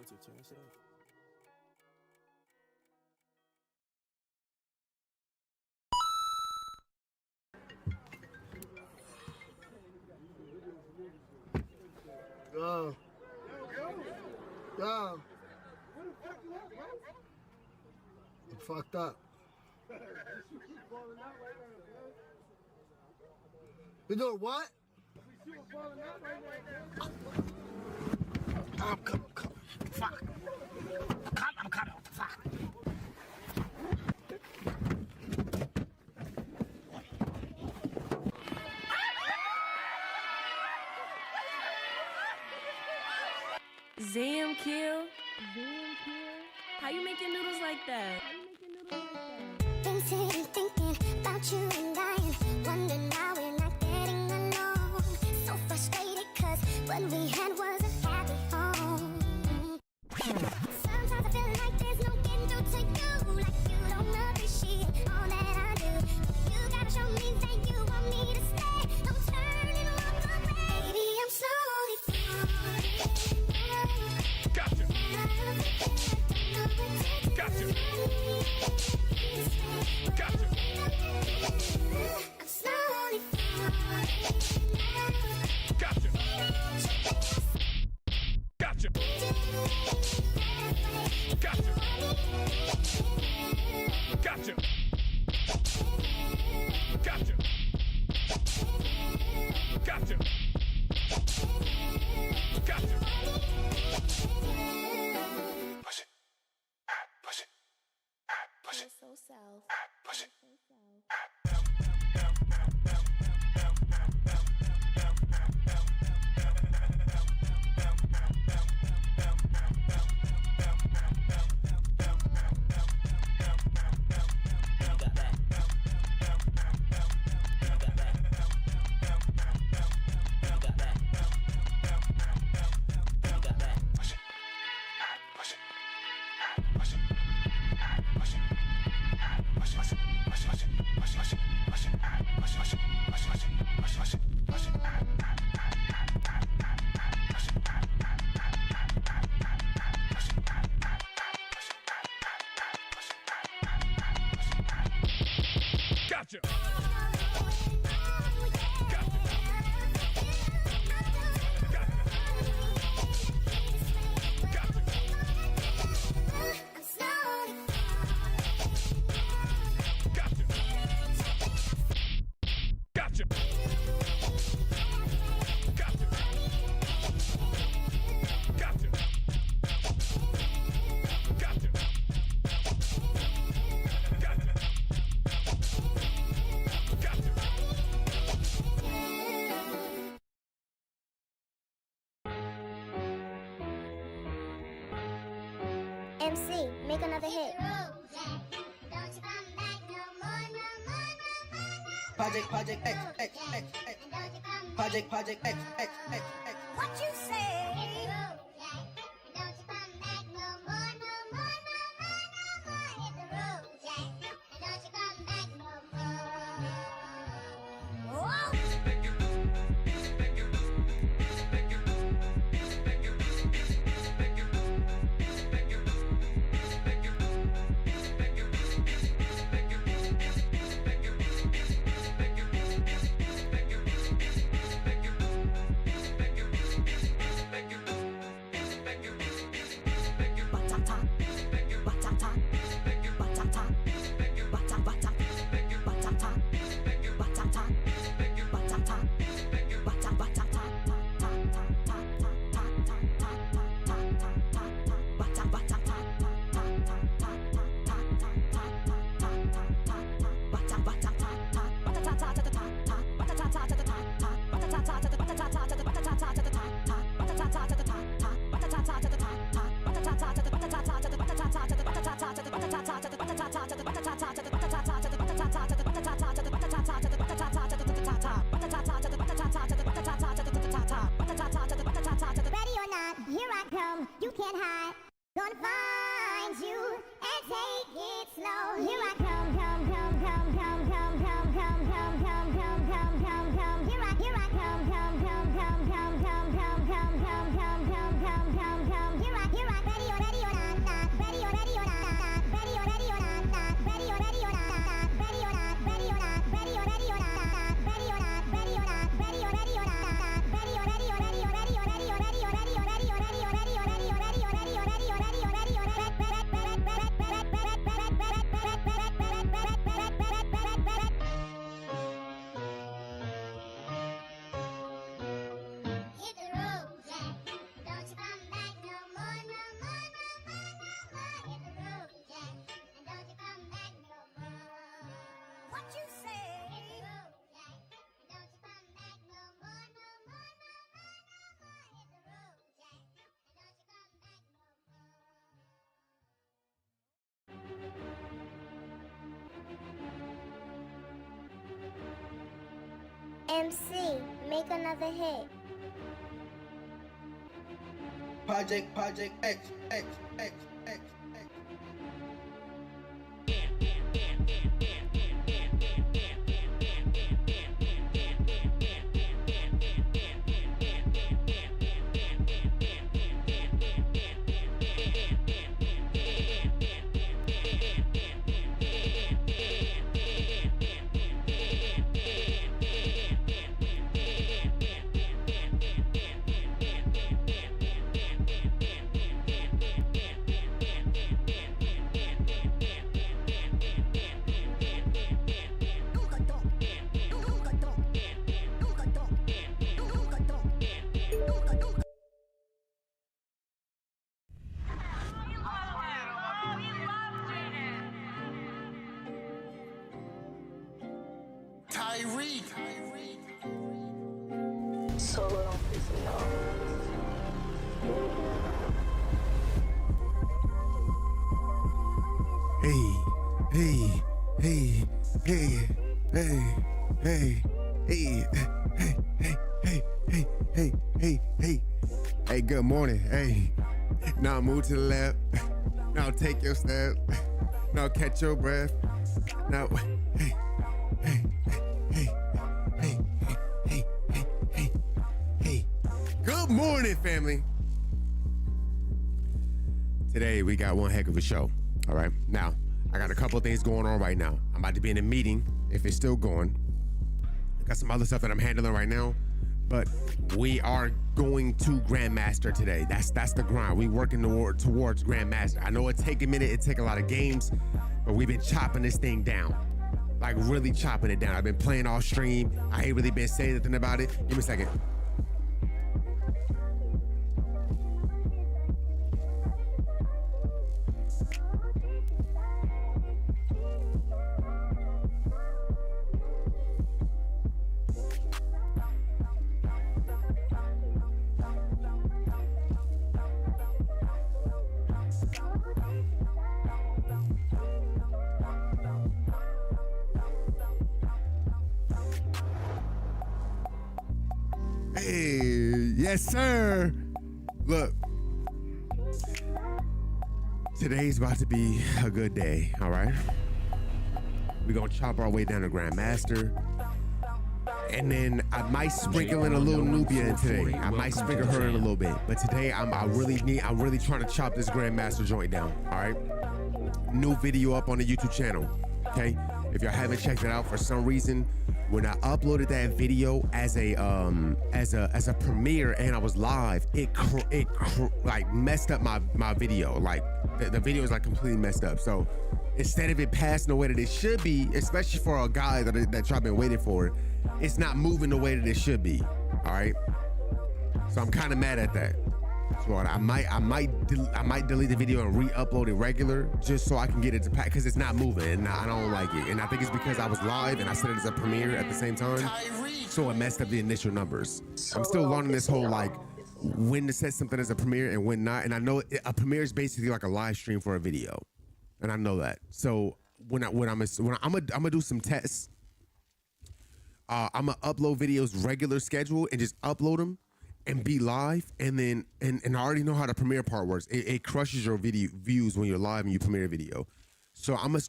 Turn that shit off. Yo. Yo. I'm fucked up. You doing what? I'm coming. Fuck. I'm coming. Fuck. Zam kill. How you making noodles like that? Been sitting thinking about you and dying, wondering why we're not getting along. So frustrated 'cause what we had was a happy home. Sometimes I feel like there's no getting through to you, like you don't appreciate all that I do. You gotta show me that you want me to stay. Don't turn and walk away. Baby, I'm slowly falling. Gotcha. Gotcha. Gotcha. I'm slowly falling. Gotcha. Gotcha. Gotcha. Gotcha. Gotcha. Gotcha. Gotcha. Gotcha. Push it. Push it. Push it. So south. Push it. Gotcha. I'm slowly Gotcha. Gotcha. Gotcha. Gotcha. Gotcha. Gotcha. MC, make another hit. Project X. Project X. What you say? Ready or not, here I come. You can't hide. Gonna find you and take it slow. Here I come. Here I come. Here I MC, make another hit. Project X. Tyreek. Solo don't piss me off. Hey, good morning. Hey, now move to the left. Now take your step. Now catch your breath. Now, hey. Good morning, family. Today, we got one heck of a show. All right. Now, I got a couple of things going on right now. I'm about to be in a meeting, if it's still going. I got some other stuff that I'm handling right now, but we are going to Grandmaster today. That's the grind. We working towards Grandmaster. I know it take a minute. It take a lot of games, but we've been chopping this thing down. Like really chopping it down. I've been playing all stream. I ain't really been saying anything about it. Give me a second. Hey, yes, sir. Look, today's about to be a good day, all right? We're gonna chop our way down to Grandmaster. And then I might sprinkle in a little Nubia in today. I might sprinkle her in a little bit. But today, I'm really trying to chop this Grandmaster joint down, all right? New video up on the YouTube channel, okay? If y'all haven't checked it out for some reason, when I uploaded that video as a premiere and I was live, it like messed up my video. Like the video is like completely messed up. So instead of it passing the way that it should be, especially for a guy that y'all been waiting for, it's not moving the way that it should be. All right. So I'm kind of mad at that. So I might delete the video and re-upload it regular just so I can get it to pack because it's not moving and I don't like it. And I think it's because I was live and I set it as a premiere at the same time, so it messed up the initial numbers. I'm still learning this whole like when to set something as a premiere and when not. And I know a premiere is basically like a live stream for a video, and I know that. So when I'm gonna do some tests, I'm gonna upload videos regular schedule and just upload them and be live, and then and I already know how the premiere part works. It crushes your video views when you're live and you premiere a video. So I'm gonna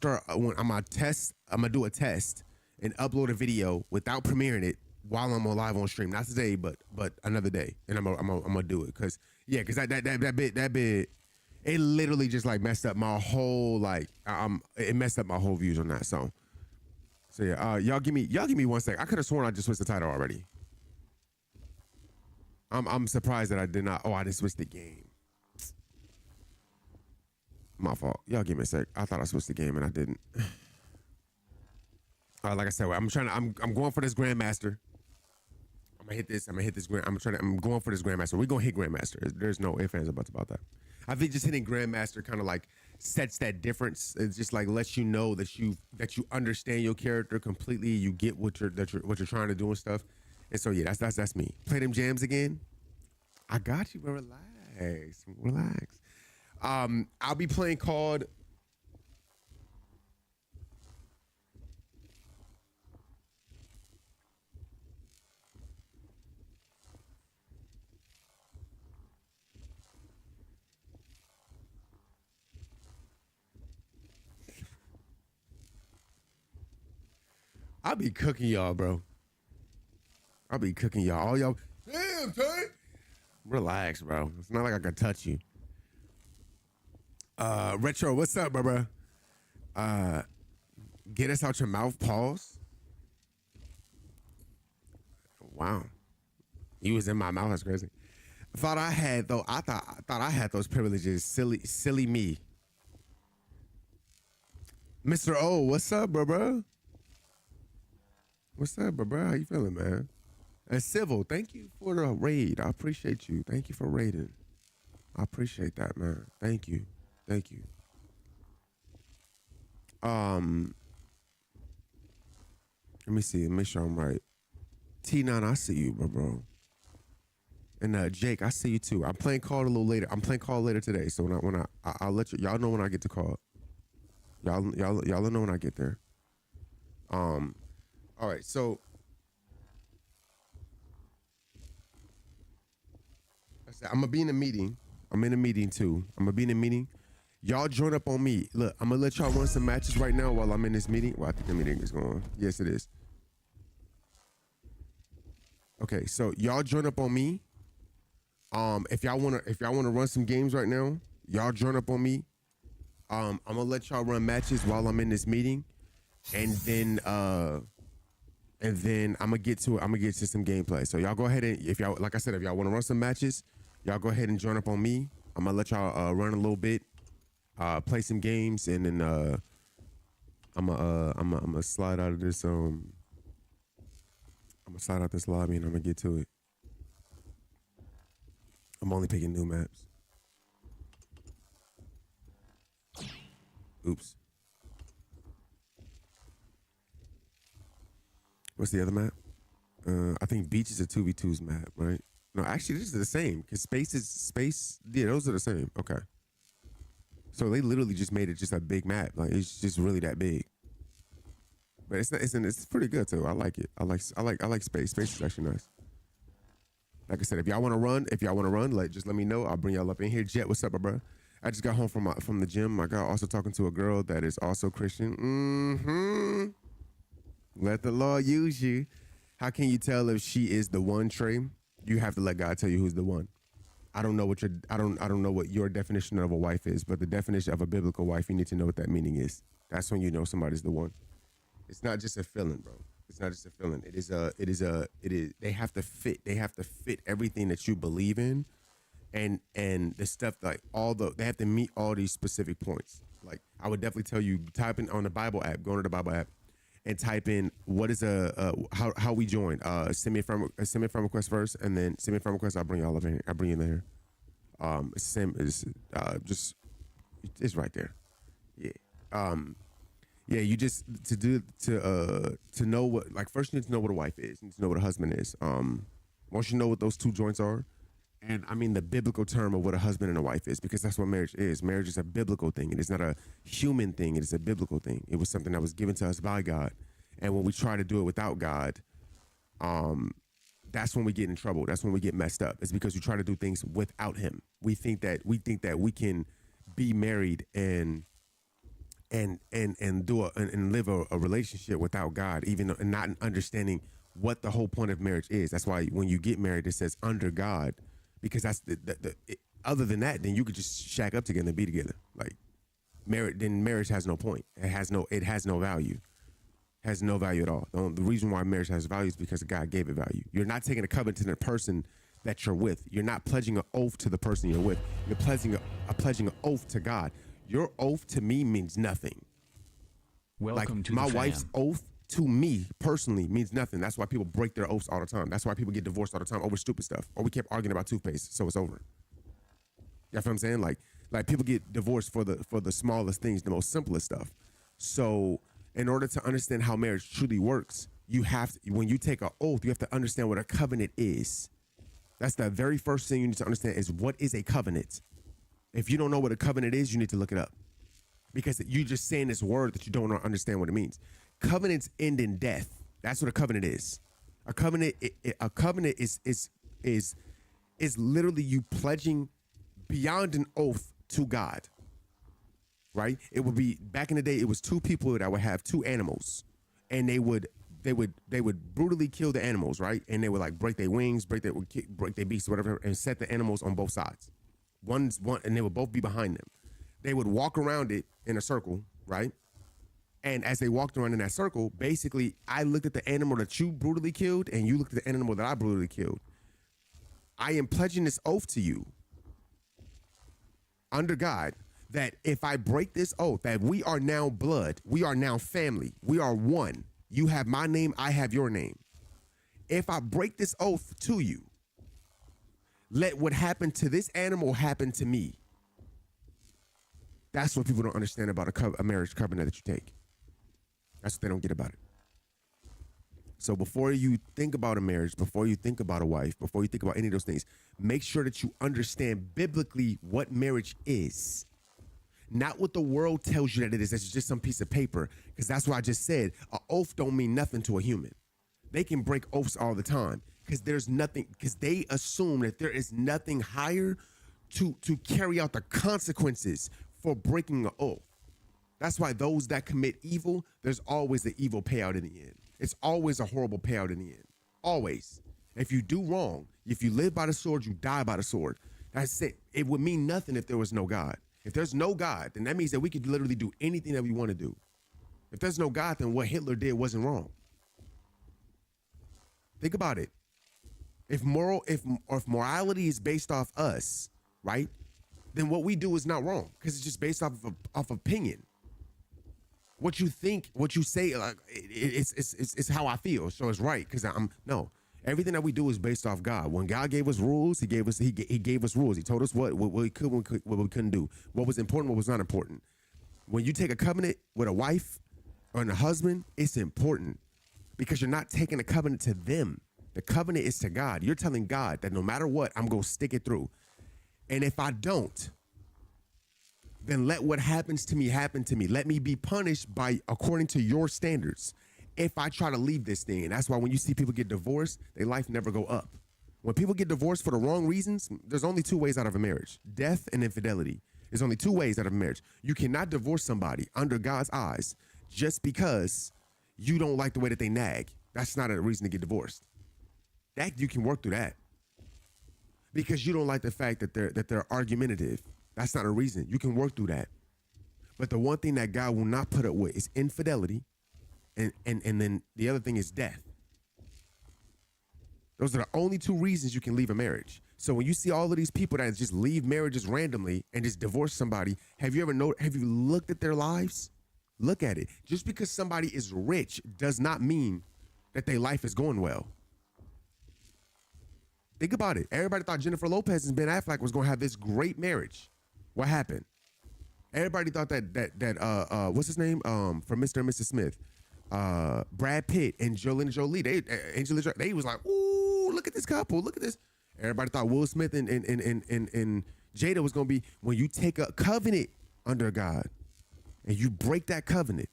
do a test and upload a video without premiering it while I'm live on stream. Not today, but another day, and I'm gonna do it because that bit it literally just like messed up my whole it messed up my whole views on that. So yeah, y'all give me 1 second. I could have sworn I just switched the title already. I'm surprised that I did not. Oh, I just switched the game. My fault. Y'all give me a sec. I thought I switched the game and I didn't. Like I said, I'm going for this Grandmaster. I'm gonna hit this. I'm going for this Grandmaster. We're gonna hit Grandmaster. There's no ifs, ands, or buts about that. I think just hitting Grandmaster kind of like sets that difference. It just like lets you know that you understand your character completely. You get what you're trying to do and stuff. And so yeah, that's me. Play them jams again. I got you, but relax. I'll be playing called. I'll be cooking y'all, bro. I'll be cooking y'all. All y'all. Damn, Tay. Relax, bro. It's not like I can touch you. Retro, what's up, bro? Get us out your mouth, pause. Wow. You was in my mouth. That's crazy. I thought I had those privileges. Silly me. Mr. O, what's up, bro? What's up, bro? How you feeling, man? And Civil, thank you for the raid. I appreciate you. Thank you for raiding. I appreciate that, man. Thank you. Thank you. Let me see. Make sure I'm right. T9, I see you, bro. And Jake, I see you too. I'm playing call a little later. I'm playing call later today. So I'll let y'all know when I get to call. Y'all know when I get there. All right, so I'm gonna be in a meeting. I'm in a meeting too. I'm gonna be in a meeting. Y'all join up on me. Look, I'm gonna let y'all run some matches right now while I'm in this meeting. Well, I think the meeting is going on. Yes, it is. Okay, so y'all join up on me. If y'all wanna run some games right now, y'all join up on me. I'm gonna let y'all run matches while I'm in this meeting, and then I'm gonna get to it. I'm gonna get to some gameplay. So y'all go ahead and if y'all want to run some matches, y'all go ahead and join up on me. I'm gonna let y'all run a little bit, play some games, and then I'm gonna slide out of this I'm gonna slide out this lobby and I'm gonna get to it. I'm only picking new maps. Oops. What's the other map? I think beach is a 2v2's map, right? No, actually, this is the same because space. Yeah, those are the same. Okay. So they literally just made it just a big map. Like it's just really that big. But it's pretty good too. I like it. I like space. Space is actually nice. Like I said, if y'all want to run, just let me know. I'll bring y'all up in here. Jet, what's up, bro? I just got home from the gym. I got also talking to a girl that is also Christian. Let the Lord use you. How can you tell if she is the one, Trey? You have to let God tell you who's the one. I don't know what your definition of a wife is, but the definition of a biblical wife, you need to know what that meaning is. That's when you know somebody's the one. It's not just a feeling, bro. It's not just a feeling. They have to fit. They have to fit everything that you believe in, and the stuff they have to meet all these specific points. Like I would definitely tell you, type in on the Bible app, go to the Bible app, and type in what is how we join. Send me a friend request first, and then send me a friend request. I'll bring y'all up in here. I'll bring you in there. It's right there. Yeah. Yeah, you just to know what, like, first you need to know what a wife is. You need to know what a husband is. Once you know what those two joints are, and I mean the biblical term of what a husband and a wife is, because that's what marriage is. Marriage is a biblical thing. It is not a human thing. It is a biblical thing. It was something that was given to us by God. And when we try to do it without God, that's when we get in trouble. That's when we get messed up. It's because we try to do things without him. We think that we can be married and live a relationship without God, even and not understanding what the whole point of marriage is. That's why when you get married, it says under God, because that's other than that, then you could just shack up together and be together. Like marriage has no point. It has no value. It has no value at all. The reason why marriage has value is because God gave it value. You're not taking a covenant to the person that you're with. You're not pledging an oath to the person you're with. You're pledging an oath to God. Your oath to me means nothing. Welcome like to my the wife's fam. oath to me personally means nothing. That's why people break their oaths all the time. That's why people get divorced all the time over stupid stuff. Or we kept arguing about toothpaste, so it's over. You know what I'm saying? Like people get divorced for the smallest things, the most simplest stuff. So in order to understand how marriage truly works, when you take an oath, you have to understand what a covenant is. That's the very first thing you need to understand is what is a covenant. If you don't know what a covenant is, you need to look it up, because you're just saying this word that you don't understand what it means. Covenants end in death. That's what a covenant is. A covenant is literally you pledging beyond an oath to God, right? It would be, back in the day, it was two people that would have two animals, and they would would brutally kill the animals, right? And they would like break their wings, break their beaks, whatever, and set the animals on both sides. One, and they would both be behind them. They would walk around it in a circle, right? And as they walked around in that circle, basically, I looked at the animal that you brutally killed, and you looked at the animal that I brutally killed. I am pledging this oath to you, under God, that if I break this oath, that we are now blood, we are now family, we are one. You have my name, I have your name. If I break this oath to you, let what happened to this animal happen to me. That's what people don't understand about a marriage covenant that you take. That's what they don't get about it. So before you think about a marriage, before you think about a wife, before you think about any of those things, make sure that you understand biblically what marriage is. Not what the world tells you that it is. That's just some piece of paper. Because that's what I just said. An oath don't mean nothing to a human. They can break oaths all the time because there's nothing, because they assume that there is nothing higher to carry out the consequences for breaking an oath. That's why those that commit evil, there's always the evil payout in the end. It's always a horrible payout in the end. Always. If you do wrong, if you live by the sword, you die by the sword. That's it. It would mean nothing if there was no God. If there's no God, then that means that we could literally do anything that we want to do. If there's no God, then what Hitler did wasn't wrong. Think about it. If morality is based off us, right, then what we do is not wrong because it's just based off opinion. What you think, what you say, like it's how I feel, so it's right. Because no, everything that we do is based off God. When God gave us rules, He gave us rules. He told us what we could, what we couldn't do, what was important, what was not important. When you take a covenant with a wife or a husband, it's important because you're not taking a covenant to them. The covenant is to God. You're telling God that no matter what, I'm gonna stick it through. And if I don't, then let what happens to me happen to me. Let me be punished according to your standards. If I try to leave this thing, and that's why when you see people get divorced, their life never go up. When people get divorced for the wrong reasons, there's only two ways out of a marriage: death and infidelity. There's only two ways out of a marriage. You cannot divorce somebody under God's eyes just because you don't like the way that they nag. That's not a reason to get divorced. That you can work through that. Because you don't like the fact that they're argumentative. That's not a reason. You can work through that. But the one thing that God will not put up with is infidelity, and then the other thing is death. Those are the only two reasons you can leave a marriage. So when you see all of these people that just leave marriages randomly and just divorce somebody, have you looked at their lives? Look at it. Just because somebody is rich does not mean that their life is going well. Think about it. Everybody thought Jennifer Lopez and Ben Affleck was going to have this great marriage. What happened? Everybody thought that what's his name? From Mr. and Mrs. Smith, Brad Pitt and Angelina Jolie. They was like, ooh, look at this couple. Look at this. Everybody thought Will Smith and Jada was going to be. When you take a covenant under God and you break that covenant,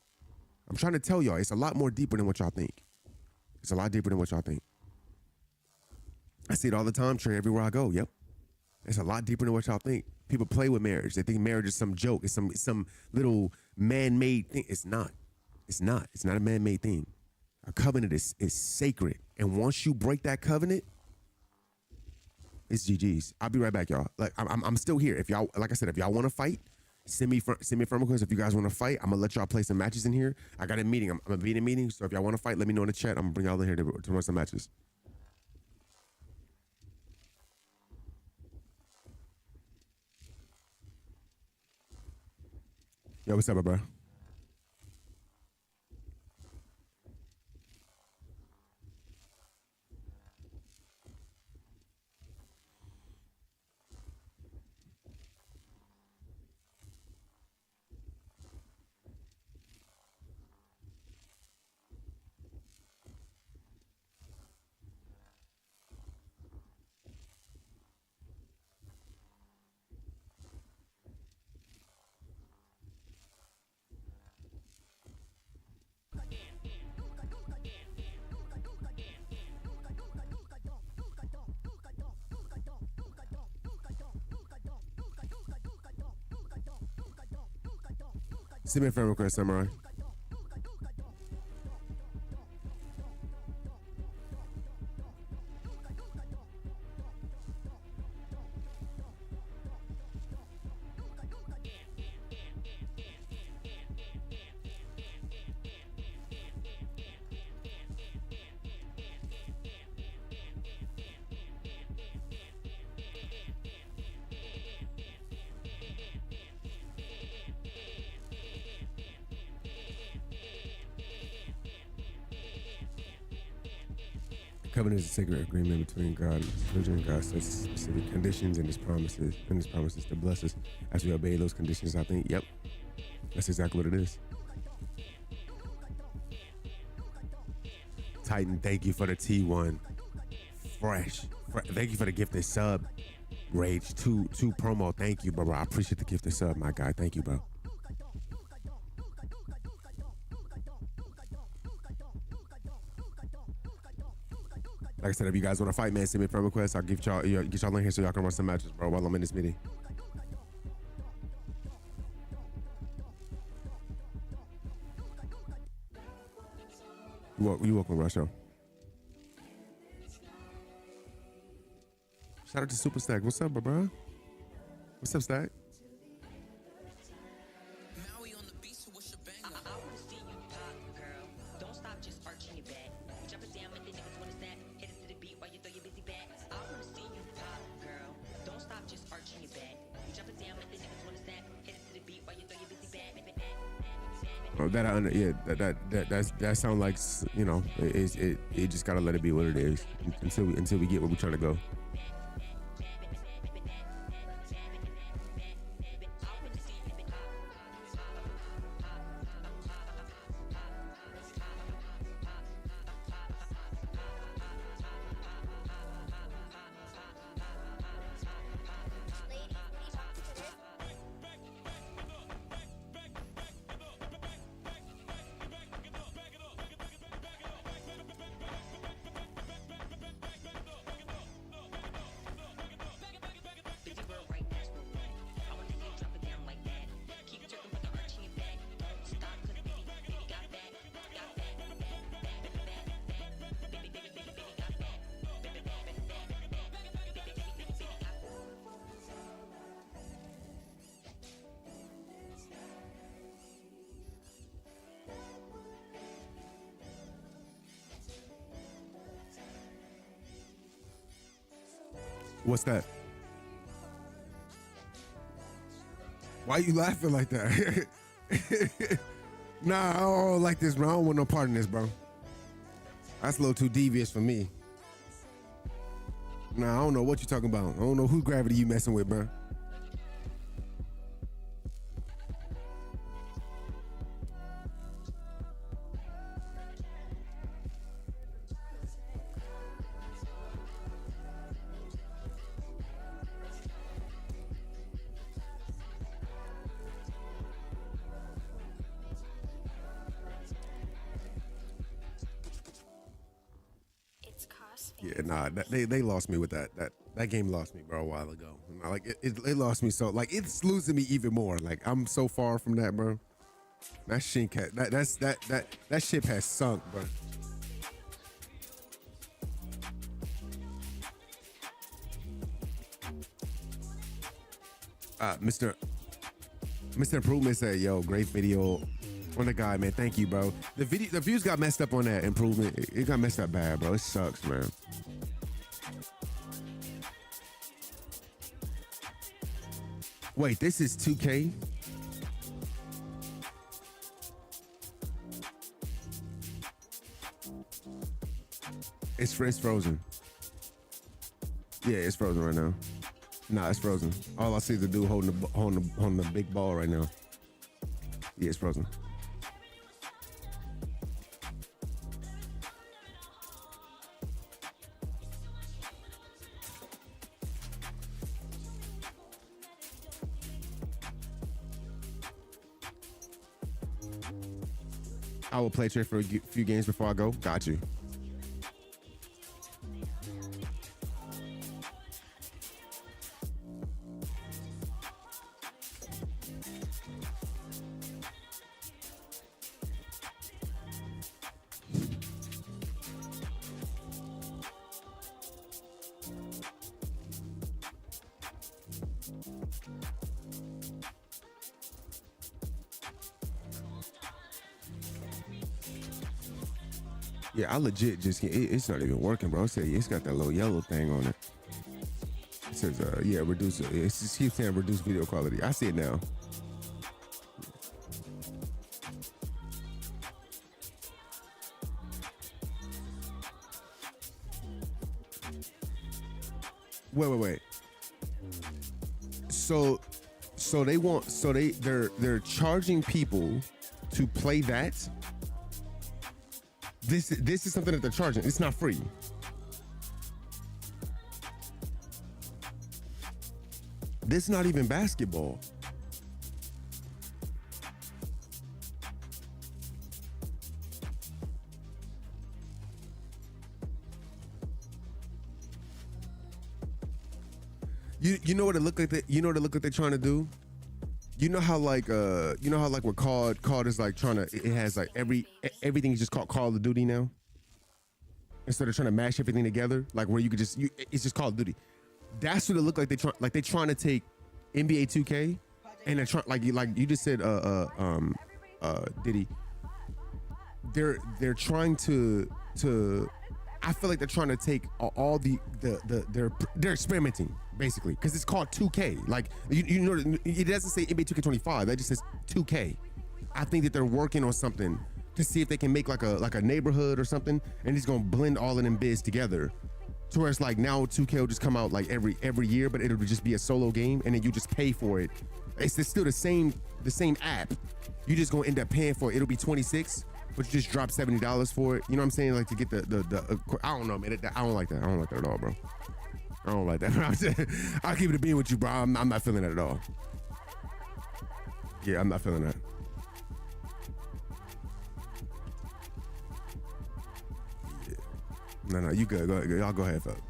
I'm trying to tell y'all, it's a lot more deeper than what y'all think. It's a lot deeper than what y'all think. I see it all the time, Trey, everywhere I go. Yep. It's a lot deeper than what y'all think. People play with marriage. They think marriage is some joke. It's some little man-made thing. It's not. It's not. It's not a man-made thing. A covenant is sacred. And once you break that covenant, it's GG's. I'll be right back, y'all. Like I'm still here. If y'all, like I said, if y'all want to fight, send me friend request. If you guys want to fight, I'm gonna let y'all play some matches in here. I got a meeting. I'm gonna be in a meeting. So if y'all want to fight, let me know in the chat. I'm gonna bring y'all in here to run some matches. Yo, what's up, bro? Send me a friend request, Samurai. covenant is a sacred agreement between God and his children. God sets specific conditions and his promises to bless us as we obey those conditions. I think, yep, that's exactly what it is. Titan, thank you for the T1. Fresh. Thank you for the gifted sub. Rage 2 promo. Thank you, bro. I appreciate the gifted sub, my guy. Thank you, bro. Like I said, if you guys want to fight, man, send me a friend request. I'll get y'all in here so y'all can run some matches, bro, while I'm in this meeting. You welcome, Rusho. Shout out to Super Stack. What's up, bro? What's up, Stack? That sound like, you know, it just gotta let it be what it is until we get where we're trying to go. What's that? Why you laughing like that? Nah, I don't like this, bro. I don't want no part in this, bro. That's a little too devious for me. Nah, I don't know what you're talking about. I don't know who gravity you messing with, bro. Yeah, nah, they lost me with that. That game lost me, bro, a while ago. Like it lost me, so like it's losing me even more. Like I'm so far from that, bro. That shit, that ship has sunk, bro. Mr. Improvement said, "Yo, great video on the guy, man. Thank you, bro. The views got messed up on that Improvement. It got messed up bad, bro. It sucks, man." Wait, this is 2K? It's frozen. Yeah, it's frozen right now. Nah, it's frozen. All I see is the dude holding the big ball right now. Yeah, it's frozen. I will play trade for a few games before I go. Got you. Yeah, I legit just it's not even working, bro. It's got that little yellow thing on it. It says, yeah, reduce it. It just keeps saying reduce video quality. I see it now. Wait. So they're charging people to play that. This is something that they're charging. It's not free. This is not even basketball. You know what it look like? You know what it look like they're trying to do? You know how like what COD is like trying to, it has like everything is just called Call of Duty now. Instead of trying to mash everything together, like where you could just it's just Call of Duty. That's what it look like. They're trying to take NBA 2K and they're trying like you just said Diddy. They're trying to I feel like they're trying to take all they're experimenting basically because it's called 2K. Like you know, it doesn't say NBA 2K25. That just says 2K. I think that they're working on something to see if they can make like a neighborhood or something, and he's gonna blend all of them bids together. To where it's like now 2K will just come out like every year, but it'll just be a solo game, and then you just pay for it. It's still the same app. You just gonna end up paying for it. It'll be $26. But you just drop $70 for it. You know what I'm saying? Like to get the I don't know, man. I don't like that. I don't like that at all, bro. I don't like that. I'll keep it a bean with you, bro. I'm not feeling that at all. Yeah, I'm not feeling that. Yeah. No, you good. Go ahead. Y'all go ahead, folks.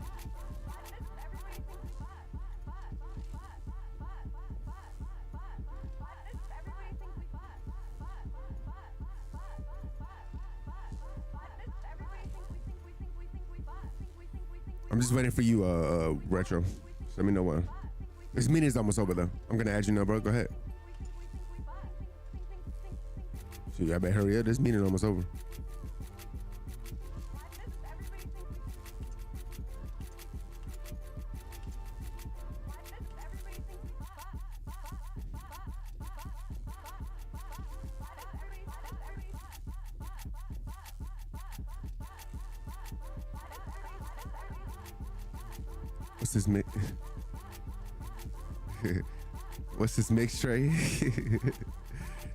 I'm just waiting for you, Retro. So let me know when. This meeting's almost over, though. I'm gonna add you now, bro. Go ahead. Shoot, I better hurry up. This meeting's almost over. What's this mix? What's this mix tray?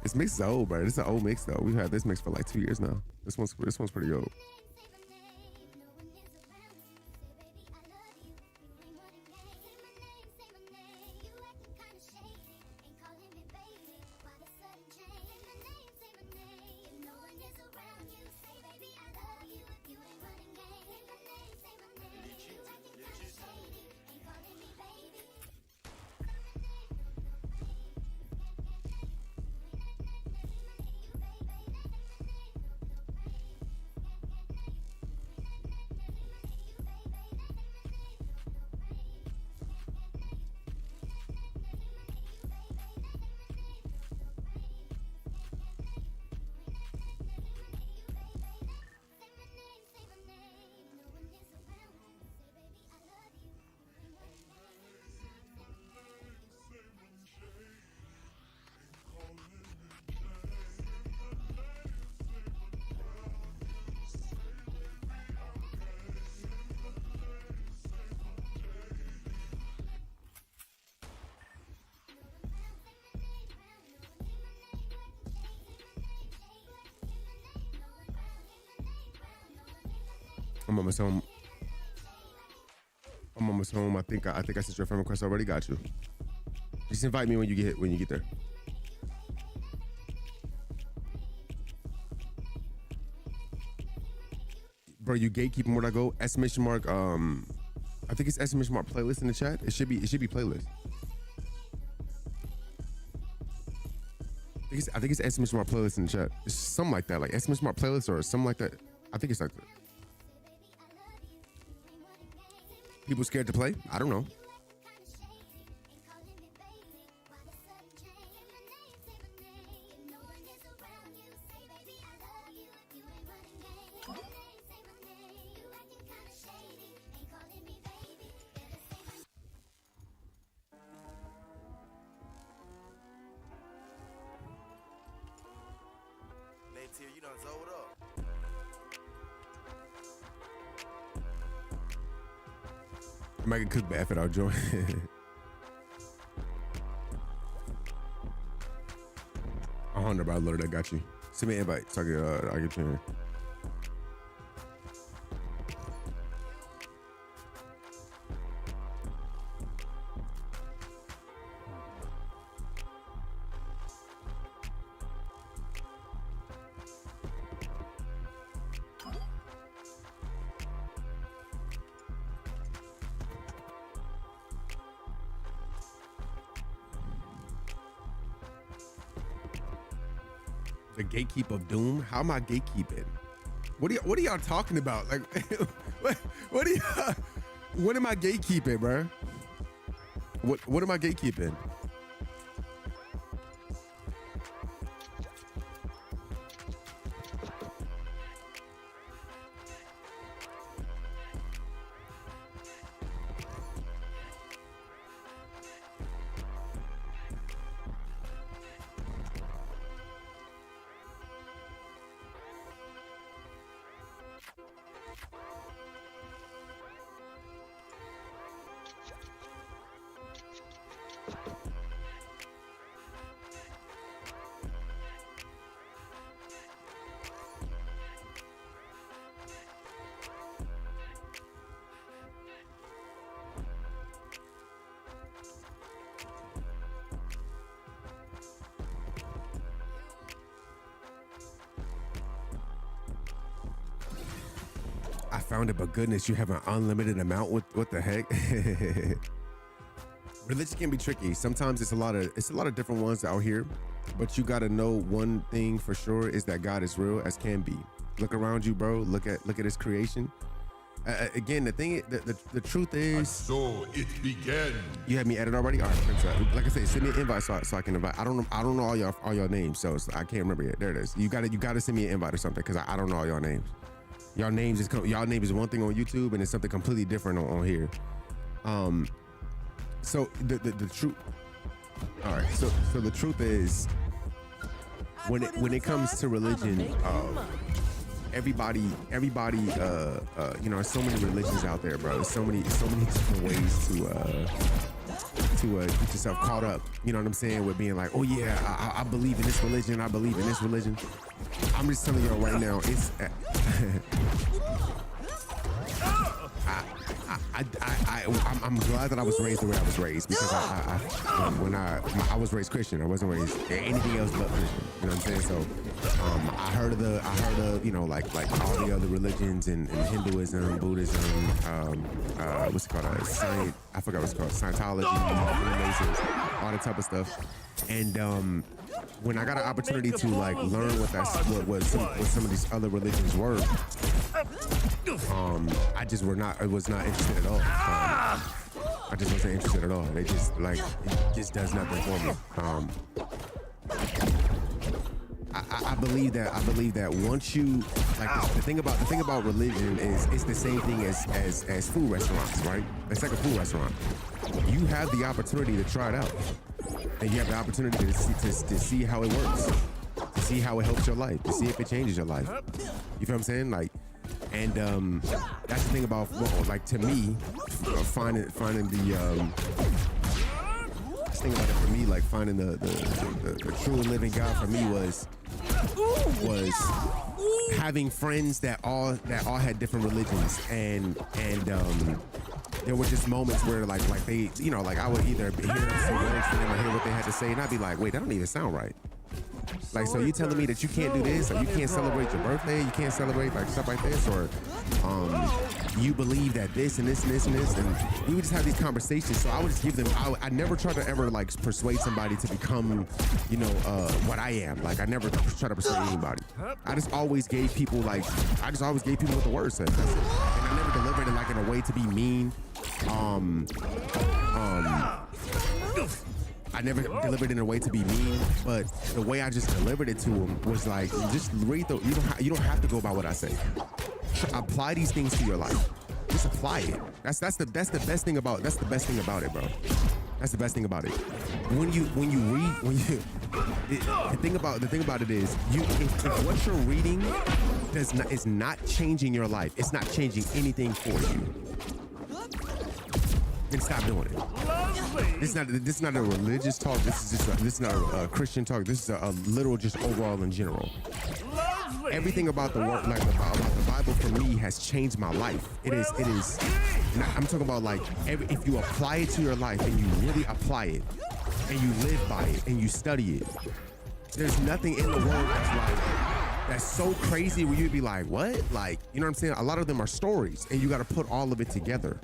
This mix is old, bro. This is an old mix though. We've had this mix for like 2 years now. This one's pretty old. I'm almost home. I think I sent your friend request already. Got you. Just invite me when you get there. Bro, you gatekeeping where I go? Exclamation mark. I think it's exclamation mark playlist in the chat. It should be playlist. I think it's exclamation mark playlist in the chat. It's something like that, like exclamation mark playlist or something like that. I think it's like that. People scared to play? I don't know. You done zoed up. I might get cooked by effort, I'll join. $100 about alert, I got you. Send me an invite so I get you in. The gatekeep of doom. How am I gatekeeping? What are y'all talking about? Like, what am I gatekeeping, bro? What am I gatekeeping? I found it, but goodness, you have an unlimited amount. What the heck? Religion can be tricky. Sometimes it's a lot of different ones out here, but you got to know one thing for sure is that God is real as can be. Look around you, bro. Look at his creation. Again, the truth is. So it began. You had me added already. All right, Prince, like I said, send me an invite so I can invite. I don't know all y'all names, so I can't remember yet. There it is. You gotta send me an invite or something because I don't know all y'all names. Y'all name is one thing on YouTube and it's something completely different on here. So the truth. All right. So the truth is, when it comes to religion, everybody, you know, there's so many religions out there, bro. There's so many different ways to get yourself caught up. You know what I'm saying? With being like, oh yeah, I believe in this religion. I believe in this religion. I'm just telling y'all right now, it's. I'm glad that I was raised the way I was raised because I was raised Christian. I wasn't raised anything else but Christian. You know what I'm saying? So I heard of you know, like all the other religions and Hinduism, Buddhism, what's it called? I forgot what's it called. Scientology, all that type of stuff. And when I got an opportunity to like learn what some of these other religions were, I was not interested at all. I just wasn't interested at all. They just it just does nothing for me. I believe that once you like the thing about religion is it's the same thing as food restaurants, right? It's like a food restaurant. You have the opportunity to try it out, and you have the opportunity to see how it works, to see how it helps your life, to see if it changes your life. You feel what I'm saying? Like, and that's the thing about like to me, finding the. Thing about it for me, like finding the true and living God for me was having friends that all had different religions, and there were just moments where like they, you know, like I would either hear some words from them or hear what they had to say, and I'd be like, wait, that don't even sound right. Like, so you telling me that you can't do this, or you can't celebrate your birthday, you can't celebrate like stuff like this, or you believe that this and this and this and this, and we would just have these conversations. So I would just give them. I never try to ever like persuade somebody to become, you know, what I am. Like I never try to persuade anybody. I just always gave people what the word said. That's it. And I never delivered it like in a way to be mean. I never delivered it in a way to be mean, but the way I just delivered it to him was like, just read you don't have to go by what I say. Apply these things to your life. Just apply it. That's the best thing about it, bro. That's the best thing about it. The thing about it is if what you're reading is not changing your life, it's not changing anything for you. then stop doing it. This is not a religious talk. This is not a Christian talk. This is a literal, just overall in general. Everything about the word, like about the Bible, for me has changed my life. It is. And I'm talking about like if you apply it to your life and you really apply it and you live by it and you study it. There's nothing in the world that's so crazy where you'd be like, what? Like, you know what I'm saying? A lot of them are stories and you got to put all of it together.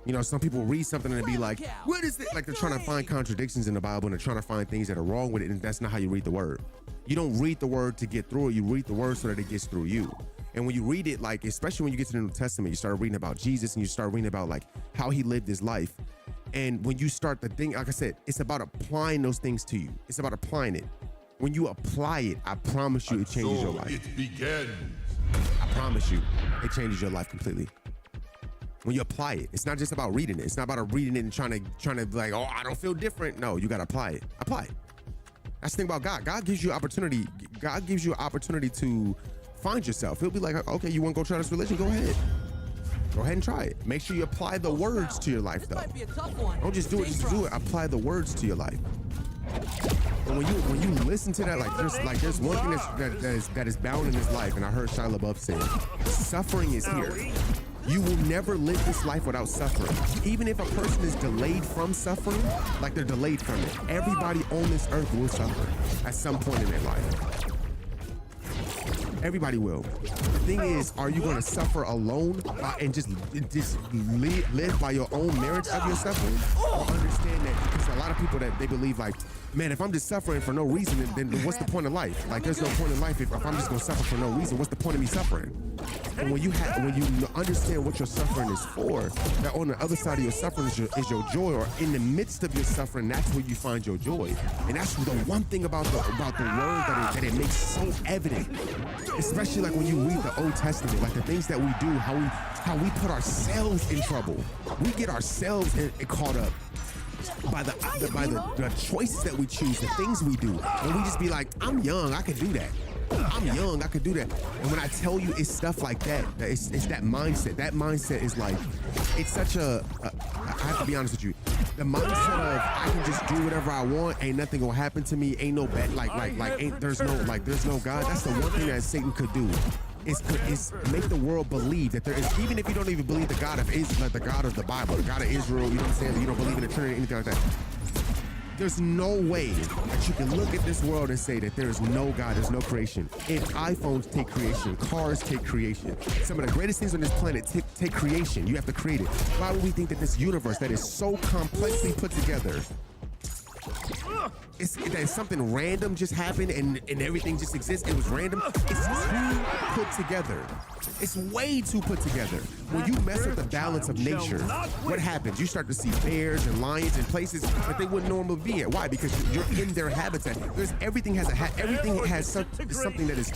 You know, some people read something and be like, what is it? Like they're trying to find contradictions in the Bible and they're trying to find things that are wrong with it. And that's not how you read the word. You don't read the word to get through it. You read the word so that it gets through you. And when you read it, like, especially when you get to the New Testament, you start reading about Jesus and you start reading about like how he lived his life. And when you start the thing, like I said, it's about applying those things to you. It's about applying it. When you apply it, I promise you it changes your life. It begins. I promise you it changes your life completely. When you apply it, it's not just about reading it. It's not about reading it and trying to be like, oh, I don't feel different. No, you got to apply it. Apply it. That's the thing about God. God gives you opportunity. God gives you an opportunity to find yourself. He'll be like, okay, you want to go try this religion? Go ahead. Go ahead and try it. Make sure you apply the words to your life, though. Don't just do it. Just do it. Apply the words to your life. And when you listen to that, there's one thing that is bound in this life, and I heard Shia LaBeouf say it. Suffering is here. You will never live this life without suffering. Even if a person is delayed from suffering, like they're delayed from it, everybody on this earth will suffer at some point in their life. Everybody will. The thing is, are you going to suffer alone and just live by your own merits of your suffering? Or understand that, because a lot of people that they believe like, man, if I'm just suffering for no reason, then what's the point of life? Like, there's no point in life if I'm just going to suffer for no reason. What's the point of me suffering? And when you understand what your suffering is for, that on the other side of your suffering is your joy, or in the midst of your suffering, that's where you find your joy. And that's the one thing about the word that it makes so evident, especially like when you read the Old Testament, like the things that we do, how we put ourselves in trouble. We get ourselves caught up by the choices that we choose, the things we do, and we just be like, I'm young, I can do that. I'm young, I could do that. And when I tell you it's stuff like that, it's that mindset. That mindset is like, it's such I have to be honest with you. The mindset of I can just do whatever I want, ain't nothing gonna happen to me, ain't no bad, there's no God. That's the one thing that Satan could do. Is make the world believe that there is, even if you don't even believe the God of Israel, like the God of the Bible, the God of Israel, you know what I'm saying? You don't believe in the Trinity, anything like that. There's no way that you can look at this world and say that there is no God, there's no creation. If iPhones take creation, cars take creation, some of the greatest things on this planet take creation. You have to create it. Why would we think that this universe that is so complexly put together, that something random just happened and everything just exists? It was random. It's too put together. It's way too put together. When you mess with the balance of nature, what happens? You start to see bears and lions in places that they wouldn't normally be at. Why? Because you're in their habitat. Everything has something that is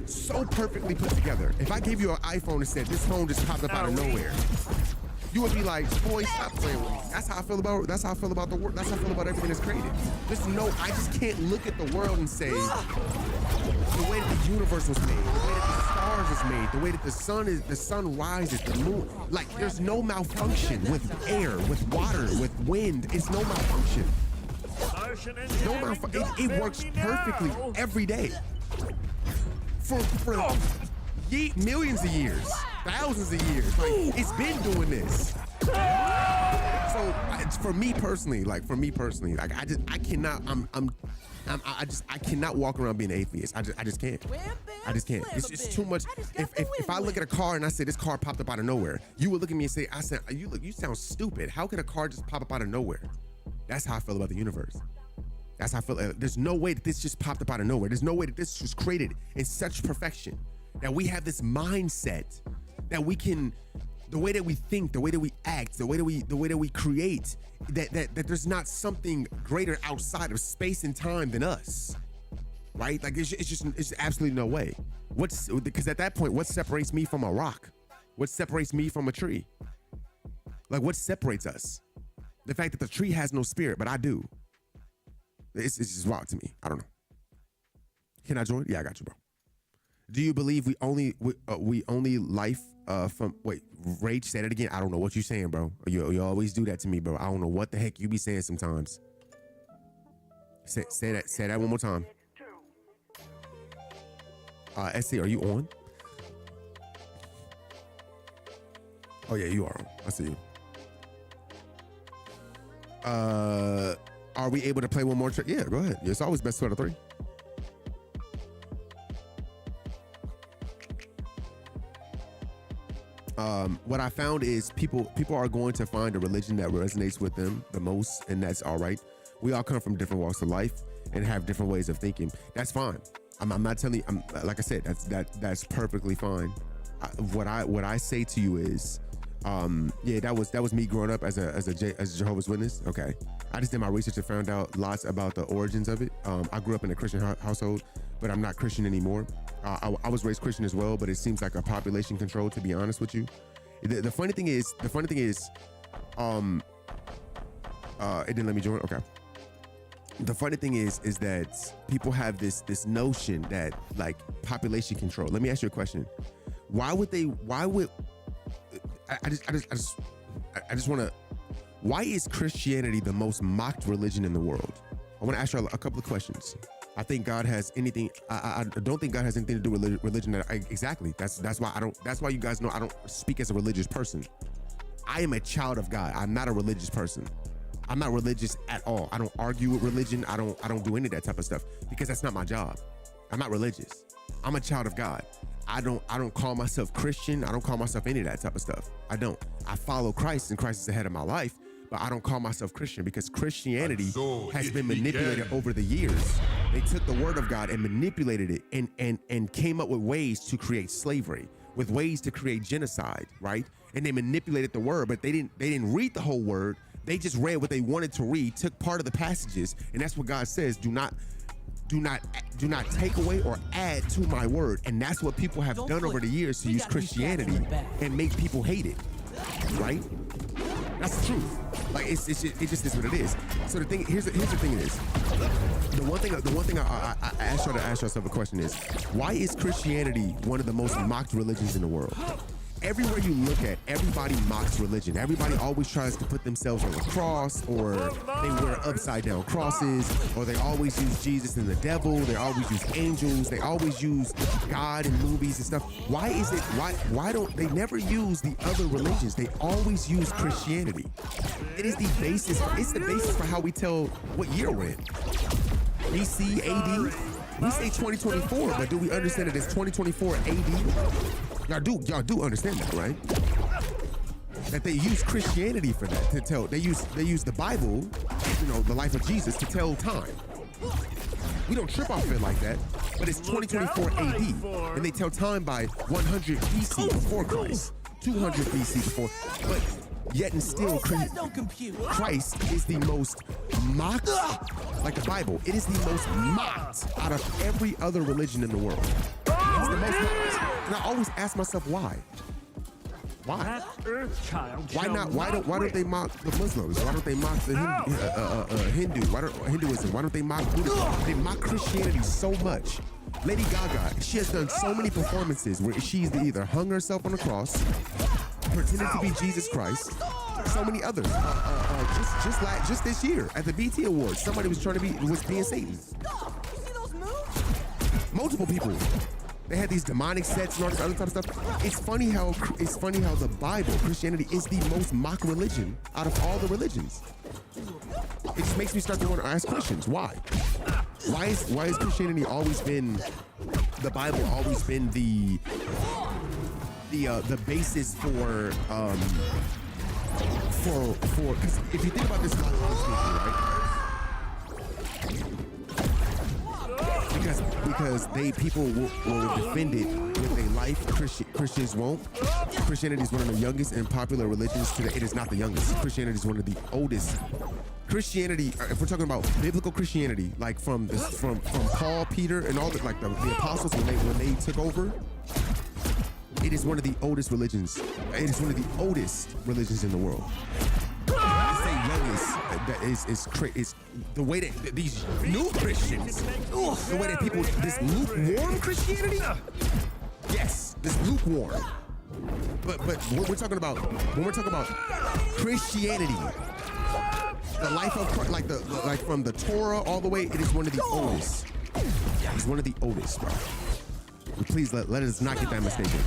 so perfectly put together. If I gave you an iPhone and said this phone just popped up out of nowhere, you would be like, boy, stop playing with me. That's how I feel about the world. That's how I feel about everything that's created. I just can't look at the world and say, the way that the universe was made, the way that the stars was made, the way that the sun rises, the moon, like there's no malfunction with air, with water, with wind. It's no malfunction. It works perfectly every day. For millions of years, thousands of years. Like, it's been doing this. So for me personally, I cannot walk around being an atheist. I just can't. It's just too much. If I look at a car and I say this car popped up out of nowhere, you would look at me and say, you sound stupid. How could a car just pop up out of nowhere? That's how I feel about the universe. That's how I feel. There's no way that this just popped up out of nowhere. There's no way that this was created in such perfection. That we have this mindset that we can, the way that we think, the way that we act, the way that we create, that there's not something greater outside of space and time than us, right? Like it's absolutely no way. Because at that point, what separates me from a rock? What separates me from a tree? Like what separates us? The fact that the tree has no spirit, but I do. It's just wild to me. I don't know. Can I join? Yeah, I got you, bro. Do you believe we only life from rage? Say that again. I don't know what you're saying, bro. You always do that to me, bro. I don't know what the heck you be saying sometimes. Say that one more time. SC, are you on? Oh yeah, you are on. I see you. Are we able to play one more trick? Yeah, go ahead. It's always best 2 out of 3. What I found is people are going to find a religion that resonates with them the most, and that's all right. We all come from different walks of life and have different ways of thinking. That's fine. I'm not telling you. Like I said, that's perfectly fine. What I say to you is, yeah, that was me growing up as a Jehovah's Witness. Okay, I just did my research and found out lots about the origins of it. I grew up in a Christian household, but I'm not Christian anymore. I was raised Christian as well, but it seems like a population control, to be honest with you. The funny thing is, it didn't let me join. Okay. The funny thing is that people have this notion that like population control. Let me ask you a question. Why would I just want to, why is Christianity the most mocked religion in the world? I want to ask you a couple of questions. I think God has anything. I don't think God has anything to do with religion. Exactly. That's why I don't. That's why you guys know I don't speak as a religious person. I am a child of God. I'm not a religious person. I'm not religious at all. I don't argue with religion. I don't do any of that type of stuff because that's not my job. I'm not religious. I'm a child of God. I don't call myself Christian. I don't call myself any of that type of stuff. I don't. I follow Christ, and Christ is the head of my life. But I don't call myself Christian because Christianity has been manipulated over the years. They took the word of God and manipulated it and came up with ways to create slavery, with ways to create genocide, right? And they manipulated the word, but they didn't read the whole word. They just read what they wanted to read, took part of the passages, and that's what God says. Do not take away or add to my word. And that's what people have done over the years to use Christianity and make people hate it, right? That's the truth. Like it just is what it is. So here's the thing is, the one thing I asked y'all to ask yourself a question is, why is Christianity one of the most mocked religions in the world? Everywhere you look at, everybody mocks religion. Everybody always tries to put themselves on a cross, or they wear upside down crosses, or they always use Jesus and the devil. They always use angels. They always use God in movies and stuff. Why is it? Why don't they never use the other religions? They always use Christianity. It is the basis. It's the basis for how we tell what year we're in. BC, AD. We say 2024, but do we understand it as 2024 AD? Y'all do understand that, right? That they use Christianity for that, to tell. They use the Bible, the life of Jesus, to tell time. We don't trip off it like that, but it's 2024 AD, and they tell time by 100 BC before Christ, 200 BC before. But yet and still, Christ is the most mocked, like the Bible. It is the most mocked out of every other religion in the world. It's the most mocked. And I always ask myself, why? Why? Why not? Why don't they mock the Muslims? Why don't they mock the Hinduism? Why don't they mock Buddhism? They mock Christianity so much. Lady Gaga, she has done so many performances where she's either hung herself on a cross, pretended to be Jesus Christ, so many others. Just this year at the BT Awards, somebody was being Satan. Multiple people. They had these demonic sets and all this other type of stuff. It's funny how the Bible, Christianity, is the most mocked religion out of all the religions. It just makes me start to want to ask questions. Why? Why has Christianity always been, the Bible always been the basis for because if you think about this logically, right? Because people will defend it with their life. Christians won't. Christianity is one of the youngest and popular religions today. It is not the youngest. Christianity is one of the oldest. Christianity, if we're talking about biblical Christianity, like from Paul, Peter, and all the apostles when they took over, it is one of the oldest religions. It is one of the oldest religions in the world. I say youngest is the way that these new Christians, the way that people, this lukewarm Christianity. Yes, this lukewarm. But when we're talking about Christianity, the life of Christ, like from the Torah all the way, it is one of the oldest. It's one of the oldest, bro. Please let us not get that mistaken.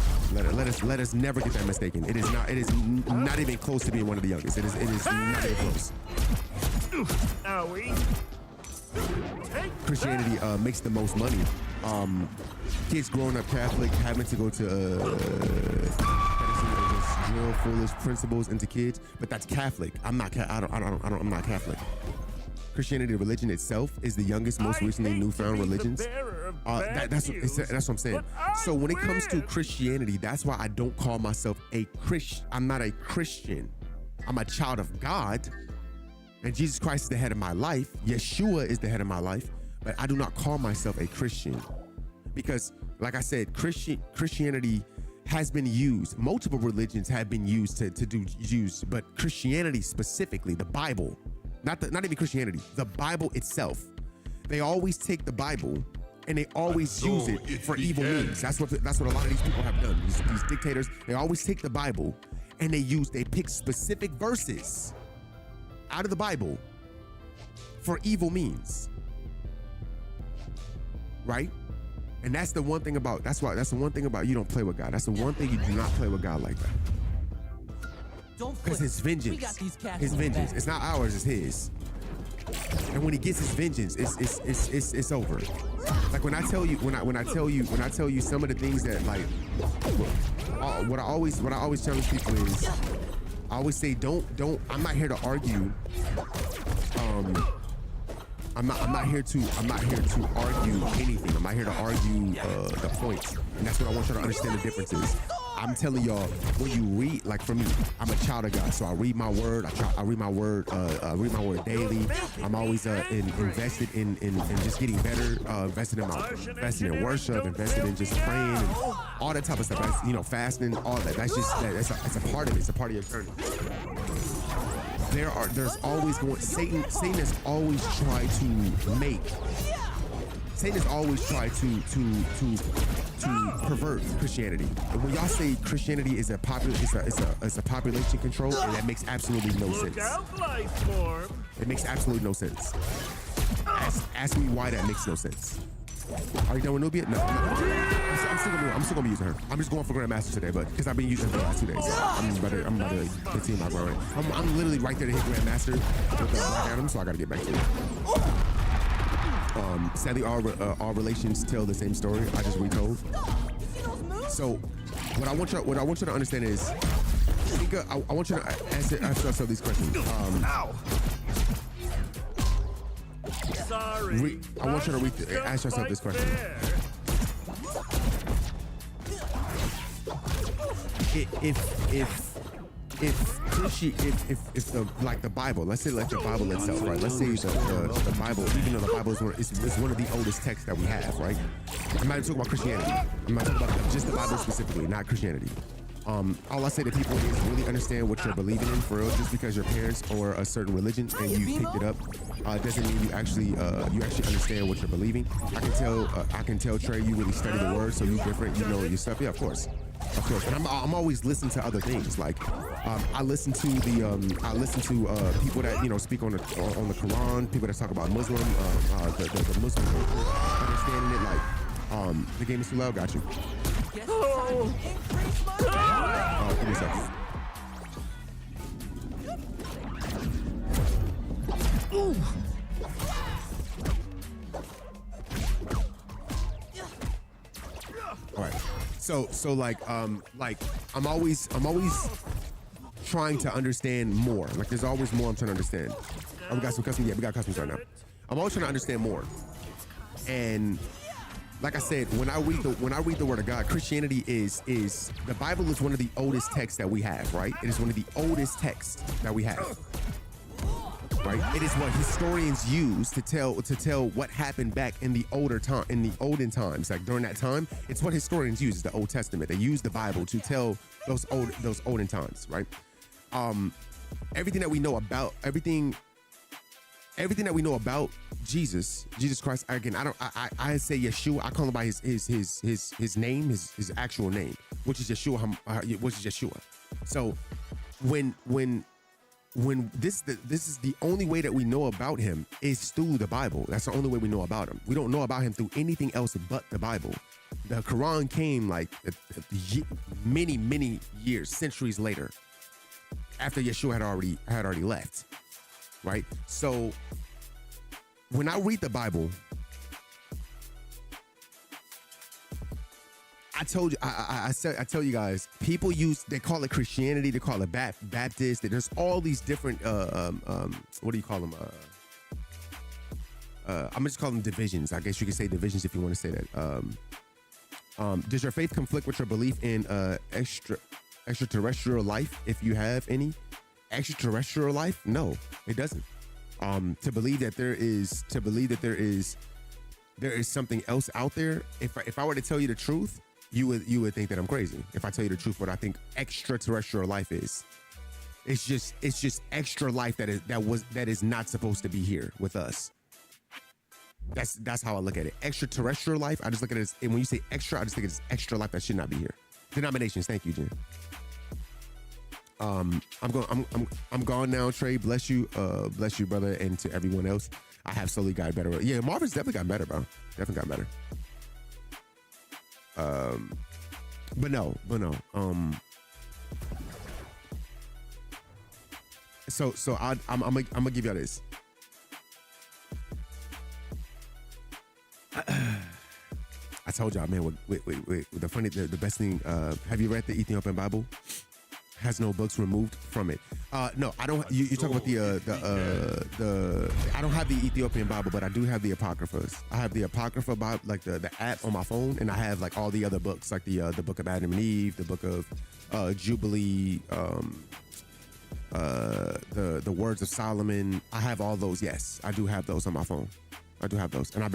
Let us never get that mistaken. It is not even close to being one of the youngest. It is not even close. Christianity makes the most money. Kids growing up Catholic, having to go to just drill foolish principles into kids, but that's Catholic. I'm not Catholic. Christianity, the religion itself, is the youngest, most recently newfound religions. That's what I'm saying. So when it comes to Christianity, that's why I don't call myself a Christian. I'm not a Christian. I'm a child of God, and Jesus Christ is the head of my life. Yeshua is the head of my life, but I do not call myself a Christian because, like I said, Christianity has been used. Multiple religions have been used to do use, but Christianity specifically, the Bible. Not even Christianity, the Bible itself. They always take the Bible and they always use it for evil means. That's what a lot of these people have done. These dictators, they always take the Bible and they pick specific verses out of the Bible for evil means. Right? And that's the one thing about, that's the one thing about you don't play with God. That's the one thing you do not play with God like that. Because his vengeance, it's not ours, it's his. And when he gets his vengeance, it's over. Like when I tell you some of the things that like, what I always challenge people is, I always say don't. I'm not here to argue. I'm not here to argue anything. I'm not here to argue the points, and that's what I want you to understand the differences. I'm telling y'all, when you read, like for me, I'm a child of God, so I read my word. I read my word daily. I'm always invested in just getting better. Invested in worship, invested in just praying, and all that type of stuff. That's, fasting, all that. That's just that's a part of it. It's a part of your journey. There's always Satan has always tried to make. Satan has always tried to pervert Christianity. And when y'all say Christianity is a population control, and that makes absolutely no sense. It makes absolutely no sense. Ask me why that makes no sense. Are you done with Nubia? No. I'm still gonna be using her. I'm just going for Grandmaster today, but because I've been using her for the last 2 days. So I'm about to continue my grind. I'm literally right there to hit Grandmaster with the Black Adam, so I gotta get back to it. Sadly, all relations tell the same story. I just retold. So, what I want you to understand is, I want you to ask yourself these questions. I want you to ask yourself this question. If the Bible, let's say like the Bible itself, right? Let's say the Bible, even though the Bible is one of the oldest texts that we have, right? I'm not even talking about Christianity. I'm not talking about just the Bible specifically, not Christianity. All I say to people is really understand what you're believing in for real. Just because your parents or a certain religion and you picked it up, doesn't mean you actually understand what you're believing. I can tell Trey, you really study the word, so you different, you know your stuff. Yeah, of course. And I'm always listening to other things. Like I listen to people that speak on the Quran, people that talk about Muslim, the Muslim understanding it. Like the game is too loud. Got you. Give me a second. All right. So like I'm always trying to understand more. Like there's always more I'm trying to understand. Oh, we got some customers. Yeah, we got customers right now. I'm always trying to understand more. And like I said, when I read the word of God, Christianity is the Bible is one of the oldest texts that we have, right? It is one of the oldest texts that we have. Right? It is what historians use to tell what happened back in the olden times. Like during that time, it's what historians use, the Old Testament. They use the Bible to tell those olden times, right? everything that we know about everything that we know about Jesus Christ. Again, I say Yeshua. I call him by his name, his actual name, which is Yeshua. So when this is the only way that we know about him is through the Bible. That's the only way we know about him. We don't know about him through anything else but the Bible. The Quran came like many years, centuries later, after Yeshua had already left. Right? So when I read the Bible, I told you, I tell you guys, people they call it Christianity, they call it Baptist. There's all these different, what do you call them? I'm just calling them divisions. I guess you could say divisions if you want to say that. Does your faith conflict with your belief in extraterrestrial life, if you have any? Extraterrestrial life? No, it doesn't. To believe that there is something else out there. If I were to tell you the truth, you would think that I'm crazy. If I tell you the truth, what I think extraterrestrial life is, it's just extra life that is not supposed to be here with us. That's how I look at it. Extraterrestrial life, I just look at it as, and when you say extra, I just think it's extra life that should not be here. Denominations, thank you, Jen. I'm gone now, Trey. Bless you, brother, and to everyone else. I have slowly got better. Yeah, Marvin's definitely got better, bro. Definitely got better. But no. So I'm gonna give y'all this. I told y'all, man. Wait. The best thing. Have you read the Ethiopian Bible? Has no books removed from it. No, I don't. You talk about the. I don't have the Ethiopian Bible, but I do have the Apocryphas. I have the Apocrypha Bible, like the app on my phone, and I have like all the other books, like the book of Adam and Eve, the book of Jubilee, the Words of Solomon. I have all those. Yes, I do have those on my phone. I do have those, and I have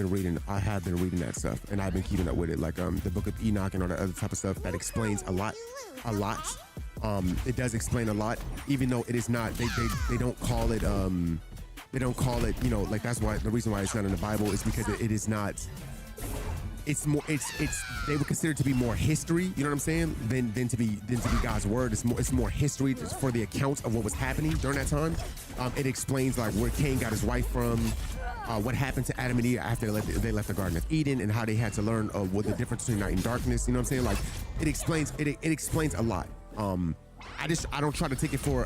been reading that stuff, and I've been keeping up with it, like the book of Enoch and all that other type of stuff that explains a lot. It does explain a lot, even though it is not. They don't call it. They don't call it. You know, like that's why the reason why it's not in the Bible is because it is not. It's more. It's. They would consider it to be more history. You know what I'm saying? Than to be God's word. It's more history for the accounts of what was happening during that time. It explains like where Cain got his wife from. What happened to Adam and Eve after they left the Garden of Eden, and how they had to learn what the difference between night and darkness. You know what I'm saying? Like it explains a lot. I don't try to take it for.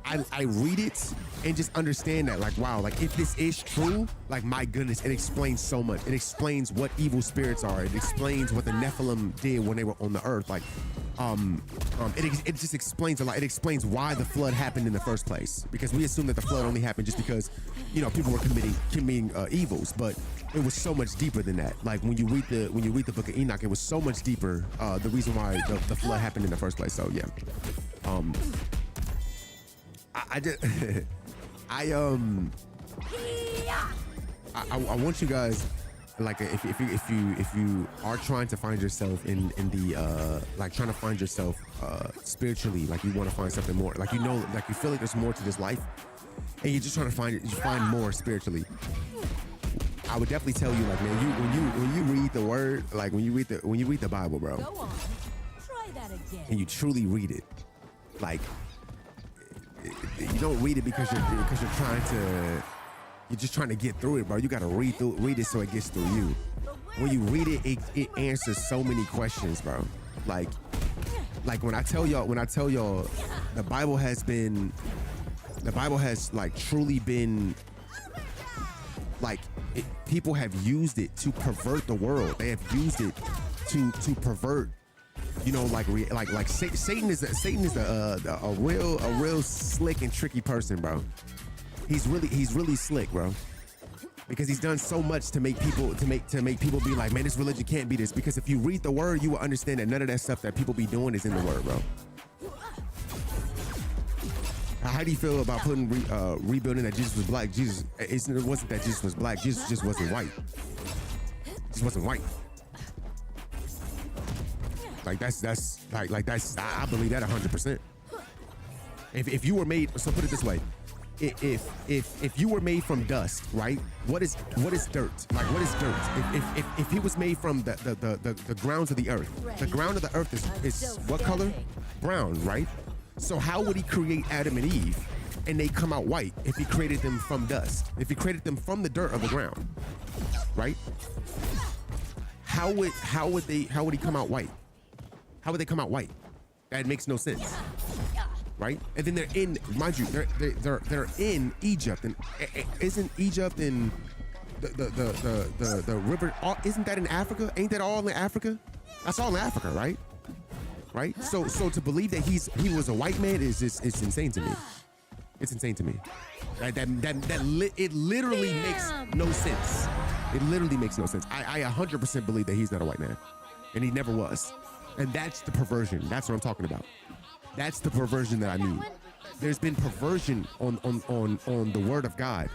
I read it and just understand that, like, wow, like if this is true, like my goodness, it explains so much. It explains what evil spirits are. It explains what the Nephilim did when they were on the earth. Like, it just explains a lot. It explains why the flood happened in the first place, because we assume that the flood only happened just because, you know, people were committing evils, but it was so much deeper than that. Like when you read the book of Enoch, it was so much deeper. The reason why the flood happened in the first place. So yeah, I want you guys, like, if you are trying to find yourself in the like trying to find yourself spiritually, like you want to find something more, like, you know, like you feel like there's more to this life, and you're just trying to find more spiritually. I would definitely tell you, like, man, when you read the word, like when you read the Bible, bro, Go on. Try that again. and you truly read it, like, you don't read it because you're trying to. You're just trying to get through it, bro. You gotta read it so it gets through you. When you read it, it answers so many questions, bro. Like when I tell y'all, the Bible has like truly been, like, people have used it to pervert the world. They have used it to pervert. You know, like Satan is a real slick and tricky person, bro. He's really slick, bro, because he's done so much to make people be like, man, this religion can't be this. Because if you read the word, you will understand that none of that stuff that people be doing is in the word, bro. How do you feel about putting rebuilding that Jesus was black? It wasn't that Jesus was black. Jesus just wasn't white. Just wasn't white. Like that's I believe that 100%. If you were made, so put it this way, if you were made from dust, right? What is dirt? Like what is dirt? If he was made from the grounds of the earth, the ground of the earth is what color? Brown, right? So how would he create Adam and Eve and they come out white if he created them from dust? If he created them from the dirt of the ground, right? How would he come out white? How would they come out white? That makes no sense, right? And then they're in, mind you, they're in Egypt, and isn't Egypt in the river? Isn't that in Africa? Ain't that all in Africa? That's all in Africa, right? Right? So to believe that he was a white man is just, it's insane to me. It's insane to me. It literally makes no sense. It literally makes no sense. I 100% believe that he's not a white man, and he never was. And that's the perversion. That's what I'm talking about. That's the perversion that I mean. There's been perversion on the word of God,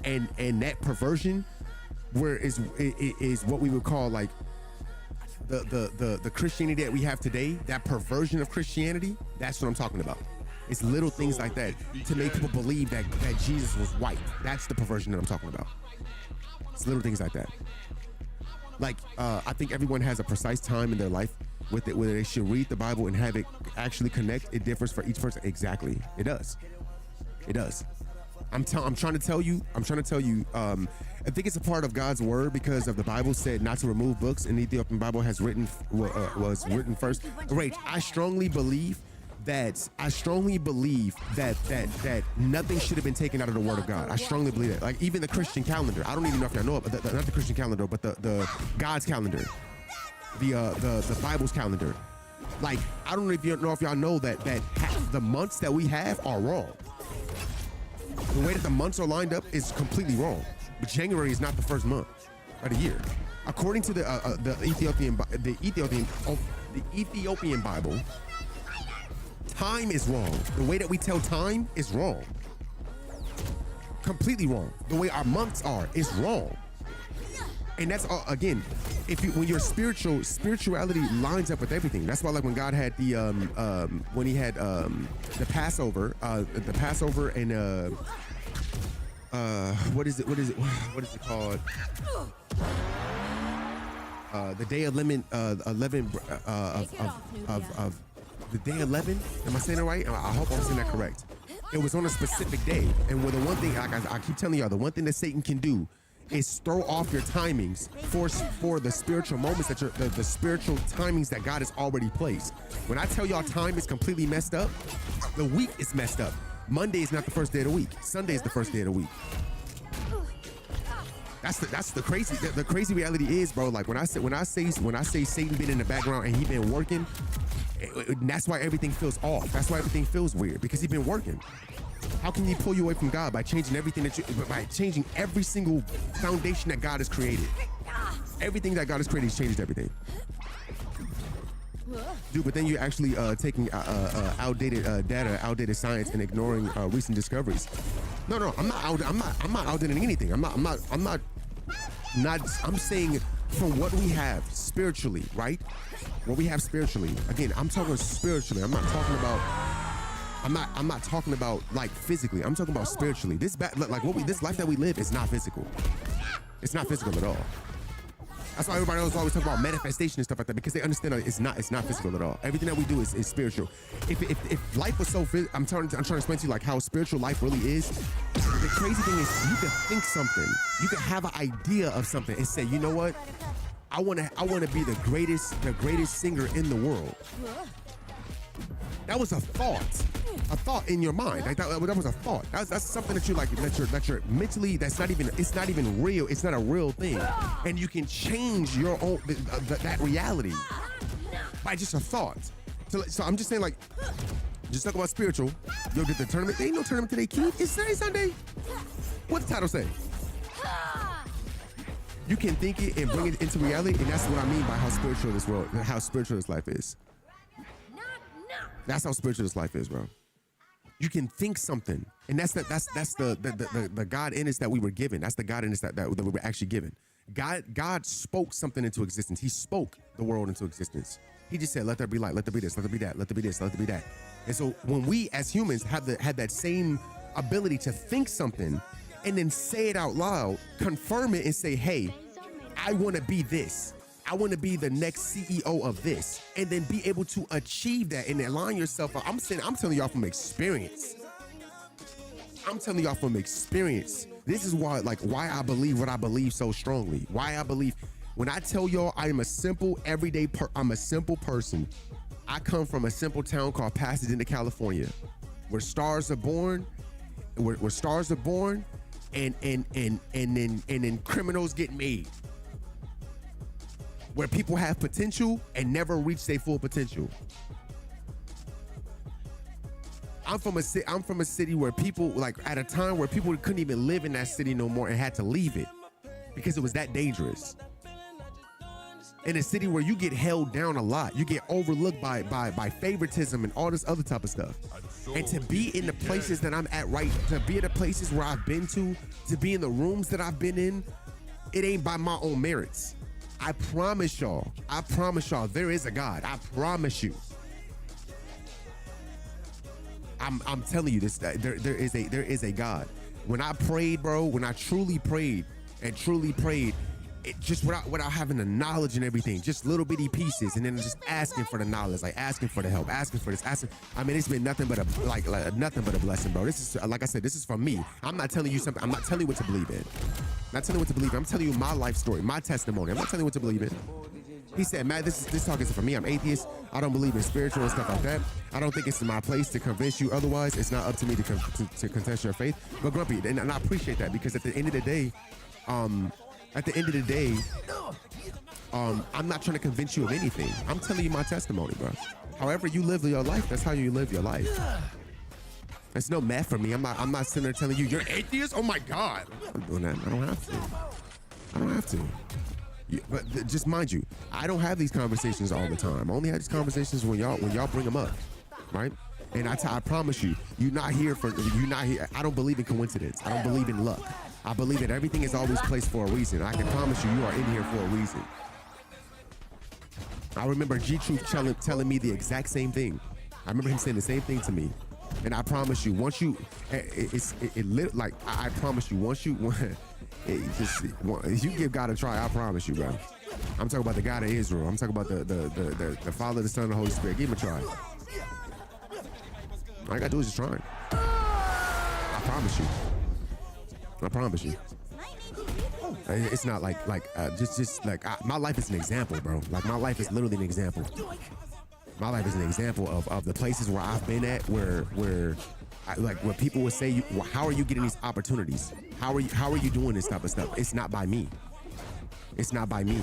and that perversion is what we would call like the Christianity that we have today. That perversion of Christianity. That's what I'm talking about. It's little things like that to make people believe that Jesus was white. That's the perversion that I'm talking about. It's little things like that. Like I think everyone has a precise time in their life with it where they should read the Bible and have it actually connect. It differs for each person. Exactly, it does. It does. I'm trying to tell you. I think it's a part of God's word because of the Bible said not to remove books, and the Ethiopian Bible was written first. Rach, I strongly believe that nothing should have been taken out of the word of God. I strongly believe that. Like even the Christian calendar. I don't even know if y'all know it, but not the Christian calendar, but the God's calendar, the Bible's calendar. Like I don't know if y'all know that half the months that we have are wrong. The way that the months are lined up is completely wrong. But January is not the first month of the year, according to the Ethiopian Bible. Time is wrong. The way that we tell time is wrong. Completely wrong. The way our months are is wrong. And that's all, again, when you're spirituality lines up with everything. That's why like when God had when he had the Passover and what is it called? The day of the day 11, am I saying it right? I hope I'm saying that correct. It was on a specific day. And the one thing, like I keep telling y'all, the one thing that Satan can do is throw off your timings for the spiritual moments that the spiritual timings that God has already placed. When I tell y'all time is completely messed up, the week is messed up. Monday is not the first day of the week. Sunday is the first day of the week. That's the crazy. The crazy reality is, bro. Like when I say Satan been in the background and he been working. That's why everything feels off. That's why everything feels weird, because he's been working. How can he pull you away from God? By changing everything by changing every single foundation that God has created. Everything that God has created, he's changed everything. Dude, but then you're actually taking outdated data, outdated science, and ignoring recent discoveries. No, I'm not outdating anything. I'm saying from what we have spiritually, right? What we have spiritually. Again, I'm talking spiritually. I'm not talking about like physically. I'm talking about spiritually. This life that we live is not physical. It's not physical at all. That's why everybody else always talk about manifestation and stuff like that, because they understand that it's not physical at all. Everything that we do is spiritual. If life was so physical, I'm trying to explain to you like how spiritual life really is. The crazy thing is you can think something, you can have an idea of something and say, you know what? I want to be the greatest singer in the world. That was a thought in your mind. Like that was a thought. That's something that you're mentally. It's not even real. It's not a real thing, and you can change your own that reality by just a thought. So I'm just saying, like, just talk about spiritual. Yo, did the tournament? There ain't no tournament today, Keith. It's Sunday. What the title say? You can think it and bring it into reality, and that's what I mean by how spiritual this life is. That's how spiritual this life is, bro. You can think something, and that's the God in us that we were given. That's the God in us that we were actually given. God spoke something into existence. He spoke the world into existence. He just said, "Let there be light. Let there be this. Let there be that. Let there be this. Let there be that." And so when we as humans have that same ability to think something and then say it out loud, confirm it and say, hey, I want to be this. I want to be the next CEO of this, and then be able to achieve that and align yourself up. I'm telling y'all from experience. I'm telling y'all from experience. This is why I believe what I believe so strongly. Why I believe when I tell y'all I am a simple everyday I'm a simple person. I come from a simple town called Pasadena, California, where stars are born, where stars are born, and then criminals get made. Where people have potential and never reach their full potential. I'm from a city where people, like, at a time where people couldn't even live in that city no more and had to leave it because it was that dangerous. In a city where you get held down a lot, you get overlooked by favoritism and all this other type of stuff. And to be in the places that I'm at, to be in the places where I've been to be in the rooms that I've been in, it ain't by my own merits. I promise y'all, there is a God. I promise you. I'm telling you this, there is a God. When I prayed, bro, when I truly prayed, it just without having the knowledge and everything, just little bitty pieces, and then just asking for the knowledge, like asking for the help, asking for this, I mean, it's been nothing but nothing but a blessing, bro. This is, like I said, this is from me. I'm not telling you something. I'm not telling you what to believe in. I'm not telling you what to believe in. I'm telling you my life story, my testimony. I'm not telling you what to believe in. He said, Matt, this talk is for me. I'm atheist. I don't believe in spiritual and stuff like that. I don't think it's my place to convince you otherwise. It's not up to me to contest your faith. But Grumpy, and I appreciate that, because at the end of the day, I'm not trying to convince you of anything. I'm telling you my testimony, bro. However you live your life, that's how you live your life. There's no math for me. I'm not sitting there telling you you're atheist. Oh my God, I'm not doing that. I don't have to. But just mind you, I don't have these conversations all the time. I only have these conversations when y'all bring them up, right? And I promise you, you're not here. I don't believe in coincidence. I don't believe in luck. I believe that everything is always placed for a reason. I can promise you, you are in here for a reason. I remember G-Truth telling me the exact same thing. I remember him saying the same thing to me. And I promise you, once you, I promise you, once you, you give God a try, I promise you, bro. I'm talking about the God of Israel. I'm talking about the Father, the Son, and the Holy Spirit. Give him a try. All I gotta do is just try. I promise you. I promise you. It's not my life is an example, bro. Like, my life is literally an example. My life is an example of the places where I've been at, where people would say, how are you getting these opportunities? How are you doing this type of stuff? It's not by me. It's not by me.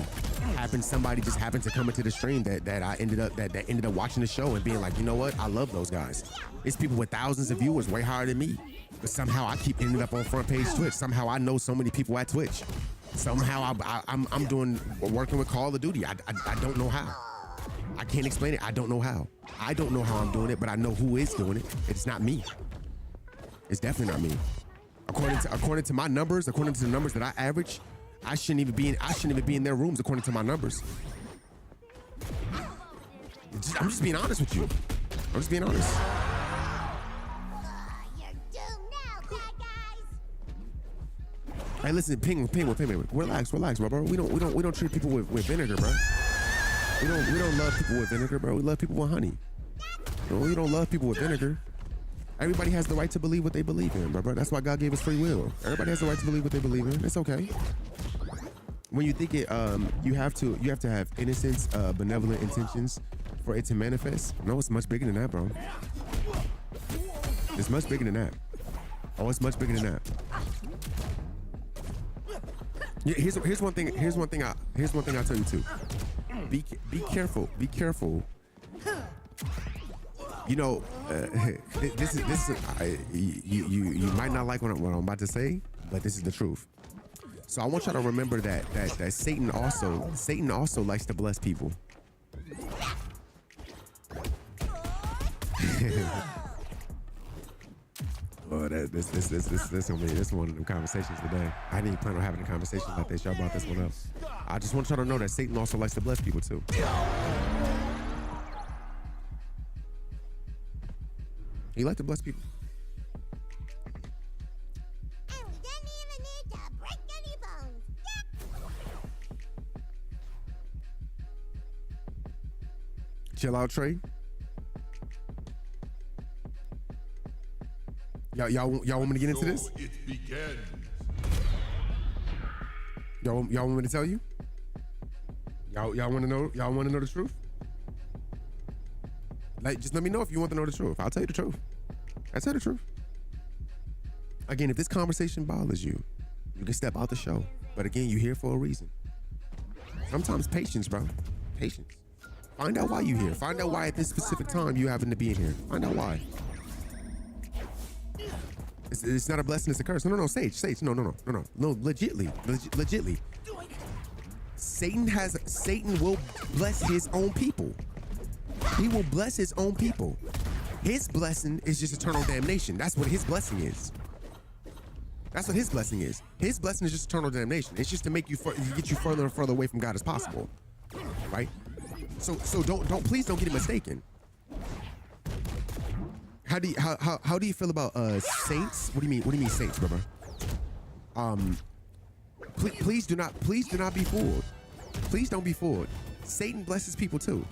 Somebody just happened to come into the stream that ended up watching the show and being like, you know what? I love those guys. It's people with thousands of viewers way higher than me. But somehow I keep ending up on front page Twitch. Somehow I know so many people at Twitch. Somehow I'm working with Call of Duty. I don't know how. I can't explain it. I don't know how. I don't know how I'm doing it, but I know who is doing it. It's not me. It's definitely not me. According to my numbers, according to the numbers that I average, I shouldn't even be in their rooms according to my numbers. I'm just being honest with you. I'm just being honest. Hey, listen, Penguin. Relax, bro. We don't treat people with vinegar, bro. We don't love people with vinegar, bro. We love people with honey. We don't love people with vinegar. Everybody has the right to believe what they believe in, bro. That's why God gave us free will. Everybody has the right to believe what they believe in. It's okay. When you think it, you have to have innocence, benevolent intentions for it to manifest. No, it's much bigger than that, bro. It's much bigger than that. Oh, it's much bigger than that. Yeah, here's one thing I'll tell you too. Be careful. You know, this is you might not like what I'm about to say, but this is the truth. So I want y'all to remember that Satan also likes to bless people. Oh, this one of them conversations today. I didn't even plan on having a conversation like this. Y'all brought this one up. I just want y'all to know that Satan also likes to bless people too. He liked to bless people. And we didn't even need to break any bones. Chill out, Trey. Y'all want me to get into this? It begins. Y'all want me to tell you? Y'all want to know? Y'all want to know the truth? Like, just let me know if you want to know the truth. I'll tell you the truth. I'll tell you the truth. Again, if this conversation bothers you, you can step out the show. But again, you're here for a reason. Sometimes patience, bro. Patience. Find out why you're here. Find out why at this specific time you happen to be in here. Find out why. It's not a blessing, it's a curse. No, Sage, no, legitly. Satan will bless his own people. He will bless his own people. His blessing is just eternal damnation. That's what his blessing is. That's what his blessing is. His blessing is just eternal damnation. It's just to make you get you further and further away from God as possible, right? So please don't get it mistaken. How do you feel about saints? What do you mean saints, brother? Please do not be fooled. Please don't be fooled. Satan blesses people too.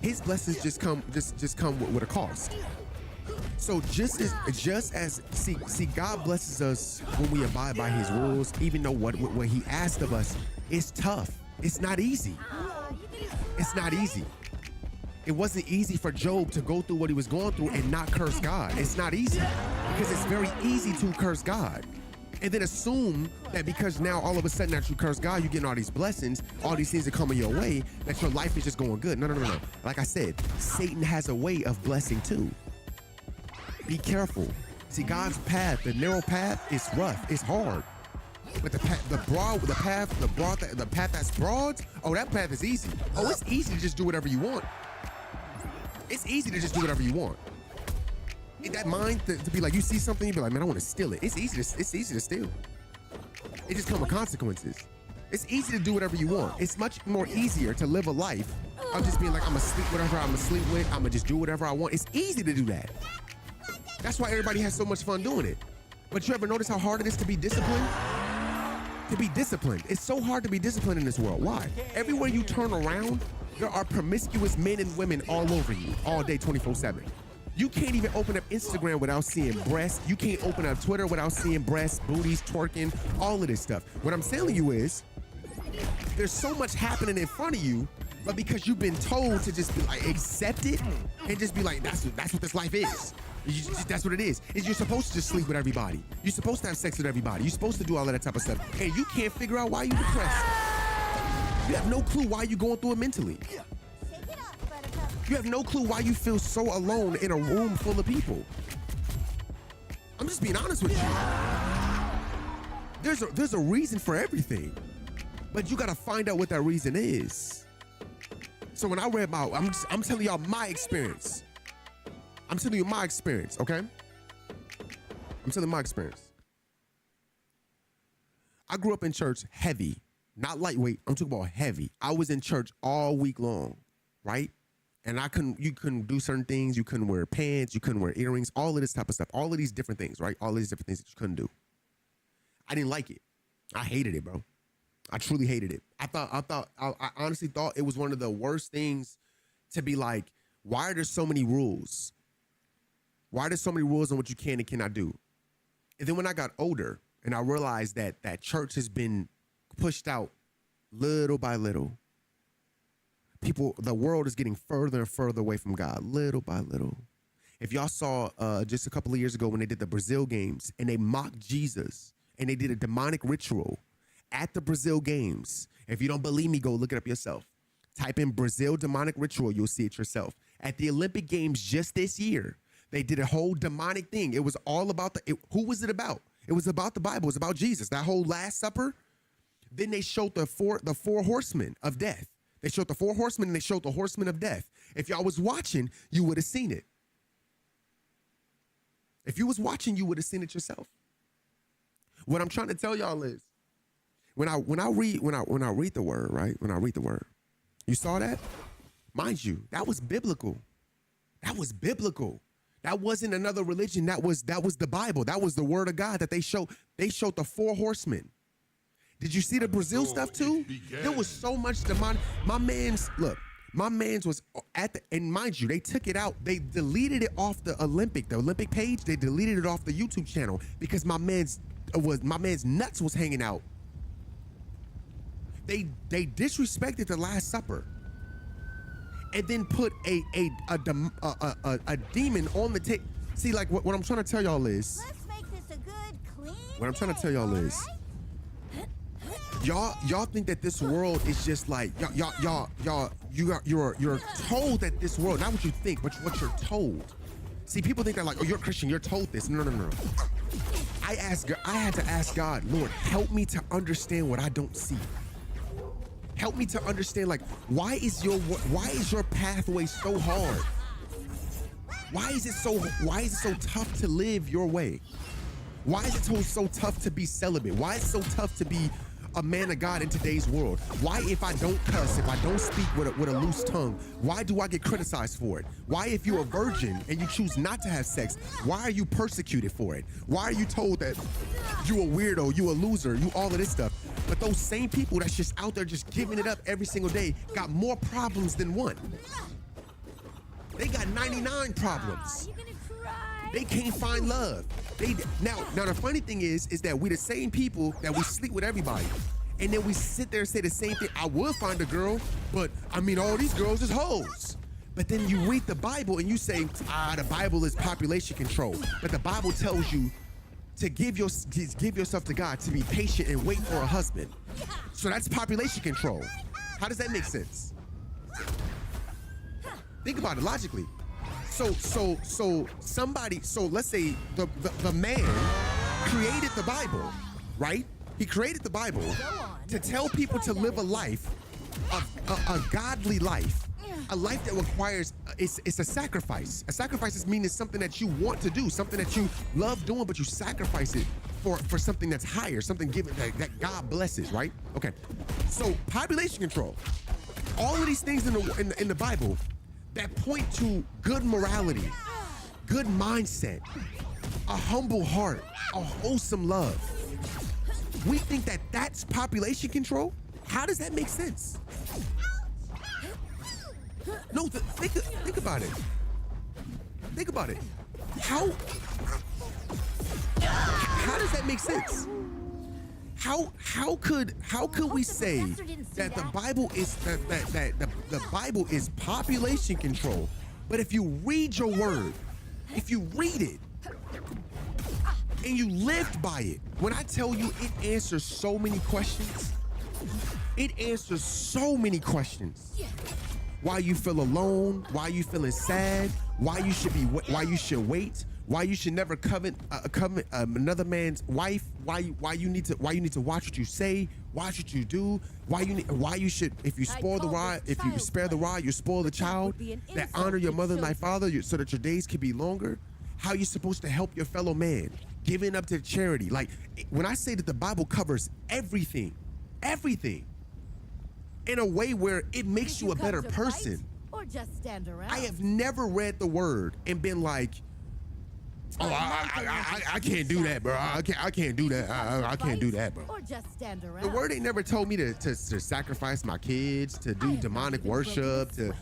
His blessings just come with a cost. So just as God blesses us when we abide by his rules, even though what he asked of us is tough. It's not easy. It's not easy. It wasn't easy for Job to go through what he was going through and not curse God. It's not easy because it's very easy to curse God and then assume that because now all of a sudden that you curse God, you're getting all these blessings, all these things are coming your way, that your life is just going good. No. Like I said, Satan has a way of blessing too. Be careful. See, God's path, the narrow path, is rough. It's hard. But the path that's broad, oh, that path is easy. Oh, it's easy to just do whatever you want. It's easy to just do whatever you want. That mind to be like, you see something, you be like, man, I want to steal it. It's easy to steal. It just comes with consequences. It's easy to do whatever you want. It's much more easier to live a life of just being like, I'm gonna sleep whatever I'm gonna sleep with. I'm gonna just do whatever I want. It's easy to do that. That's why everybody has so much fun doing it. But you ever notice how hard it is to be disciplined? To be disciplined. It's so hard to be disciplined in this world. Why? Everywhere you turn around, there are promiscuous men and women all over you, all day, 24/7. You can't even open up Instagram without seeing breasts. You can't open up Twitter without seeing breasts, booties, twerking, all of this stuff. What I'm telling you is, there's so much happening in front of you, but because you've been told to just be like, accept it and just be like, that's what this life is. That's what it is. You're supposed to just sleep with everybody. You're supposed to have sex with everybody. You're supposed to do all of that type of stuff. And you can't figure out why you're depressed. You have no clue why you're going through it mentally. You have no clue why you feel so alone in a room full of people. I'm just being honest with you. There's a reason for everything, but you gotta find out what that reason is. So when I read I'm telling y'all my experience. I'm telling you my experience, okay? I'm telling you my experience. I grew up in church heavy, not lightweight. I'm talking about heavy. I was in church all week long, right? And you couldn't do certain things. You couldn't wear pants. You couldn't wear earrings. All of this type of stuff. All of these different things, right? All of these different things that you couldn't do. I didn't like it. I hated it, bro. I truly hated it. I honestly thought it was one of the worst things to be like, why are there so many rules? Why are there so many rules on what you can and cannot do? And then when I got older and I realized that church has been pushed out little by little, the world is getting further and further away from God, little by little. If y'all saw just a couple of years ago when they did the Brazil games and they mocked Jesus and they did a demonic ritual at the Brazil games. If you don't believe me, go look it up yourself. Type in Brazil demonic ritual, you'll see it yourself. At the Olympic Games just this year, they did a whole demonic thing. It was all about who was it about? It was about the Bible. It was about Jesus. That whole Last Supper. Then they showed the four horsemen of death. They showed the four horsemen and they showed the horsemen of death. If y'all was watching, you would have seen it. If you was watching, you would have seen it yourself. What I'm trying to tell y'all is, when I read the word, right? When I read the word, you saw that? Mind you, that was biblical. That was biblical. That wasn't another religion. That was the Bible. That was the word of God that they showed. They showed the 4 horsemen. Did you see the Brazil stuff too? There was so much demonic. My man's was at the, and mind you, they took it out. They deleted it off the Olympic page. They deleted it off the YouTube channel because my man's nuts was hanging out. They disrespected the Last Supper, and then put a demon on the tape. See, like what I'm trying to tell y'all is. Let's make this a good, clean What I'm trying to tell y'all is. Y'all think that this world is just like you're told that this world, not what you think, but what you're told. See, people think that like, oh, you're a Christian, you're told this. No. I had to ask God, Lord, help me to understand what I don't see. Help me to understand, like, why is your pathway so hard? Why is it so tough to live your way? Why is it so tough to be celibate? Why is it so tough to be a man of God in today's world? Why, if I don't cuss, if I don't speak with a loose tongue, why do I get criticized for it? Why, if you're a virgin and you choose not to have sex, why are you persecuted for it? Why are you told that you a weirdo, you a loser, you all of this stuff? But those same people that's just out there just giving it up every single day got more problems than one. They got 99 problems. You gonna cry? They can't find love. Now the funny thing is that we the same people that we sleep with everybody. And then we sit there and say the same thing. I would find a girl, but I mean, all these girls is hoes. But then you read the Bible and you say, the Bible is population control. But the Bible tells you to give yourself to God, to be patient and wait for a husband. So that's population control. How does that make sense? Think about it logically. So let's say the man created the Bible, right? He created the Bible to tell people to live a life, a godly life, a life that requires, it's a sacrifice. A sacrifice means something that you want to do, something that you love doing, but you sacrifice it for something that's higher, something given that God blesses, right? Okay, so population control, all of these things in the Bible that point to good morality, good mindset, a humble heart, a wholesome love. We think that that's population control? How does that make sense? No, think about it. Think about it. How does that make sense? How could we say that the Bible is that the Bible is population control, but if you read your word, if you read it and you lived by it, when I tell you it answers so many questions, it answers so many questions. Why you feel alone, why you feeling sad, why you should wait, why you should never covet another man's wife, why you need to watch what you say, watch what you do, why you should, if you spare the rod, you spoil the child, that honor your mother and thy father so that your days can be longer. How you supposed to help your fellow man, giving up to charity. Like, when I say that the Bible covers everything, in a way where it makes you a better person. Or just stand around. I have never read the word and been like, oh, I can't do that, bro. I can't do that. I can't do that, bro. Or just stand around. The word ain't never told me to sacrifice my kids, to do demonic worship, to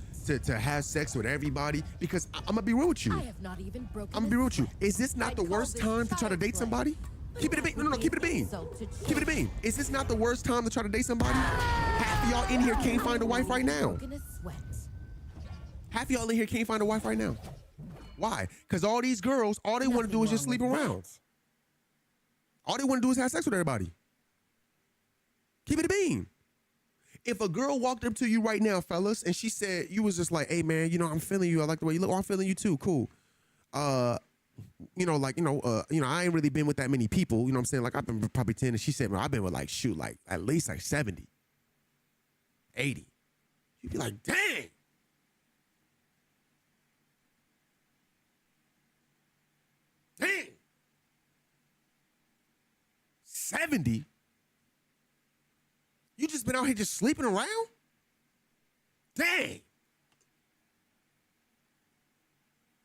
have sex with everybody, because I'm gonna be real with you. I have not even broken. I'm gonna be real with you. Is this not the worst time to try to date somebody? Keep it a bean. No, keep it a bean. Keep it a bean. Is this not the worst time to try to date somebody? Half of y'all in here can't find a wife right now. Half of y'all in here can't find a wife right now. Why? Because all these girls, all they want to do is just sleep around. All they want to do is have sex with everybody. Keep it a bean. If a girl walked up to you right now, fellas, and she said, you was just like, hey man, I'm feeling you. I like the way you look. Oh, I'm feeling you too. Cool. I ain't really been with that many people. You know what I'm saying? Like, I've been probably 10, and she said, man, I've been with at least 70, 80. You'd be like, dang. Dang. 70? You just been out here just sleeping around? Dang.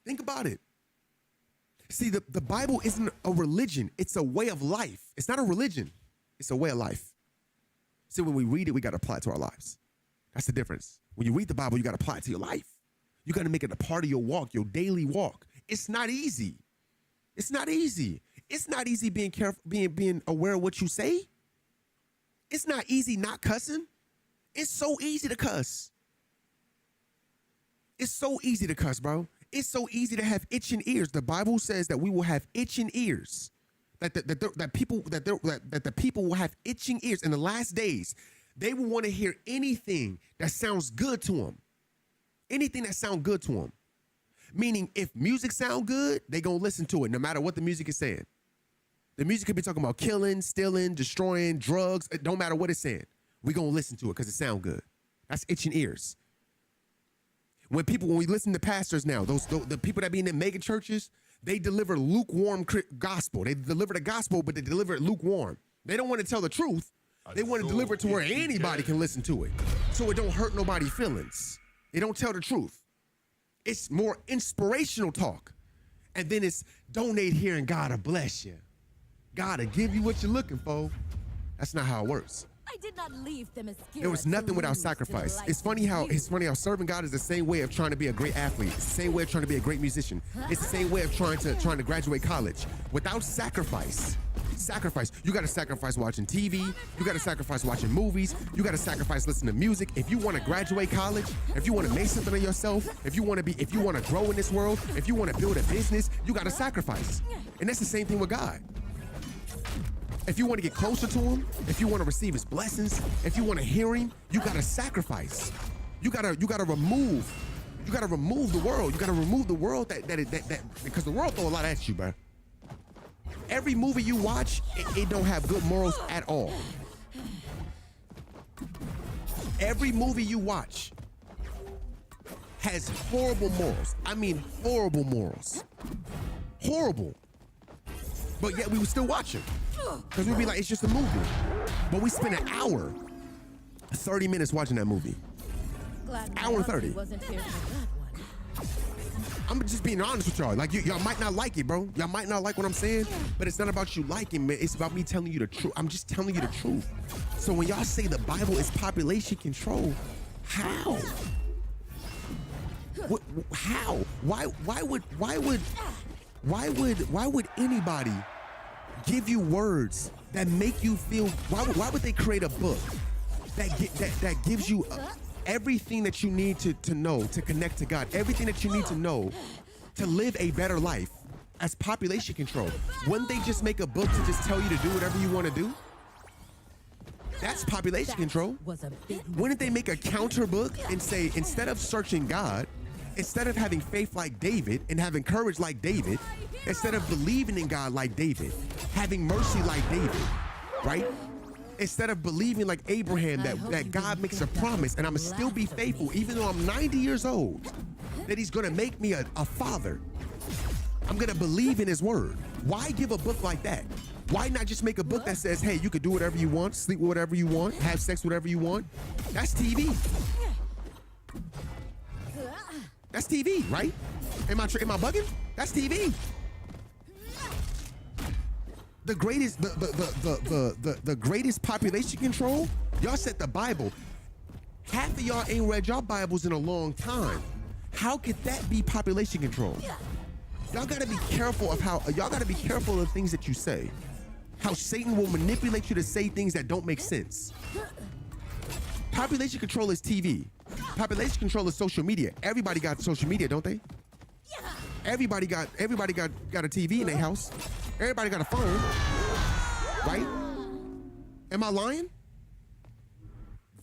Think about it. See, the Bible isn't a religion. It's a way of life. It's not a religion. It's a way of life. See, when we read it, we got to apply it to our lives. That's the difference. When you read the Bible, you got to apply it to your life. You got to make it a part of your walk, your daily walk. It's not easy. It's not easy. It's not easy being careful, being aware of what you say. It's not easy not cussing. It's so easy to cuss. It's so easy to cuss, bro. It's so easy to have itching ears. The Bible says that we will have itching ears. That the people will have itching ears in the last days. They will want to hear anything that sounds good to them. Anything that sounds good to them. Meaning, if music sound good, they gonna listen to it, no matter what the music is saying. The music could be talking about killing, stealing, destroying, drugs. It don't matter what it's saying. We gonna listen to it because it sound good. That's itching ears. When we listen to pastors now, the people that be in the mega churches, they deliver lukewarm gospel. They deliver the gospel, but they deliver it lukewarm. They don't want to tell the truth. They want to deliver it to where anybody can listen to it, so it don't hurt nobody's feelings. They don't tell the truth. It's more inspirational talk. And then it's donate here and God will bless you. God will give you what you're looking for. That's not how it works. I did not leave them as there was nothing without sacrifice. It's funny how serving God is the same way of trying to be a great athlete. It's the same way of trying to be a great musician. It's the same way of trying to graduate college. Without sacrifice, you got to sacrifice watching TV. You got to sacrifice watching movies. You got to sacrifice listening to music. If you want to graduate college, if you want to make something of yourself, if you want to grow in this world, if you want to build a business, you got to sacrifice. And that's the same thing with God. If you want to get closer to him, if you want to receive his blessings, if you want to hear him, you got to sacrifice. You got to remove the world. You got to remove the world that because the world throw a lot at you, bro. Every movie you watch, it don't have good morals at all. Every movie you watch has horrible morals. I mean, horrible morals. Horrible. But yet we would still watch it. Because we'd be like, it's just a movie. But we spent an hour, 30 minutes watching that movie. Hour 30. I'm just being honest with y'all. Like, y'all might not like it, bro. Y'all might not like what I'm saying, but it's not about you liking it. It's about me telling you the truth. I'm just telling you the truth. So when y'all say the Bible is population control, how? How? Why would anybody give you words that make you feel? Why would they create a book that gives you everything that you need to know to connect to God, everything that you need to know to live a better life as population control? Wouldn't they just make a book to just tell you to do whatever you want to do? That's population control. Wouldn't they make a counter book and say, instead of searching God, instead of having faith like David and having courage like David, instead of believing in God like David, having mercy like David, right? Instead of believing like Abraham that God makes a promise and I'm gonna still be faithful even though I'm 90 years old, that he's gonna make me a father. I'm gonna believe in his word. Why give a book like that? Why not just make a book that says, hey, you could do whatever you want, sleep with whatever you want, have sex whatever you want? That's TV. That's TV, right? Am I bugging? That's TV. The greatest, the greatest population control. Y'all said the Bible. Half of y'all ain't read y'all Bibles in a long time. How could that be population control? Y'all gotta be careful of y'all gotta be careful of the things that you say. How Satan will manipulate you to say things that don't make sense. Population control is TV. Population control is social media. Everybody got social media, don't they? Everybody got a TV in their house. Everybody got a phone, right? Am I lying?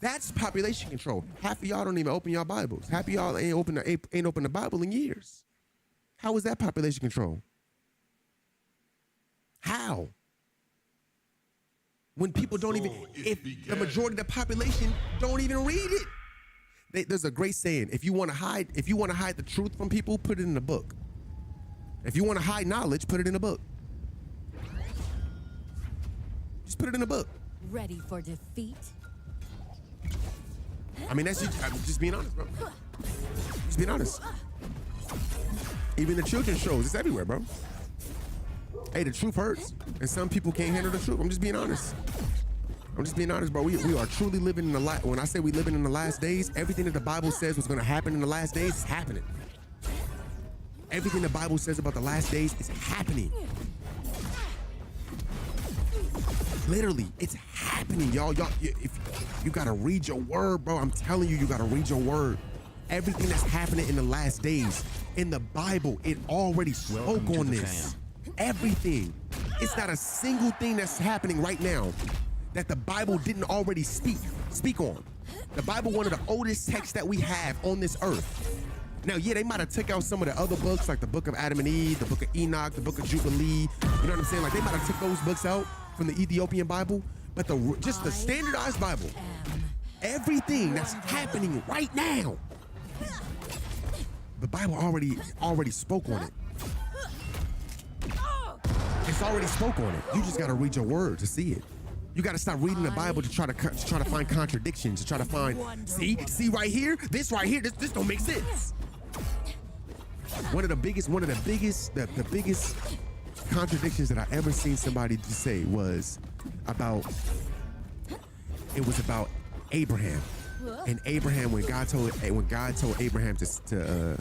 That's population control. Half of y'all don't even open your Bibles. Half of y'all ain't open the Bible in years. How is that population control? How? When people don't even, if the majority of the population don't even read it. There's a great saying: if you want to hide the truth from people, put it in a book. If you want to hide knowledge, put it in a book. Just put it in a book. Ready for defeat? I mean, I'm just being honest, bro. Just being honest. Even the children's shows, it's everywhere, bro. Hey, the truth hurts, and some people can't handle the truth. I'm just being honest. I'm just being honest, bro. We are truly living in the last. When I say we living in the last days, everything that the Bible says was going to happen in the last days is happening. Everything the Bible says about the last days is happening. Literally, it's happening, y'all. If you gotta read your word, bro. I'm telling you, you gotta read your word. Everything that's happening in the last days in the Bible, it already spoke on this. Everything. It's not a single thing that's happening right now that the Bible didn't already speak on. The Bible, one of the oldest texts that we have on this earth. Now, yeah, they might have took out some of the other books, like the book of Adam and Eve, the book of Enoch, the book of Jubilee. You know what I'm saying? Like, they might have took those books out from the Ethiopian Bible, but just the standardized Bible, everything that's happening right now, the Bible already spoke on it. It's already spoke on it. You just got to read your word to see it. You got to stop reading the Bible to try to find contradictions, to try to find, see right here, this right here, this don't make sense. One of the biggest contradictions that I ever seen somebody say was about Abraham. And Abraham, when God told Abraham to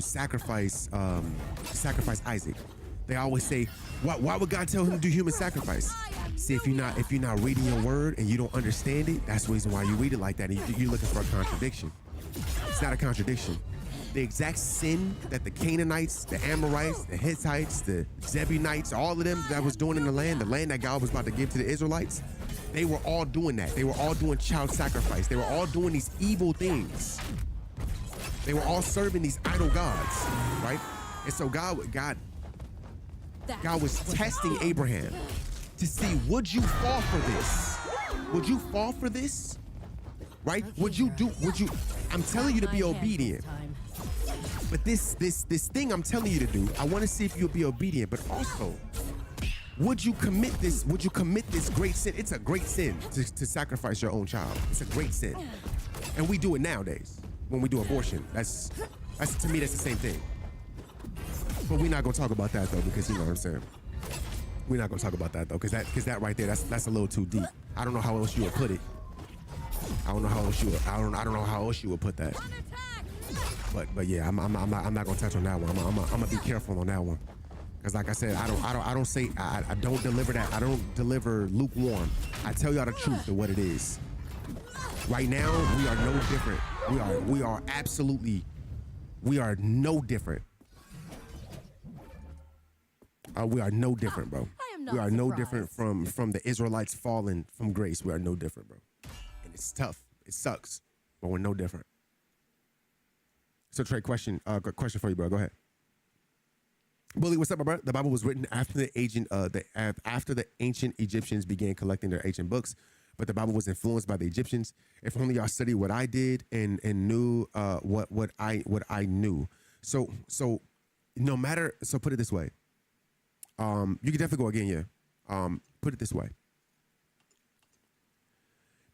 sacrifice Isaac, they always say, why would God tell him to do human sacrifice? See, if you're not reading your word and you don't understand it, that's the reason why you read it like that, and you're looking for a contradiction. It's not a contradiction. The exact sin that the Canaanites, the Amorites, the Hittites, the Jebusites, all of them that was doing in the land that God was about to give to the Israelites, they were all doing that. They were all doing child sacrifice. They were all doing these evil things. They were all serving these idol gods, right? And so God was testing Abraham to see, would you fall for this? Would you fall for this? Right? I'm telling you to be obedient. But this thing I'm telling you to do, I want to see if you'll be obedient, but also, would you commit this great sin? It's a great sin to sacrifice your own child. It's a great sin. And we do it nowadays when we do abortion. That's to me, that's the same thing. But we're not gonna talk about that though, because you know what I'm saying. We're not gonna talk about that though, because that right there, that's a little too deep. I don't know how else you would put it. I don't know how else you would put that. But yeah, I'm not gonna touch on that one. I'm gonna be careful on that one, because like I said, I don't deliver that. I don't deliver lukewarm. I tell y'all the truth of what it is. Right now, we are no different. We are absolutely, we are no different. We are no different, bro. We are no different from the Israelites falling from grace. We are no different, bro. And it's tough. It sucks, but we're no different. So Trey, question for you, bro. Go ahead. Bully, what's up, my brother? The Bible was written after the ancient Egyptians began collecting their ancient books, but the Bible was influenced by the Egyptians. If only y'all studied what I did and knew what I knew. So no matter. So put it this way. You can definitely go again, yeah. Put it this way.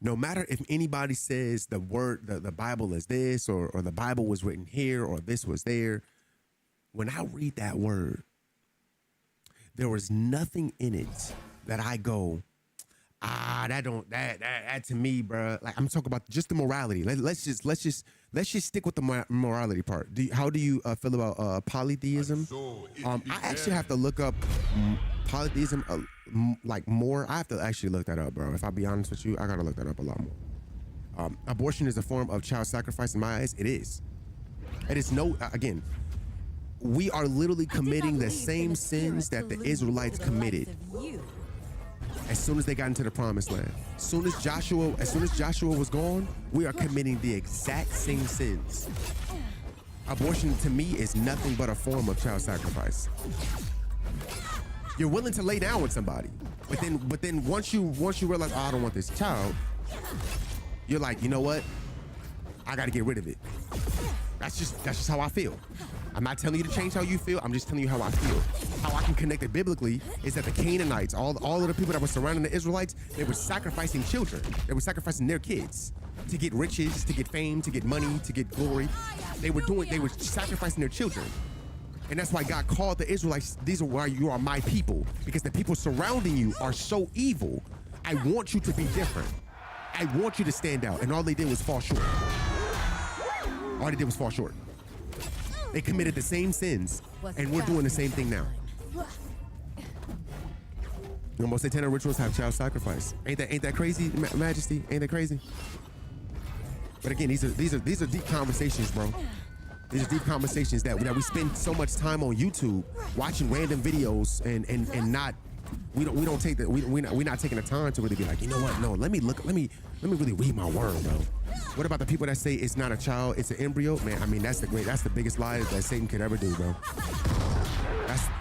No matter if anybody says the Bible is this, or the Bible was written here, or this was there, when I read that word, there was nothing in it that I go, that to me, bro. Like, I'm talking about just the morality. Let's just stick with the morality part. How do you feel about polytheism? I actually have to look up polytheism like more. I have to actually look that up, bro. If I'll be honest with you, I gotta look that up a lot more. Abortion is a form of child sacrifice in my eyes. It is. It is again, we are literally committing the same sins that the Israelites committed. As soon as they got into the promised land, as soon as Joshua was gone, we are committing the exact same sins. Abortion to me is nothing but a form of child sacrifice. You're willing to lay down with somebody, but then once you realize, oh, I don't want this child, you're like, you know what? I got to get rid of it. That's just how I feel. I'm not telling you to change how you feel. I'm just telling you how I feel. How I can connect it biblically is that the Canaanites, all of the people that were surrounding the Israelites, they were sacrificing children. They were sacrificing their kids to get riches, to get fame, to get money, to get glory. They were sacrificing their children. And that's why God called the Israelites, these are why you are my people. Because the people surrounding you are so evil. I want you to be different. I want you to stand out. And all they did was fall short. All they did was fall short. They committed the same sins. And we're doing the same thing now. The most satanic rituals have child sacrifice. Ain't that crazy, Majesty? Ain't that crazy? But again, these are deep conversations, bro. These are deep conversations that we spend so much time on YouTube watching random videos and not we're not taking the time to really be like, you know what? No, let me really read my word, bro. What about the people that say it's not a child, it's an embryo? Man, I mean that's the biggest lie that Satan could ever do, bro.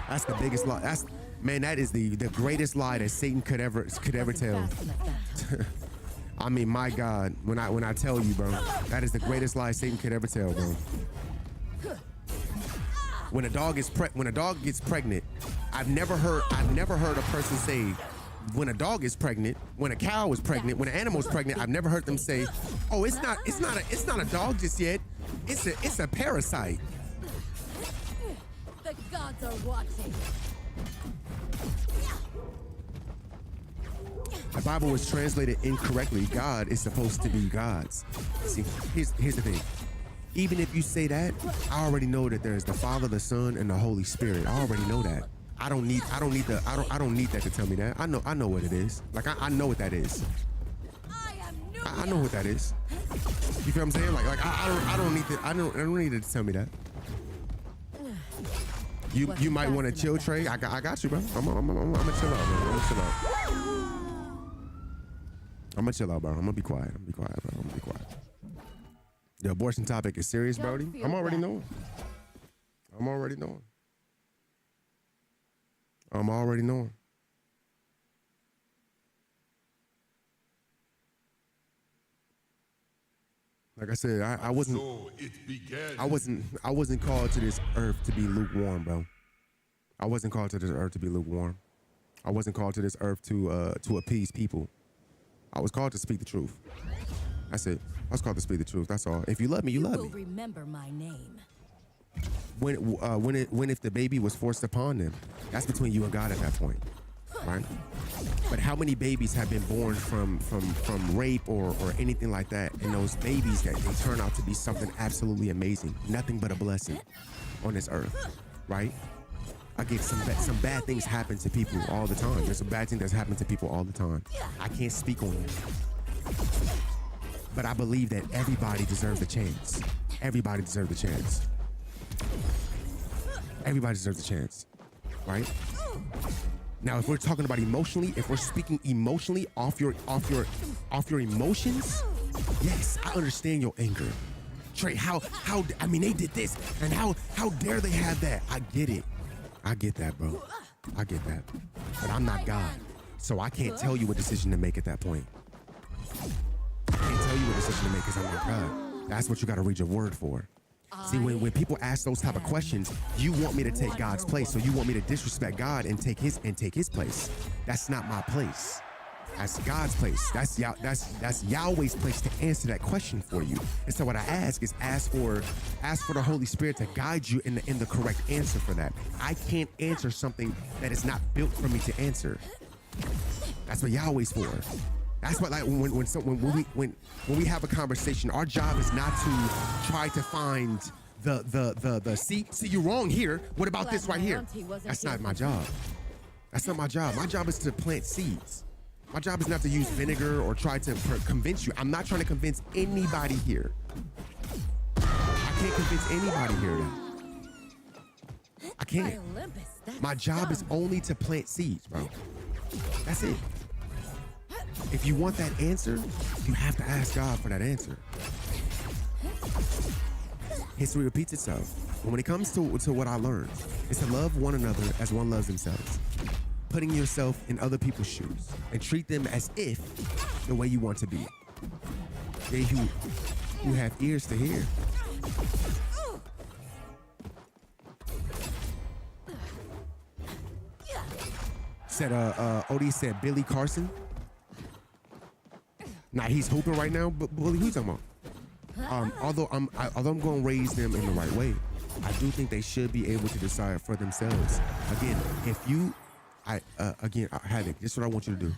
That's the biggest lie. That is the greatest lie that Satan could ever tell. I mean, my God, when I tell you, bro, that is the greatest lie Satan could ever tell, bro. When a dog gets pregnant, I've never heard a person say, when a dog is pregnant, when a cow is pregnant, when an animal is pregnant, I've never heard them say, oh, it's not a dog just yet. It's a parasite. The gods are watching. The Bible was translated incorrectly. God is supposed to be God's. See, here's the thing. Even if you say that, I already know that there's the Father, the Son, and the Holy Spirit. I already know that. I don't need that to tell me that. I know what it is. Like I know what that is. I know what that is. You feel what I'm saying? Like I don't need it to tell me that. You might want to chill, Trey. I got you, bro. I'm gonna chill out, bro. I'm gonna chill out, bro. I'm gonna be quiet. Bro. I'm gonna be quiet. The abortion topic is serious, Brody. I'm already knowing. Like I said, I wasn't called to this earth to be lukewarm, bro. I wasn't called to this earth to be lukewarm. I wasn't called to this earth to appease people. I was called to speak the truth. That's it. I was called to speak the truth. That's all. If you love me, you love me. Remember my name. When if the baby was forced upon them, that's between you and God at that point, right? But how many babies have been born from rape or anything like that, and those babies that they turn out to be something absolutely amazing, nothing but a blessing on this earth, right? Again, some bad things happen to people all the time. There's some bad things that's happened to people all the time. I can't speak on it. But I believe that everybody deserves a chance. Everybody deserves a chance. Everybody deserves a chance, right? Now, if we're talking about emotionally, if we're speaking emotionally off your emotions, yes, I understand your anger. Trey, I mean, they did this, and how dare they have that? I get it. I get that, bro. I get that. But I'm not God, so I can't tell you what decision to make at that point. I can't tell you what decision to make because I'm not God. That's what you got to read your word for. See, when people ask those type of questions, you want me to take God's place, so you want me to disrespect God and take his place. That's not my place. That's God's place. That's Yahweh's place to answer that question for you. And so what I ask is ask for the Holy Spirit to guide you in the correct answer for that. I can't answer something that is not built for me to answer. That's what Yahweh's for. That's what, like, when we have a conversation, our job is not to try to find the see you're wrong here. What about this right here? That's not my job. That's not my job. My job is to plant seeds. My job is not to use vinegar or try to convince you. I'm not trying to convince anybody here. I can't convince anybody here now. I can't. My job is only to plant seeds, bro. That's it. If you want that answer, you have to ask God for that answer. History repeats itself. And when it comes to what I learned, it's to love one another as one loves themselves. Putting yourself in other people's shoes and treat them as if the way you want to be. They who have ears to hear. Said Odie said Billy Carson. Nah, he's hooping right now, but Bully, who you talking about? Although I'm going to raise them in the right way. I do think they should be able to decide for themselves. Again, if you, Havoc, this is what I want you to do.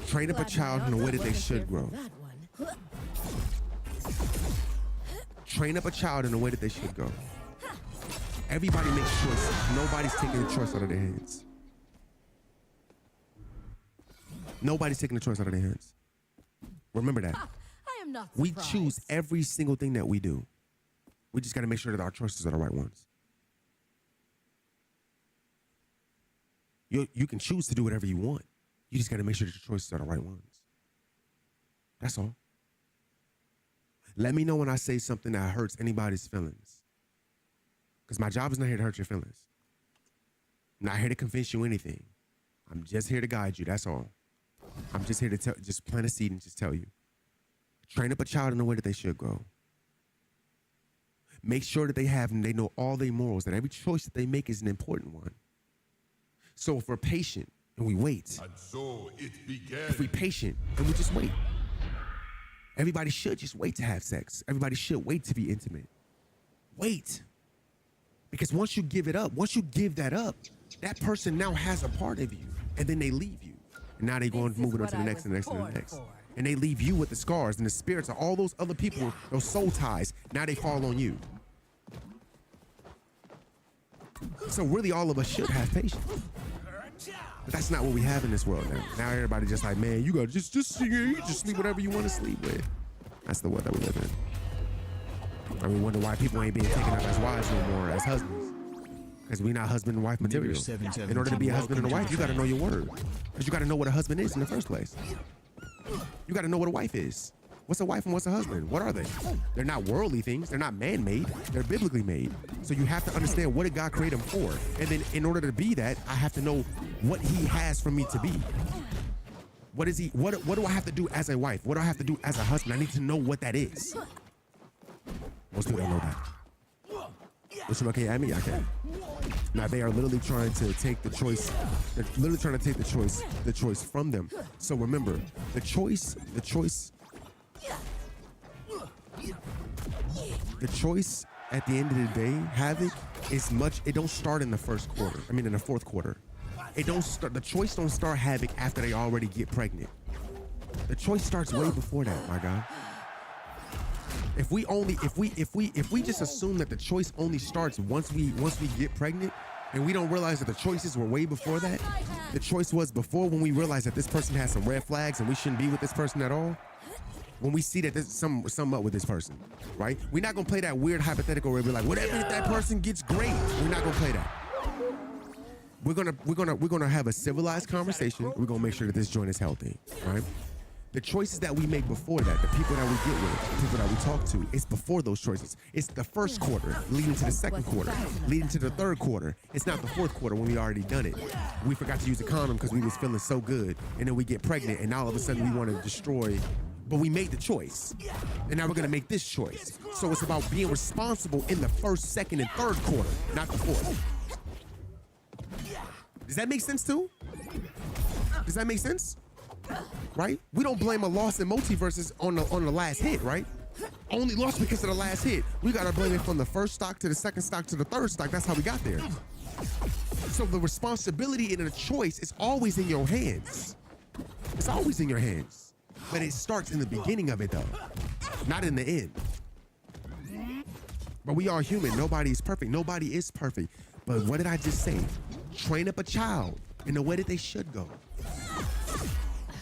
Train up a child in the way that they should grow. Train up a child in the way that they should go. Everybody makes choices. Nobody's taking the choice out of their hands. Nobody's taking the choice out of their hands. Remember that. I am not We surprised. choose every single thing that we do. We just got to make sure that our choices are the right ones. You can choose to do whatever you want. You just got to make sure that your choices are the right ones. That's all. Let me know when I say something that hurts anybody's feelings. Because my job is not here to hurt your feelings. I'm not here to convince you anything. I'm just here to guide you. That's all. I'm just here to just plant a seed and just tell you. Train up a child in the way that they should grow. Make sure that they know all their morals, that every choice that they make is an important one. So if we're patient and we wait, And so it began. if we're patient and we just wait, everybody should just wait to have sex. Everybody should wait to be intimate. Wait. Because once you give it up, once you give that up, that person now has a part of you, and then they leave you. And now they go and move it on to the next and the next and the next. And they leave you with the scars and the spirits of all those other people, those soul ties. Now they fall on you. So really all of us should have patience. But that's not what we have in this world now. Now everybody just like, man, you gotta just sleep whatever you want to sleep with. That's the world that we live in. And we wonder why people ain't being taken up as wives no more, as husbands. Because we not husband and wife material. In order to be a husband and a wife, you gotta know your word. Because you gotta know what a husband is in the first place. You gotta know what a wife is. What's a wife and what's a husband? What are they? They're not worldly things. They're not man-made. They're biblically made. So you have to understand what did God create them for. And then in order to be that, I have to know what he has for me to be. What is he? What do I have to do as a wife? What do I have to do as a husband? I need to know what that is. Most people don't know that. Which one okay at me? I can. Now they are literally trying to take the choice. They're literally trying to take the choice from them. So remember, the choice at the end of the day, Havoc, is much, it don't start in the first quarter. I mean in the fourth quarter. It don't start, the choice don't start Havoc after they already get pregnant. The choice starts way before that, my God. If we just assume that the choice only starts once we get pregnant, and we don't realize that the choices were way before that, the choice was before when we realized that this person has some red flags and we shouldn't be with this person at all. When we see that there's something up with this person, right? We're not gonna play that weird hypothetical where we're like, whatever if that person gets great. We're not gonna play that. We're gonna have a civilized conversation. We're gonna make sure that this joint is healthy, right? The choices that we make before that, the people that we get with, the people that we talk to, it's before those choices. It's the first quarter, leading to the second quarter, leading to the third quarter. It's not the fourth quarter when we already done it. We forgot to use a condom because we was feeling so good, and then we get pregnant, and all of a sudden we want to destroy, but we made the choice. And now we're gonna make this choice. So it's about being responsible in the first, second, and third quarter, not the fourth. Does that make sense too? Does that make sense? Right? We don't blame a loss in Multiversus on the last hit, right? Only lost because of the last hit. We gotta blame it from the first stock to the second stock to the third stock. That's how we got there. So the responsibility and the choice is always in your hands. It's always in your hands. But it starts in the beginning of it though, not in the end. But we are human. Nobody is perfect. Nobody is perfect. But what did I just say? Train up a child in the way that they should go,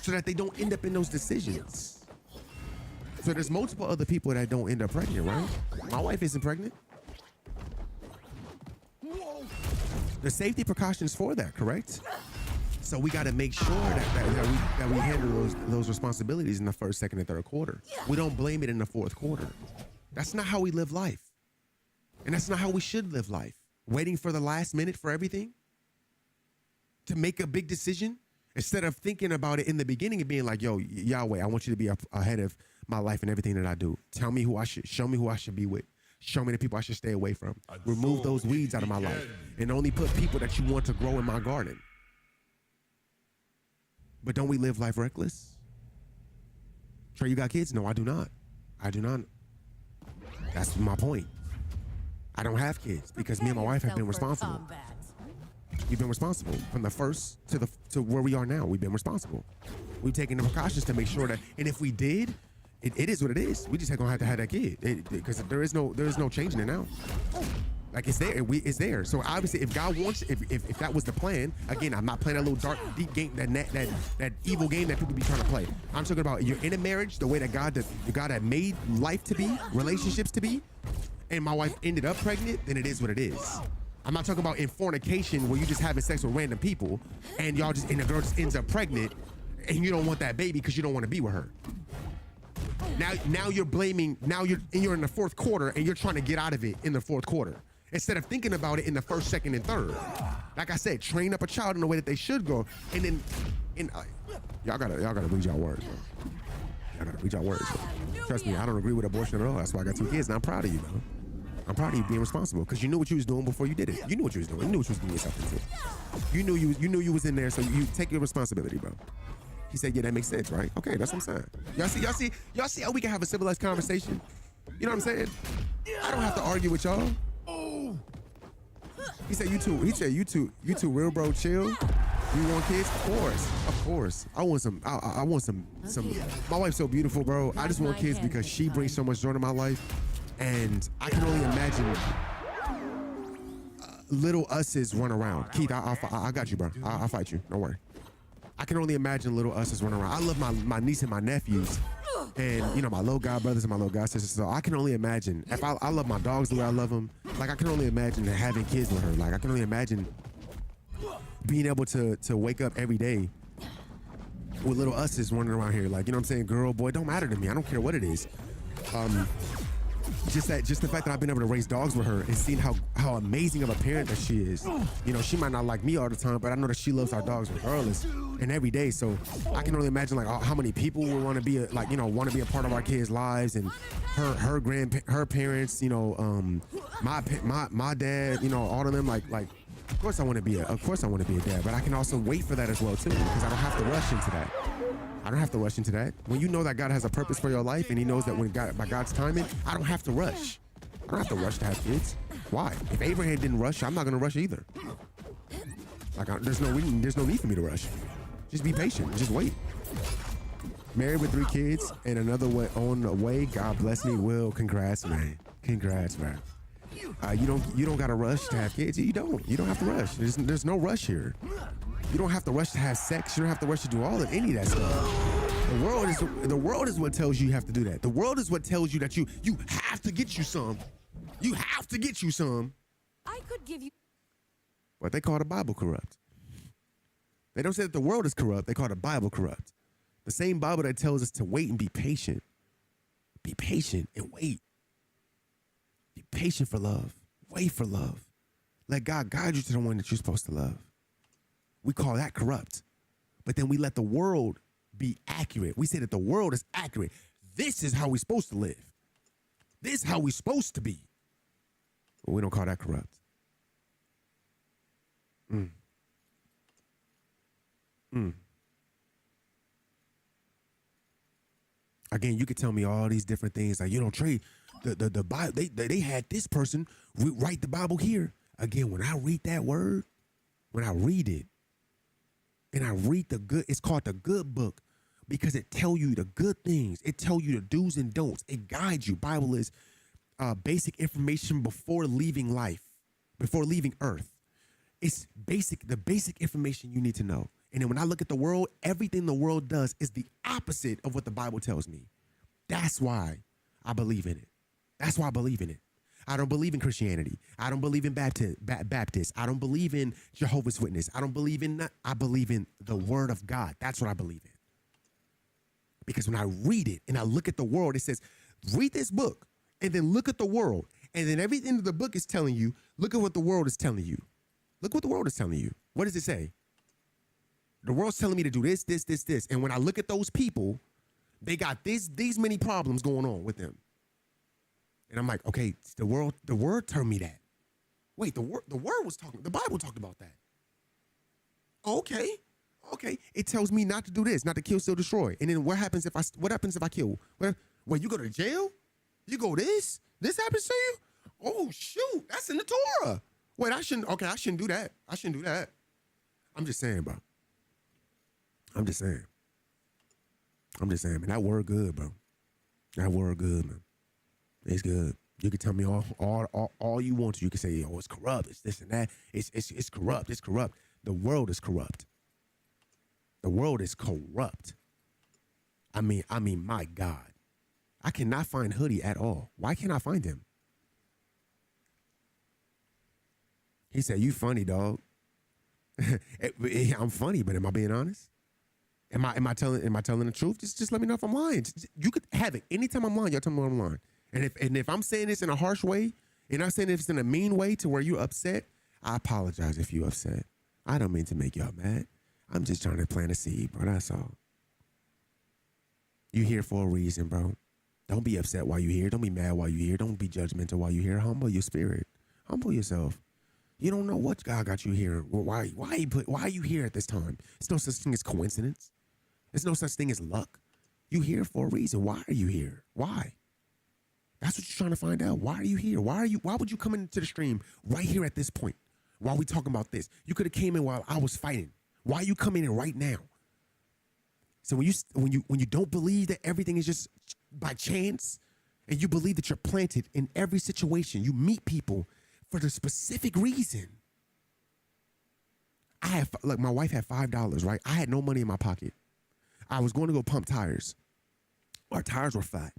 so that they don't end up in those decisions. So there's multiple other people that don't end up pregnant, right? My wife isn't pregnant. The safety precautions for that, correct? So we got to make sure that we handle those responsibilities in the first, second, and third quarter. We don't blame it in the fourth quarter. That's not how we live life. And that's not how we should live life. Waiting for the last minute for everything to make a big decision instead of thinking about it in the beginning and being like, yo, Yahweh, I want you to be ahead of my life and everything that I do. Show me who I should be with. Show me the people I should stay away from. Remove those weeds out of my life and only put people that you want to grow in my garden. But don't we live life reckless? Trey, you got kids? No, I do not. I do not. That's my point. I don't have kids because me and my wife have been responsible. We've been responsible from the first to where we are now. We've been responsible. We've taken the precautions to make sure that, and if we did, it is what it is. We just gonna have to have that kid because there is no changing it now. Like it's there, it's there. So obviously, if God wants, if that was the plan, again, I'm not playing a little dark, deep game, that evil game that people be trying to play. I'm talking about you're in a marriage, the way that God that made life to be, relationships to be, and my wife ended up pregnant, then it is what it is. I'm not talking about in fornication where you just having sex with random people, and the girl just ends up pregnant, and you don't want that baby because you don't want to be with her. Now you're blaming. Now you're in the fourth quarter, and you're trying to get out of it in the fourth quarter. Instead of thinking about it in the first, second, and third. Like I said, train up a child in the way that they should go. And then, y'all gotta read y'all words, bro. Y'all gotta read y'all words, bro. Trust me, I don't agree with abortion at all. That's why I got 2 kids, and I'm proud of you, bro. I'm proud of you being responsible, because you knew what you was doing before you did it. You knew what you was doing. You knew what you was getting yourself into. You knew you was in there, so you take your responsibility, bro. He said, yeah, that makes sense, right? Okay, that's what I'm saying. Y'all see how we can have a civilized conversation? You know what I'm saying? I don't have to argue with y'all. He said you two real bro chill. You want kids? Of course. I want some. My wife's so beautiful, bro. I just want kids because she brings so much joy to my life, and I can only imagine little us's run around. Keith, I got you, bro. I'll fight you. Don't worry. I can only imagine little us's run around. I love my niece and my nephews, and my little god brothers and my little god sisters. So I can only imagine if I love my dogs the way I love them. Like I can only imagine having kids with her. Like I can only imagine being able to wake up every day with little us's running around here. Like, you know what I'm saying? Girl, boy, don't matter to me. I don't care what it is. Just the fact that I've been able to raise dogs with her and seeing how amazing of a parent that she is. She might not like me all the time, but I know that she loves our dogs regardless and every day. So I can only imagine like how many people would want to be a part of our kids' lives, and her parents, my dad, all of them. Like of course I want to be a dad, but I can also wait for that as well too, because I don't have to rush into that. When you know that God has a purpose for your life, and He knows that by God's timing, I don't have to rush. I don't have to rush to have kids. Why? If Abraham didn't rush, I'm not gonna rush either. Like there's no need for me to rush. Just be patient. Just wait. Married with 3 kids and another one on the way. God bless me. Will, congrats, man. Congrats, man. You don't gotta rush to have kids. You don't have to rush. There's no rush here. You don't have to rush to have sex. You don't have to rush to do any of that stuff. The world is what tells you have to do that. The world is what tells you that you have to get you some. You have to get you some. I could give you. But they call the Bible corrupt. They don't say that the world is corrupt. They call the Bible corrupt. The same Bible that tells us to wait and be patient. Be patient and wait. Be patient for love. Wait for love. Let God guide you to the one that you're supposed to love. We call that corrupt. But then we let the world be accurate. We say that the world is accurate. This is how we're supposed to live. This is how we're supposed to be. But we don't call that corrupt. Again, you could tell me all these different things. Like, Trey, the Bible, they had this person write the Bible here. Again, when I read that word, when I read it, and I read it's called the good book, because it tells you the good things. It tells you the do's and don'ts. It guides you. Bible is basic information before leaving life, before leaving earth. It's the basic information you need to know. And then when I look at the world, everything the world does is the opposite of what the Bible tells me. That's why I believe in it. That's why I believe in it. I don't believe in Christianity. I don't believe in Baptist. I don't believe in Jehovah's Witness. I believe in the Word of God. That's what I believe in. Because when I read it and I look at the world, it says, read this book and then look at the world. And then everything that the book is telling you, look at what the world is telling you. Look what the world is telling you. What does it say? The world's telling me to do this, this, this, this. And when I look at those people, they got these many problems going on with them. And I'm like, okay, the word told me that. Wait, the word was talking, the Bible talked about that. Okay. It tells me not to do this, not to kill, steal, destroy. And then what happens if I kill? Well, you go to jail? You go this? This happens to you? Oh shoot, that's in the Torah. Wait, I shouldn't do that. I shouldn't do that. I'm just saying, bro. I'm just saying, man. That word good, bro. That word good, man. It's good. You can tell me all you want to. You can say, oh, it's corrupt. It's this and that. It's corrupt. It's corrupt. The world is corrupt. The world is corrupt. I mean, my God. I cannot find Hoodie at all. Why can't I find him? He said, you funny, dog. I'm funny, but am I being honest? Am I telling the truth? Just let me know if I'm lying. You could have it. Anytime I'm lying, y'all tell me when I'm lying. And if I'm saying this in a harsh way, and I'm saying it's in a mean way to where you're upset, I apologize if you're upset. I don't mean to make y'all mad. I'm just trying to plant a seed, bro. That's all. You here for a reason, bro. Don't be upset while you're here. Don't be mad while you're here. Don't be judgmental while you're here. Humble your spirit. Humble yourself. You don't know what God got you here. Why are you here at this time? There's no such thing as coincidence. There's no such thing as luck. You here for a reason. Why are you here? Why? That's what you're trying to find out. Why are you here? Why would you come into the stream right here at this point? While we talking about this? You could have came in while I was fighting. Why are you coming in right now? So when you don't believe that everything is just by chance, and you believe that you're planted in every situation, you meet people for the specific reason. My wife had $5, right? I had no money in my pocket. I was going to go pump tires. Our tires were flat.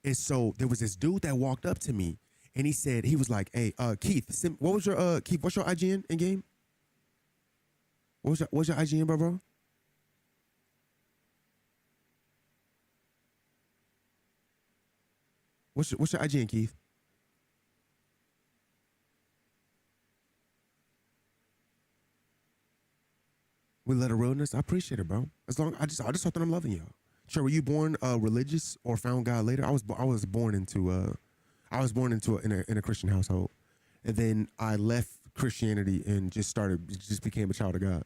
And so there was this dude that walked up to me and he was like, hey, Keith, what's your IGN in game? What's your IGN, bro? What's your IGN, Keith? With letter realness, I appreciate it, bro. I just thought that I'm loving y'all. Sure, were you born religious or found God later? I was born into a Christian household, and then I left Christianity and just became a child of God.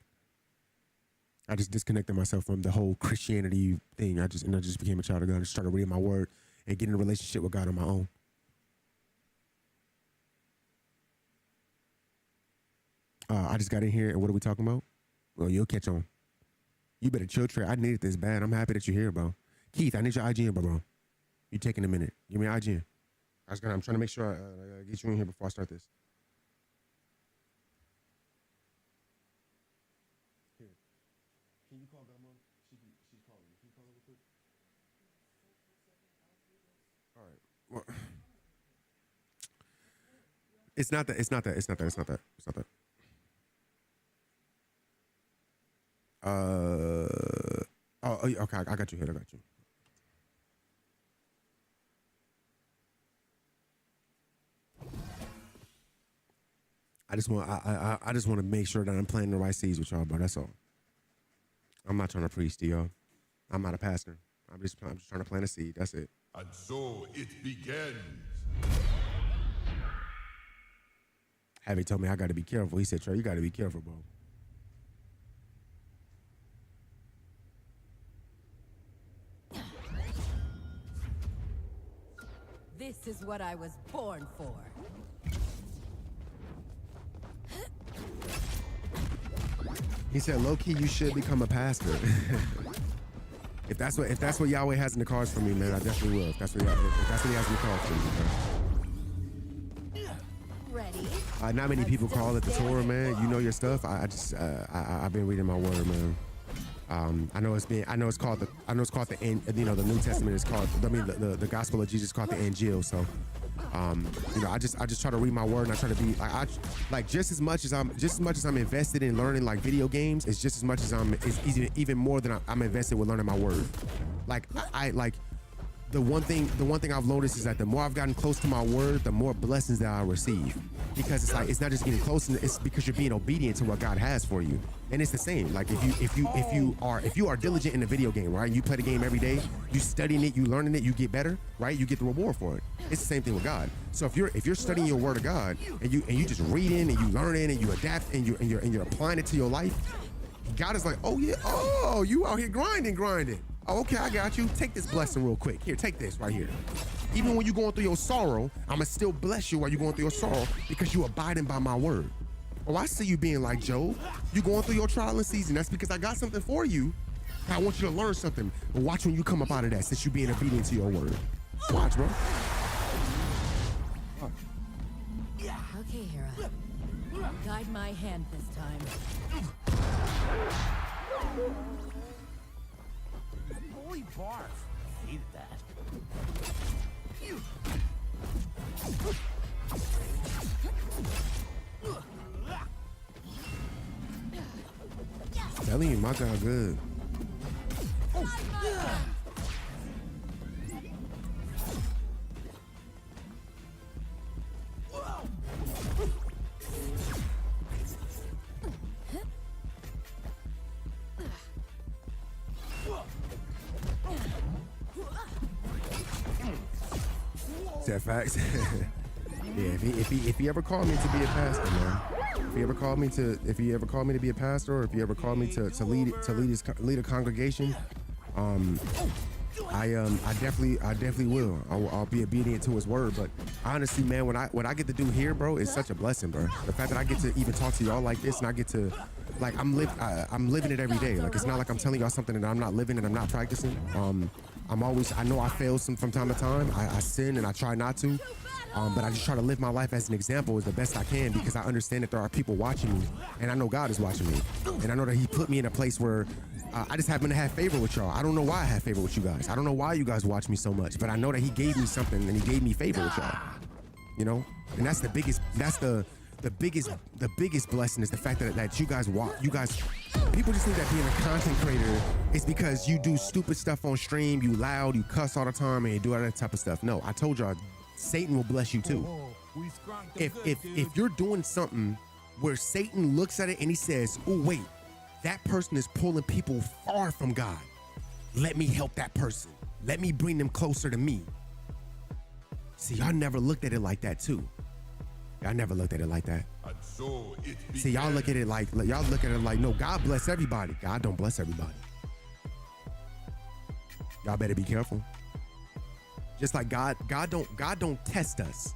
I just disconnected myself from the whole Christianity thing. I just became a child of God. I just started reading my word and getting a relationship with God on my own. I just got in here, and what are we talking about? Well, you'll catch on. You better chill, Trey. I needed this bad. I'm happy that you're here, bro. Keith, I need your IGN, bro. You taking a minute. Give me an IGN. I'm trying to make sure I get you in here before I start this. Here. Can you call Grandma? She's calling me. Can you call her real quick? All right. Well, it's not that. Okay, I got you here. I just want to make sure that I'm planting the right seeds with y'all, bro. That's all. I'm not trying to preach to y'all. I'm not a pastor. I'm just trying to plant a seed. That's it. And so it begins. Javi told me I got to be careful. He said, Trey, you got to be careful, bro. This is what I was born for. He said, low-key, you should become a pastor. If that's what Yahweh has in the cards for me, man, I definitely will. If that's what he has in the cards for me, man. Ready? Not many people call it the Torah, man. You know your stuff. I've been reading my word, man. I know it's called the the New Testament is called, the gospel of Jesus is called the Angel. So, I just try to read my word, and I try to be just as much as I'm invested in learning like video games, it's just as much as it's even more than I'm invested with learning my word. The one thing I've noticed is that the more I've gotten close to my word, the more blessings that I receive. Because it's not just getting close, it's because you're being obedient to what God has for you. And it's the same. Like if you are diligent in the video game, right? You play the game every day, you studying it, you learning it, you get better, right? You get the reward for it. It's the same thing with God. So if you're studying your word of God and you just reading and you learning and you adapt and you're applying it to your life, God is like, oh yeah, oh, you out here grinding. Oh, okay, I got you. Take this blessing real quick. Here, take this right here. Even when you're going through your sorrow, I'ma still bless you while you're going through your sorrow because you abiding by my word. Oh, I see you being like Job. You going through your trial and season. That's because I got something for you. I want you to learn something. But watch when you come up out of that since you being obedient to your word. Watch, bro. Okay, Hera. Guide my hand this time. Holy barf. Hated that. Telling you, my God, good. Is that facts? Yeah, if he ever called me to be a pastor, man. If he ever called me to be a pastor, or if he ever called me to lead a congregation, I definitely will. I'll be obedient to his word. But honestly, man, what I get to do here, bro, is such a blessing, bro. The fact that I get to even talk to y'all like this, and I get to, like, I'm living it every day. Like, it's not like I'm telling y'all something that I'm not living and I'm not practicing. I know I fail from time to time. I sin and I try not to. But I just try to live my life as an example as the best I can, because I understand that there are people watching me, and I know God is watching me, and I know that he put me in a place where I just happen to have favor with y'all. I don't know why I have favor with you guys. I don't know why you guys watch me so much, but I know that he gave me something, and he gave me favor with y'all, you know? And that's the biggest blessing, is the fact that you guys people just think that being a content creator is because you do stupid stuff on stream, you loud, you cuss all the time, and you do all that type of stuff. No, I told y'all, Satan will bless you too. If you're doing something where Satan looks at it and he says, oh wait, that person is pulling people far from God, let me help that person, let me bring them closer to me. See, y'all never looked at it like that too. Y'all never looked at it like that. And so it See, y'all look at it like, no, God bless everybody. God don't bless everybody. Y'all better be careful. Just like God don't test us.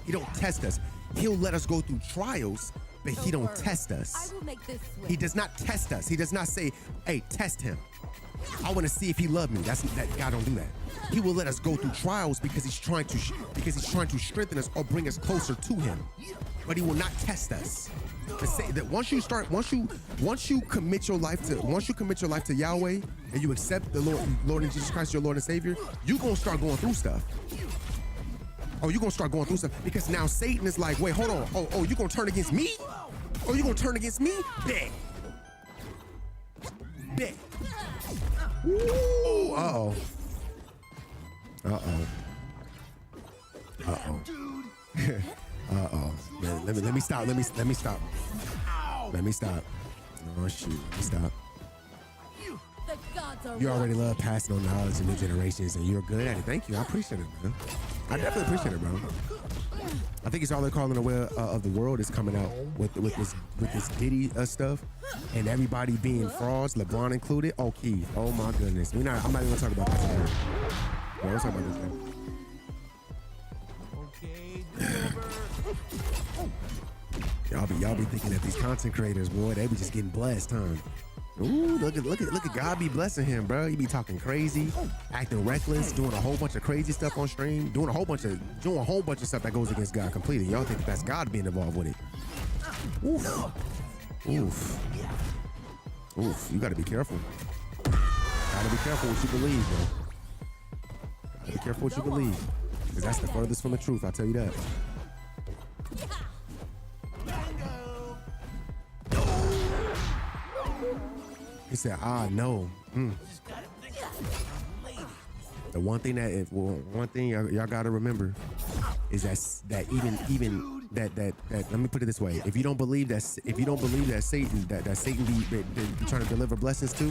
He don't test us. He'll let us go through trials, but he don't test us. I will make this switch. He does not test us. He does not say, hey, test him. I want to see if he loved me. That God don't do that. He will let us go through trials because he's trying to strengthen us or bring us closer to him. But he will not test us. To say that once you commit your life to Yahweh and you accept the Lord and Jesus Christ, your Lord and Savior, you're gonna start going through stuff. Oh, you're gonna start going through stuff because now Satan is like, wait, hold on. Oh, you gonna turn against me? Oh, you gonna turn against me? Bet. Ooh, uh-oh. Man, let me stop. Oh shoot, let me stop. The gods are You already love passing on knowledge to new generations, and you're good at it. Thank you. I appreciate it, man. I definitely appreciate it, bro. I think it's all they're calling aware of the world is coming out with this Diddy stuff, and everybody being frauds, LeBron included. Oh, Keith. Oh my goodness. I'm not even gonna talk about that today. We'll talk about this thing. Y'all be thinking that these content creators, boy, they be just getting blessed, huh? Ooh, look at God be blessing him, bro. He be talking crazy, acting reckless, doing a whole bunch of crazy stuff on stream, doing a whole bunch of stuff that goes against God completely. Y'all think that's God being involved with it? Oof. You gotta be careful. Gotta be careful what you believe, bro. Gotta be careful what you believe, because that's the furthest from the truth. I'll tell you that. He said, no. The one thing y'all gotta remember is that even that let me put it this way: if you don't believe that Satan be trying to deliver blessings to,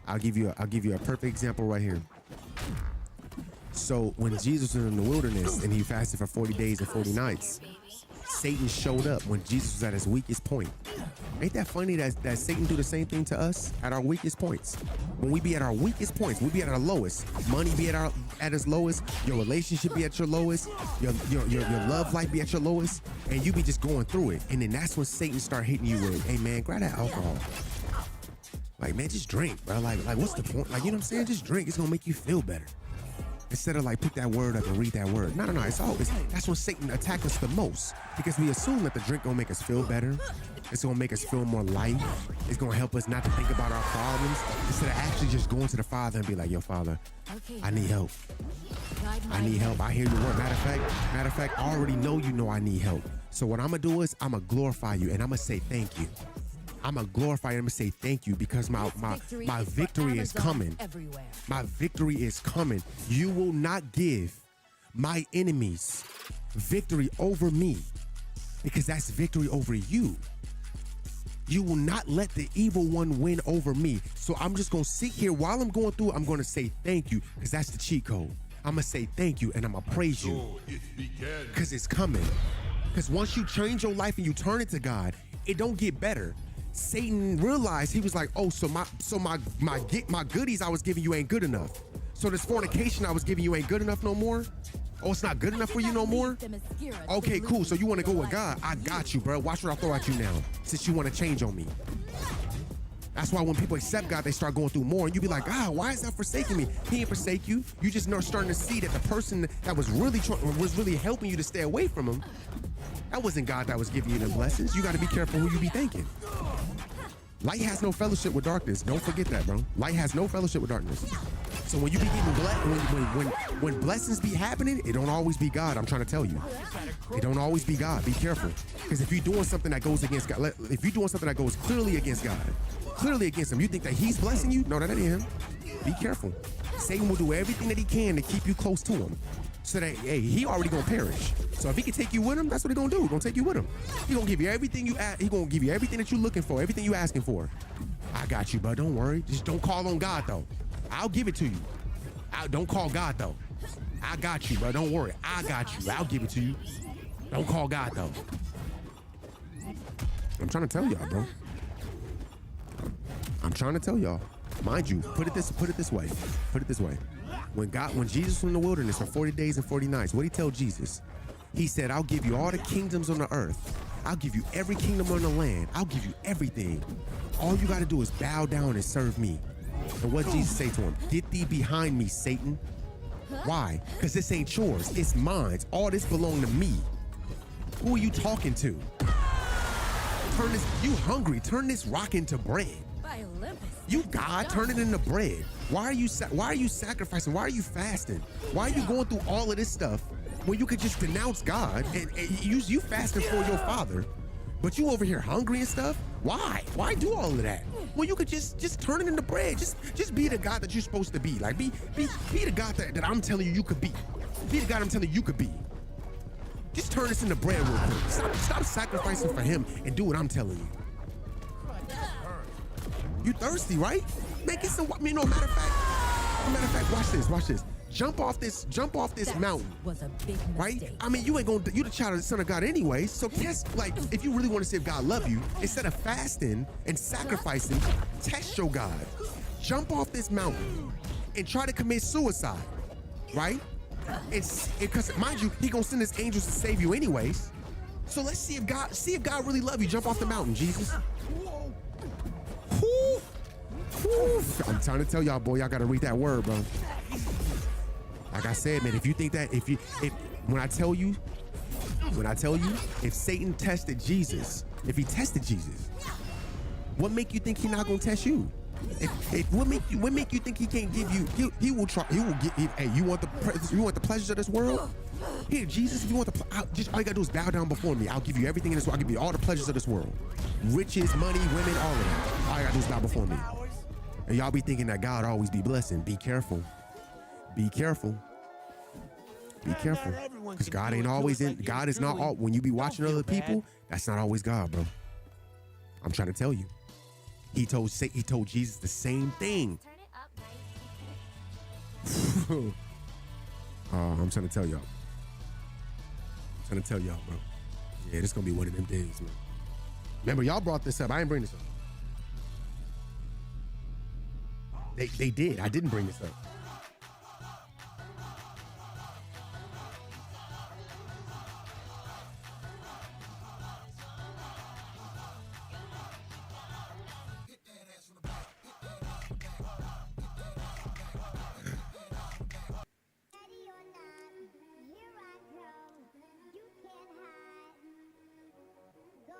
I'll give you a perfect example right here. So when Jesus was in the wilderness and he fasted for 40 days and 40 nights, Satan showed up when Jesus was at his weakest point. Ain't that funny that Satan do the same thing to us at our weakest points? When we be at our weakest points, we be at our lowest. Money be at its lowest. Your relationship be at your lowest. Your love life be at your lowest. And you be just going through it. And then that's when Satan start hitting you with, hey man, grab that alcohol. Like, man, just drink, bro. Like what's the point? Like, you know what I'm saying? Just drink. It's gonna make you feel better. Instead of like pick that word up and read that word. No. It's always, that's when Satan attacks us the most. Because we assume that the drink gonna make us feel better. It's gonna make us feel more light. It's gonna help us not to think about our problems. Instead of actually just going to the Father and be like, yo, Father, I need help. I need help. I hear your word. Matter of fact, I already know you know I need help. So what I'm gonna do is I'm gonna glorify you and I'm gonna say thank you. I'm gonna glorify you. I'm gonna say thank you because my victory is coming. Everywhere. My victory is coming. You will not give my enemies victory over me because that's victory over you. You will not let the evil one win over me. So I'm just gonna sit here while I'm going through it. I'm gonna say thank you because that's the cheat code. I'm gonna say thank you and I'm gonna praise you because it's coming. Because once you change your life and you turn it to God, it don't get better. Satan realized, he was like, oh, so my goodies I was giving you ain't good enough. So this fornication I was giving you ain't good enough no more? Oh, it's not good enough for you no more? Okay, cool. So you want to go with God? I got you, bro. Watch what I throw at you now, since you want to change on me. That's why when people accept God, they start going through more, and you be like, ah, why is that forsaking me? He ain't forsake you. You just starting to see that the person that was really helping you to stay away from him, that wasn't God that was giving you the blessings. You got to be careful who you be thinking. Light has no fellowship with darkness. Don't forget that, bro. Light has no fellowship with darkness. So when you be getting when blessings be happening, it don't always be God. I'm trying to tell you, it don't always be God. Be careful, because if you're doing something that goes against God, if you're doing something that goes clearly against God, clearly against Him, you think that He's blessing you? No, that ain't Him. Be careful. Satan will do everything that he can to keep you close to him. So that, hey, he already gonna perish. So if he can take you with him, that's what he gonna do. He gonna take you with him. He gonna give you everything he gonna give you everything that you're looking for, everything you asking for. I got you, bud. Don't worry. Just don't call on God though. I'll give it to you. Don't call God though. I got you, bud. Don't worry. I got you. I'll give it to you. Don't call God though. I'm trying to tell y'all, bro. I'm trying to tell y'all. Mind you, put it this way. Put it this way. When Jesus was in the wilderness for 40 days and 40 nights, what did he tell Jesus? He said, I'll give you all the kingdoms on the earth. I'll give you every kingdom on the land. I'll give you everything. All you got to do is bow down and serve me. And what did Jesus say to him? Get thee behind me, Satan. Why? Because this ain't yours. It's mine. All this belong to me. Who are you talking to? You hungry. Turn this rock into bread. By Olympus. You God, turn it into bread. Why are you sacrificing? Why are you fasting? Why are you going through all of this stuff when you could just denounce God and you fasting for your Father, but you over here hungry and stuff? Why? Why do all of that? Well, you could just turn it into bread. Just be the God that you're supposed to be. Like be the God that I'm telling you could be. Be the God I'm telling you could be. Just turn this into bread real quick. Stop sacrificing for Him and do what I'm telling you. You thirsty, right? Man, get some. Matter of fact, watch this. Jump off this mountain. Was a big mistake. Right? I mean, you the child of the Son of God anyway. So test, like, if you really want to see if God love you, instead of fasting and sacrificing, test your God. Jump off this mountain and try to commit suicide, right? Because mind you, He gonna send His angels to save you anyways. So let's see if God really love you. Jump off the mountain, Jesus. I'm trying to tell y'all, boy, y'all gotta read that word, bro. Like I said, man, if you think that, when I tell you, if Satan tested Jesus, if he tested Jesus, what make you think he not gonna test you? What make you think he can't give you? He will try. He will get. Hey, you want the pleasures of this world? Here, Jesus, if you want all you gotta do is bow down before me. I'll give you everything in this world. I'll give you all the pleasures of this world. Riches, money, women, all of that. All you gotta do is bow before me. And y'all be thinking that God always be blessing. Be careful. Be careful. Be careful. Because God ain't always in. God is not all. When you be watching other people, that's not always God, bro. I'm trying to tell you. He told Jesus the same thing. I'm trying to tell y'all. Bro. Yeah, this gonna be one of them days, man. Remember, y'all brought this up. I didn't bring this up. They did. I didn't bring this up.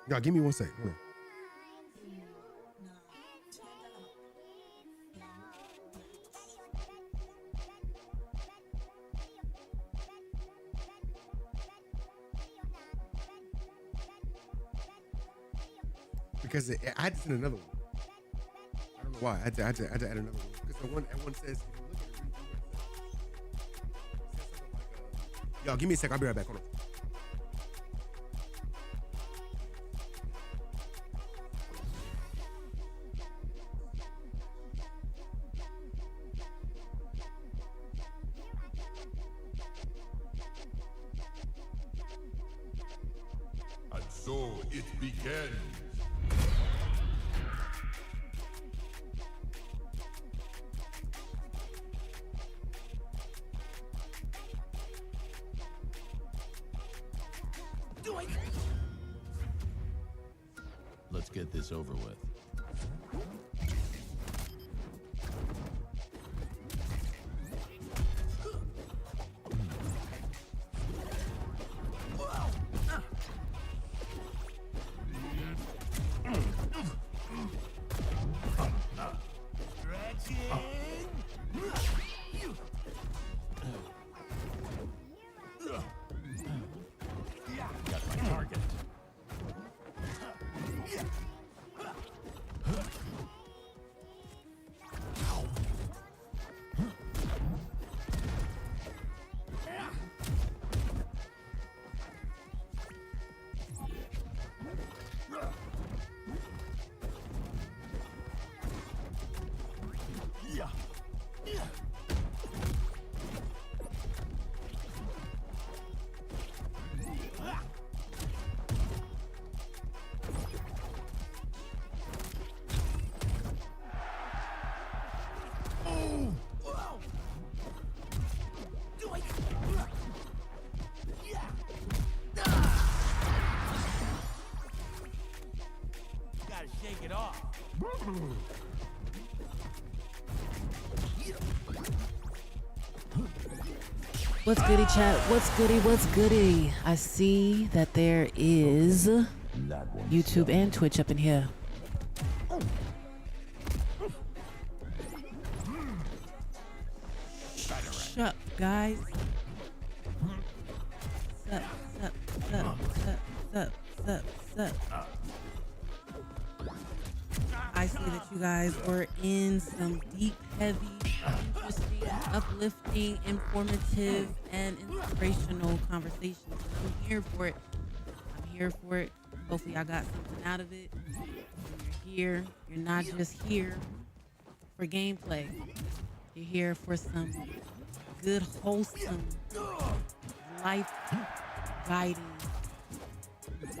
Y'all, give me 1 second. Hold on. Because I had to send another one. I don't know why. I had to add another one. Because the one says, if you look at the review, it says something like, y'all, give me a sec. I'll be right back. Hold on. And so it begins. Let's get this over with. Got my target. Gotta shake it off. What's goody, chat? What's goody? What's goody? I see that there is YouTube and Twitch up in here. Shut up, guys. Sup. I see that you guys were in some deep, heavy, interesting, uplifting, informative, and inspirational conversations. I'm here for it. Hopefully I got something out of it. When you're here, you're not just here for gameplay. You're here for some good, wholesome, life-guiding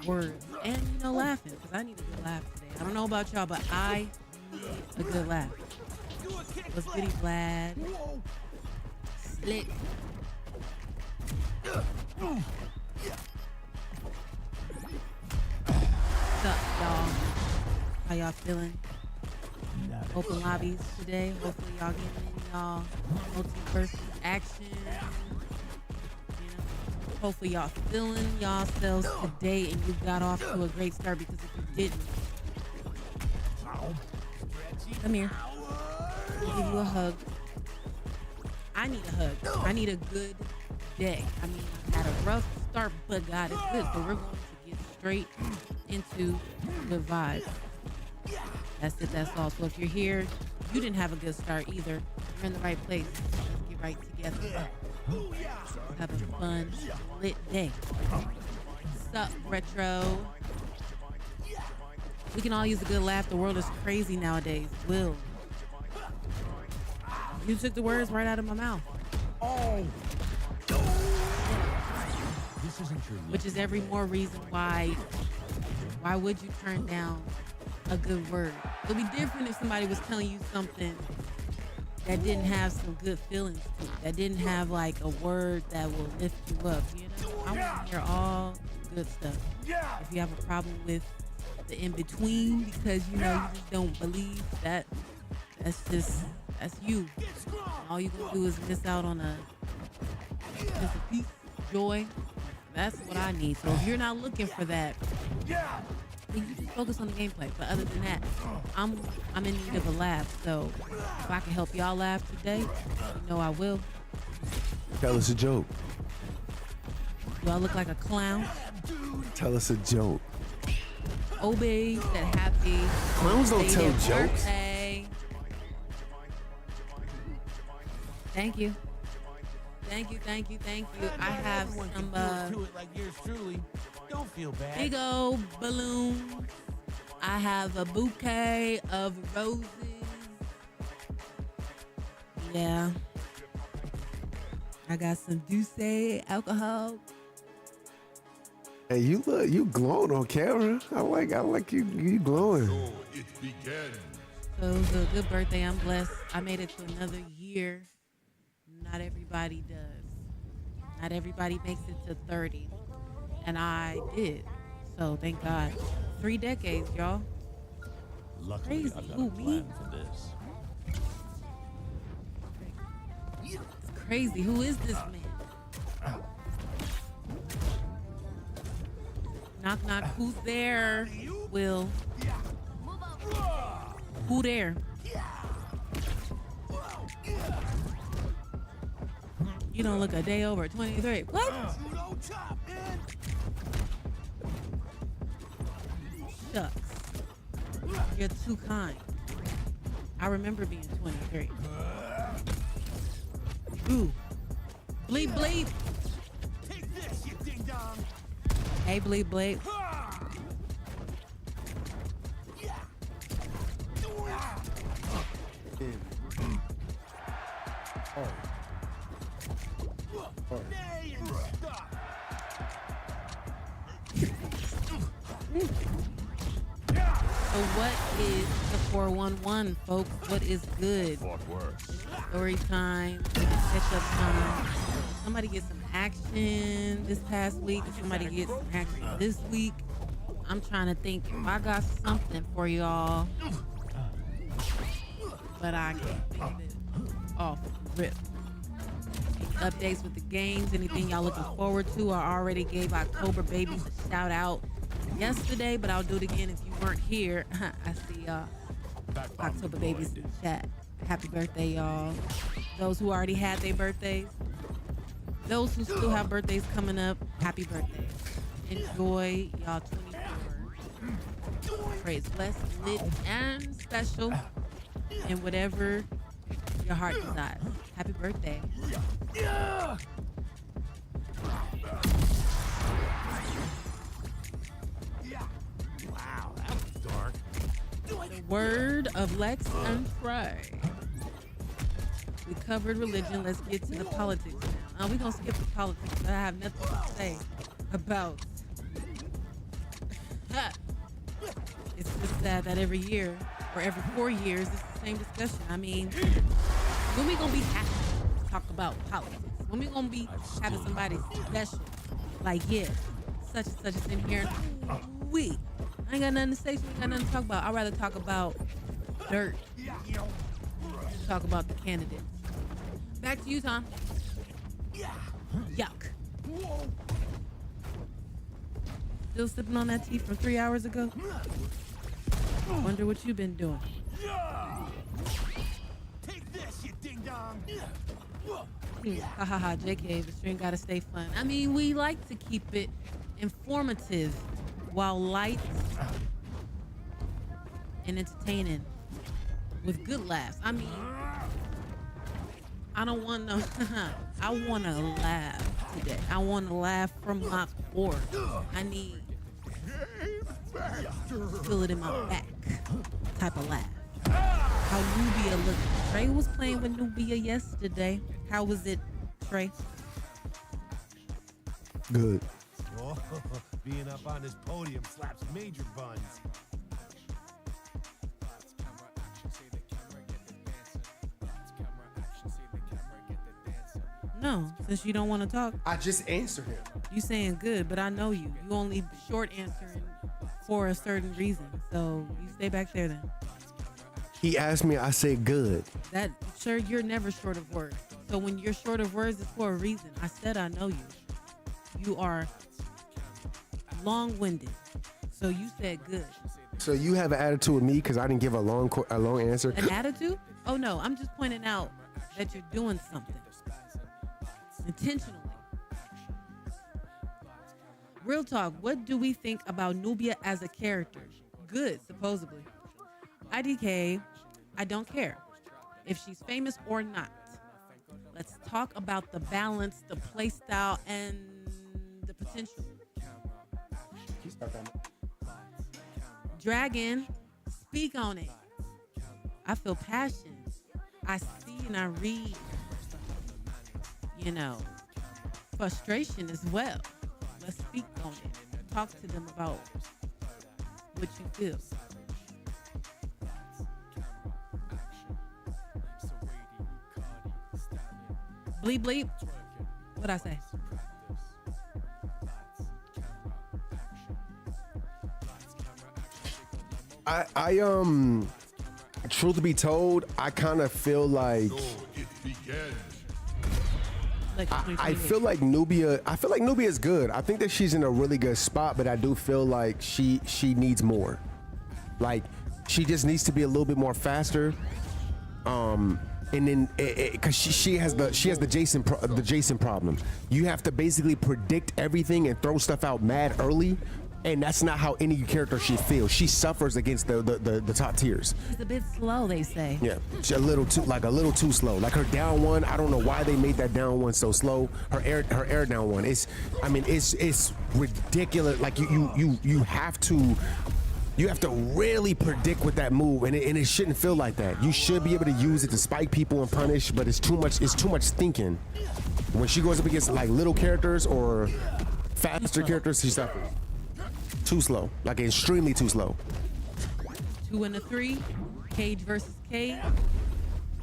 words. And, laughing, because I need a good laugh today. I don't know about y'all, but I need a good laugh. What's goody, Vlad? Slick. What's up, y'all? How y'all feeling? Open lobbies today. Hopefully y'all getting in y'all multiversus action. Hopefully y'all feeling yourselves today and you got off to a great start, because if you didn't, come here. I'll give you a hug. I need a hug. I need a good day. I mean, I had a rough start, but God is good. So we're going to get straight into the vibe. That's it. That's all. So if you're here, you didn't have a good start either. You're in the right place. Let's get right together. Have a fun, lit day. Sup, Retro? We can all use a good laugh. The world is crazy nowadays. Will. You took the words right out of my mouth. Oh. This isn't your which is every more reason why would you turn down a good word? It'd be different if somebody was telling you something that didn't have some good feelings to it, that didn't have like a word that will lift you up, you know? I want to hear all the good stuff. If you have a problem with the in-between because, you know, you just don't believe that, that's you. All you gonna do is miss out on just a peace, joy. That's what I need. So if you're not looking for that, then you just focus on the gameplay. But other than that, I'm in need of a laugh. So if I can help y'all laugh today, you know I will. Tell us a joke. Do I look like a clown? Tell us a joke. Obey that happy. Clowns don't tell belated jokes. birthday. Thank you. Thank you. I have some do it like yours truly. Don't feel bad. big old balloons. I have a bouquet of roses. Yeah. I got some Douce alcohol. Hey, you glowing on camera. I like you glowing. So it begins. So it was a good birthday. I'm blessed. I made it to another year. Not everybody does. Not everybody makes it to 30. And I did. So thank God. 3 decades, y'all. Luckily, Crazy. I've got Who, a me? plan for this. It's crazy. Who is this man? Knock, knock. Who's there? Will. Who there? You don't look a day over 23. What? Shucks. You're too kind. I remember being 23. Ooh. Bleep, bleep. Take this, you ding dong. Hey, bleep, bleep. So what is the 411, folks? What is good? Fort Worth. Story time, catch up time. Somebody get some action this past week. Somebody get some action this week. I'm trying to think if I got something for y'all, but I can't think of it off the rip. Any updates with the games? Anything y'all looking forward to? I already gave October babies a shout out yesterday, but I'll do it again if you weren't here. I see y'all. October babies in the chat. Happy birthday, y'all. Those who already had their birthdays. Those who still have birthdays coming up, happy birthday. Enjoy y'all 24. Pray it's blessed, lit, and special. And whatever your heart desires. Happy birthday. Wow, that was dark. The word of Lex and Trey. We covered religion. Let's get to the politics now. We're going to skip the politics. I have nothing to say about. It's just sad that every year or every 4 years it's the same discussion. I mean, when we going to be happy to talk about politics? When we going to be having somebody special? Like, yeah, such and such is in here. We. I ain't got nothing to say, so we ain't got nothing to talk about. I'd rather talk about dirt. Talk about the candidates. Back to you, Tom. Yuck. Still sipping on that tea from 3 hours ago? Wonder what you've been doing. Take this, you ding dong. Ha ha ha, JK, the stream gotta stay fun. I mean, we like to keep it informative while light and entertaining with good laughs. I mean, I don't want no, I want to laugh today. I want to laugh from my core. I need feel it in my back type of laugh. How Nubia looked. Trey was playing with Nubia yesterday. How was it, Trey? Good. Oh, being up on this podium slaps major buns. No, since you don't want to talk, I just answered him. you saying good, but I know you. You only short answering for a certain reason. So you stay back there then. He asked me, I said good. That sure, you're never short of words. So when you're short of words, it's for a reason. I said I know you. You are long-winded. So you said good. So you have an attitude with me because I didn't give a long answer. An attitude? Oh no, I'm just pointing out that you're doing something intentionally. Real talk, what do we think about Nubia as a character? Good, supposedly. IDK, I don't care if she's famous or not. Let's talk about the balance, the play style, and the potential. Dragon, speak on it. I feel passion. I see and I read, frustration as well. Let's speak on it. Talk to them about what you feel. Bleep, bleep. What'd I say? Truth to be told, I kind of feel like I feel like Nubia is good. I think that she's in a really good spot, but I do feel like she needs more. Like she just needs to be a little bit more faster. And then because she has the Jason problem. You have to basically predict everything and throw stuff out mad early. And that's not how any character should feel. She suffers against the top tiers. She's a bit slow, they say. Yeah, she's a little too slow. Like her down one, I don't know why they made that down one so slow. Her air down one, it's ridiculous. Like you have to really predict with that move, and it shouldn't feel like that. You should be able to use it to spike people and punish, but it's too much thinking. When she goes up against like little characters or faster characters, she suffers. Too slow, like extremely too slow. 2 and a 3, Cage versus Cage.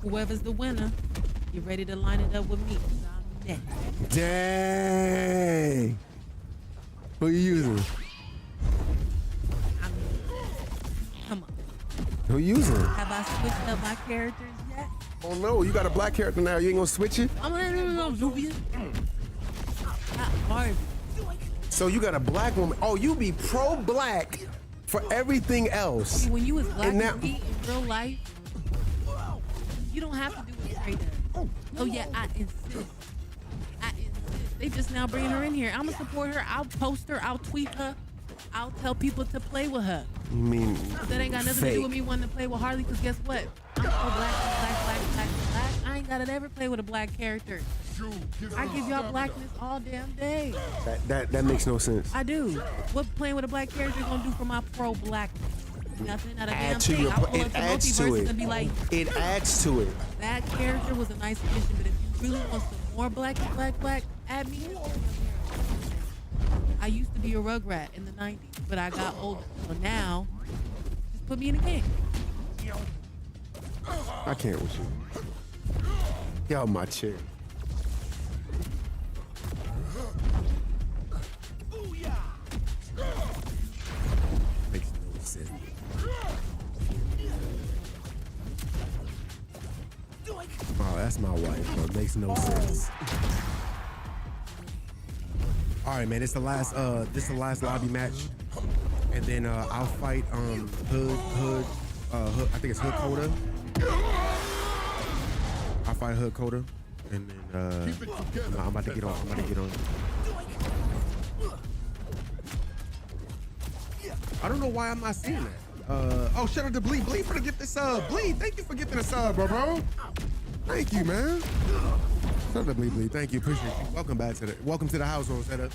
Whoever's the winner, you ready to line it up with me? 'Cause I'm next. Dang. Who you using? Come on. Who you using? Have I switched up my characters yet? Oh no, you got a black character now. You ain't gonna switch it? I'm gonna Nubia. Not hard. So you got a black woman. Oh, you be pro-black for everything else. When you was black And now- as me in real life, you don't have to do what Trey does. Oh yeah, I insist. They just now bringing her in here. I'm gonna support her. I'll post her. I'll tweet her. I'll tell people to play with her. You mean That ain't got nothing to do with me wanting to play with Harley, because guess what? I'm so black. I ain't gotta ever play with a black character. I give y'all blackness all damn day. That makes no sense. I do. What playing with a black character gonna do for my pro-blackness? Nothing, not a damn Add to thing. your. I'll pull It up to adds to Multiversus it. and be like, It adds to it. that character was a nice addition, but if you really want some more black, add me. I used to be a Rugrat in the 90s, but I got older. So now, just put me in a game. I can't with you. Get out my chair. Makes no sense. Oh, that's my wife, bro. Makes no sense. All right, man. It's the last. This is the last lobby match, and then I'll fight Hood. I think it's Hood Coda. I'll fight Hood Coda, and then I'm about to get on. I don't know why I'm not seeing that. Oh, shout out to Bleed. Bleed for the gift the sub. Bleed, thank you for gifting the sub, bro. Thank you, man. Shout out to Bleed, Bleed. Thank you, appreciate you. Welcome to the household setup.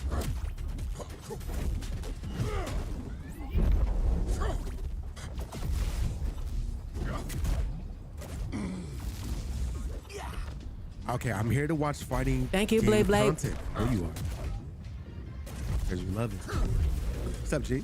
Okay, I'm here to watch fighting. Thank you, game Blade. content. There you are. Because you love it. What's up, G?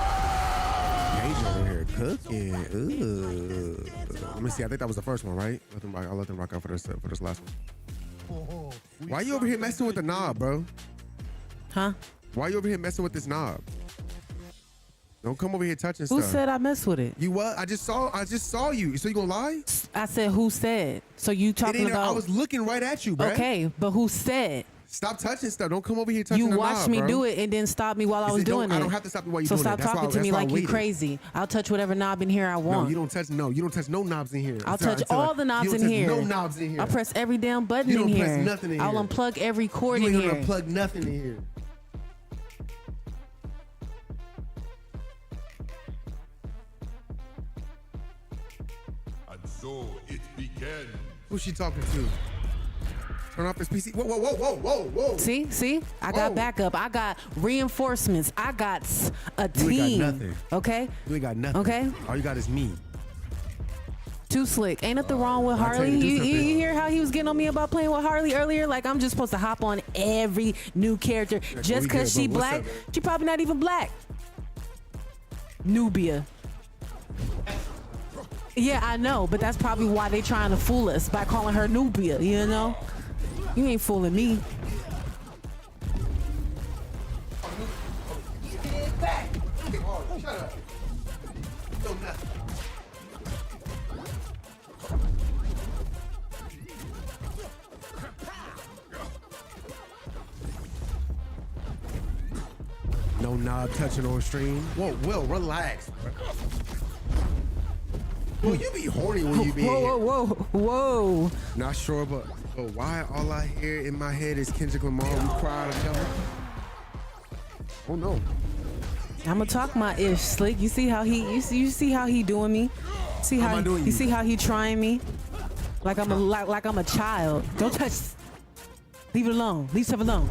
Gage over here cooking. Ooh. Let me see. I think that was the first one, right? I'll let them rock out for this last one. Oh, Why you over here messing with the knob, bro? Huh? Why you over here messing with this knob? Don't come over here touching Who stuff. said I mess with it? You what? I just saw you. So you gonna lie? I said who said. So you talking about? I was looking right at you, bro. Okay, but who said? Stop touching stuff. Don't come over here touching You the watched knob, me bro. do it and then stop me while I was doing it. I don't have to stop you while you're so doing it. stop talking to me like you crazy. I'll touch whatever knob in here I want. No, you don't touch no knobs in here. I'll touch all the knobs in here. No knobs in here. I'll press every damn button You in don't here. press nothing in I'll here. unplug every cord You in ain't here. gonna plug nothing in here. And so it began. Who's she talking to? Turn off this PC. Whoa. See? I got Whoa. backup. I got reinforcements. I got a You team. ain't got nothing. Okay? You ain't got nothing. Okay. All you got is me. Too slick. Ain't nothing wrong with I'll tell Harley. you to do You something. hear how he was getting on me about playing with Harley earlier? Like I'm just supposed to hop on every new character just we because good, she but what's black. up, man? She probably not even black. Nubia. Yeah, I know, but that's probably why they trying to fool us by calling her Nubia, you know? You ain't fooling me. No knob touching on stream. Whoa, Will, relax. Well, you be horny when you be in here. Whoa. Not sure, but why all I hear in my head is Kendrick Lamar, we cry together. Oh no. I'ma talk my ish, Slick. You see how he you see how he doing me? See How how am I doing you you? see how he trying me? Like I'm a child. Don't touch. Leave it alone. Leave stuff alone.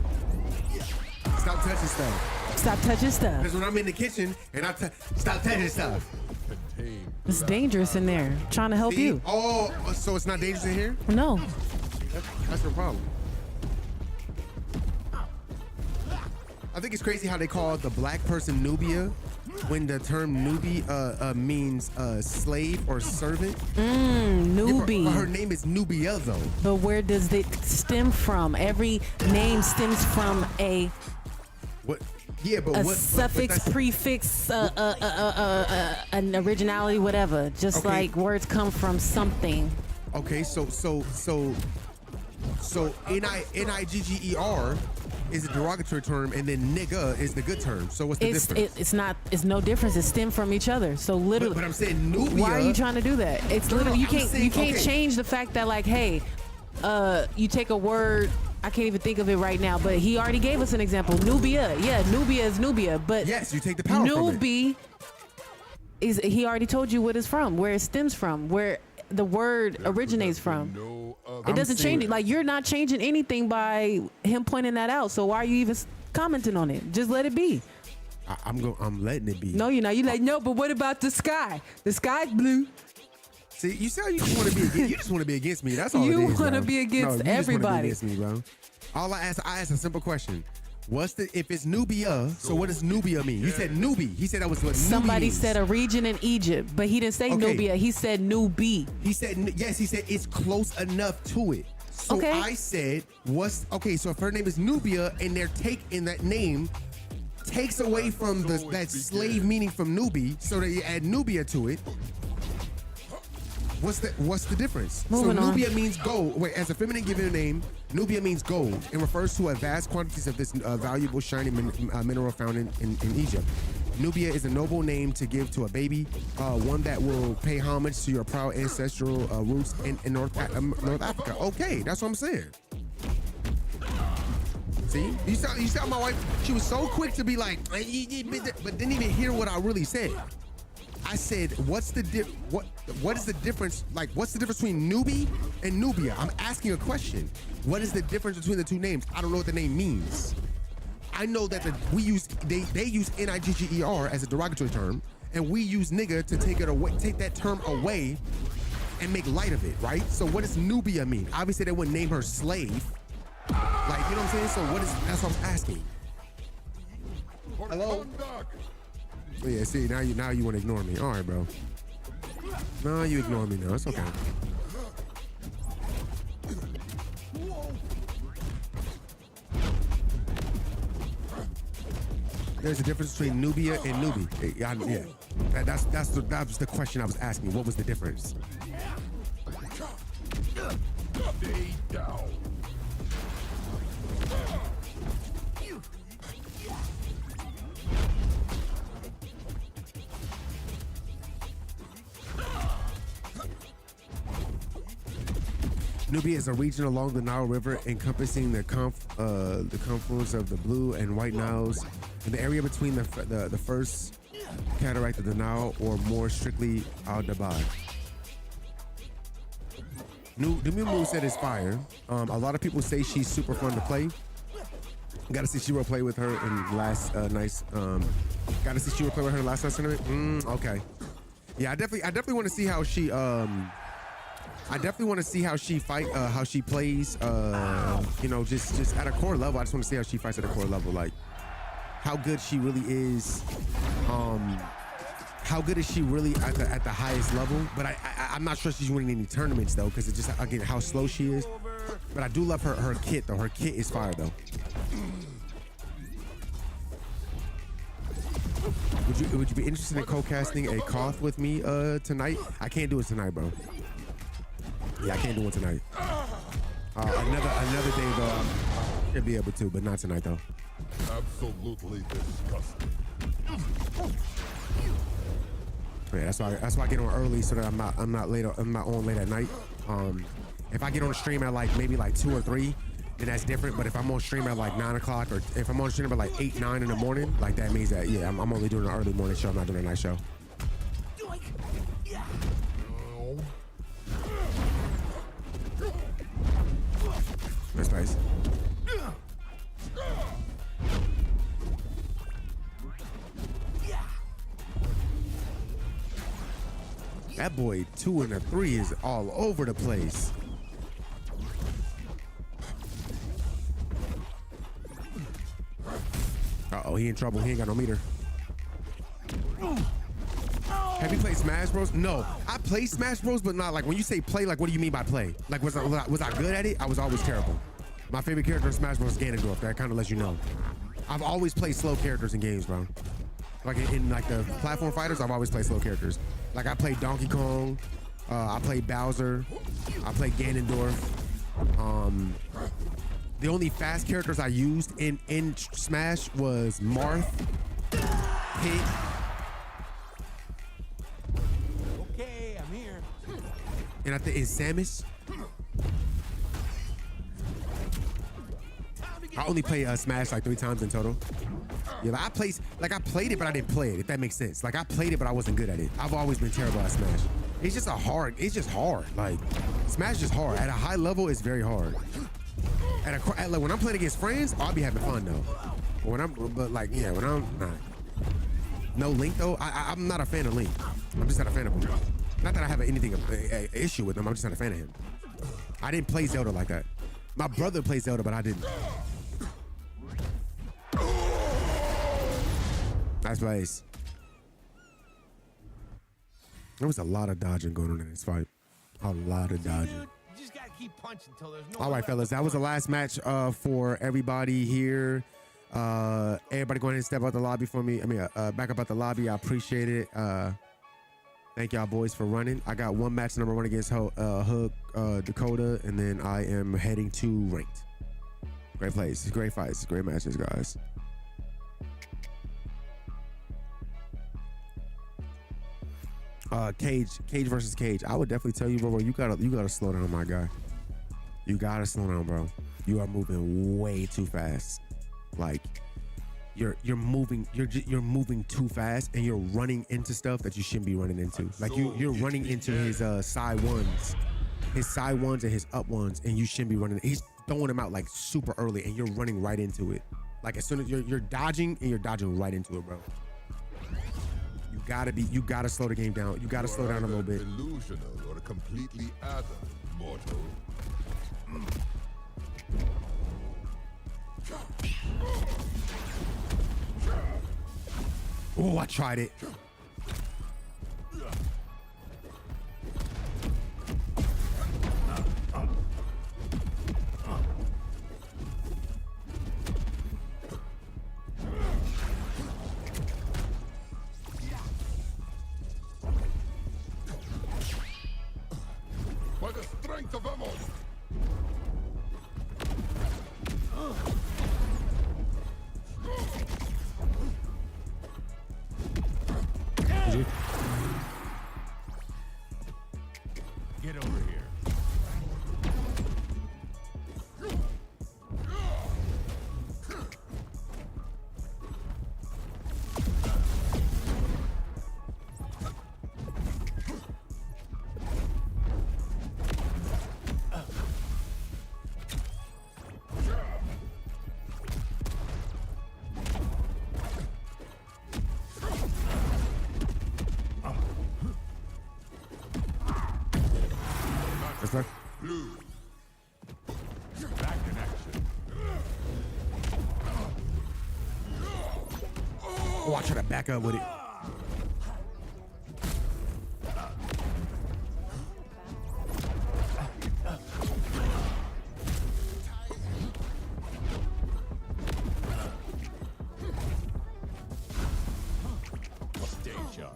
Stop touching stuff. Stop touching stuff. Because when I'm in the kitchen and stop touching stuff. It's dangerous in there. Trying to help See? you. Oh, so it's not dangerous in here? No. That's the problem. I think it's crazy how they call the black person Nubia when the term Nubi means slave or servant. Newbie. Yeah, but her name is Nubia though. But where does it stem from? Every name stems from a What? Yeah, but what? suffix, that's- prefix, an originality, whatever. Just Okay. like words come from something. Okay, so Nigger is a derogatory term, and then nigga is the good term. So what's the difference? It's no difference. It stem from each other. So literally, But I'm saying Nubia. why are you trying to do that? It's No, literally you I'm can't saying- okay. change the fact that like, hey, you take a word. I can't even think of it right now, but he already gave us an example. Nubia, yeah, Nubia is Nubia, but Yes, you take the power from it. Nubi is he already told you what it's from, where it stems from, where the word originates from. It doesn't change it. Like you're not changing anything by him pointing that out. So why are you even commenting on it? Just let it be. I'm letting it be. No, you're not. You're like, no, but what about the sky? The sky's blue. See, you see how you just want to be against, you just want to be against me. That's all You it is. wanna bro. be against no, you just wanna everybody. be against me, bro. All I asked a simple question. If it's Nubia, so what does Nubia mean? He said Nubi. He said that was what Somebody Nubi means. said a region in Egypt, but he didn't say Okay. Nubia. He said Nubi. He said yes. He said it's close enough to it. So Okay. I said, so if her name is Nubia and they're taking that name takes away from that slave meaning from Nubi, so that you add Nubia to it. What's the difference? Moving so on. Nubia means gold. Wait, as a feminine given name, Nubia means gold and refers to a vast quantities of this valuable shiny mineral found in Egypt. Nubia is a noble name to give to a baby, one that will pay homage to your proud ancestral roots in North Africa. Okay, that's what I'm saying. See, you saw my wife. She was so quick to be like, but didn't even hear what I really said. I said, what is the difference? Like, what's the difference between Nubi and Nubia? I'm asking a question. What is the difference between the two names? I don't know what the name means. I know that they use Nigger as a derogatory term, and we use nigga to take it away, take that term away and make light of it, right? So what does nubia mean? Obviously they wouldn't name her slave. Like, you know what I'm saying? So that's what I was asking. Hello? Yeah, see, now you want to ignore me. All right, bro. No, you ignore me now. It's okay. There's a difference between nubia and newbie. Yeah, that was the question I was asking. What was the difference? Stay down. Nubia is a region along the Nile River encompassing the confluence of the Blue and White Niles, and the area between the first cataract of the Nile, or more strictly Al-Dabad. Nubia said is fire. A lot of people say she's super fun to play. Got to see she will play with her in last night's. Got to see she will play with her in last night's tournament. Okay. Yeah, I definitely want to see how she. I definitely want to see how she how she plays. You know, just at a core level. I just want to see how she fights at a core level, like how good she really is. How good is she really at the highest level? But I'm not sure she's winning any tournaments though, because it's just, again, how slow she is. But I do love her kit though. Her kit is fire though. Would you be interested in co-casting a Koth with me tonight? I can't do it tonight, bro. Yeah, I can't do it tonight. Another day though, I should be able to, but not tonight though. Absolutely disgusting. Yeah, that's why I get on early, so that I'm not on late at night. If I get on a stream at like maybe like 2 or 3, then that's different. But if I'm on stream at like 9 o'clock, or if I'm on stream at like 8, 9 in the morning, like that means that yeah, I'm only doing an early morning show. I'm not doing a night show. That's nice. That boy 2 and a 3 is all over the place. Uh-oh, he in trouble. He ain't got no meter. Have you played Smash Bros? No, I played Smash Bros, but not like, when you say play, like what do you mean by play? Like was I good at it? I was always terrible. My favorite character in Smash Bros is Ganondorf. That kind of lets you know. I've always played slow characters in games, bro. Like in like the platform fighters, I've always played slow characters. Like I played Donkey Kong, I played Bowser, I played Ganondorf. The only fast characters I used in Smash was Marth, Pit. Okay, I'm here. And I think it's Samus. I only played Smash like 3 times in total. Yeah, like I played it, but I didn't play it, if that makes sense. Like I played it, but I wasn't good at it. I've always been terrible at Smash. It's just hard. Like Smash is just hard. At a high level, it's very hard. Like when I'm playing against friends, I'll be having fun though. When I'm not. No Link though, I'm not a fan of Link. I'm just not a fan of him. Not that I have anything issue with him. I'm just not a fan of him. I didn't play Zelda like that. My brother plays Zelda, but I didn't. Nice place. There was a lot of dodging going on in this fight. A lot of dodging. Dude, you just gotta keep punching until there's no. All right, fellas, that was the last match for everybody here. Everybody go ahead and step out the lobby for me. Back up out the lobby. I appreciate it. Thank y'all boys for running. I got one match number 1 against Hook Dakota, and then I am heading to ranked. Great plays, great fights, great matches, guys. Cage versus Cage. I would definitely tell you, bro, you gotta slow down, my guy. You gotta slow down, bro. You are moving way too fast. Like you're moving too fast, and you're running into stuff that you shouldn't be running into. Like you're running into his side ones and his up ones, and you shouldn't be running. He's throwing them out like super early, and you're running right into it. Like as soon as you're dodging, and you're dodging right into it, bro. You gotta slow the game down. You gotta slow down a little bit. Illusional or completely other, mortal. Oh, I tried it. By the strength of Amos! Get over here. That's not. Blue. Back in action. Oh, I try to back up with it. Stay sharp.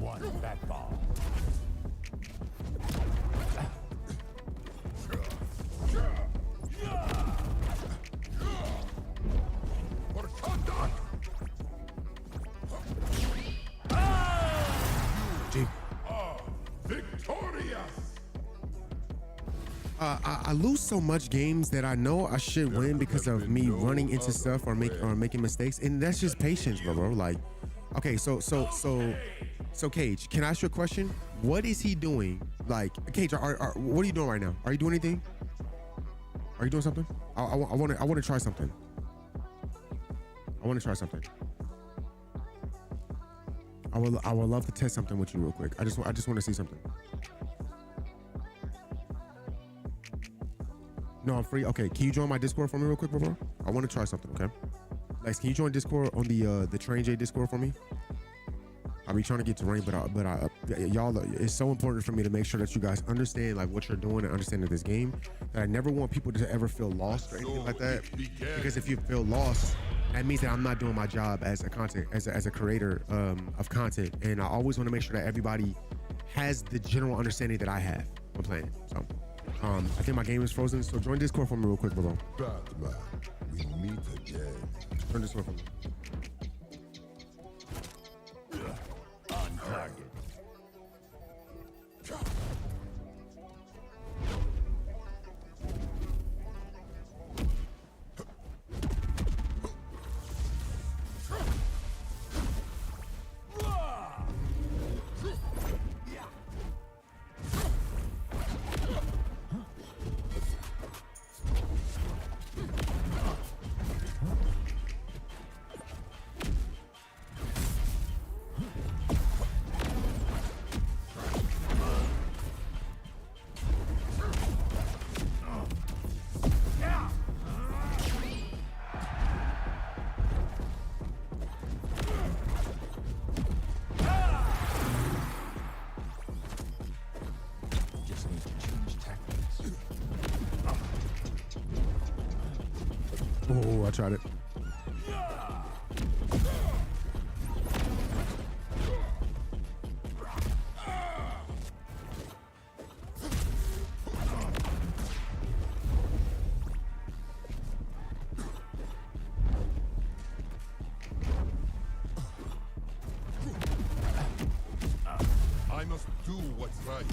One bat ball. For conduct! Gee. Victorious! I lose so much games that I know I should win because of me running into stuff or making mistakes, and that's just patience, bro. Like, okay, so Cage, can I ask you a question? What is he doing? Like, Cage, what are you doing right now? Are you doing anything? Are you doing something? I want to try something. I want to try something. I would love to test something with you real quick. I just want to see something. No, I'm free. Okay, can you join my Discord for me real quick, bro? I want to try something, okay? Lex, can you join Discord on the Train J Discord for me? I'll be trying to get to rain, but y'all, it's so important for me to make sure that you guys understand like what you're doing and understanding this game. That I never want people to ever feel lost or anything like that. Because if you feel lost, that means that I'm not doing my job as a creator of content. And I always want to make sure that everybody has the general understanding that I have when playing. So, I think my game is frozen. So join Discord for me real quick, bro. Batman, we meet again. Join Discord for me. On target. Oh, I tried it. I must do what's right.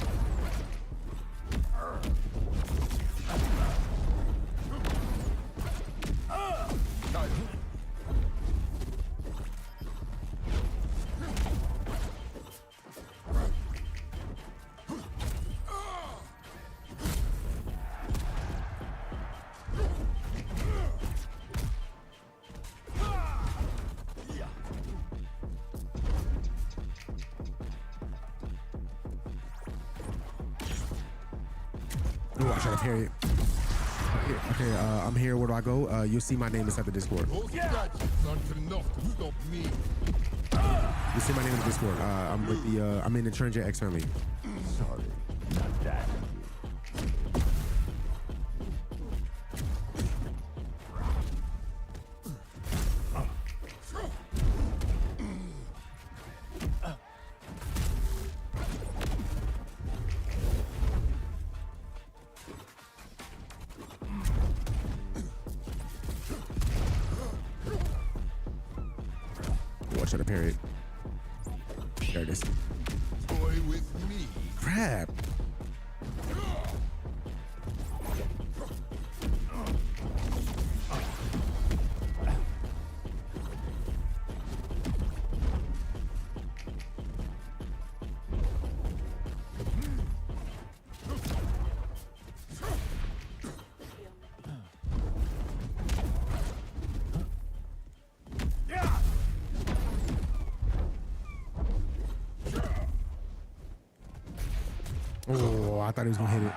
Oh, I try to parry it. Okay, I'm here. Where do I go? You'll see my name inside the Discord. Those gadgets aren't enough to stop me. You see my name in the Discord. I'm with the. I'm in the Transit X family. Sorry, not that. Watch out, parry it. There it is. Toy with me. Crap. Oh, I thought he was gonna hit it.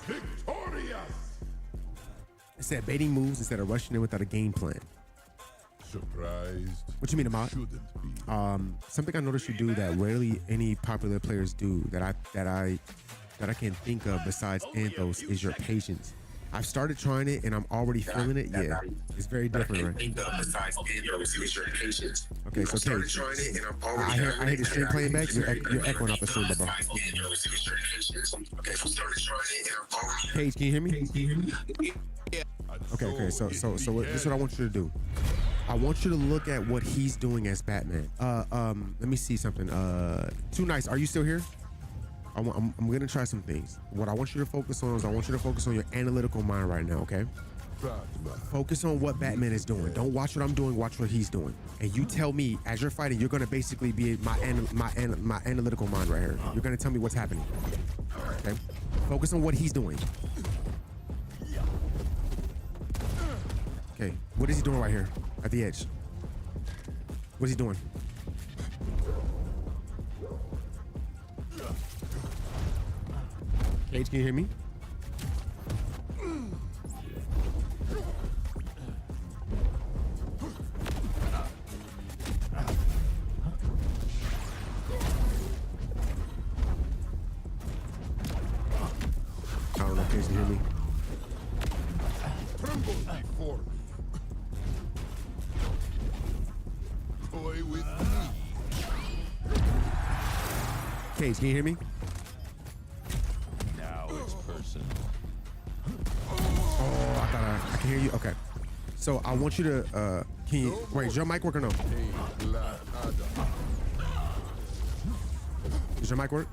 Victorious. It said baiting moves instead of rushing in without a game plan. Surprised. What you mean, Ahmad? Shouldn't be. Something I noticed you do that rarely any popular players do that I can think of besides Anthos is your patience. I've started trying it and I'm already feeling it. Yeah, it's very different, right? Okay, so Cage, I hear the stream playing back. You're echoing out the stream, bro. Cage, can you hear me? Okay. So this is what I want you to do. I want you to look at what he's doing as Batman. Let me see something. Too Nice, are you still here? I'm gonna try some things. What I want you to focus on is I want you to focus on your analytical mind right now, okay? Focus on what Batman is doing. Don't watch what I'm doing, watch what he's doing. And you tell me, as you're fighting, you're gonna basically be my analytical mind right here. You're gonna tell me what's happening. Okay? Focus on what he's doing. Okay, what is he doing right here at the edge? What's he doing? Cage, can you hear me? I don't know if Cage can hear me. Tremble before me. Toy with me. Cage, can you hear me? Oh, I can hear you. Okay. So I want you to, can you, wait, is your mic work or no? Does your mic work?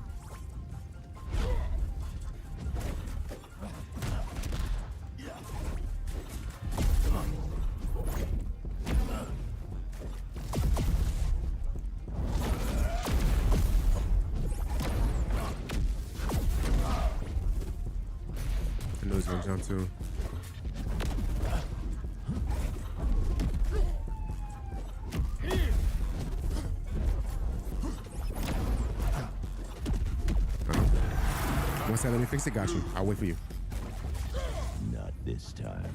I know he's gonna jump too. Once I let me fix it, got you. I'll wait for you. Not this time.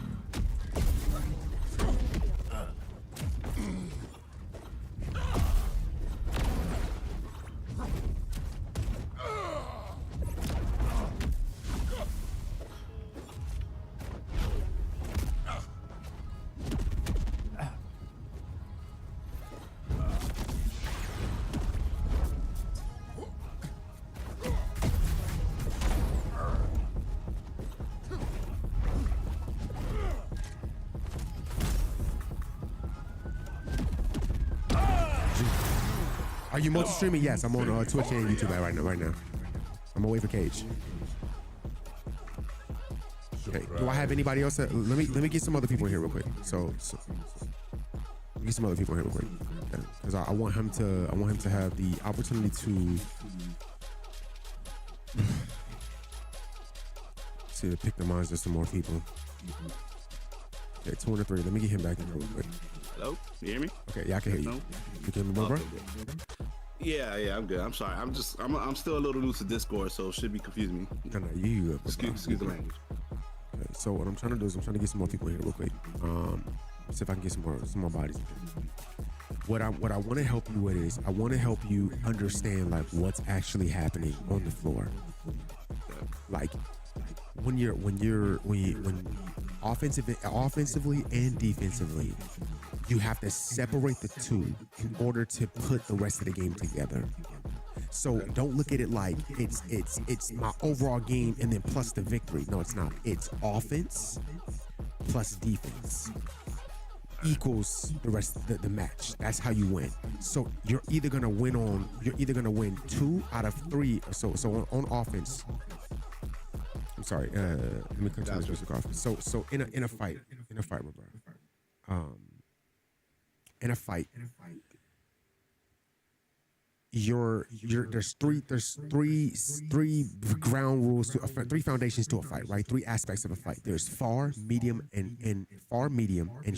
Are you multi-streaming? Yes, I'm on Twitch and YouTube right now. I'm gonna wait for Cage. Okay. Do I have anybody else? Let me get some other people in here real quick. So get some other people in here real quick, because I want him to have the opportunity to pick the minds of some more people. Okay, 2 and a 3. Let me get him back in real quick. Hello? You hear me? Okay, yeah, I can hear you. No? You can hear me, bro? Okay, good. Yeah, I'm good. I'm sorry. I'm still a little new to Discord, so it should be confusing me. No, you good. Excuse the language. Okay, so what I'm trying to do is I'm trying to get some more people in here real quick. See if I can get some more bodies. What I want to help you with is I want to help you understand like what's actually happening on the floor. Like when offensively and defensively, you have to separate the two in order to put the rest of the game together. So don't look at it like it's my overall game and then plus the victory. No, it's not. It's offense plus defense equals the rest of the match. That's how you win. So you're either gonna win 2 out of 3. So on offense. I'm sorry. Let me continue this off. So in a fight, my brother. In a fight, there's three ground rules to 3 foundations to a fight, right? 3 aspects of a fight. There's far, medium, and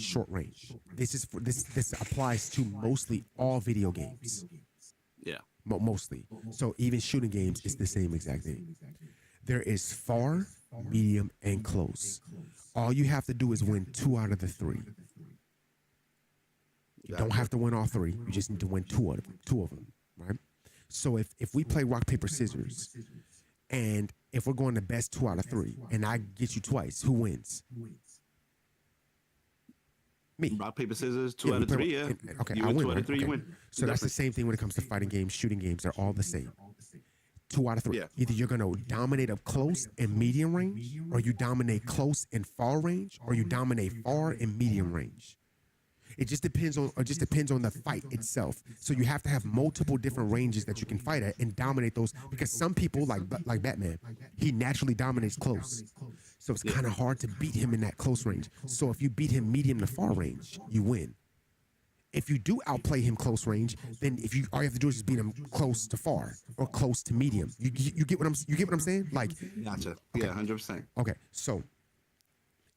short range. This applies to mostly all video games. Yeah. Mostly. So even shooting games is the same exact thing. There is far, medium, and close. All you have to do is win 2 out of the 3. You don't have to win all 3. You just need to win 2 of them, right? So if we play rock, paper, scissors, and if we're going the best 2 out of 3, and I get you twice, who wins? Me. Rock, paper, scissors, 2 out of 3, yeah. Okay, you I win. 2 out of 3, okay. you win. So that's the same thing when it comes to fighting games, shooting games. They're all the same. 2 out of 3. Yeah. Either you're gonna dominate up close and medium range, or you dominate close and far range, or you dominate far and medium range. It just depends on the fight itself. So you have to have multiple different ranges that you can fight at and dominate those. Because some people like Batman, he naturally dominates close. So it's kind of hard to beat him in that close range. So if you beat him medium to far range, you win. If you do outplay him close range, then all you have to do is just beat him close to far or close to medium. You get what I'm saying? Like, Gotcha. Okay. Yeah, 100%. Okay, so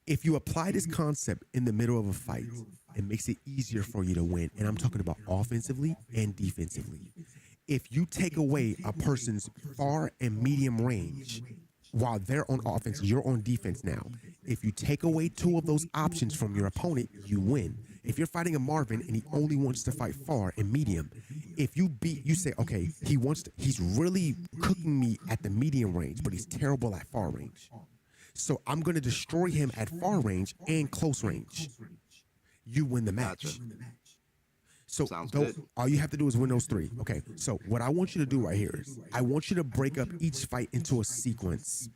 if you apply this concept in the middle of a fight, it makes it easier for you to win. And I'm talking about offensively and defensively. If you take away a person's far and medium range while they're on offense, you're on defense now. If you take away 2 of those options from your opponent, you win. If you're fighting a Marvin and he only wants to fight far and medium, if you say, okay, he's really cooking me at the medium range, but he's terrible at far range. So I'm going to destroy him at far range and close range. You win the match. Gotcha. So good. all you have to do is win those 3. Okay, so what I want you to do right here is I want you to break up each fight into a sequence.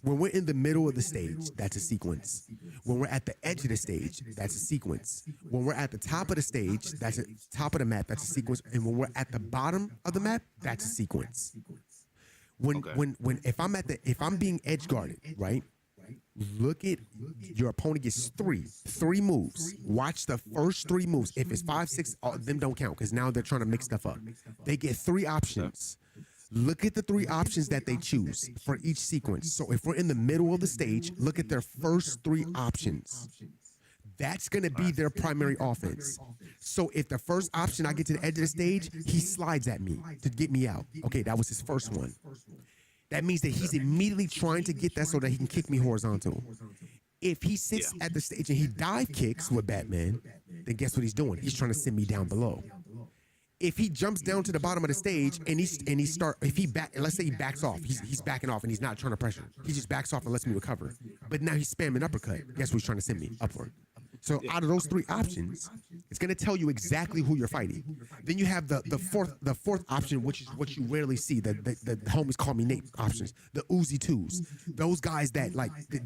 When we're in the middle of the stage, that's a sequence. When we're at the edge of the stage, that's a sequence. When we're at the top of the stage, that's top of the map, that's a sequence. And when we're at the bottom of the map, that's a sequence. If I'm being edge guarded, right? Look at your opponent gets three moves. Watch the first 3 moves. If it's 5, 6, them don't count because now they're trying to mix stuff up. They get 3 options. Look at the 3 options that they choose for each sequence. So if we're in the middle of the stage, look at their first 3 options. That's going to be their primary offense. So if the first option I get to the edge of the stage, he slides at me to get me out. Okay, that was his first one. That means that he's immediately trying to get that so that he can kick me horizontal. If he sits at the stage and he dive kicks with Batman, then guess what he's doing? He's trying to send me down below. If he jumps down to the bottom of the stage and let's say he backs off, he's backing off and he's not trying to pressure. He just backs off and lets me recover. But now he's spamming uppercut. Guess what he's trying to send me? Upward. So out of those 3 options, it's going to tell you exactly who you're fighting. Then you have the fourth option, which is what you rarely see. The homies call me Nate options. The Uzi 2s. Those guys that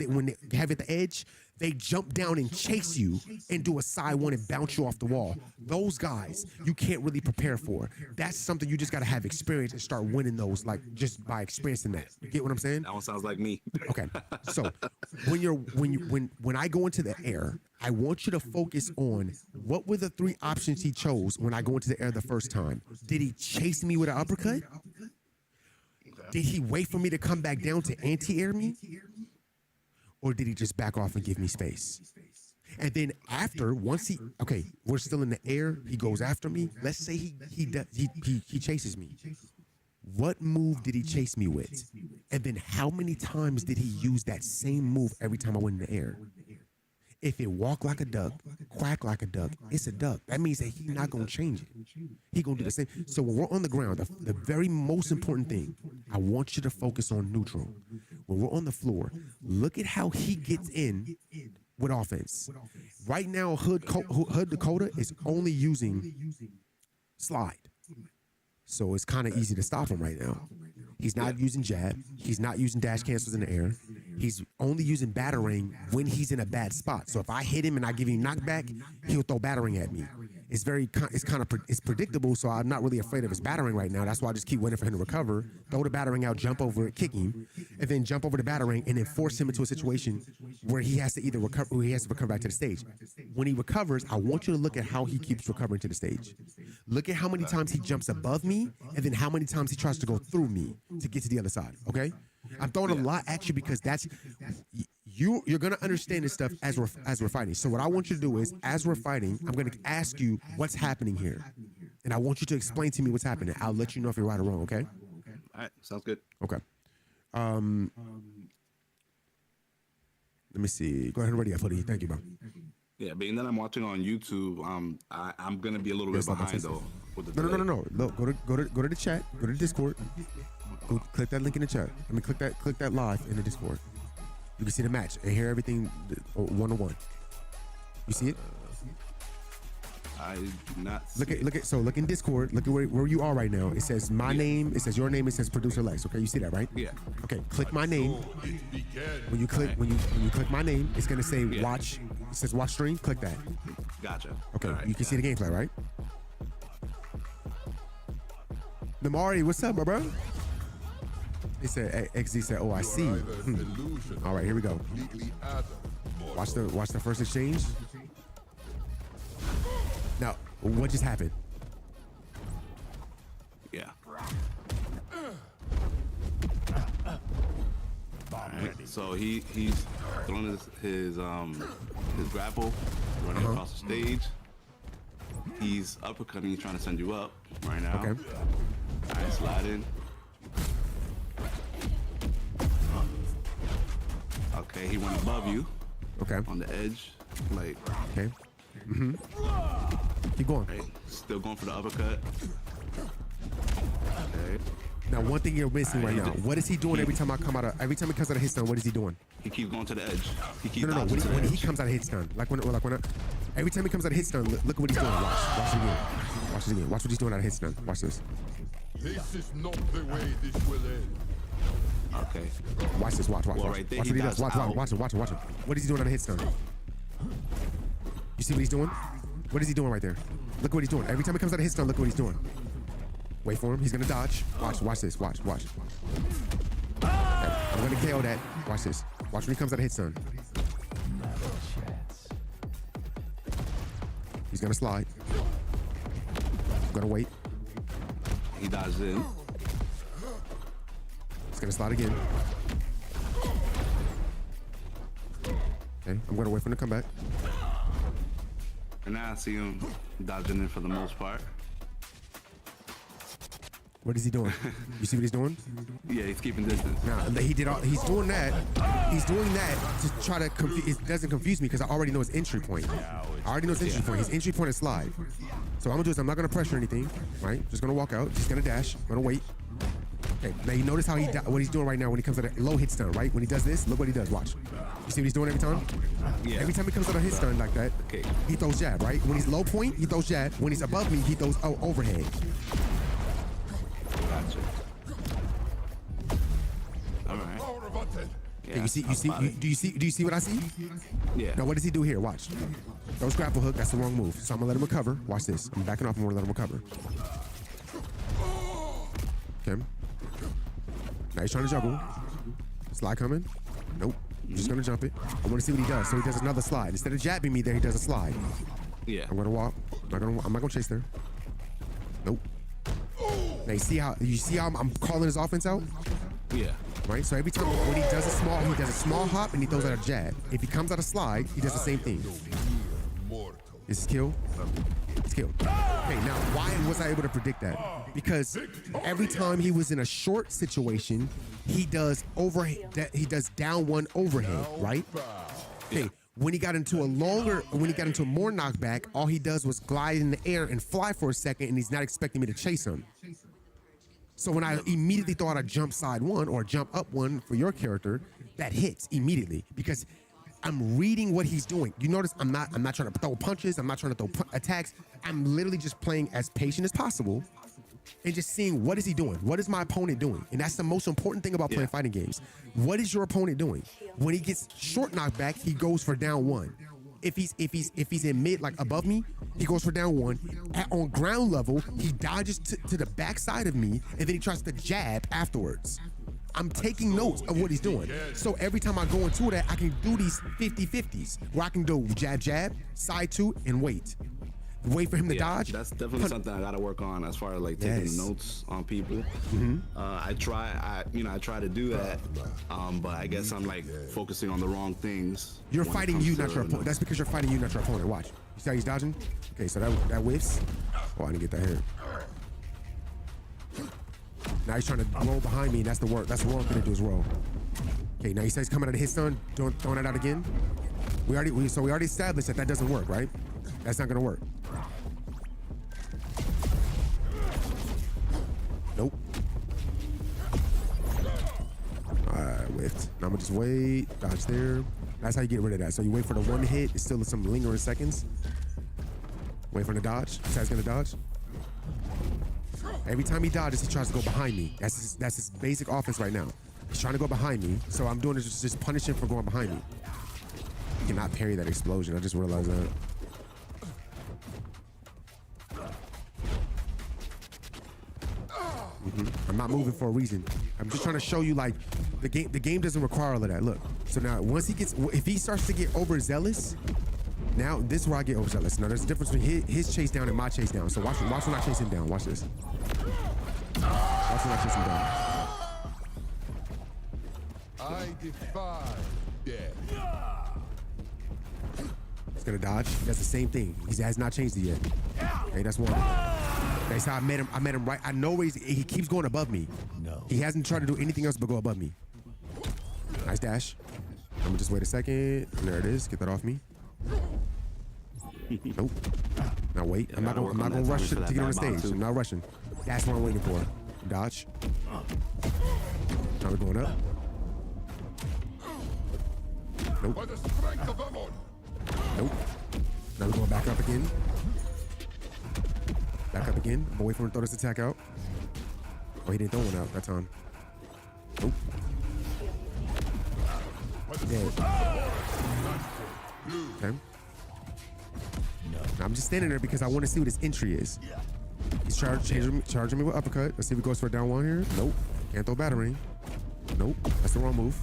when they have at the edge, they jump down and chase you and do a side 1 and bounce you off the wall. Those guys you can't really prepare for. That's something you just got to have experience and start winning those just by experiencing that. You get what I'm saying? That one sounds like me. Okay. So when I go into the air, I want you to focus on what were the 3 options he chose when I go into the air the first time. Did he chase me with an uppercut? Did he wait for me to come back down to anti-air me? Or did he just back off and give me space? And then after, once we're still in the air, he goes after me. Let's say he chases me. What move did he chase me with? And then how many times did he use that same move every time I went in the air? If it walk like a duck, quack like a duck, it's a duck. That means that he's not going to change it. He going to do the same. So when we're on the ground, the very most important thing, I want you to focus on neutral. When we're on the floor, look at how he gets in with offense. Right now, Hood Dakota is only using slide. So it's kind of easy to stop him right now. He's not using jab. He's not using dash cancels in the air. He's only using battering when he's in a bad spot. So if I hit him and I give him knockback, he'll throw battering at me. It's predictable, so I'm not really afraid of his battering right now. That's why I just keep waiting for him to recover, throw the battering out, jump over it, kick him, and then jump over the battering and then force him into a situation where he has to either recover or he has to recover back to the stage. When he recovers, I want you to look at how he keeps recovering to the stage. Look at how many times he jumps above me and then how many times he tries to go through me to get to the other side, okay? I'm throwing a lot at you because you're gonna understand this stuff as we're fighting. So what I want you to do is, as we're fighting, I'm gonna ask you what's happening here, and I want you to explain to me what's happening. I'll let you know if you're right or wrong. Okay? All right, sounds good. Okay. Let me see. Go ahead and ready up, Hoodie. Thank you, bro. Yeah, being that I'm watching on YouTube, I'm gonna be a little bit behind though. With the No. Look, go to the chat. Go to the Discord. Go click that link in the chat. Click that live in the Discord. You can see the match and hear everything one-on-one. You see it? I do not. Look in Discord. Look at where you are right now. It says my name. It says your name. It says Producer Lex. Okay, you see that, right? Yeah. Okay, click my name. When you click my name, it's gonna say watch. It says watch stream. Click that. Gotcha. Okay, right, you can see the gameplay, right? Namari, what's up, bro? He said, XZ said, oh, I see. All right, here we go. Watch the first exchange. Now, what just happened? Yeah. Right, so he's throwing his grapple, running across the stage. He's uppercutting. He's trying to send you up right now. Okay. All right, sliding. Okay, he went above you. Okay. On the edge, like. Okay. Keep going. Right, still going for the uppercut. Okay. Now, one thing you're missing right now. What is he doing every time he comes out of hit stun? What is he doing? He keeps going to the edge. He keeps No. When he comes out of hit stun, every time he comes out of hit stun, look at what he's doing. Watch it again. Watch it again. Watch what he's doing out of hit stun. Watch this. This is not the way this will end. Okay. Watch this. Watch. Well, right there, Watch what he does. Watch it. What is he doing out of hit stun? You see what he's doing? What is he doing right there? Look what he's doing. Every time he comes out of hit stun, look what he's doing. Wait for him. He's gonna dodge. Watch this. Watch. Okay. I'm gonna KO that. Watch this. Watch when he comes out of hit stun. He's gonna slide. I'm gonna wait. He dodges in. He's gonna slide again. Okay, I'm gonna wait for him to come back. And now I see him dodging in for the most part. What is he doing? You see what he's doing? Yeah, he's keeping distance. Now he's doing that. He's doing that to try to confuse. It doesn't confuse me because I already know his entry point. I already know his entry point. His entry point is slide. So what I'm gonna do is I'm not gonna pressure anything, right? Just gonna walk out. Just gonna dash. Gonna wait. Okay. Now you notice how what he's doing right now when he comes out of low hit stun, right? When he does this, look what he does. Watch. You see what he's doing every time? Yeah. Every time he comes out of hit stun like that, Okay. he throws jab, right? When he's low point, he throws jab. When he's above me, he throws overhead. Gotcha. All right. Okay, do you see what I see? Yeah. Now what does he do here? Watch. Throws grapple hook. That's the wrong move. So I'm gonna let him recover. Watch this. I'm backing off. I'm gonna let him recover. Okay. Now he's trying to juggle. Slide coming. Nope. I'm just gonna jump it. I want to see what he does. So he does another slide. Instead of jabbing me there, he does a slide. Yeah. I'm gonna walk. I'm not gonna chase there. Nope. Now you see how I'm calling his offense out? Yeah. Right? So every time when he does a small hop and he throws out a jab. If he comes out a slide, he does the same thing. Is this kill? It's kill. Okay, now why was I able to predict that? Because every time he was in a short situation, he does down one overhead, right? Okay. When he got into a more knockback, all he does was glide in the air and fly for a second, and he's not expecting me to chase him. So when I immediately thought I'd jump side one or jump up one for your character, that hits immediately because I'm reading what he's doing. You notice I'm not trying to throw punches. I'm not trying to throw attacks. I'm literally just playing as patient as possible and just seeing what is he doing? What is my opponent doing? And that's the most important thing about playing fighting games. What is your opponent doing? When he gets short knockback, he goes for down one. If he's in mid, like above me, he goes for down one. On ground level, he dodges to the back side of me, and then he tries to jab afterwards. I'm taking notes of what he's doing. So every time I go into that, I can do these 50-50s where I can do jab, jab, side two, and wait. Wait for him to dodge. That's definitely something I gotta work on as far as like taking notes on people. I try to do that, but I guess I'm like focusing on the wrong things. You're fighting you, not your opponent. That's because you're fighting you, not your opponent. Watch. You see how he's dodging? Okay, so that whiffs. Oh, I didn't get that here. Now he's trying to roll behind me. That's the wrong thing to do is roll. Okay, now he says coming out of his stun, throwing it out again. We already established that doesn't work, right? That's not gonna work. Nope. Alright, whiffed. Now I'm gonna just wait, dodge there. That's how you get rid of that. So you wait for the one hit, it's still some lingering seconds. Wait for him to dodge. This guy's gonna dodge. Every time he dodges, he tries to go behind me. That's his basic offense right now. He's trying to go behind me, so I'm doing is just punish him for going behind me. He cannot parry that explosion. I just realized that. I'm not moving for a reason. I'm just trying to show you like the game doesn't require all of that. Look. So now if he starts to get overzealous, now this is where I get overzealous. Now there's a difference between his chase down and my chase down. So watch when I chase him down. Watch this. Watch when I chase him down. I defy death. He's gonna dodge. He does the same thing. He has not changed it yet. Okay, that's one. That's how I met him. I met him right. I know he keeps going above me. No. He hasn't tried to do anything else but go above me. Nice dash. I'm gonna just wait a second. There it is. Get that off me. Nope. Now wait. I'm not gonna rush to get on the stage. I'm not rushing. That's what I'm waiting for. Dodge. Now we're going up. Nope. Nope. Now we're going back up again. Back up again. I'm gonna wait for him to throw this attack out. Oh, he didn't throw one out that time. Nope. Dead. Okay. Now I'm just standing there because I want to see what his entry is. He's charging me with uppercut. Let's see if he goes for a down one here. Nope. Can't throw battering. Nope. That's the wrong move.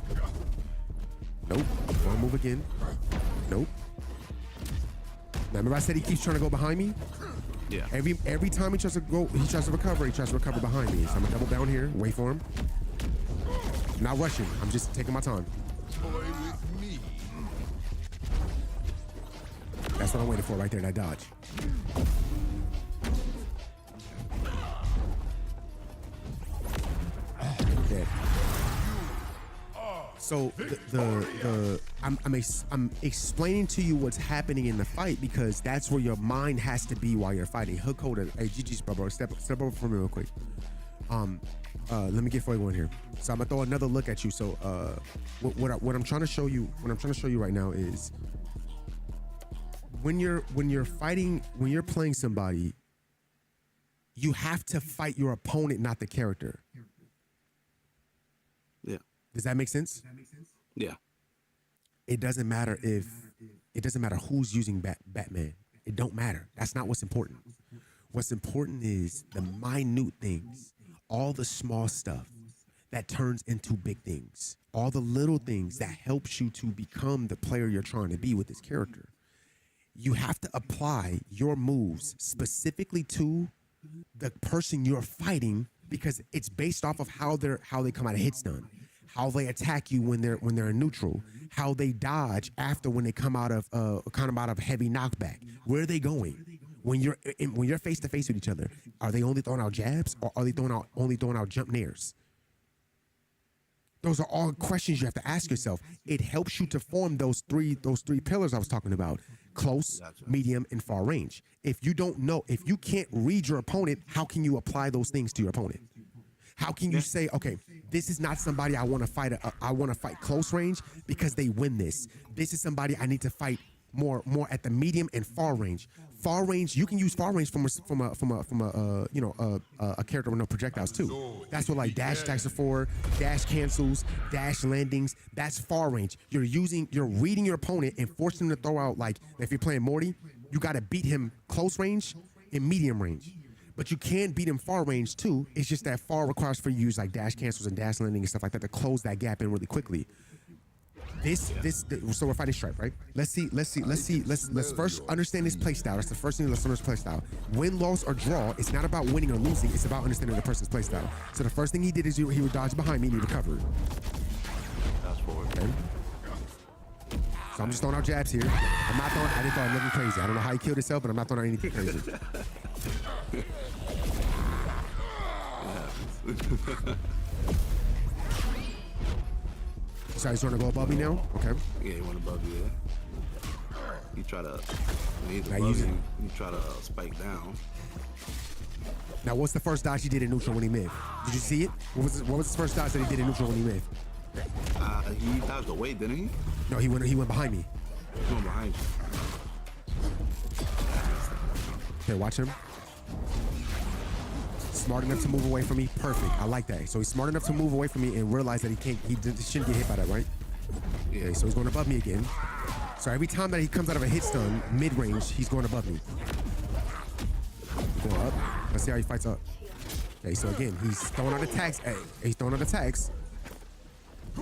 Nope. Wrong move again. Nope. Now remember I said he keeps trying to go behind me? Yeah. Every time he tries to recover behind me. So I'm gonna double down here, wait for him. I'm not rushing. I'm just taking my time. That's what I'm waiting for right there, that dodge. Dead. So I'm explaining to you what's happening in the fight because that's where your mind has to be while you're fighting. Hook holder. Hey, GG's, bro. Step over for me real quick. Let me get 41 here. So I'm gonna throw another look at you. So what I'm trying to show you right now is when you're fighting, when you're playing somebody, you have to fight your opponent, not the character. Yeah. Does that make sense? Yeah. It doesn't matter who's using Batman. It don't matter. That's not what's important. What's important is the minute things, all the small stuff that turns into big things, all the little things that helps you to become the player you're trying to be with this character. You have to apply your moves specifically to the person you're fighting because it's based off of how they come out of hit stun, how they attack you when they're in neutral, how they dodge after when they come out of heavy knockback. Where are they going? When you're face to face with each other, are they only throwing out jabs or are they only throwing out jump nairs? Those are all questions you have to ask yourself. It helps you to form those three pillars I was talking about: close, medium, and far range. If you don't know, if you can't read your opponent, how can you apply those things to your opponent? How can you say, okay, this is not somebody I want to fight. I want to fight close range because they win this. This is somebody I need to fight more at the medium and far range. Far range, you can use far range from a character with no projectiles too. That's what like dash attacks are for, dash cancels, dash landings. That's far range. You're reading your opponent and forcing him to throw out, like if you're playing Morty, you got to beat him close range and medium range. But you can beat him far range too. It's just that far requires for you to use like dash cancels and dash landing and stuff like that to close that gap in really quickly. So we're fighting stripe, right? Let's first understand this play style. That's the first thing. Let's learn this play style. Win, loss, or draw. It's not about winning or losing. It's about understanding the person's play style. So the first thing he did is he would dodge behind me and he recovered. Fast forward. Okay. So I'm just throwing out jabs here. I didn't throw out nothing crazy. I don't know how he killed himself, but I'm not throwing out anything crazy. So he's trying to go above me now? Okay. Yeah, he went above you. Yeah. You try to, when he's Now above you try to spike down. Now, what's the first dodge he did in neutral when he mid? Did you see it? What was the first dodge that he did in neutral when he mid? He dodged away, didn't he? No, he went behind me. He went behind you. Okay, watch him. Smart enough to move away from me. Perfect. I like that. So he's smart enough to move away from me and realize that he shouldn't get hit by that, right? Yeah. Okay, so he's going above me again. So every time that he comes out of a hit stun, mid-range, he's going above me. Going up. Let's see how he fights up. Okay, so again, he's throwing out attacks. Hey, he's throwing out attacks.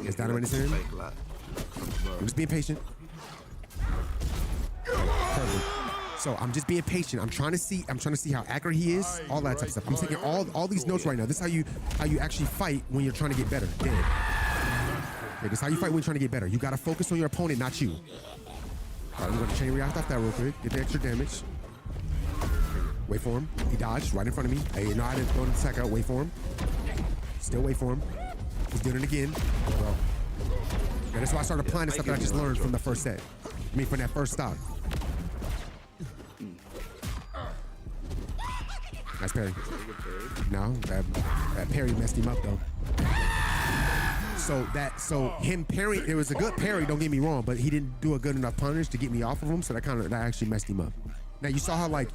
He's down in his hand. I'm just being patient. Perfect. So I'm just being patient. I'm trying to see how accurate he is, all that type of stuff. I'm taking all these notes right now. This is how you actually fight when you're trying to get better. Damn. Okay, this is how you fight when you're trying to get better. You gotta focus on your opponent, not you. All right, we're gonna chain react off that real quick. Get the extra damage. Wait for him. He dodged right in front of me. Hey, no, I didn't throw the attack out. Wait for him. Still wait for him. He's doing it again. Bro. Yeah, that's why I started applying the stuff that I just learned from the first set. I mean, from that first stock. Nice parry. No, that parry messed him up though. So him parry, it was a good parry, don't get me wrong, but he didn't do a good enough punish to get me off of him, so that actually messed him up. Now you saw how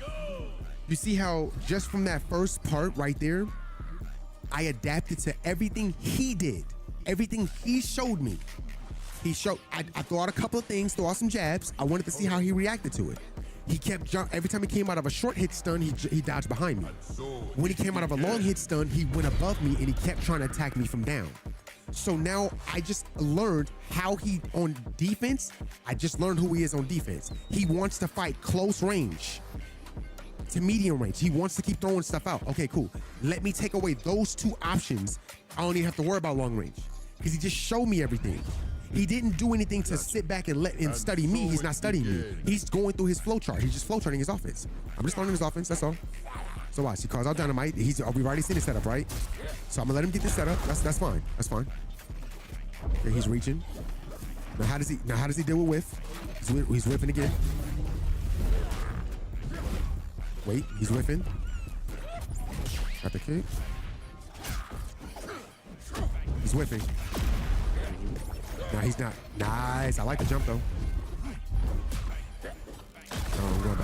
you see how just from that first part right there, I adapted to everything he did, everything he showed me. I threw out a couple of things, threw out some jabs. I wanted to see how he reacted to it. He kept every time he came out of a short hit stun, he dodged behind me. When he came out of a long hit stun, he went above me and he kept trying to attack me from down. So now I just learned how he on defense. I just learned who he is on defense. He wants to fight close range to medium range. He wants to keep throwing stuff out. Okay, cool. Let me take away those two options. I don't even have to worry about long range because he just showed me everything. He didn't do anything to sit back and study me. He's not studying me. He's going through his flow chart. He's just flow charting his offense. I'm just learning his offense, that's all. So watch, he calls out Dynamite. We've already seen his setup, right? So I'm gonna let him get this setup. That's fine. That's fine. Okay, he's reaching. Now how does he deal with whiff? He's whiffing again. Wait, he's whiffing. Got the kick. He's whiffing. Nah, he's not. Nice. I like the jump though. I'm going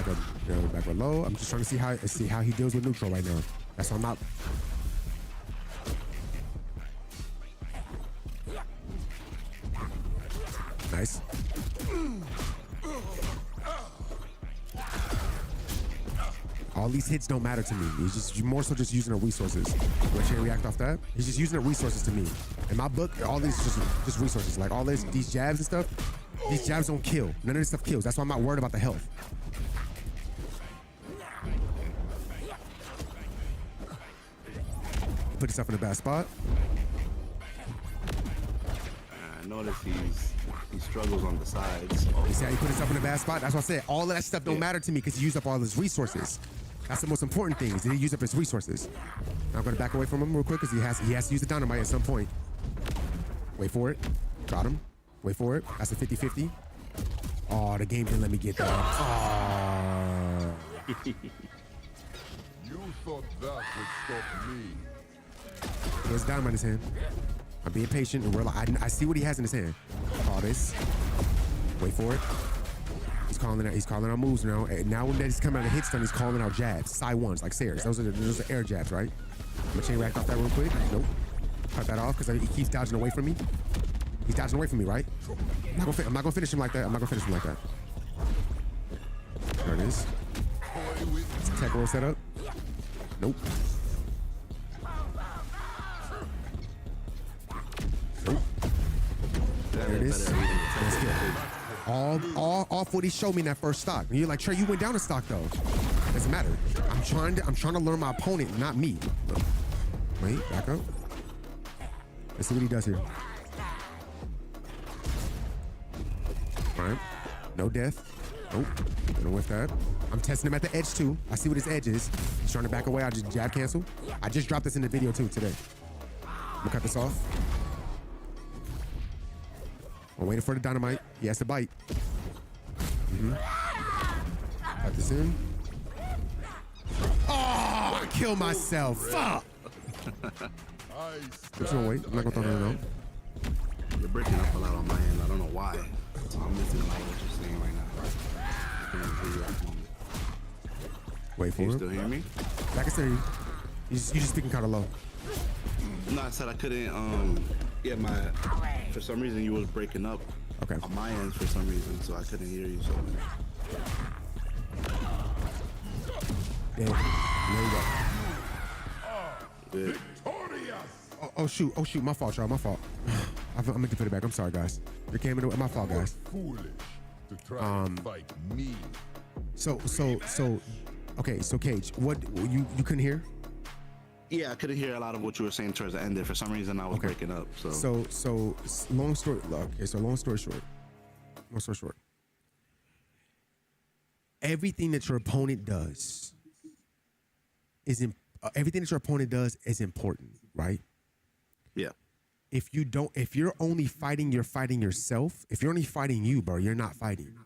back up low. I'm just trying to see how he deals with neutral right now. That's why I'm not. Nice. All these hits don't matter to me. He's just more so just using the resources. When you react off that, he's just using the resources to me. In my book, all these just resources. Like all these jabs and stuff, these jabs don't kill. None of this stuff kills. That's why I'm not worried about the health. Put yourself in a bad spot. noticed he struggles on the sides. You see how he put himself in a bad spot? That's what I said. All of that stuff don't matter to me because he used up all his resources. That's the most important thing, is that he used up his resources. Now I'm gonna back away from him real quick because he has to use the dynamite at some point. Wait for it. Got him. Wait for it. That's a 50-50. Oh, the game didn't let me get that. Oh. You thought that would stop me. There's dynamite in his hand. I'm being patient and I see what he has in his hand. All this. Wait for it. He's calling out moves now. And now that he's coming out of hit stun, he's calling out jabs. Side ones, like Sayers. Those are air jabs, right? I'm gonna chain rack off that real quick. Nope. Cut that off because he keeps dodging away from me. He's dodging away from me, right? I'm not gonna finish him like that. There it is. Tech roll set up. Nope. Nope. There it is. Let's get it. All off what he showed me in that first stock. And you're like, Trey, you went down a stock though. Doesn't matter. I'm trying to learn my opponent, not me. Wait, back up. Let's see what he does here. All right. No death. Nope. Gonna whiff that. I'm testing him at the edge too. I see what his edge is. He's trying to back away. I just jab cancel. I just dropped this in the video too today. I'm gonna cut this off. I'm waiting for the dynamite. He has to bite. Cut this in. Oh, I killed myself. Fuck. I'm just gonna wait. I'm not gonna throw nothing out. You're breaking up a lot on my end. I don't know why. So I'm missing a lot of what you're saying right now. I can't hear you at the moment. Wait for Can it. you still hear me? I can hear you. You just speaking kind of low. No, I said I couldn't. For some reason you was breaking up. Okay. On my end for some reason, so I couldn't hear you. So. There you go. Good. Oh shoot, my fault, y'all, my fault. I meant to put it back. I'm sorry, guys. Your camera, my fault, guys. Foolish to try and fight me. So, okay, so Cage, what you couldn't hear? Yeah, I couldn't hear a lot of what you were saying towards the end there. For some reason, I was breaking up. So long story. Okay, so long story short. Everything that your opponent does is important, right? Yeah. If you're only fighting, you're fighting yourself. If you're only fighting you, bro, you're not fighting.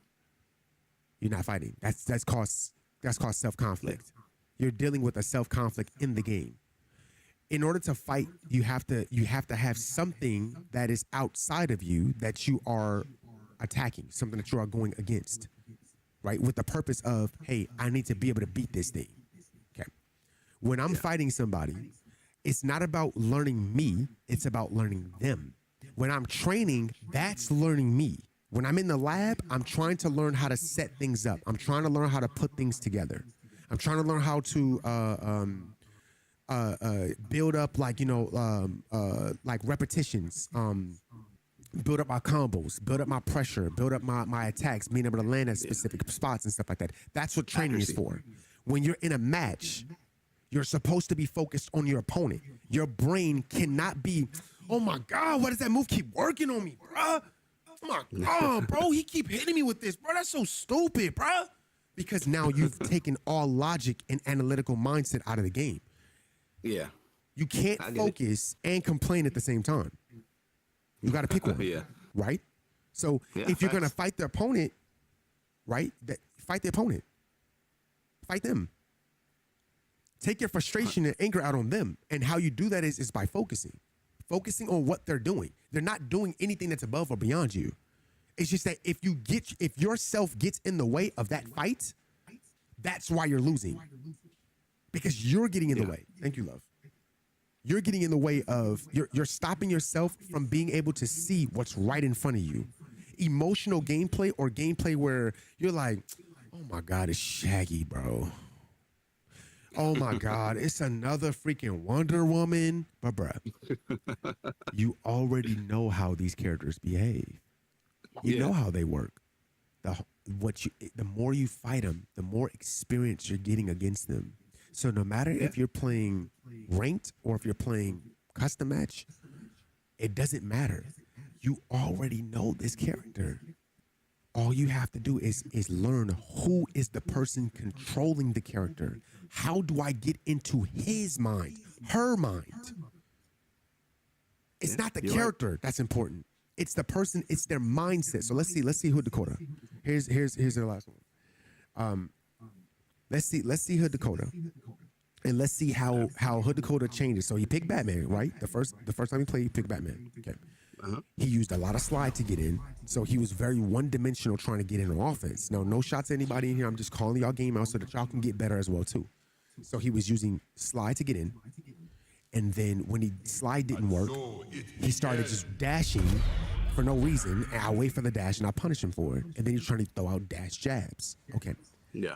You're not fighting. That's called self-conflict. You're dealing with a self-conflict in the game. In order to fight, you have to have something that is outside of you that you are attacking, something that you are going against, right? With the purpose of, hey, I need to be able to beat this thing. Okay. When I'm fighting somebody, it's not about learning me, it's about learning them. When I'm training, that's learning me. When I'm in the lab, I'm trying to learn how to set things up. I'm trying to learn how to put things together. I'm trying to learn how to build up like repetitions, build up my combos, build up my pressure, build up my attacks, being able to land at specific spots and stuff like that. That's what training is for. When you're in a match, you're supposed to be focused on your opponent. Your brain cannot be, oh my God, why does that move keep working on me, bruh? Oh my God, bro, he keep hitting me with this, bro. That's so stupid, bruh. Because now you've taken all logic and analytical mindset out of the game. Yeah. You can't focus and complain at the same time. You got to pick one. Yeah. Right? So if you're going to fight the opponent, right? Fight the opponent. Fight them. Take your frustration and anger out on them. And how you do that is by focusing. Focusing on what they're doing. They're not doing anything that's above or beyond you. It's just that if yourself gets in the way of that fight, that's why you're losing. Because you're getting in the way. Thank you, love. You're getting in the way of, you're stopping yourself from being able to see what's right in front of you. Emotional gameplay or gameplay where you're like, oh my God, it's Shaggy, bro. Oh my God, it's another freaking Wonder Woman. But bruh, you already know how these characters behave. You know how they work. The more you fight them, the more experience you're getting against them. So no matter if you're playing ranked or if you're playing custom match, it doesn't matter. You already know this character. All you have to do is learn who is the person controlling the character. How do I get into his mind, her mind? It's not the character that's important. It's the person. It's their mindset. So let's see Hood Dakota. Here's the last one. Let's see Hood Dakota, and let's see how Hood Dakota changes. So he picked Batman, right? The first time he played, he picked Batman. Okay. He used a lot of slide to get in, so he was very one-dimensional trying to get in on offense. Now, no shots at anybody in here. I'm just calling y'all game out so that y'all can get better as well too. So he was using slide to get in, and then when he slide didn't work, he started just dashing for no reason. And I wait for the dash and I punish him for it, and then he's trying to throw out dash jabs. Okay. Yeah.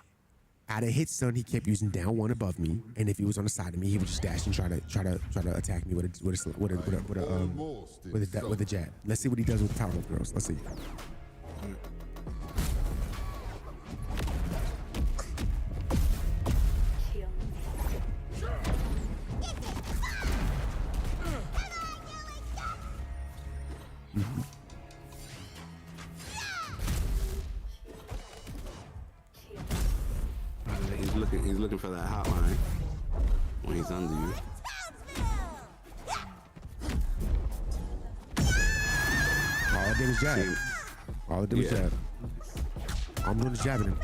Out of hit stun, he kept using down one above me, and if he was on the side of me, he would just dash and try to attack me with a jab. Let's see what he does with the powerpuffgirls. Let's see. He's looking for that hotline when he's under you. All I did was jab. All I did was jab. I'm doing is jabbing him.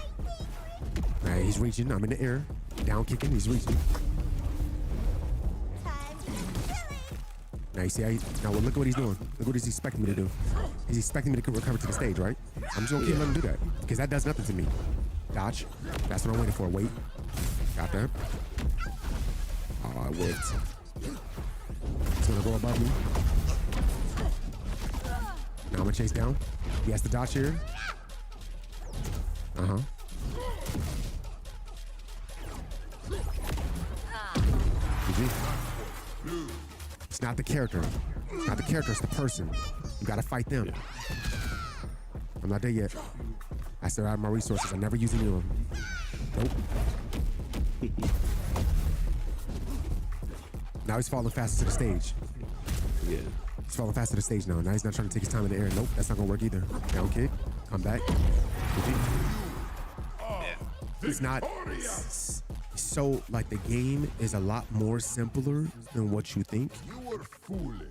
All right, he's reaching. I'm in the air. Down kicking. He's reaching. Now you see now look at what he's doing. Look what he's expecting me to do. He's expecting me to recover to the stage, right? I'm just gonna keep letting him do that because that does nothing to me. Dodge. That's what I'm waiting for. Wait. Got that. Oh, I whipped. It's gonna go above me. Now I'm gonna chase down. He has to dodge here. Uh-huh. GG. It's not the character. It's not the character, it's the person. You gotta fight them. I'm not there yet. I still have my resources. I never use any of them. Nope. Now he's falling faster to the stage. Yeah. He's falling faster to the stage now. Now he's not trying to take his time in the air. Nope, that's not gonna work either. Down kick. Come back. It's not. So, like, the game is a lot more simpler than what you think.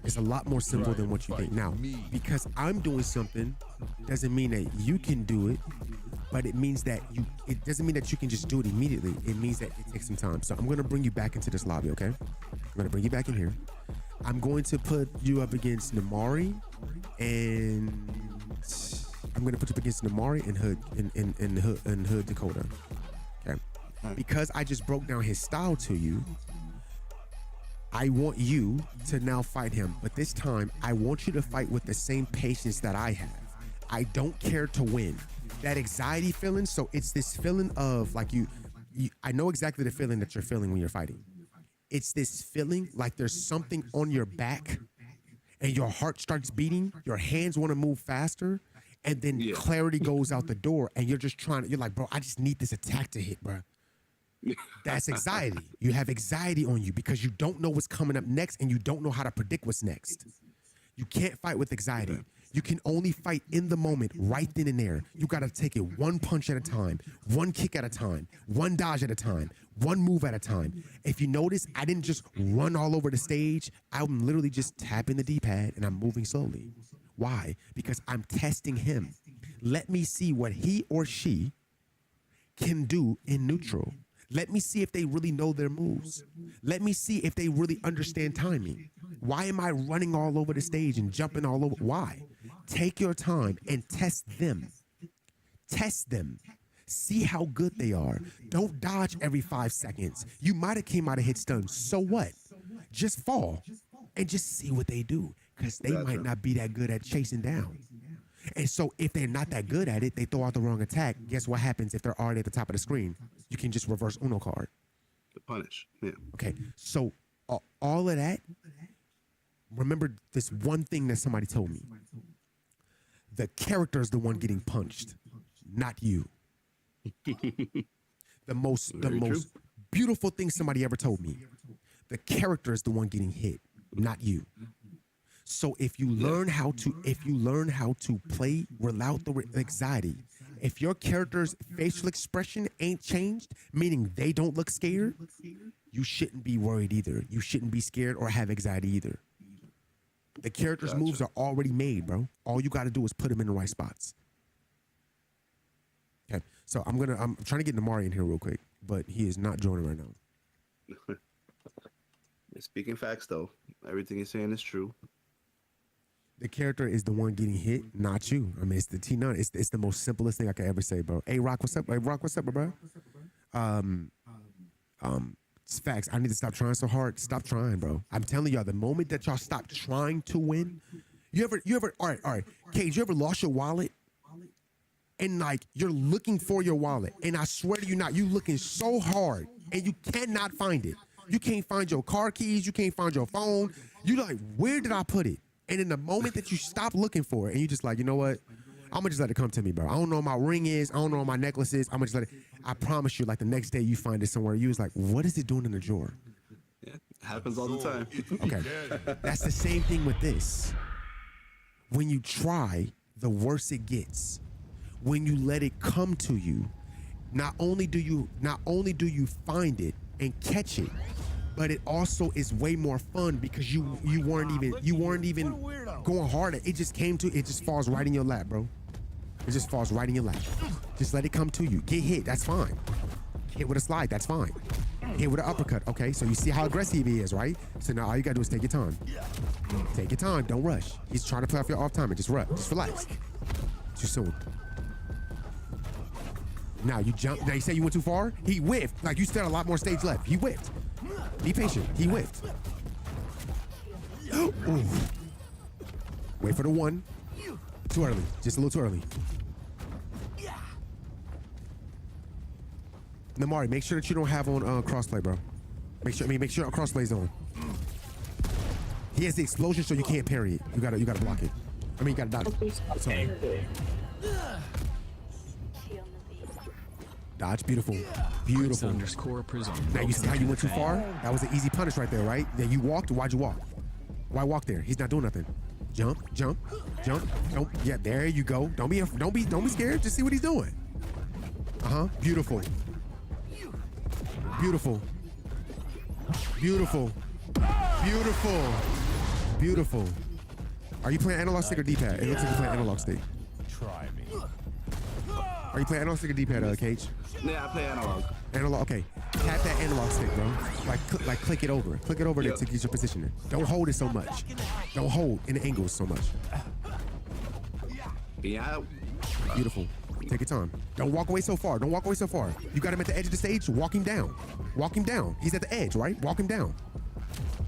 It's a lot more simple than what you think. Now, because I'm doing something doesn't mean that you can do it, but it means that it doesn't mean that you can just do it immediately. It means that it takes some time. So I'm gonna bring you back into this lobby, okay? I'm gonna bring you back in here. I'm going to put you up against Namari, and I'm gonna put you up against Namari and Hood Dakota. Okay. Because I just broke down his style to you, I want you to now fight him. But this time, I want you to fight with the same patience that I have. I don't care to win. That anxiety feeling, so it's this feeling of like I know exactly the feeling that you're feeling when you're fighting. It's this feeling like there's something on your back and your heart starts beating, your hands want to move faster, and then clarity goes out the door and you're just you're like, bro, I just need this attack to hit, bro. That's anxiety. You have anxiety on you because you don't know what's coming up next and you don't know how to predict what's next. You can't fight with anxiety. You can only fight in the moment, right then and there. You got to take it one punch at a time, one kick at a time, one dodge at a time, one move at a time. If you notice, I didn't just run all over the stage. I'm literally just tapping the D-pad and I'm moving slowly. Why? Because I'm testing him. Let me see what he or she can do in neutral. Let me see if they really know their moves. Let me see if they really understand timing. Why am I running all over the stage and jumping all over? Why? Take your time and test them. Test them. See how good they are. Don't dodge every 5 seconds. You might have came out of hit stun. So what? Just fall and just see what they do because they might not be that good at chasing down. And so if they're not that good at it, they throw out the wrong attack. Guess what happens if they're already at the top of the screen? You can just reverse Uno card. The punish. Yeah. Okay. So all of that, remember this one thing that somebody told me. The character is the one getting punched, not you. The most beautiful thing somebody ever told me. The character is the one getting hit, not you. So if you learn how to play without the anxiety, if your character's facial expression ain't changed, meaning they don't look scared, you shouldn't be worried either. You shouldn't be scared or have anxiety either. The character's moves are already made, bro. All you got to do is put them in the right spots. Okay, so I'm trying to get Namari in here real quick, but he is not joining right now. Speaking facts, though, everything you're saying is true. The character is the one getting hit, not you. I mean, it's the T9. It's the most simplest thing I could ever say, bro. Hey, Rock, what's up? Hey, Rock, what's up, bro? It's facts. I need to stop trying so hard. Stop trying, bro. I'm telling y'all, the moment that y'all stop trying to win, you ever, all right, Cage, you ever lost your wallet? And like, you're looking for your wallet, and I swear to you not, you looking so hard, and you cannot find it. You can't find your car keys. You can't find your phone. You like, where did I put it? And in the moment that you stop looking for it, and you just like, you know what? I'm gonna just let it come to me, bro. I don't know what my ring is. I don't know what my necklace is. I'm gonna just let it. I promise you, like the next day you find it somewhere. You was like, what is it doing in the drawer? Yeah, happens all the time. Okay, that's the same thing with this. When you try, the worse it gets. When you let it come to you, not only do you find it and catch it, but it also is way more fun because you weren't even going hard. It just came to, it just falls right in your lap, bro. It just falls right in your lap. Just let it come to you. Get hit, that's fine. Hit with a slide, that's fine. Hit with an uppercut. Okay, so you see how aggressive he is, right? So now all you gotta do is take your time. Take your time, don't rush. He's trying to play off your off time and just relax. Too soon. Now you jump. Now you say you went too far. He whiffed. Like you still had a lot more stage left. He whiffed. Be patient. He whiffed. Ooh. Wait for the one. Too early. Just a little too early. Namari, make sure that you don't have on crossplay, bro. Make sure crossplay's on. He has the explosion, so you can't parry it. You gotta block it. I mean, you gotta dodge it. Sorry. Dodge, beautiful. Beautiful. Now you see how you went too far? That was an easy punish right there, right? Then you walked, why'd you walk? Why walk there? He's not doing nothing. Jump. Don't. Yeah, there you go. Don't be scared. Just see what he's doing. Beautiful. Are you playing analog stick or D-pad? It looks like you're playing analog stick. Try me. Are you playing analog stick or D-pad, Cage? Yeah, I play analog. Analog, okay. Tap that analog stick, bro. Like click it over. Click it over there to get your position in. Don't hold it so much. Don't hold in the angles so much. Yeah. Beautiful. Take your time. Don't walk away so far. You got him at the edge of the stage. Walk him down. He's at the edge, right? Walk him down.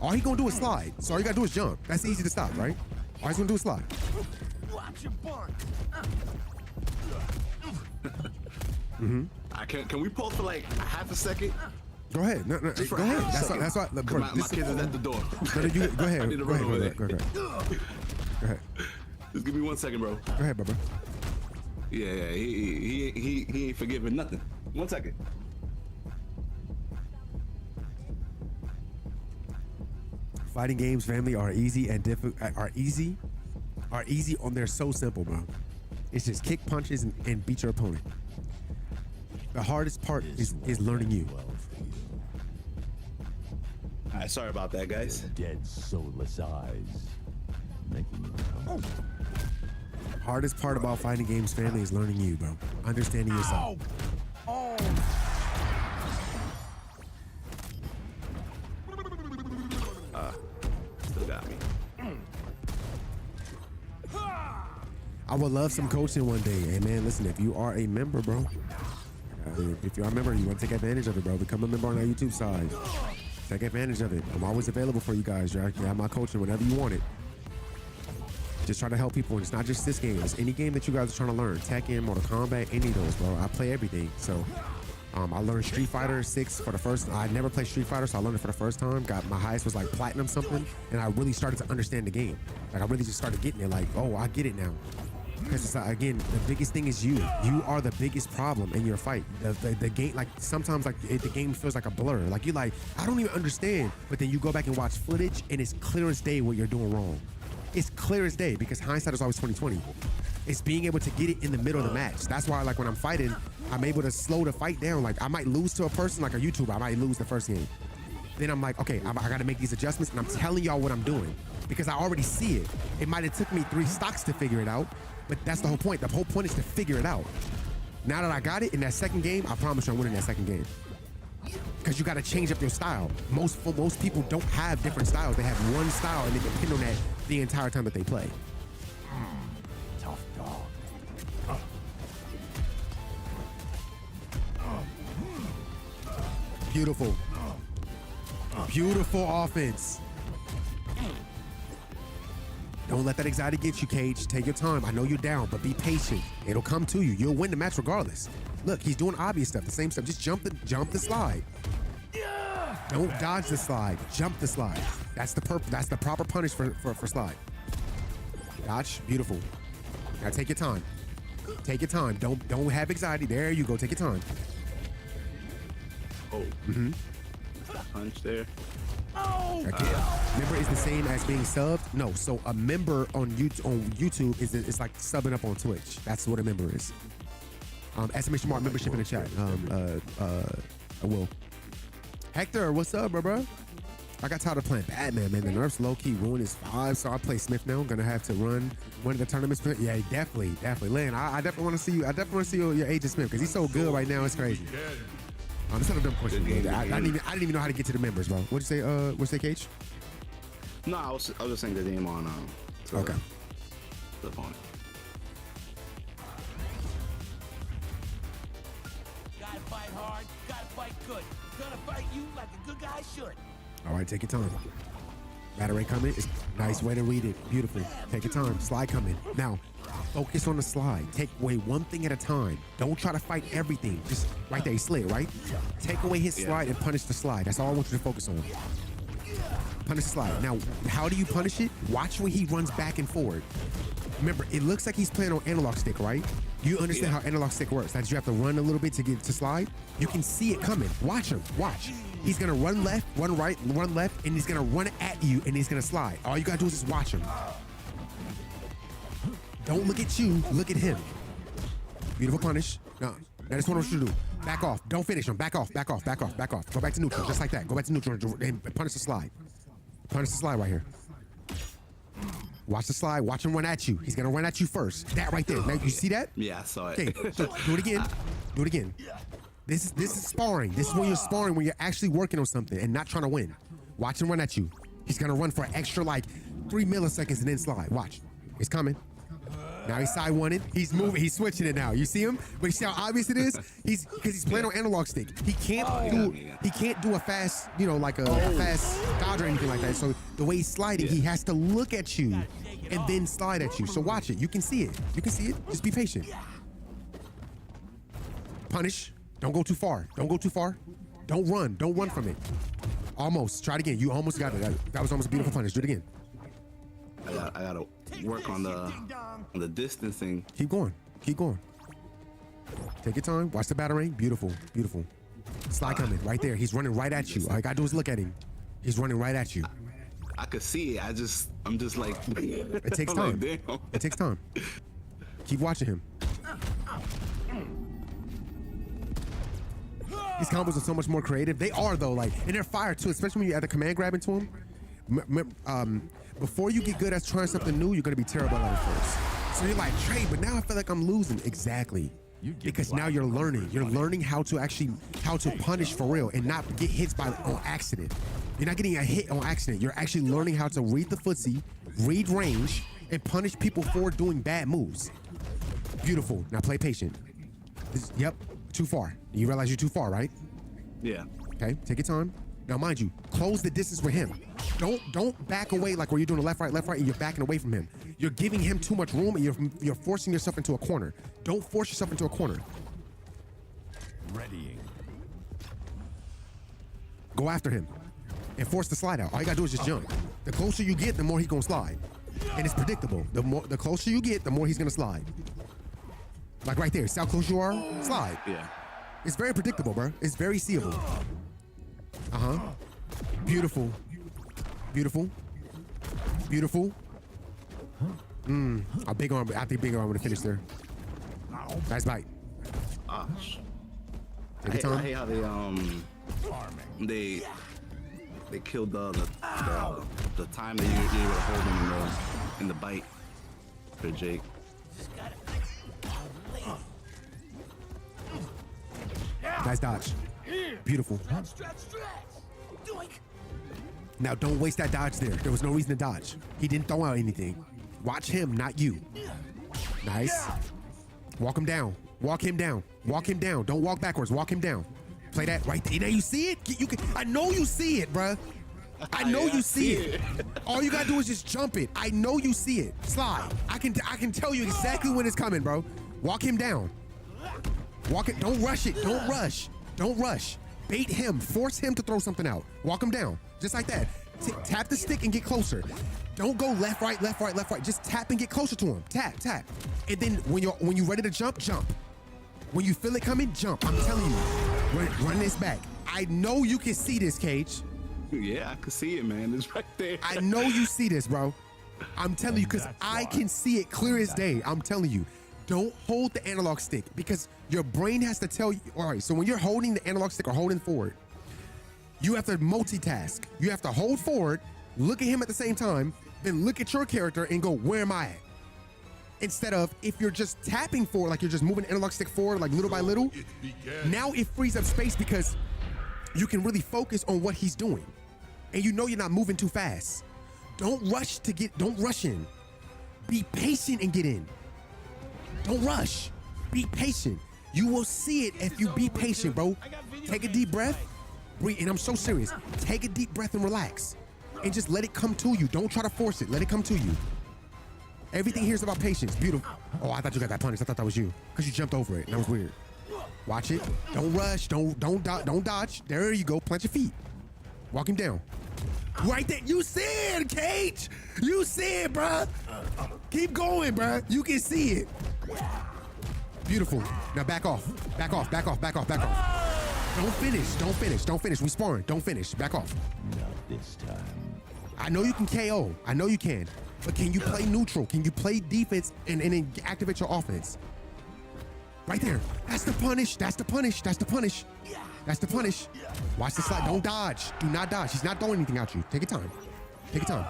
All he gonna do is slide. So all you gotta do is jump. That's easy to stop, right? All he's gonna do is slide. Watch your bark. Can we pause for like half a second? Go ahead. No, go ahead. That's why. Bro, my kids is at the door. Go ahead. I need to run over there. Go ahead. Just give me 1 second, bro. Go ahead, brother. Yeah. He ain't forgiving nothing. 1 second. Fighting games, family, are easy and are easy on they're so simple, bro. It's just kick punches and beat your opponent. The hardest part is learning you. All right, sorry about that, guys. Dead soulless eyes. Making you come. Hardest part about fighting games, family, is learning you, bro. Understanding yourself. Still got me. I would love some coaching one day. Hey, man, listen, if you are a member, bro, if you're a member, you want to take advantage of it, bro, become a member on our YouTube side. Take advantage of it. I'm always available for you guys. You have my coaching whenever you want it. Just try to help people. And it's not just this game. It's any game that you guys are trying to learn. Tekken, Mortal Kombat, any of those, bro. I play everything. So I learned Street Fighter 6 for the first. I never played Street Fighter, so I learned it for the first time. Got my highest was like platinum something, and I really started to understand the game. Like I really just started getting it. Like, oh, I get it now. Because it's like, again, the biggest thing is you. You are the biggest problem in your fight. The game, like sometimes, like the game feels like a blur. Like you're like, I don't even understand. But then you go back and watch footage, and it's clear as day what you're doing wrong. It's clear as day because hindsight is always 20/20. It's being able to get it in the middle of the match. That's why, like, when I'm fighting, I'm able to slow the fight down. Like, I might lose to a person, like a YouTuber. I might lose the first game. Then I'm like, okay, I got to make these adjustments, and I'm telling y'all what I'm doing because I already see it. It might have took me 3 stocks to figure it out, but that's the whole point. The whole point is to figure it out. Now that I got it in that second game, I promise you I'm winning that second game. Because you got to change up your style. Most people don't have different styles. They have one style, and they depend on that the entire time that they play. Tough dog. Beautiful. Beautiful offense. Don't let that anxiety get you, Cage. Take your time. I know you're down, but be patient. It'll come to you. You'll win the match regardless. Look, he's doing obvious stuff, the same stuff. Just jump the slide. Don't dodge the slide. Jump the slide. That's the proper punish for slide. Dodge. Beautiful. Now take your time. Take your time. Don't have anxiety. There you go. Take your time. Oh. Punch there. Okay. Member is the same as being subbed? No. So a member on YouTube is like subbing up on Twitch. That's what a member is. Exclamation mark membership in the chat. I will. Hector, what's up, bro? I got tired of playing Batman, man. The nerfs low-key ruined his vibe, so I play Smith now. I'm gonna have to run one of the tournaments. Yeah, definitely. Lynn, I definitely want to see you. I definitely want to see your Agent Smith because he's so good right now. It's crazy. It's not a dumb question, bro. I didn't even know how to get to the members, bro. What'd you say? What'd you say, Cage? No, I was just saying the name on okay. The opponent. Gotta fight hard, gotta fight good. Gonna fight you like a good guy should. All right, take your time. Battery coming. It's nice way to read it. Beautiful. Take your time. Slide coming. Now, focus on the slide. Take away one thing at a time. Don't try to fight everything. Just right there. He slid, right? Take away his slide and punish the slide. That's all I want you to focus on. Punish the slide. Now, how do you punish it? Watch when he runs back and forward. Remember, it looks like he's playing on analog stick, right? You understand how analog stick works. That you have to run a little bit to get to slide. You can see it coming. Watch him. Watch. He's gonna run left, run right, run left, and he's gonna run at you, and he's gonna slide. All you gotta do is just watch him. Don't look at you. Look at him. Beautiful punish. No, that's what I want you to do. Back off. Don't finish him. Back off. Back off. Back off. Back off. Go back to neutral, just like that. Go back to neutral and punish the slide. Punish the slide right here. Watch the slide. Watch him run at you. He's gonna run at you first. That right there. Now you see that? Yeah, I saw it. Okay, so do it again. Do it again. This is sparring. This is when you're sparring, when you're actually working on something and not trying to win. Watch him run at you. He's gonna run for an extra like 3 milliseconds and then slide. Watch. It's coming. Now he's side one-ed. He's moving. He's switching it now. You see him? But you see how obvious it is? Because he's playing on analog stick. He can't do a fast, like a fast dodge or anything like that. So the way he's sliding, he has to look at you and then slide at you. So watch it. You can see it. You can see it. Just be patient. Punish. Don't go too far. Don't go too far. Don't run. Don't run from it. Almost. Try it again. You almost got it. That was almost a beautiful punish. Do it again. I gotta work on the distancing. Keep going. Keep going. Take your time. Watch the batarang. Beautiful. Beautiful. Slide coming right there. He's running right at you. All I gotta do is look at him. He's running right at you. I could see it. I'm just like. It takes time. Like, it takes time. Keep watching him. These combos are so much more creative. They are though, and they're fire too, especially when you add the command grab into them. Before you get good at trying something new, you're gonna be terrible at it first. So you're like, Trey, but now I feel like I'm losing. Exactly. Because now you're learning. You're learning how to punish for real and not get hits on accident. You're not getting a hit on accident. You're actually learning how to read the footsie, read range, and punish people for doing bad moves. Beautiful. Now play patient. Yep. Too far. You realize you're too far, right? Yeah. Okay, take your time. Now, mind you, close the distance with him. Don't back away like where you're doing a left, right, and you're backing away from him. You're giving him too much room, and you're forcing yourself into a corner. Don't force yourself into a corner. Readying. Go after him and force the slide out. All you gotta do is just jump. The closer you get, the more he's gonna slide, and it's predictable. The closer you get, the more he's gonna slide. Like right there, see how close you are? Slide. Yeah. It's very predictable, bro. It's very seeable. Beautiful. Beautiful. Beautiful. A big arm. I think big arm would have finished there. Nice bite. Take your I time. hate how they killed the time that you were holding in the bite for Jake. Nice dodge. Beautiful. Now don't waste that dodge there. There was no reason to dodge. He didn't throw out anything. Watch him, not you. Nice. Walk him down. Walk him down. Walk him down. Don't walk backwards. Walk him down. Play that right there. Now you see it? You can. I know you see it, bruh. I know you see it. All you gotta do is just jump it. I know you see it. Slide. I can tell you exactly when it's coming, bro. Walk him down. Walk it. Don't rush it. Don't rush. Don't rush. Bait him. Force him to throw something out. Walk him down. Just like that. Tap the stick and get closer. Don't go left, right, left, right, left, right. Just tap and get closer to him. Tap, tap. And then when you're ready to jump, jump. When you feel it coming, jump. I'm telling you. Run this back. I know you can see this, Cage. Yeah, I can see it, man. It's right there. I know you see this, bro. I'm telling you, because I can see it clear as day. I'm telling you. Don't hold the analog stick because your brain has to tell you. All right, so when you're holding the analog stick or holding forward, you have to multitask. You have to hold forward, look at him at the same time, then look at your character and go, where am I at? Instead of, if you're just tapping forward, like you're just moving the analog stick forward, like little by little, now it frees up space because you can really focus on what he's doing. And you know you're not moving too fast. Don't rush in. Be patient and get in. Don't rush. Be patient. You will see it if you be patient, bro. Take a deep breath. Breathe. And I'm so serious. Take a deep breath and relax. And just let it come to you. Don't try to force it. Let it come to you. Everything here is about patience. Beautiful. Oh, I thought you got that punish. I thought that was you. Because you jumped over it. That was weird. Watch it. Don't rush. Don't dodge. There you go. Plant your feet. Walk him down. Right there. You see it, Cage. You see it, bruh. Keep going, bruh. You can see it. Beautiful. Now back off. Back off. Back off. Back off. Back off. Don't finish. Don't finish. Don't finish. We sparring. Don't finish. Back off. Not this time. I know you can KO. I know you can. But can you play neutral? Can you play defense and then activate your offense? Right there. That's the punish. That's the punish. That's the punish. That's the punish. Watch the slide. Don't dodge. Do not dodge. He's not throwing anything at you. Take your time. Take your time.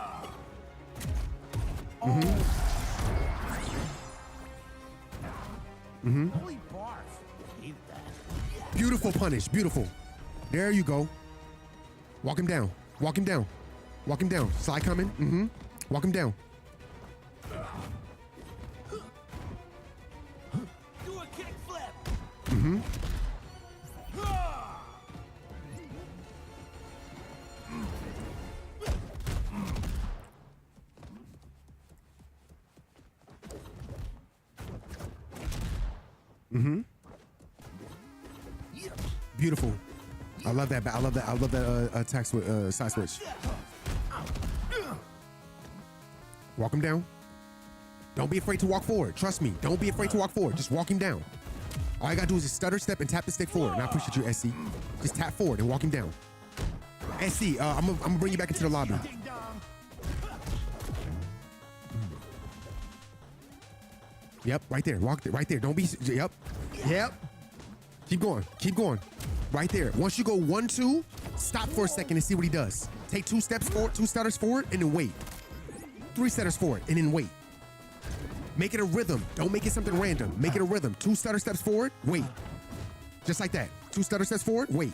Holy barf. Hate that. Beautiful punish. Beautiful. There you go. Walk him down. Walk him down. Walk him down. Slide coming. Walk him down. Do a kick flip. Beautiful. I love that. I love that. I love that attack side switch. Walk him down. Don't be afraid to walk forward. Trust me. Don't be afraid to walk forward. Just walk him down. All you gotta do is just stutter step and tap the stick forward. And I appreciate you, SC. Just tap forward and walk him down. SC, I'm gonna bring you back into the lobby. Yep, right there. Walk there. Right there. Don't be. Yep. Yep. Keep going. Keep going. Right there. Once you go 1, 2, stop for a second and see what he does. Take 2 steps forward, 2 stutters forward, and then wait. 3 stutters forward, and then wait. Make it a rhythm. Don't make it something random. Make it a rhythm. 2 stutter steps forward, wait. Just like that. 2 stutter steps forward, wait.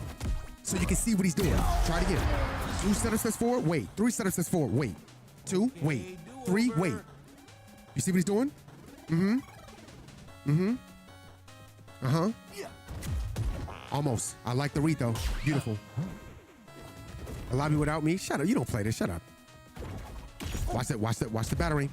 So you can see what he's doing. Try it again. 2 stutter steps forward, wait. 3 stutter steps forward, wait. 2, wait. 3, wait. You see what he's doing? Almost. I like the read though. Beautiful. A lobby without me? Shut up. You don't play this. Shut up. Watch that. Watch that. Watch the battering.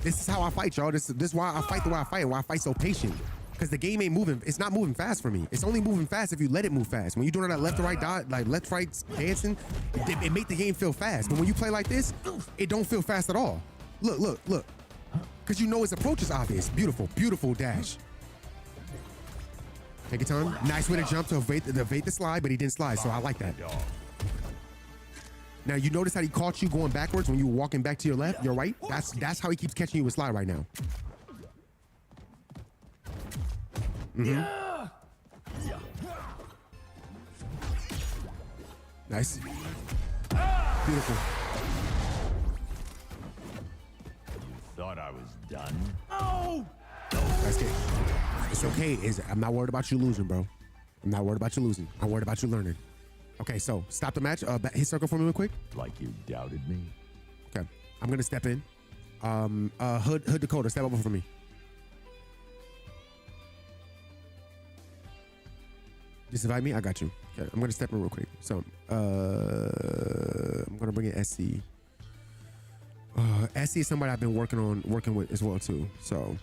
This is how I fight, y'all. This is why I fight the way I fight. Why I fight so patient. Because the game ain't moving. It's not moving fast for me. It's only moving fast if you let it move fast. When you're doing that left to right dot, like left right dancing, it make the game feel fast. But when you play like this, it don't feel fast at all. Look, look, look. Because you know his approach is obvious. Beautiful, beautiful dash. Take your time. Nice way to jump to evade the slide, but he didn't slide, so I like that. Now you notice how he caught you going backwards when you were walking back to your left, your right? That's how he keeps catching you with slide right now. Nice. Beautiful. Thought I was done? That's it. It's okay. I'm not worried about you losing, bro. I'm not worried about you losing. I'm worried about you learning. Okay, so stop the match. Hit circle for me real quick. Like you doubted me? Okay, I'm gonna step in. Hood Dakota, step over for me. Just invite me. I got you. Okay, I'm gonna step in real quick. So, I'm gonna bring in SC. SC is somebody I've been working with as well too. So,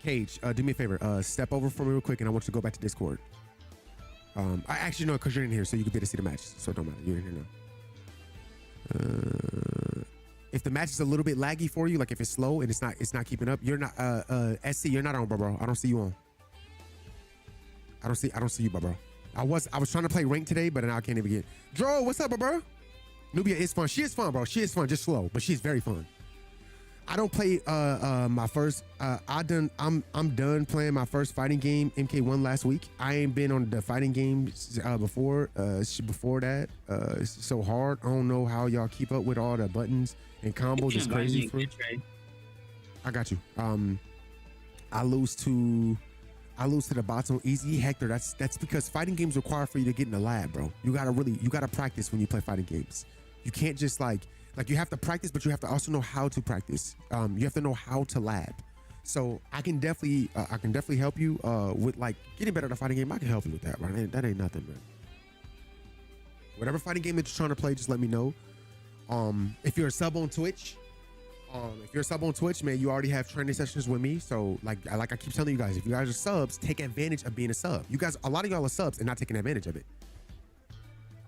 Cage, do me a favor. Step over for me real quick, and I want you to go back to Discord. I actually know because you're in here, so you can be able to see the match. So it don't matter. You're in here now. If the match is a little bit laggy for you, like if it's slow and it's not keeping up, you're not SC. You're not on, bro. I don't see you on. I don't see you, bro. I was trying to play rank today, but now I can't even get. Dro, what's up, bro? Nubia is fun. She is fun, bro. She is fun, just slow, but she's very fun. I don't play my first. I'm done playing my first fighting game, MK1 last week. I ain't been on the fighting games before that. It's so hard. I don't know how y'all keep up with all the buttons and combos. It's crazy. I got you. I lose to the bots on easy. Hector, that's because fighting games require for you to get in the lab, bro. You gotta practice when you play fighting games. You can't just like you have to practice, but you have to also know how to practice. You have to know how to lab. So I can definitely help you with like getting better at a fighting game. I can help you with that, right? That ain't nothing, man. Whatever fighting game that you're trying to play, just let me know. If you're a sub on Twitch, man, you already have training sessions with me. So like I keep telling you guys, if you guys are subs, take advantage of being a sub. You guys, a lot of y'all are subs and not taking advantage of it.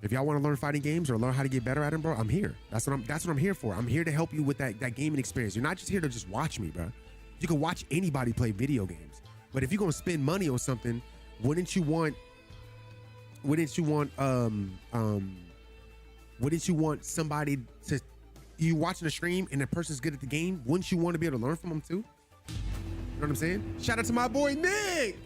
If y'all want to learn fighting games or learn how to get better at them, bro, I'm here. That's what I'm here for. I'm here to help you with that gaming experience. You're not just here to just watch me, bro. You can watch anybody play video games. But if you're gonna spend money on something, wouldn't you want somebody to, you watching a stream and the person's good at the game, wouldn't you want to be able to learn from them too? You know what I'm saying? Shout out to my boy Nick.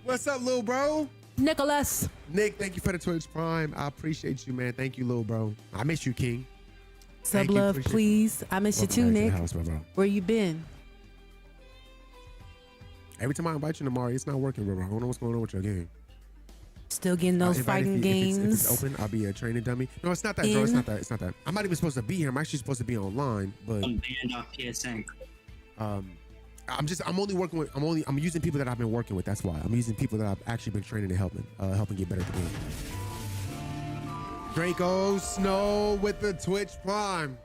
What's up, little bro? Nicholas. Nick, thank you for the Twitch Prime. I appreciate you, man. Thank you, little bro. I miss you, King. Sub love, please. I miss you too, Nick. House, bro. Where you been? Every time I invite you to Mario, it's not working, bro. I don't know what's going on with your game. Still getting those fighting games. If it's open, I'll be a training dummy. No, it's not that, bro. It's not that. It's not that. I'm not even supposed to be here. I'm actually supposed to be online, but I'm banned off PSN. I'm using people that I've been working with. That's why I'm using people that I've actually been training and helping get better at the game. Draco Snow with the Twitch Prime.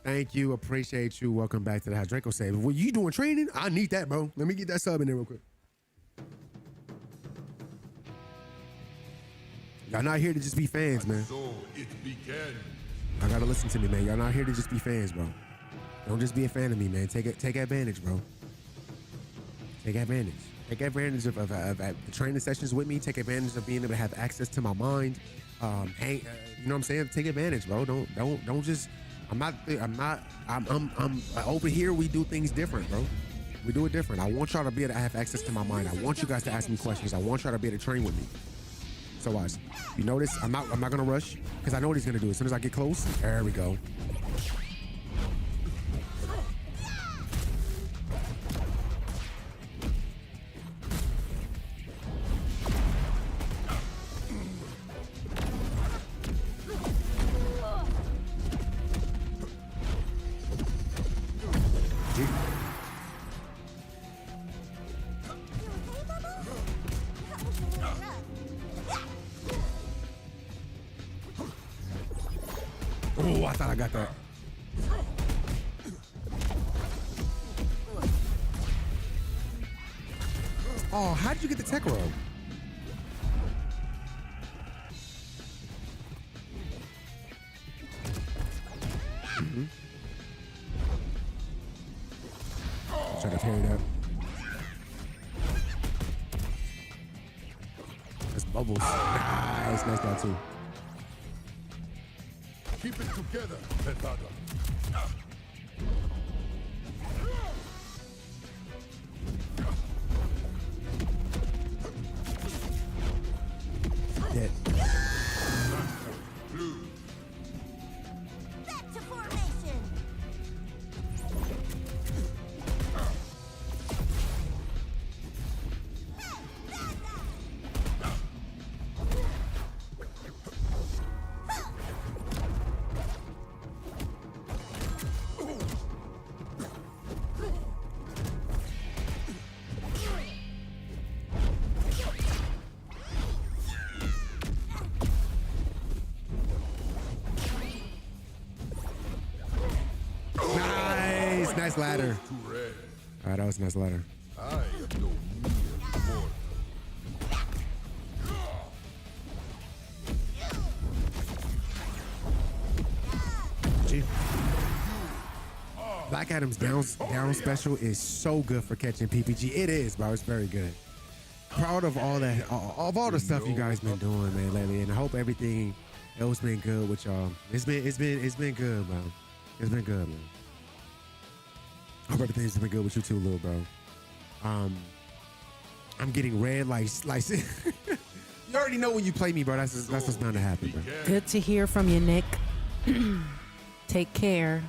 Thank you, appreciate you. Welcome back to the house. Draco said, "Well, you doing training? I need that, bro. Let me get that sub in there real quick." Y'all not here to just be fans, man. So it began. Y'all gotta listen to me, man. Y'all not here to just be fans, bro. Don't just be a fan of me, man. Take advantage, bro. Take advantage. Take advantage of the training sessions with me. Take advantage of being able to have access to my mind. You know what I'm saying? Take advantage, bro. Don't just. I'm over here. We do things different, bro. We do it different. I want y'all to be able to have access to my mind. I want you guys to ask me questions. I want y'all to be able to train with me. So watch. You notice I'm not gonna rush because I know what he's gonna do. As soon as I get close, there we go. Oh, I thought I got that. Oh, how did you get the tech roll? Try to parry that. That's bubbles. Nice that too. Keep it together, Petada. Dead. Back to formation. Nice ladder. All right, that was a nice ladder. I am no mere mortal. Gee. Black Adam's down special is so good for catching PPG. It is, bro. It's very good. Proud of all that, of all the stuff you guys been doing, man, lately, and I hope everything else been good with y'all. It's been good, bro. It's been good, man. I hope everything's been good with you too, little bro. I'm getting red like you already know when you play me, bro. That's what's bound to happen, bro. Good to hear from you, Nick. Take care.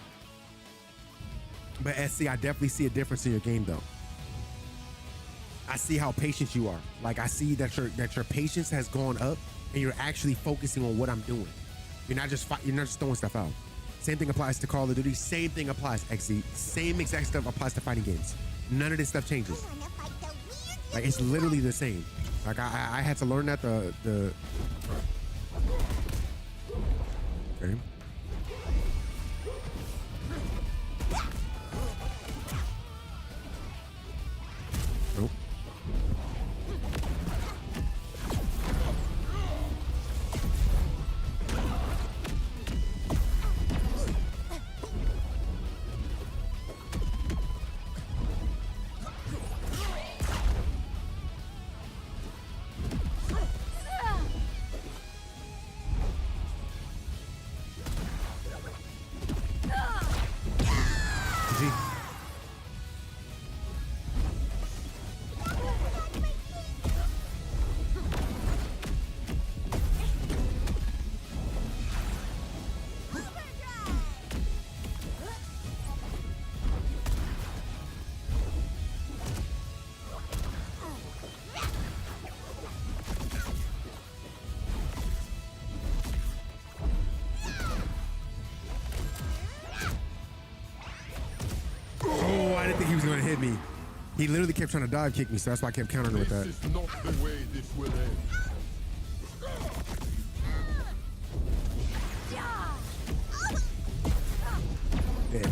But SC, I definitely see a difference in your game, though. I see how patient you are. Like, I see that your patience has gone up, and you're actually focusing on what I'm doing. You're not just throwing stuff out. Same thing applies to Call of Duty. Same thing applies, XC. Same exact stuff applies to fighting games. None of this stuff changes. Like, it's literally the same. Like, I had to learn that the okay. Nope. Going to hit me. He literally kept trying to dive kick me, so that's why I kept countering with that. This is not the way this will end. Dead.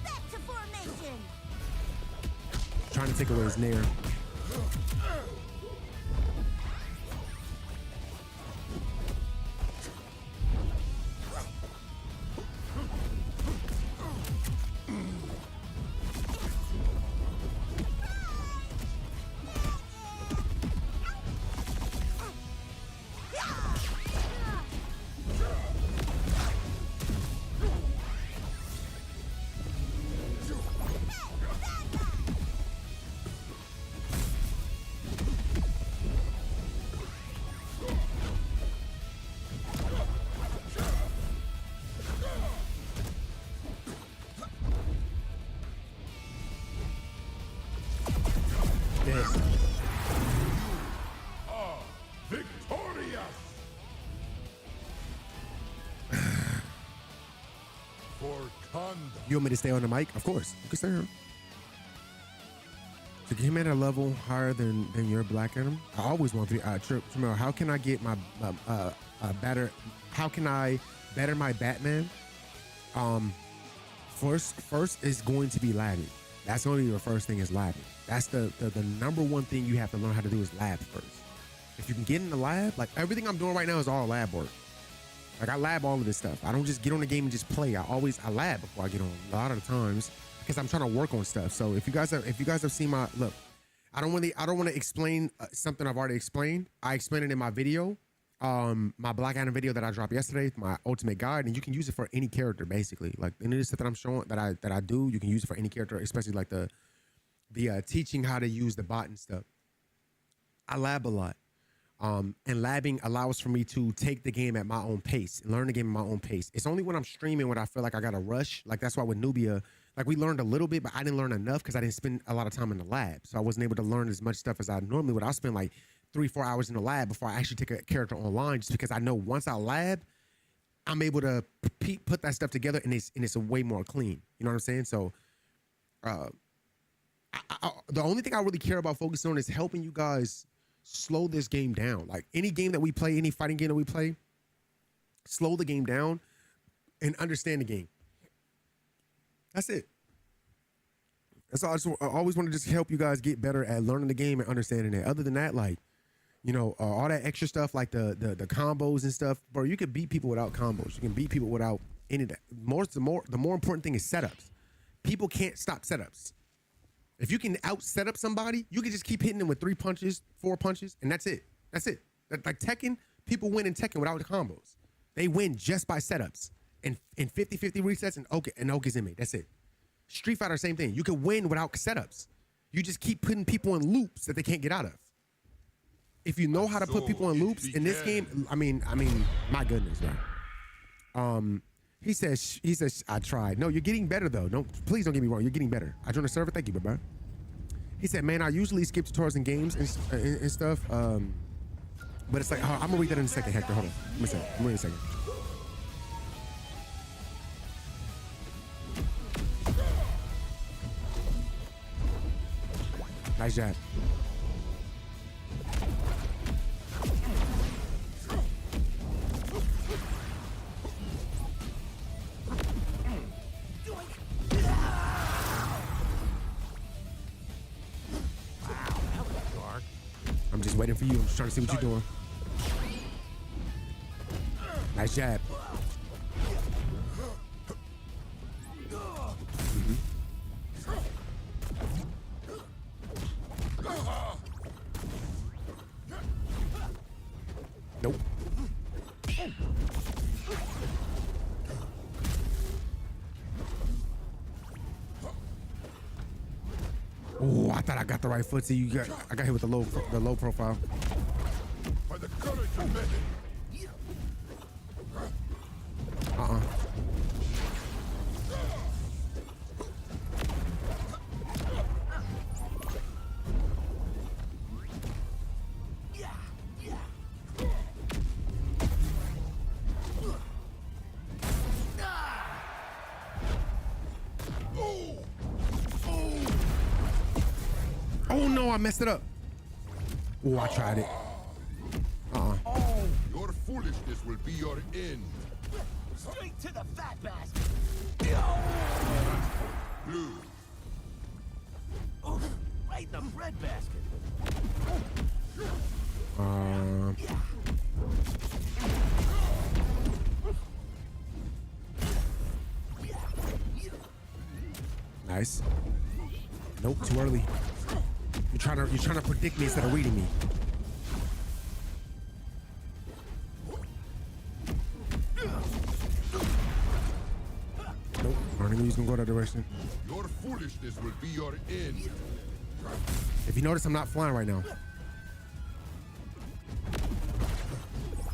Back to formation. Trying to take away his nair. You want me to stay on the mic? Of course. You can stay here. To get him at a level higher than your Black Adam, I always want to be Tremell, how can I get my better? How can I better my Batman? First is going to be labbing. That's only the first thing is labbing. That's the number one thing you have to learn how to do is lab first. If you can get in the lab, like everything I'm doing right now is all lab work. Like I lab all of this stuff. I don't just get on the game and just play. I lab before I get on a lot of the times because I'm trying to work on stuff. So if you guys have seen my look, I don't want to explain something I've already explained. I explained it in my video, my Black Adam video that I dropped yesterday, my ultimate guide, and you can use it for any character basically. Like any of the stuff that I'm showing that I do, you can use it for any character, especially like the teaching how to use the bot and stuff. I lab a lot. And labbing allows for me to take the game at my own pace and learn the game at my own pace. It's only when I'm streaming when I feel like I gotta rush. Like that's why with Nubia, like we learned a little bit, but I didn't learn enough because I didn't spend a lot of time in the lab. So I wasn't able to learn as much stuff as I normally would. I spend like 3-4 hours in the lab before I actually take a character online, just because I know once I lab, I'm able to put that stuff together and it's a way more clean. You know what I'm saying? So the only thing I really care about focusing on is helping you guys slow this game down. Like any game that we play, any fighting game that we play, slow the game down and understand the game. That's it. That's all. I always want to just help you guys get better at learning the game and understanding it. Other than that, like, you know, all that extra stuff, like the combos and stuff, bro, you can beat people without combos. You can beat people without any of that. The more important thing is setups. People can't stop setups. If you can out set up somebody, you can just keep hitting them with 3 punches, 4 punches, and that's it. That's it. Like Tekken, people win in Tekken without the combos. They win just by setups and 50-50 resets and Okizeme. That's it. Street Fighter, same thing. You can win without setups. You just keep putting people in loops that they can't get out of. If you know how to put people in loops in this game, I mean, my goodness, right? He says, I tried. No, you're getting better though. No, please don't get me wrong. You're getting better. I joined the server. Thank you, bro. He said, man, I usually skip tutorials and games and stuff. But it's like, I'm gonna read that in a second, Hector. Hold on. Give me a second. I'm reading a second. Nice job. I'm just waiting for you. I'm just trying to see what you're doing. Nice jab. Nope. Oh, I thought I got the right foot. See, I got hit with the low profile. By the courage of men. Oh no, I messed it up. Oh, I tried it. Your foolishness will be your end. Straight to the fat bastard. Blue. Oh, right in the bread basket. Nice. Nope, too early. You're trying to predict me instead of reading me. Nope, I don't think he's gonna go that direction. Your foolishness will be your end. If you notice, I'm not flying right now.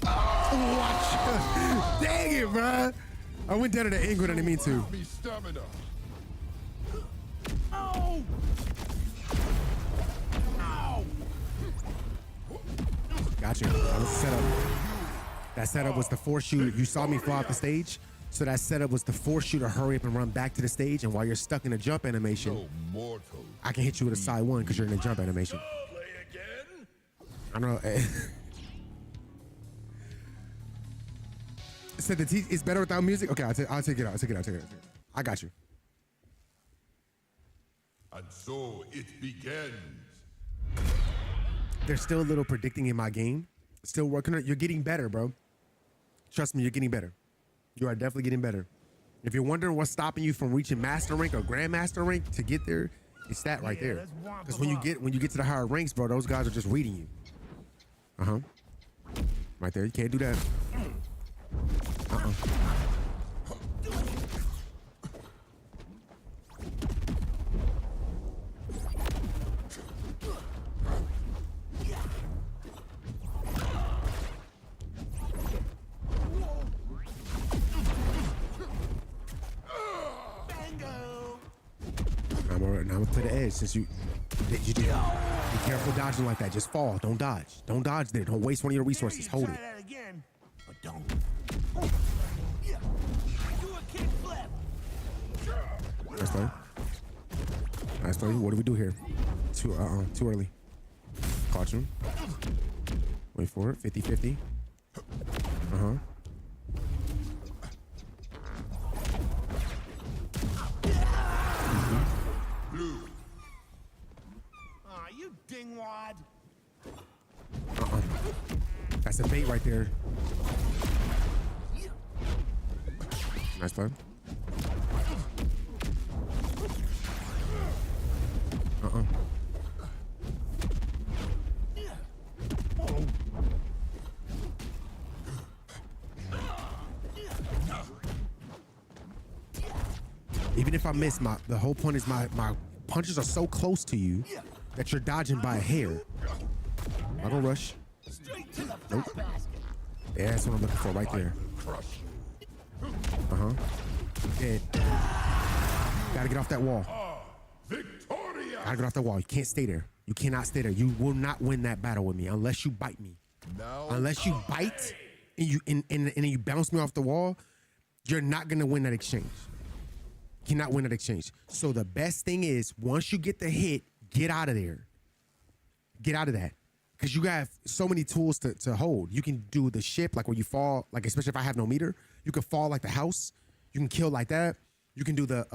Oh, watch. Dang it, bro. I went down to the angle that I didn't mean to. Me stamina. Oh! Ow! Gotcha. That was the setup. That setup was to force you. You saw me fly off the stage, so that setup was to force you to hurry up and run back to the stage. And while you're stuck in a jump animation, No mortal. I can hit you with a side one because you're in a jump animation. Play again. I know. Said the T is better without music. Okay, I'll take it out. I got you. And so it begins. There's still a little predicting in my game. Still working on it. You're getting better, bro. Trust me, you're getting better. You are definitely getting better. If you're wondering what's stopping you from reaching master rank or grandmaster rank to get there, it's that right there. Because when you get to the higher ranks, bro, those guys are just reading you. Right there. You can't do that. Now I'm gonna play the edge since you did. Be careful dodging like that. Just fall. Don't dodge. Don't dodge there. Don't waste one of your resources. Hold it. That again, but don't. Yeah. Do a kick flip. Nice play. Nice play. What do we do here? Too early. Caught you. Wait for it. 50-50. You dingwad. That's a bait right there. Nice play. Even if I miss, the whole point is my punches are so close to you that you're dodging by a hair. I don't rush. Nope. Yeah, that's what I'm looking for right there. Dead. Gotta get off that wall. Gotta get off that wall. You can't stay there. You cannot stay there. You will not win that battle with me unless you bite me. Unless you bite and you bounce me off the wall, you're not gonna win that exchange. You cannot win that exchange. So the best thing is once you get the hit, get out of there. Get out of that. Because you have so many tools to hold. You can do the ship, like when you fall, like especially if I have no meter, you can fall like the house. You can kill like that. You can do the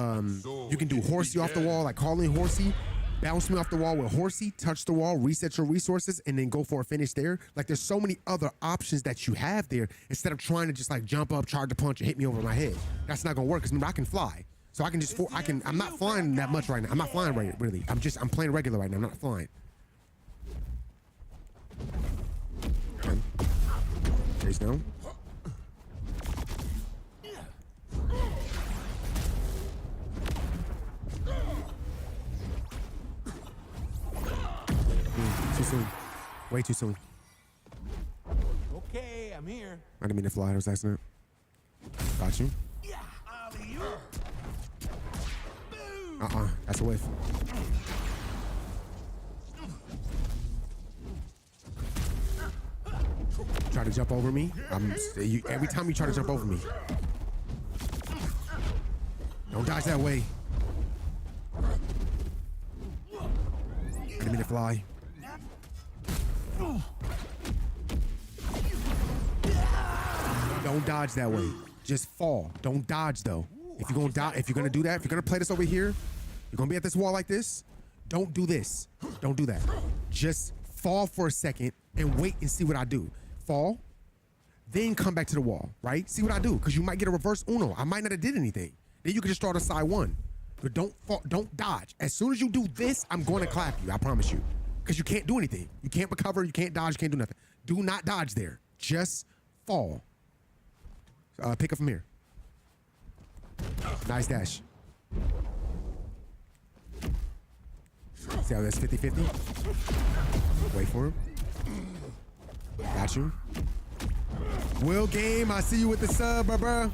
you can do horsey off the wall, like calling horsey, bounce me off the wall with horsey, touch the wall, reset your resources, and then go for a finish there. Like there's so many other options that you have there instead of trying to just like jump up, charge the punch, and hit me over my head. That's not gonna work because remember I can fly. So I can just, I'm not flying that much right now. I'm not flying right, really. I'm playing regular right now. I'm not flying. Okay. Chase down. Too soon. Way too soon. Okay, I'm here. I didn't mean to fly. It was accident. Got you. That's a whiff. Try to jump over me. Every time you try to jump over me. Don't dodge that way. I didn't mean to fly. Don't dodge that way. Just fall. Don't dodge though. If you're gonna do that, if you're gonna play this over here, you're gonna be at this wall like this. Don't do this. Don't do that. Just fall for a second and wait and see what I do. Fall, then come back to the wall, right? See what I do, because you might get a reverse Uno. I might not have did anything. Then you can just start a side one. But don't fall, don't dodge. As soon as you do this, I'm going to clap you. I promise you, because you can't do anything. You can't recover. You can't dodge. You can't do nothing. Do not dodge there. Just fall. Pick up from here. Nice dash. See how that's 50-50? Wait for him. Got you. Will Game, I see you with the sub, bruh.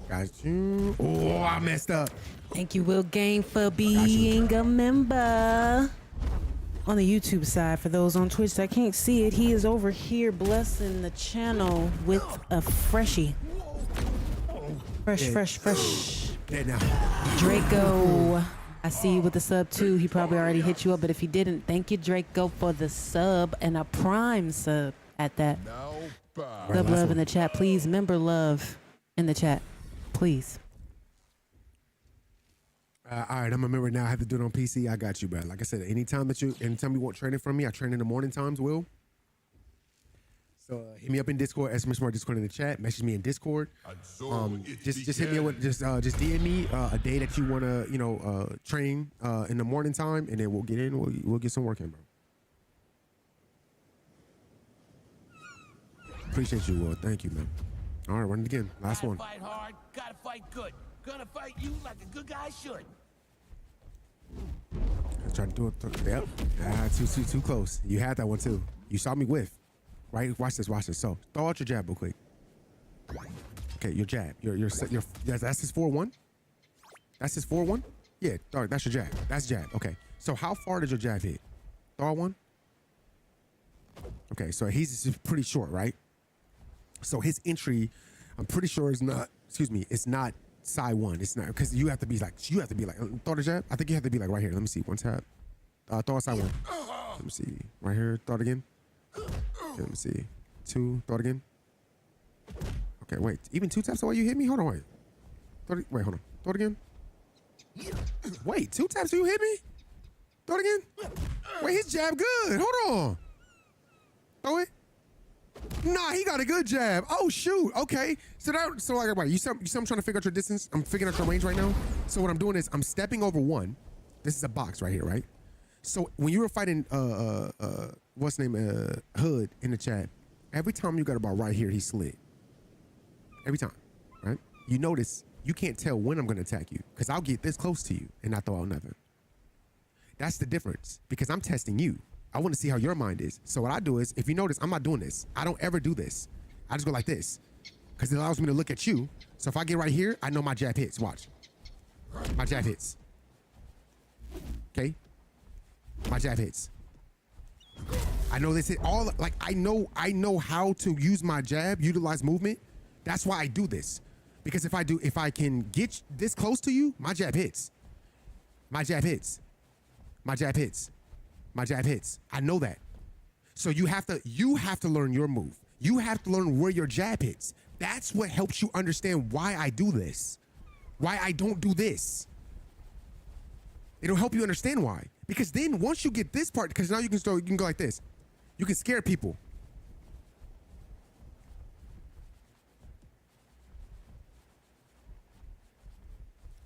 Got you. Oh, I messed up. Thank you, Will Game, for being a member. On the YouTube side, for those on Twitch that can't see it, he is over here blessing the channel with a freshie. Fresh. Dead now. Draco, I see you with the sub too. He probably already hit you up, but if he didn't, thank you, Draco, for the sub and a prime sub at that. Sub love in the chat, please. Member love in the chat, please. All right, I'm a member now. I have to do it on PC. I got you, bro. Like I said, anytime you want training from me, I train in the morning times, Will. So hit me up in Discord, SMS Smart Discord in the chat. Message me in Discord. Just hit me up with just DM me a day that you want to train in the morning time, and then we'll get in. We'll get some work in, bro. Appreciate you, Will. Thank you, man. All right, run it again. Last Gotta one. fight hard, gotta fight good. Gonna fight you like a good guy should. Try to do it. Yep. Too close. You had that one too. You saw me whiff. Right? Watch this. So throw out your jab real quick. Okay, your jab. That's his 4-1. That's his 4-1. Yeah. That's your jab. That's jab. Okay. So how far did your jab hit? Throw out one. Okay. So he's pretty short, right? So his entry, I'm pretty sure is not. Excuse me. It's not side one. It's not because you have to be like throw the jab. I think you have to be like right here. Let me see. One tap. Throw a side one. Let me see. Right here. Throw it again. Okay, let me see. 2. Throw it again. Okay, wait. Even 2 taps away you hit me? Hold on, wait. Wait, hold on. Throw it again. Wait, 2 taps you hit me? Throw it again. Wait, his jab good. Hold on. Throw it. Nah, he got a good jab. Oh shoot. Okay. So like everybody, you see I'm trying to figure out your distance. I'm figuring out your range right now. So what I'm doing is I'm stepping over one. This is a box right here, right? So when you were fighting what's his name? Hood in the chat, every time you got about right here, he slid. Every time, right? You notice you can't tell when I'm gonna attack you, because I'll get this close to you and not throw out nothing. That's the difference, because I'm testing you. I want to see how your mind is. So what I do is, if you notice, I'm not doing this. I don't ever do this. I just go like this, because it allows me to look at you. So if I get right here, I know my jab hits. Watch. My jab hits. Okay? My jab hits. I know this hit all, like I know how to use my jab, utilize movement. That's why I do this. Because if I can get this close to you, my jab hits. My jab hits. My jab hits. My jab hits. I know that. So you have to learn your move. You have to learn where your jab hits. That's what helps you understand why I do this. Why I don't do this. It'll help you understand why. Because then once you get this part, because now you can go like this. You can scare people.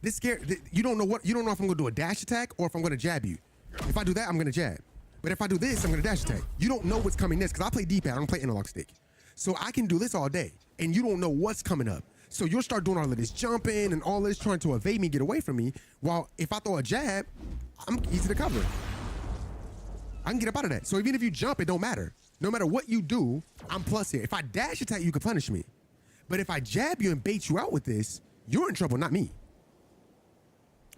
You don't know if I'm gonna do a dash attack or if I'm gonna jab you. If I do that, I'm gonna jab. But if I do this, I'm gonna dash attack. You don't know what's coming next, because I play D-pad, I don't play analog stick. So I can do this all day, and you don't know what's coming up. So you'll start doing all of this jumping and all this trying to evade me, get away from me. While if I throw a jab, I'm easy to cover. I can get up out of that. So even if you jump, it don't matter. No matter what you do, I'm plus here. If I dash attack, you can punish me. But if I jab you and bait you out with this, you're in trouble, not me.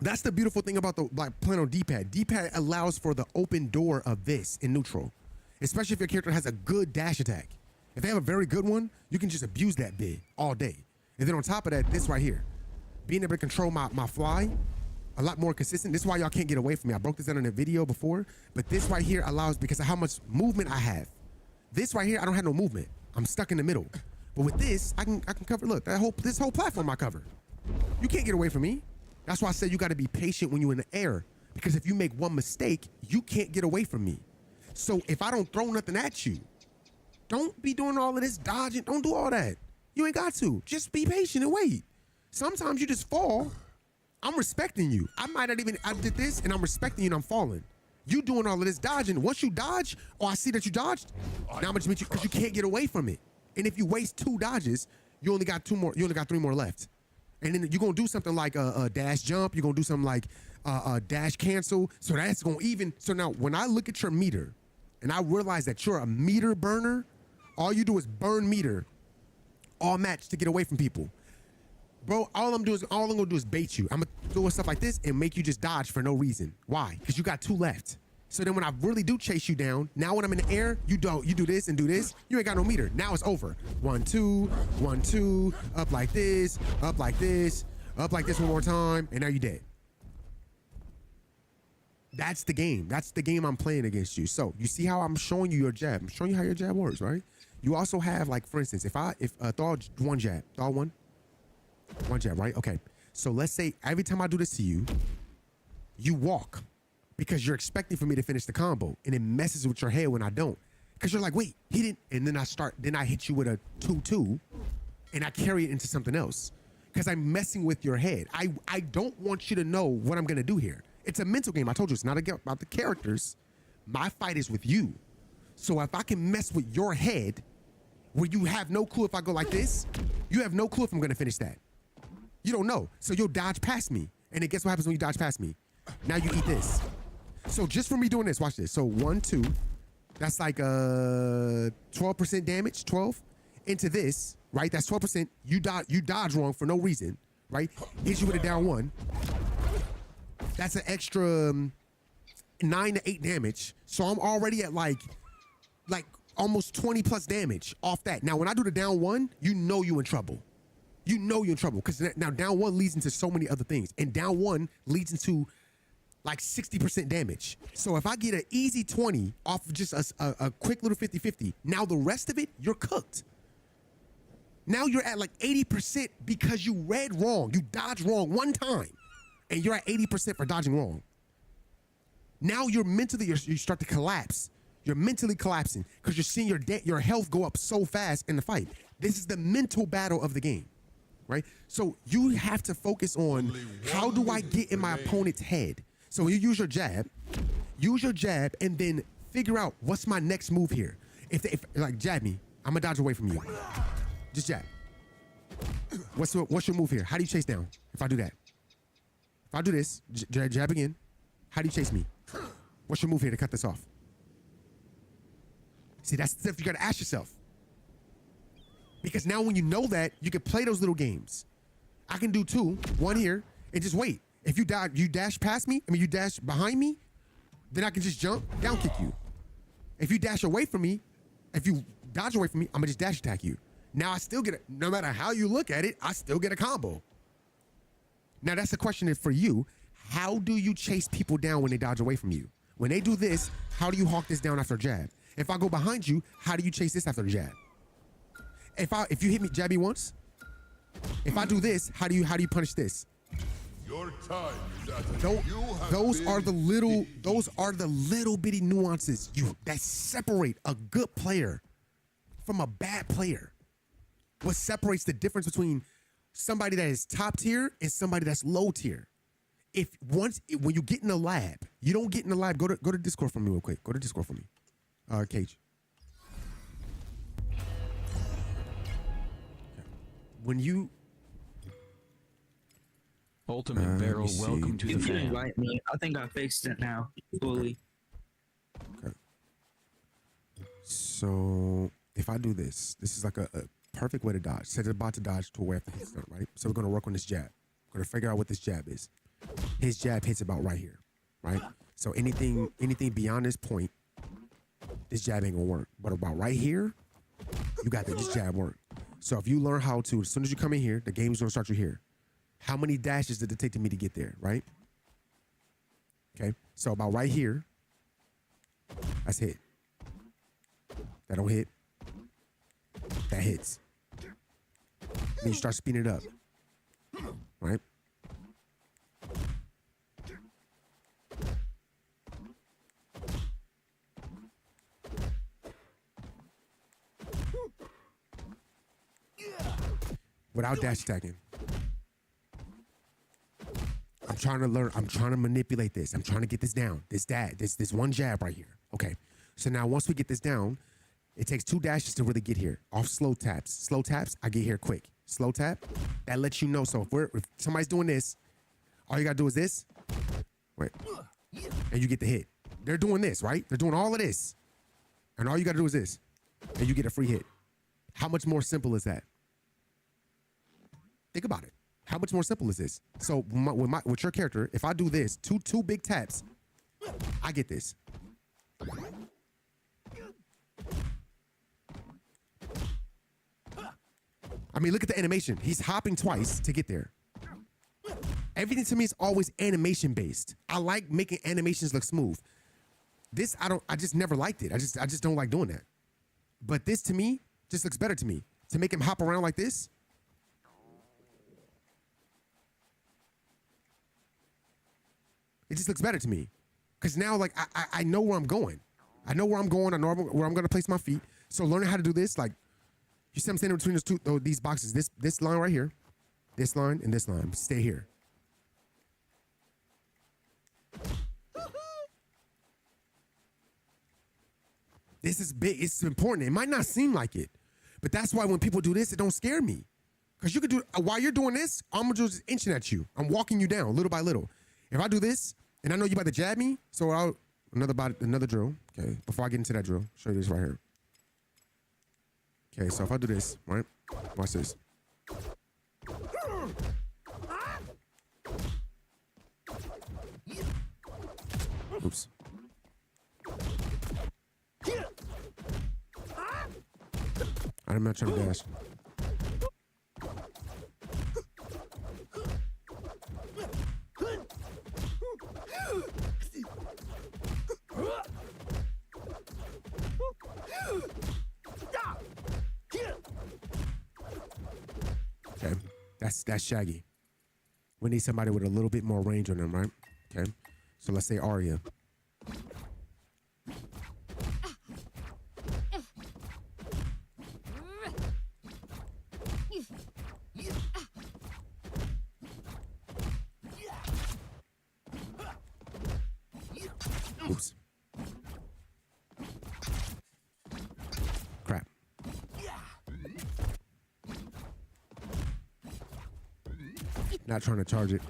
That's the beautiful thing about playing on D-pad. D-pad allows for the open door of this in neutral, especially if your character has a good dash attack. If they have a very good one, you can just abuse that bit all day. And then on top of that, this right here, being able to control my fly, a lot more consistent. This is why y'all can't get away from me. I broke this down in a video before, but this right here allows, because of how much movement I have. This right here, I don't have no movement. I'm stuck in the middle. But with this, I can cover. Look, this whole platform I cover. You can't get away from me. That's why I said you got to be patient when you're in the air, because if you make one mistake, you can't get away from me. So if I don't throw nothing at you, don't be doing all of this dodging. Don't do all that. You ain't got to. Just be patient and wait. Sometimes you just fall. I'm respecting you. I did this and I'm respecting you and I'm falling. You doing all of this dodging. Once you dodge, I see that you dodged, now I'm gonna meet you, because you can't get away from it. And if you waste 2 dodges, you only got 2 more. You only got 3 more left. And then you're gonna do something like a dash jump. You're gonna do something like a dash cancel. So that's gonna even. So now when I look at your meter, and I realize that you're a meter burner, all you do is burn meter, all match to get away from people. Bro, all I'm gonna do is bait you. I'm gonna do stuff like this and make you just dodge for no reason. Why? Because you got 2 left. So then when I really do chase you down, now when I'm in the air, you do this and do this, you ain't got no meter. Now it's over. 1, 2, 1, 2, up like this, up like this, up like this one more time, and now you're dead. That's the game. That's the game I'm playing against you. So you see how I'm showing you your jab. I'm showing you how your jab works, right? You also have, like, for instance, if throw one jab, throw one jab, right? Okay. So let's say every time I do this to you, you walk, because you're expecting for me to finish the combo, and it messes with your head when I don't. Because you're like, wait, he didn't, and then I hit you with a 2-2, and I carry it into something else. Because I'm messing with your head. I don't want you to know what I'm gonna do here. It's a mental game. I told you, it's not about the characters. My fight is with you. So if I can mess with your head where you have no clue if I go like this. You have no clue if I'm gonna finish that. You don't know. So you'll dodge past me. And then guess what happens when you dodge past me? Now you eat this. So just from me doing this, watch this. So 1, 2, that's like 12% damage, 12. Into this, right? That's 12%. You dodge wrong for no reason, right? Hits you with a down 1. That's an extra 9 to 8 damage. So I'm already at like almost 20 plus damage off that. Now, when I do the down 1, you know you in trouble. You know you're in trouble because now down 1 leads into so many other things. And down 1 leads into like 60% damage. So if I get an easy 20 off of just a quick little 50-50, now the rest of it, you're cooked. Now you're at like 80% because you read wrong. You dodged wrong one time and you're at 80% for dodging wrong. Now you're mentally, you start to collapse. You're mentally collapsing because you're seeing your health go up so fast in the fight. This is the mental battle of the game, right? So you have to focus on how do I get in my opponent's head? So you use your jab and then figure out what's my next move here. If like jab me, I'm gonna dodge away from you. Just jab. What's your move here? How do you chase down if I do that? If I do this, jab again, how do you chase me? What's your move here to cut this off? See, that's the stuff you gotta ask yourself. Because now when you know that, you can play those little games. I can do 2, 1 here, and just wait. If you dash past me, you dash behind me, then I can just jump, down kick you. If you dash away from me, if you dodge away from me, I'm gonna just dash attack you. Now I still get no matter how you look at it, I still get a combo. Now that's the question for you. How do you chase people down when they dodge away from you? When they do this, how do you hawk this down after a jab? If I go behind you, how do you chase this after a jab? If you hit me, jab me once. If I do this, how do you punish this? Your time is at Those are the little bitty nuances that separate a good player from a bad player. What separates the difference between somebody that is top tier and somebody that's low tier. When you get in the lab, you don't get in the lab. Go to Discord for me real quick. Go to Discord for me. Cage. When you Ultimate Barrel, see. welcome to the You can fam. invite me. I think I fixed it now fully. Okay. So if I do this is like a perfect way to dodge. Set the bot to dodge to where after hits done, right? So we're gonna work on this jab. We're gonna figure out what this jab is. His jab hits about right here, right? So anything beyond this point, this jab ain't gonna work. But about right here, you got this jab work. So if you learn how to, as soon as you come in here, the game's gonna start you here. How many dashes did it take me to get there, right? Okay, so about right here, that's hit. That don't hit. That hits. Then you start speeding it up, right? Without dash attacking. I'm trying to learn. I'm trying to manipulate this. I'm trying to get this down. This one jab right here. Okay. So now once we get this down, it takes 2 dashes to really get here. Off slow taps. Slow taps, I get here quick. Slow tap, that lets you know. So if somebody's doing this, all you gotta do is this. Wait. And you get the hit. They're doing this, right? They're doing all of this. And all you gotta do is this. And you get a free hit. How much more simple is that? Think about it. How much more simple is this? So with your character, if I do this, two big taps, I get this. I mean, look at the animation. He's hopping twice to get there. Everything to me is always animation based. I like making animations look smooth. This, I just never liked it. I just don't like doing that. But this to me just looks better to me. To make him hop around like this. It just looks better to me. Because now, like, I know where I'm going. I know where I'm going. I know where I'm going to place my feet. So learning how to do this, like, you see I'm standing between these boxes. This line right here. This line and this line. Stay here. This is big. It's important. It might not seem like it. But that's why when people do this, it don't scare me. Because you could do, while you're doing this, I'm just inching at you. I'm walking you down little by little. If I do this, and I know you about to jab me, so I'll, another drill. Okay, before I get into that drill, show you this right here. Okay, so if I do this, right? Watch this. Oops. I'm not trying to dash. Okay, that's Shaggy. We need somebody with a little bit more range on them, right? Okay, so let's say Arya. Oops. Crap. Not trying to charge it.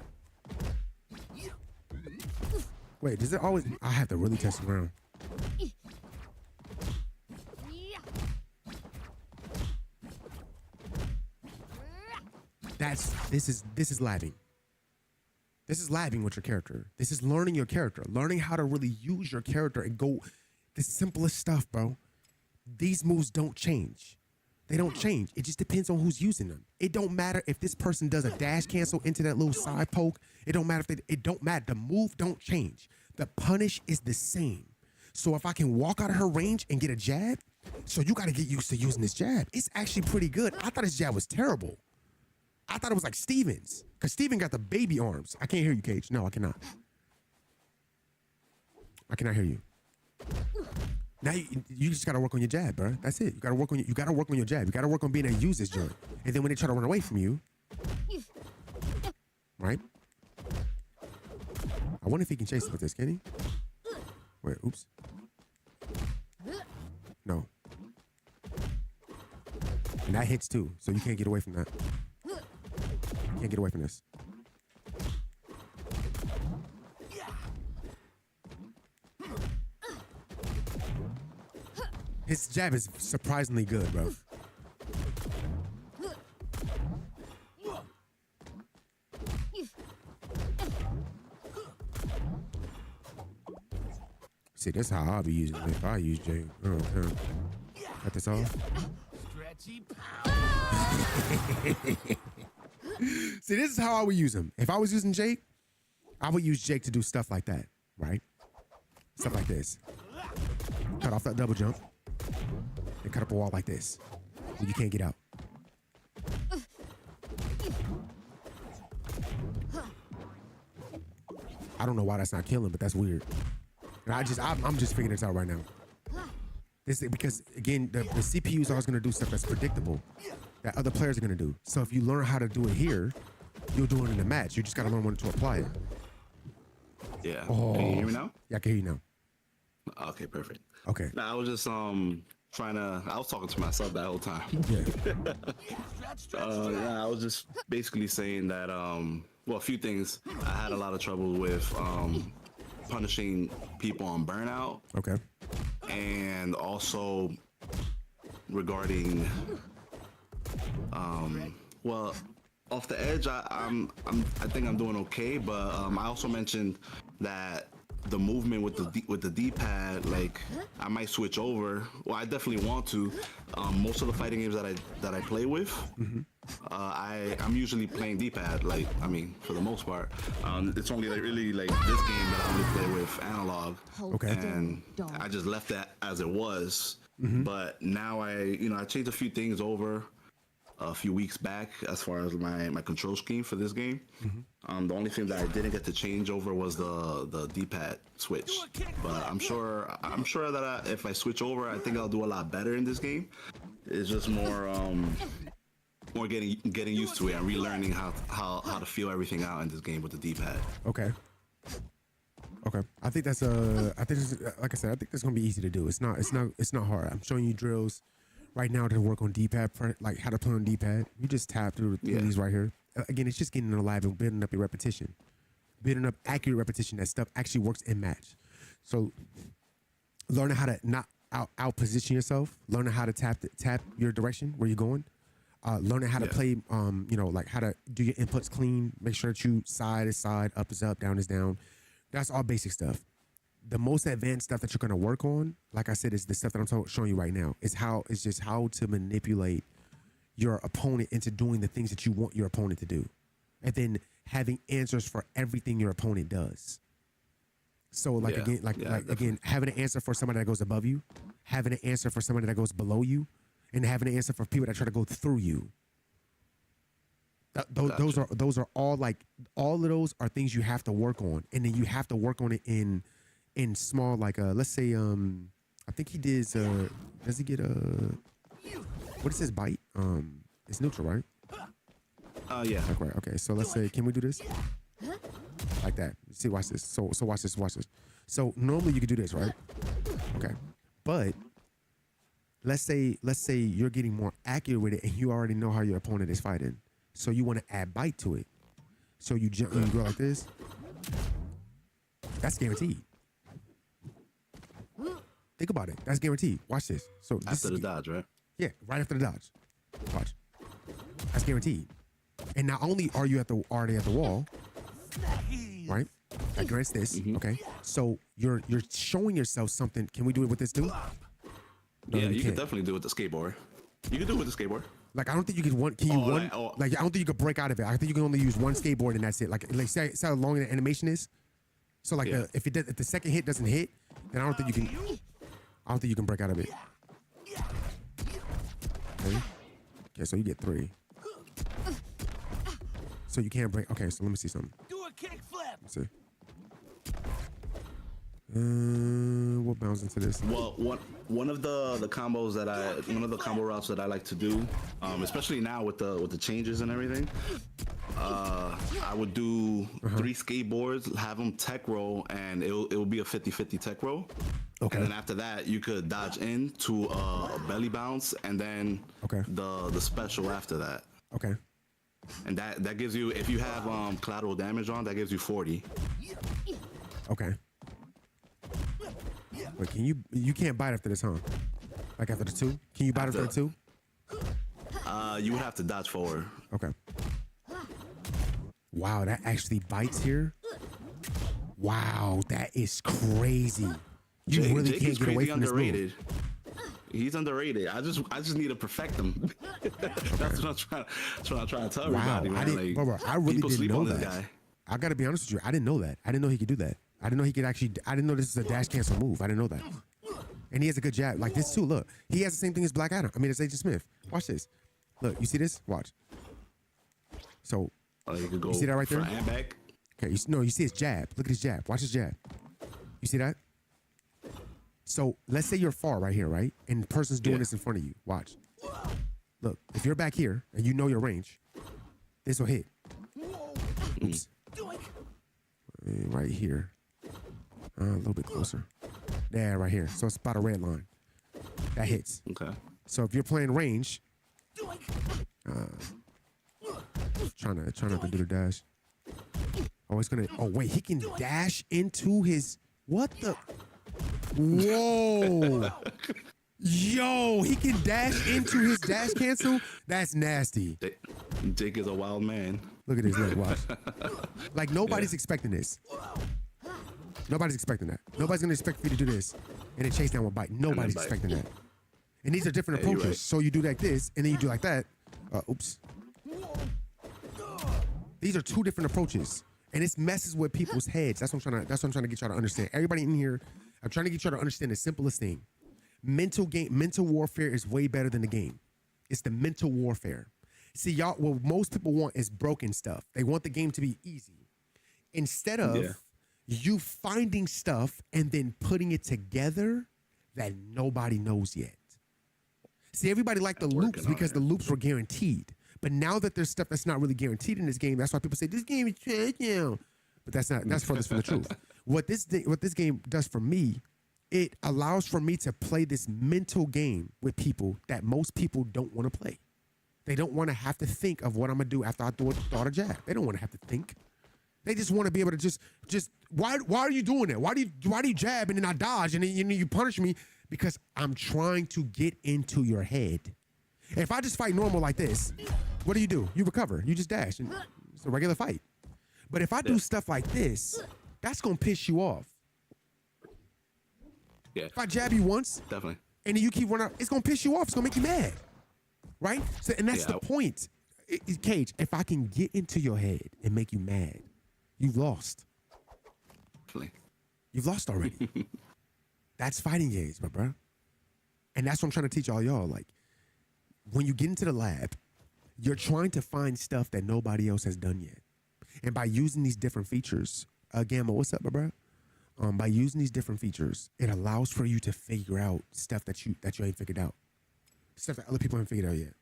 Wait, does it always? I have to really test the ground. This is lagging. This is lagging with your character. This is learning your character, learning how to really use your character and go the simplest stuff, bro. These moves don't change. They don't change. It just depends on who's using them. It don't matter if this person does a dash cancel into that little side poke. It don't matter if it don't matter. The move don't change. The punish is the same. So if I can walk out of her range and get a jab, so you got to get used to using this jab. It's actually pretty good. I thought his jab was terrible. I thought it was like Steven's, because Steven got the baby arms. I can't hear you, Cage. No, I cannot. I cannot hear you. Now you just gotta work on your jab, bro. That's it. You gotta work on your jab. You gotta work on being able to use this joint. And then when they try to run away from you, right? I wonder if he can chase with this, can he? Wait, oops. No. And that hits too, so you can't get away from that. Can't get away from this. His jab is surprisingly good, bro. See, this is how I'll be using it if I use Jay. Oh, okay. Cut this off. See, this is how I would use him. If I was using Jake, I would use Jake to do stuff like that, right? Stuff like this. Cut off that double jump. And cut up a wall like this. So you can't get out. I don't know why that's not killing, but that's weird. And I'm just figuring this out right now. This is because, again, the CPU is always going to do stuff that's predictable that other players are going to do. So if you learn how to do it here, you'll do it in the match. You just got to learn when to apply it. Yeah. Oh. Can you hear me now? Yeah, I can hear you now. Okay, perfect. Okay. Now I was just I was talking to myself that whole time. Yeah. I was just basically saying that well, a few things. I had a lot of trouble with punishing people on burnout. Okay. And also regarding well, off the edge, I think I'm doing okay, but I also mentioned that the movement with the D-pad, like I might switch over. Well, I definitely want to. Most of the fighting games that I play with, I'm usually playing D-pad. Like, I mean, for the most part, it's only really like this game that I only play with analog. Okay. And I just left that as it was. But now I changed a few things over a few weeks back as far as my control scheme for this game. The only thing that I didn't get to change over was the D-pad switch. But I'm sure that if I switch over, I think I'll do a lot better in this game. It's just more getting used to it and relearning how to feel everything out in this game with the D-pad. Okay. I think that's like I said, I think that's gonna be easy to do. It's not hard. I'm showing you drills right now to work on D-pad, like how to play on D-pad. You just tap through these right here. Again, it's just getting in the lab and building up your repetition, building up accurate repetition. That stuff actually works in match. So learning how to not out position yourself, learning how to tap your direction where you're going, learning how to play, you know, like how to do your inputs clean, make sure that you side is side, up is up, down is down. That's all basic stuff. The most advanced stuff that you're gonna work on, like I said, is the stuff that I'm showing you right now. It's just how to manipulate your opponent into doing the things that you want your opponent to do, and then having answers for everything your opponent does. So like again, having an answer for somebody that goes above you, having an answer for somebody that goes below you, and having an answer for people that try to go through you. Those are all like, all of those are things you have to work on, and then you have to work on it in small, like let's say I think he did does he get what is his bite? It's neutral, right? Yeah. Okay, so let's say, can we do this? Like that. See, watch this. So watch this. So normally you could do this, right? Okay. But let's say you're getting more accurate with it and you already know how your opponent is fighting. So you want to add bite to it. So you jump and you go like this. That's guaranteed. Think about it. That's guaranteed. Watch this. So after the dodge, right? Yeah, right after the dodge. Watch. That's guaranteed. And not only are you already at the wall, right? That grants this. Okay. So you're showing yourself something. Can we do it with this too? No, yeah, you can definitely do it with the skateboard. You can do it with the skateboard. Like, I don't think you can one. Can you one? Like, I don't think you could break out of it. I think you can only use one skateboard and that's it. Like say how long the animation is. So like, if the second hit doesn't hit, then I don't think you can. I don't think you can break out of it. Okay, so you get 3. So you can't break. Okay, so let me see something. Do a kickflip. Let's see. What bounds into this? Well, one of the combos that one of the combo routes that I like to do, especially now with the changes and everything, I would do 3 skateboards, have them tech roll, and it will be a 50-50 tech roll. Okay. And then after that, you could dodge into a belly bounce, and then the special after that. Okay. And that gives you, if you have collateral damage on, that gives you 40. Okay. Wait, can you can't bite after this, huh? Like after the 2? Can you bite after the 2? You would have to dodge forward. Okay. Wow, that actually bites here. Wow, that is crazy. You really can't get away from this move. He's underrated. I just need to perfect him. That's what I'm trying to tell everybody. Wow, Man. I really didn't know this that. guy. I gotta be honest with you. I didn't know that. I didn't know he could do that. I didn't know he could actually. I didn't know this is a dash cancel move. I didn't know that. And he has a good jab. Like this too. Look, he has the same thing as Black Adam. I mean, it's Agent Smith. Watch this. Look, you see this? Watch. So you could go. You see that right there? Front and back. Okay. You see his jab. Look at his jab. Watch his jab. You see that? So let's say you're far right here, right? And the person's doing this in front of you. Watch. Look, if you're back here and you know your range, this will hit. Oops. Right here. A little bit closer. There, right here. So it's about a red line. That hits. Okay. So if you're playing range, trying not to do the dash. Oh, it's gonna. Oh wait, he can dash into his. What the? Whoa. Yo, he can dash into his dash cancel? That's nasty. Jake is a wild man. Look at this. Look, watch. Like, nobody's expecting this. Nobody's expecting that. Nobody's going to expect for you to do this and then chase down with bite. Nobody's expecting that. And these are different approaches. Right. So you do like this and then you do like that. Oops. These are 2 different approaches. And it messes with people's heads. That's what I'm trying to get y'all to understand. Everybody in here, I'm trying to get y'all to understand the simplest thing. Mental warfare is way better than the game. It's the mental warfare. See, y'all, what most people want is broken stuff. They want the game to be easy. Instead of you finding stuff and then putting it together that nobody knows yet. See, everybody liked the loops because the loops were guaranteed. But now that there's stuff that's not really guaranteed in this game, that's why people say this game is trash now. But that's furthest from the truth. What this game does for me it allows for me to play this mental game with people that most people don't want to play. They don't want to have to think of what I'm gonna do after I throw a jab. They don't want to have to think. They just want to be able to just why are you doing that? Why do you jab and then I dodge and then you punish me? Because I'm trying to get into your head. If I just fight normal like this, what do? You recover. You just dash. And it's a regular fight. But if I do stuff like this, that's gonna piss you off. Yeah. If I jab you once, Definitely. and then you keep running, it's gonna piss you off. It's gonna make you mad, right? So, and that's Yeah. the point. Cage, if I can get into your head and make you mad, you've lost. Definitely. You've lost already. That's fighting games, my bro. And that's what I'm trying to teach all y'all. Like, when you get into the lab, you're trying to find stuff that nobody else has done yet. And by using these different features, Gamma, what's up, my bro? By using these different features, it allows for you to figure out stuff that you ain't figured out, stuff that other people haven't figured out yet.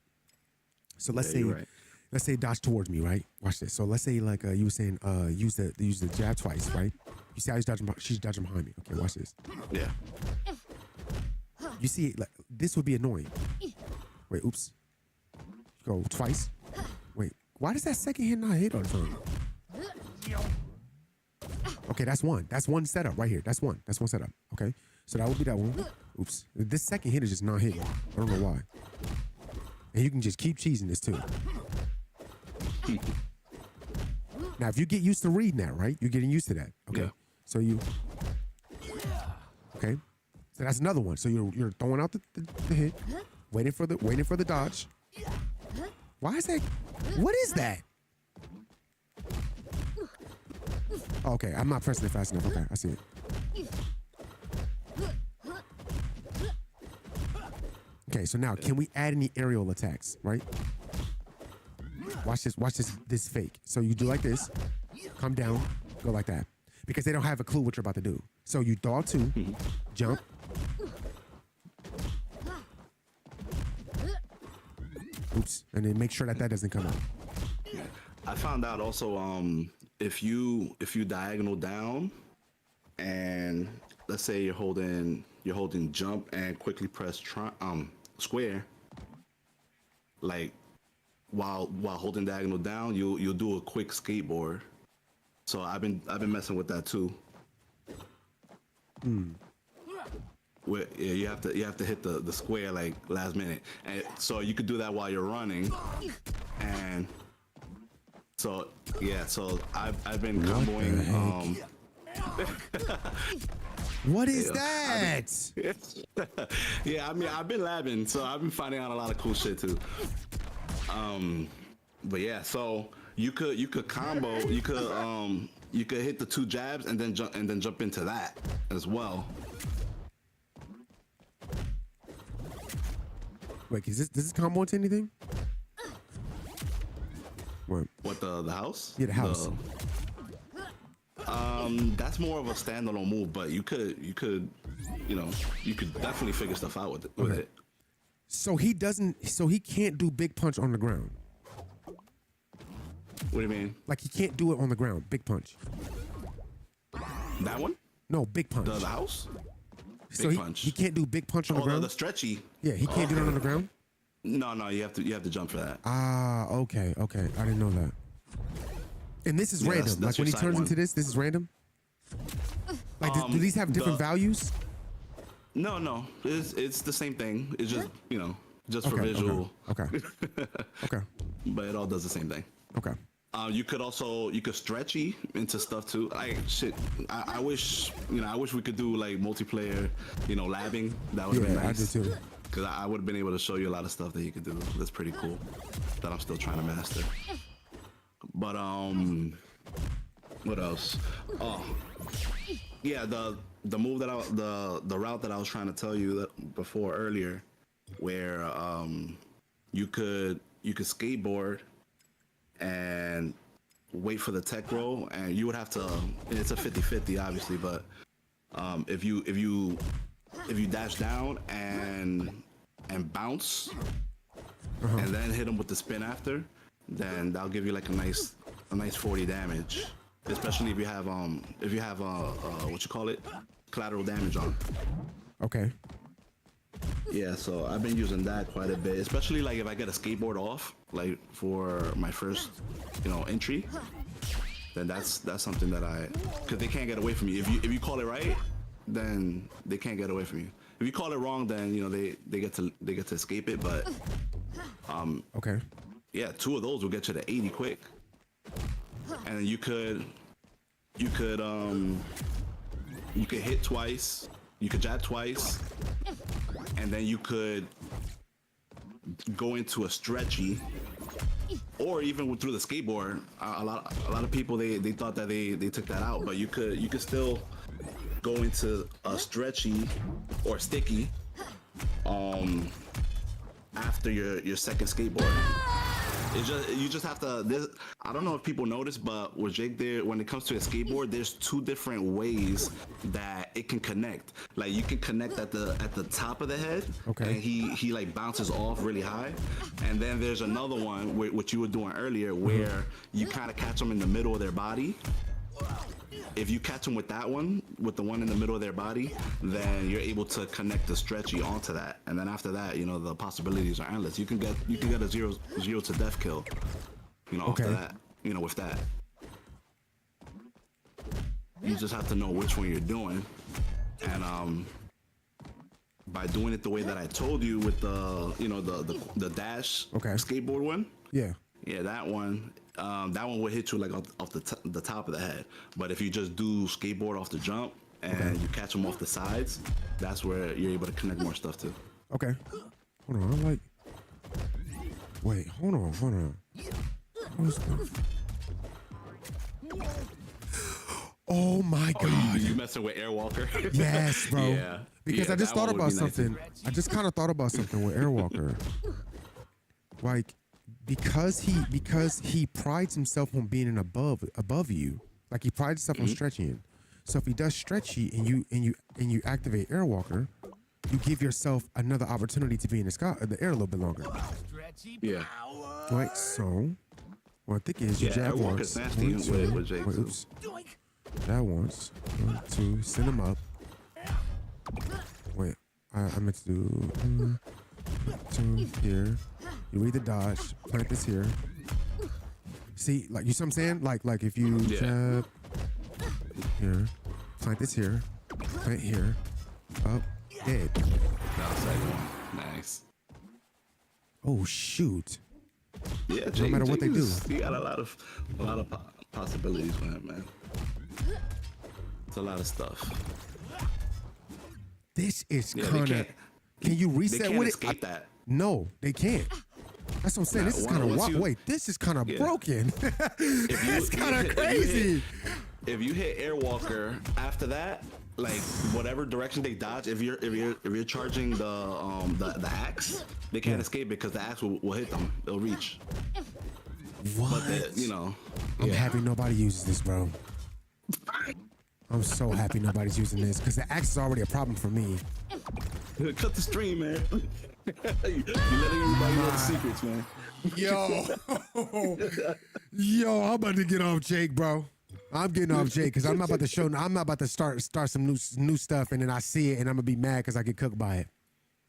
So let's say dodge towards me, right? Watch this. So let's say like you were saying, use the jab twice, right? You see how she's dodging behind me. Okay, watch this. Yeah. You see, like this would be annoying. Wait, oops. Go twice. Wait, why does that second hit not hit all the time? Okay, that's one. That's one setup right here. That's one setup. Okay, so that would be that one. Oops. This second hit is just not hitting. I don't know why. And you can just keep cheesing this too. Now, if you get used to reading that, right? You're getting used to that. Okay. Yeah. So you. Okay. So that's another one. So you're throwing out the hit, waiting for the dodge. Why is that? What is that? Okay, I'm not pressing it fast enough. Okay, I see it. Okay, so now can we add any aerial attacks, right? Watch this fake. So you do like this, come down, go like that. Because they don't have a clue what you're about to do. So you throw out two, jump. Oops, and then make sure that doesn't come out. I found out also if you diagonal down and let's say you're holding jump and quickly press square, like while holding diagonal down, you'll do a quick skateboard. So I've been messing with that too. Where you have to hit the square like last minute, and so you could do that while you're running, and so yeah, so I've been comboing. What is that? Yeah, I mean I've been labbing, so I've been finding out a lot of cool shit too. But yeah, so you could combo, you could hit the two jabs and then jump into that as well. Wait, does this combo into anything? What the house? Yeah, the house. That's more of a standalone move, but you could definitely figure stuff out with it. So he can't do big punch on the ground. What do you mean? Like he can't do it on the ground, big punch. That one? No, big punch. The house? So Big punch. he can't do big punch on the ground. The stretchy. Yeah, he can't do that on the ground. No, you have to jump for that. Ah, okay. I didn't know that. And this is random. that's Like when he your turns side into this is random. Like, do these have different values? No, it's the same thing. It's just just for Okay, visual. Okay. Okay. But it all does the same thing. Okay. You could stretchy into stuff too. I wish we could do like multiplayer, labbing. That would have been nice. I do too. Because I would have been able to show you a lot of stuff that you could do. That's pretty cool. That I'm still trying to master. But what else? Oh, yeah, the move that the route that I was trying to tell you that before earlier, where you could skateboard and wait for the tech roll, and you would have to. It's a 50-50, obviously, but if you dash down and bounce, and then hit him with the spin after, then that'll give you like a nice 40 damage. Especially if you have what you call it, collateral damage on. Okay. Yeah, so I've been using that quite a bit, especially like if I get a skateboard off, like for my first, entry. Then that's something that because they can't get away from you. If you call it right, then they can't get away from you. If you call it wrong, then they get to escape it. But Okay. yeah, 2 of those will get you to 80 quick, and then you could hit twice, you could jab twice, and then you could go into a stretchy, or even through the skateboard. A lot of people they thought that they took that out, but you could still go into a stretchy or sticky after your second skateboard. You just have to. I don't know if people notice, but with Jake there, when it comes to a skateboard, there's 2 different ways that it can connect. Like you can connect at the top of the head, Okay. and he like bounces off really high, and then there's another one which you were doing earlier where you kind of catch them in the middle of their body. If you catch them with that one, with the one in the middle of their body, then you're able to connect the stretchy onto that, and then after that, the possibilities are endless. You can get a zero to death kill, Okay. after that, with that. You just have to know which one you're doing, and by doing it the way that I told you with the dash Okay. skateboard one. Yeah. Yeah, that one would hit you like off the top of the head. But if you just do skateboard off the jump and you catch them off the sides, that's where you're able to connect more stuff to. Okay. Hold on. Wait. Hold on. What's that? Oh my God. You messing with Airwalker? Yes, bro. Yeah. Because Yeah, I just that thought one would about be nice. something. I just kind of thought about something with Airwalker. Like, because he prides himself on being above you. Like he prides himself on stretching. So if he does stretchy and you activate Airwalker, you give yourself another opportunity to be in the air a little bit longer. Yeah. Right. So what I think is you Yeah, jab Airwalker's once. nasty 1, 2, with Jake, too. oops. That once. 1, 2. Send him up. Wait. I meant to do 2 here. You read the dodge. Plant this here. See, like you see what I'm saying? Like if you jab here, plant this here, plant here, up, dead. That was second one. Nice. Oh shoot. Yeah, No matter what they do. He got a lot of possibilities with him, man. It's a lot of stuff. This is Yeah, kind of. Can you They reset can't with it? escape that. No, they can't. That's what I'm saying. Nah, This is once kind of you- wait. This is kind of Yeah. broken. That's kind of if you crazy. If you hit Airwalker after that, like whatever direction they dodge, if you're charging the axe, they can't escape because the axe will hit them. They'll reach. What? But they, I'm happy nobody uses this, bro. I'm so happy nobody's using this because the axe is already a problem for me. cut the stream, man. You letting everybody know the secrets, man. Yo, I'm about to get off Jake, bro. I'm getting off Jake because I'm not about to show. I'm not about to start some new stuff, and then I see it, and I'm gonna be mad because I get cooked by it.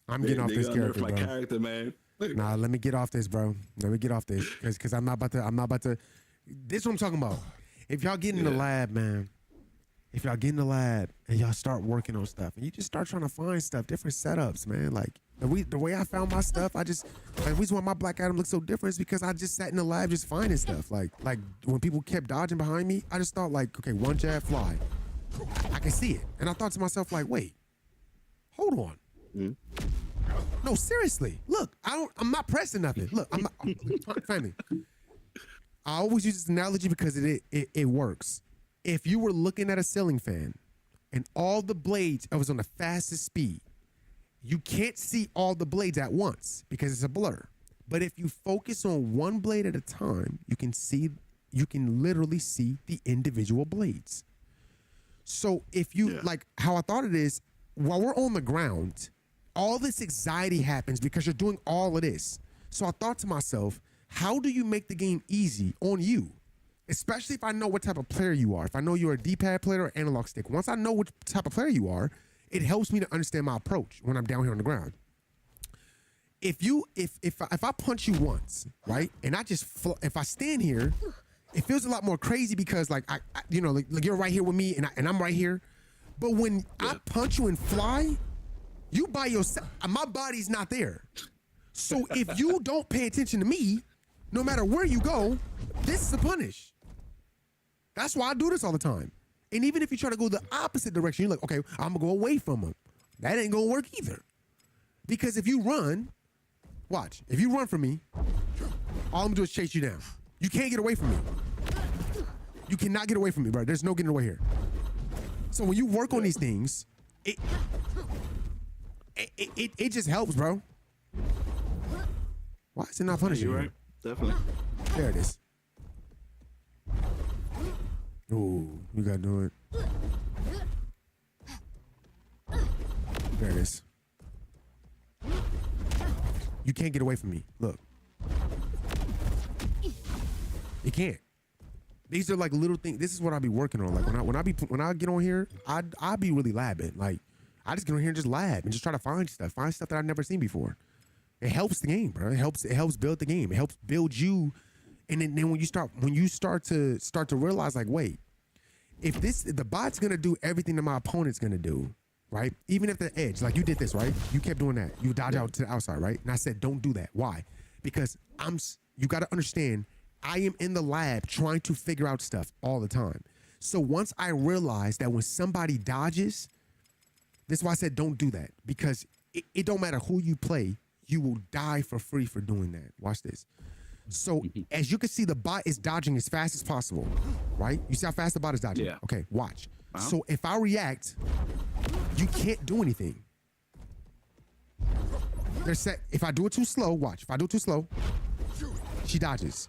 I'm getting off They this gonna nerf character, my bro. character, man. Nah, let me get off this, bro. Let me get off this because I'm not about to. This is what I'm talking about. If y'all get in the lab, man. If y'all get in the lab and y'all start working on stuff, and you just start trying to find stuff, different setups, man. Like the way I found my stuff, the reason why my Black Adam looks so different is because I just sat in the lab just finding stuff. Like when people kept dodging behind me, I just thought like, okay, one jab, fly. I can see it, and I thought to myself like, wait, hold on. No, seriously. Look, I'm not pressing nothing. Look, I'm not. Family. I always use this analogy because it works. If you were looking at a ceiling fan and all the blades was on the fastest speed, you can't see all the blades at once because it's a blur. But if you focus on one blade at a time, you can literally see the individual blades. So if you like how I thought it is, while we're on the ground, all this anxiety happens because you're doing all of this. So I thought to myself, how do you make the game easy on you? especially if I know what type of player you are. If I know you're a D-pad player or analog stick, once I know what type of player you are, it helps me to understand my approach when I'm down here on the ground. If I punch you once, right, and I just if I stand here, it feels a lot more crazy because like I you know, like you're right here with me and I'm right here. But when I punch you and fly, you by yourself. My body's not there. So if you don't pay attention to me, no matter where you go, this is a punish. That's why I do this all the time. And even if you try to go the opposite direction, you're like, okay, I'm gonna go away from him. That ain't gonna work either. Because if you run, watch, if you run from me, all I'm gonna do is chase you down. You can't get away from me. You cannot get away from me, bro. There's no getting away here. So when you work on these things, it just helps, bro. Why is it not punishing You're you? right. Definitely. There it is. Ooh, you gotta do it. There it is. You can't get away from me. Look. You can't. These are like little things. This is what I be working on. Like when I get on here, I be really labbing. Like I just get on here and just lab and just try to find stuff that I've never seen before. It helps the game, bro. It helps build the game. It helps build you. And then when you start to realize, like, wait, if the bot's gonna do everything that my opponent's gonna do, right? Even if the edge, like you did this, right? You kept doing that. You dodge out to the outside, right? And I said, don't do that. Why? Because you gotta understand, I am in the lab trying to figure out stuff all the time. So once I realized that when somebody dodges, this is why I said don't do that. Because it don't matter who you play, you will die for free for doing that. Watch this. So as you can see, the bot is dodging as fast as possible, right? You see how fast the bot is dodging? Yeah. Okay, watch. So if I react, you can't do anything. If I do it too slow, watch. If I do it too slow, she dodges.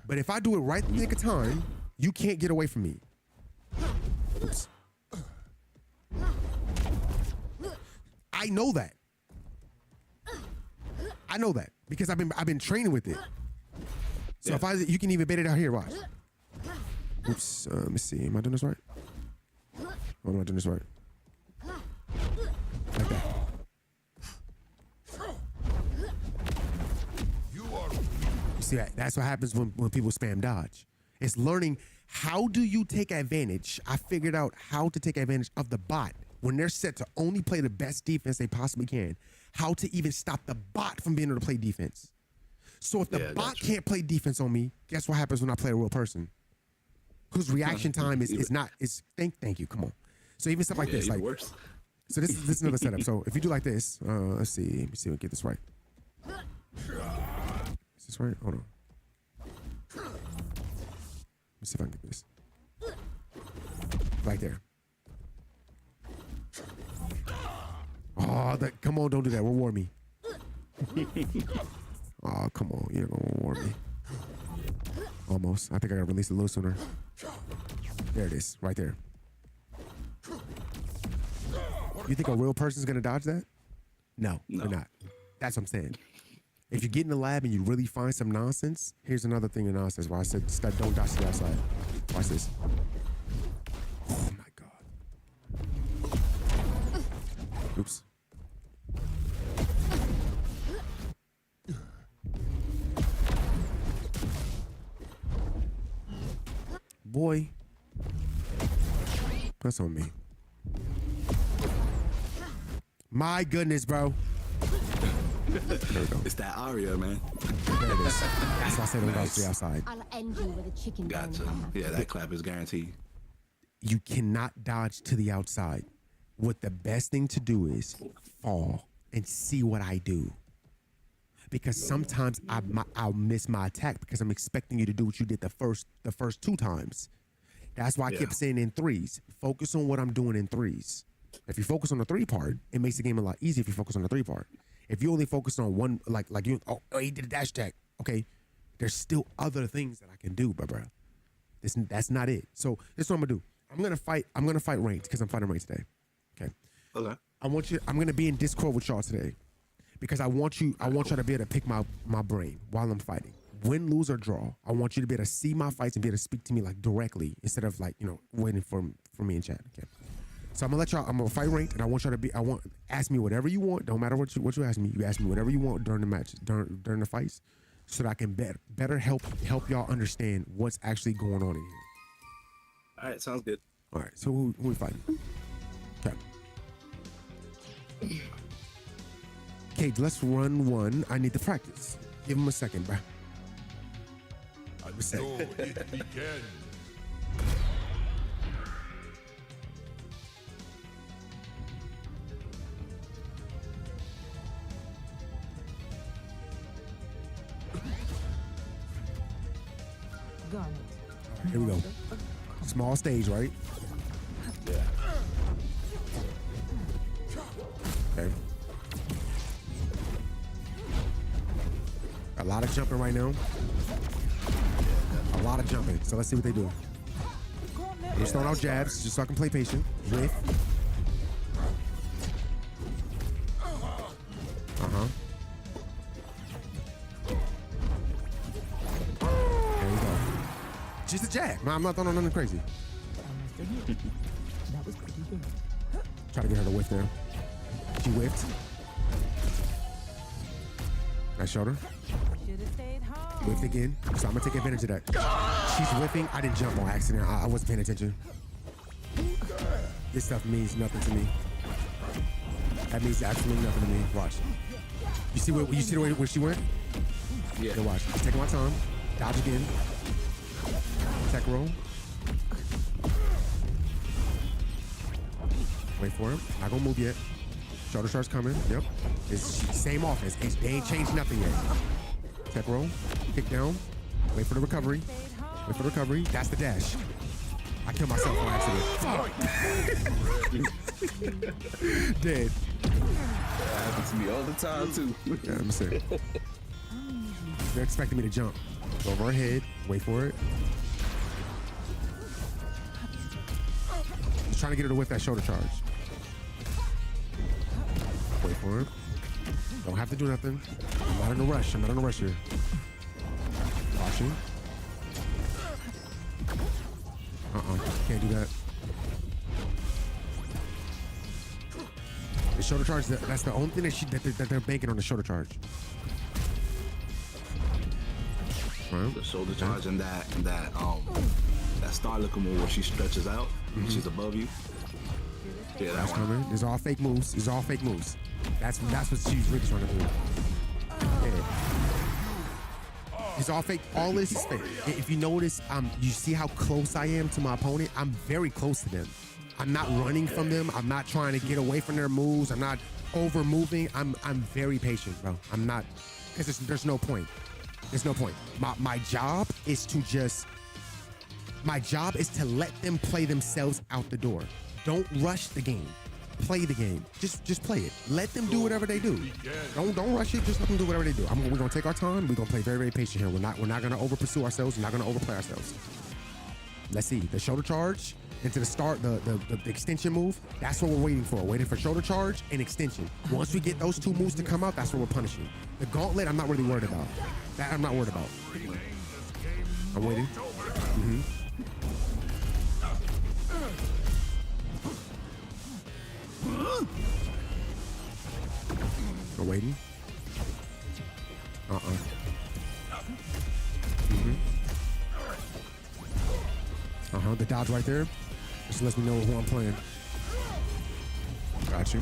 But if I do it right in the nick of time, you can't get away from me. Oops. I know that. I know that because I've been training with it. So if you can even bait it out here, watch. Oops. Let me see. Am I doing this right? Or am I doing this right? Like that. You see that? That's what happens when people spam dodge. It's learning how do you take advantage. I figured out how to take advantage of the bot when they're set to only play the best defense they possibly can. How to even stop the bot from being able to play defense. So if the bot can't play defense on me, guess what happens when I play a real person? Whose reaction time is not thank you. Come on. So even stuff like this, like worse. So this is another setup. So if you do like this, let's see. Let me see if we can get this right. Is this right? Hold on. Let me see if I can get this. Right there. Oh, come on, don't do that. Reward me. Oh, come on. You're going to reward me. Almost. I think I got to release it a little sooner. There it is. Right there. You think a real person's going to dodge that? No, they're not. That's what I'm saying. If you get in the lab and you really find some nonsense, here's another thing of nonsense where I said, don't dodge to the outside. Watch this. Oh, my God. Oops. Boy, that's on me. My goodness, bro. There we go. It's that Aria, man. There it is. That's why I said don't dodge to the outside. I'll end you with a chicken bone. Gotcha. Yeah, that clap is guaranteed. You cannot dodge to the outside. What the best thing to do is fall and see what I do. Because sometimes I'll miss my attack because I'm expecting you to do what you did the first 2 times. That's why I kept saying in threes. Focus on what I'm doing in threes. If you focus on the 3 part, it makes the game a lot easier if you focus on the 3 part. If you only focus on one, like you, he did a dash attack. Okay, there's still other things that I can do, bro. That's not it. So this is what I'm gonna do. I'm gonna fight ranked because I'm fighting ranked today. Okay. I'm gonna be in Discord with y'all today because I want y'all to be able to pick my brain while I'm fighting. win, lose, or draw, I want you to be able to see my fights and be able to speak to me like directly instead of like, you know, waiting for me in chat. Okay. So I'm gonna fight ranked, and I want y'all to ask me whatever you want. Don't matter what you ask me. You ask me whatever you want during the match, during the fights, so that I can better help y'all understand what's actually going on in here. All right, sounds good. All right, so who we fighting? Okay. Cage, let's run one. I need to practice. Give him a second, bro. So it begins. All right, here we go. Small stage, right? Yeah. Okay. A lot of jumping right now. A lot of jumping. So let's see what they do. We're throwing out jabs just so I can play patient. Whiff. Uh-huh. There you go. Just a jab. I'm not throwing nothing crazy. That was pretty good. Try to get her to whiff there. She whiffed. Nice shoulder. Whiffed again. So I'm gonna take advantage of that. She's whipping. I didn't jump on accident. I wasn't paying attention. This stuff means nothing to me. That means absolutely nothing to me. Watch. You see the way where she went? Yeah. Go watch. Just taking my time. Dodge again. Tech roll. Wait for him. Not gonna move yet. Shoulder starts coming. Yep. It's same offense. They ain't changed nothing yet. Tech roll. Kick down. Wait for the recovery. Wait for the recovery. That's the dash. I killed myself on accident. Dead. That happens to me all the time too. Yeah, I'm saying. They're expecting me to jump. Go over her head. Wait for it. Just trying to get her to whip that shoulder charge. Wait for it. Don't have to do nothing. I'm not in a rush. I'm not in a rush here. Caution. Can't do that. The shoulder charge, that's the only thing that they're banking on, the shoulder charge. Right. The shoulder charge and that star looking move where she stretches out and she's above you. Yeah, that That's one. coming. It's all fake moves. It's all fake moves. That's what she's really trying to do. Yeah. It's all fake. All this is fake. If you notice, you see how close I am to my opponent? I'm very close to them. I'm not running from them. I'm not trying to get away from their moves. I'm not over moving. I'm very patient, bro. I'm not, because there's no point. There's no point. My job is to let them play themselves out the door. Don't rush the game. Play the game. Just play it. Let them do whatever they do. Don't rush it. Just let them do whatever they do. We're gonna take our time. We're gonna play very, very patient here. We're not gonna over pursue ourselves. We're not gonna overplay ourselves. Let's see. The shoulder charge into the start, the extension move. That's what we're waiting for. Waiting for shoulder charge and extension. Once we get those two moves to come out, that's what we're punishing. The gauntlet, I'm not really worried about. That I'm not worried about. I'm waiting. I'm waiting. The dodge right there. Just lets me know who I'm playing. Got you.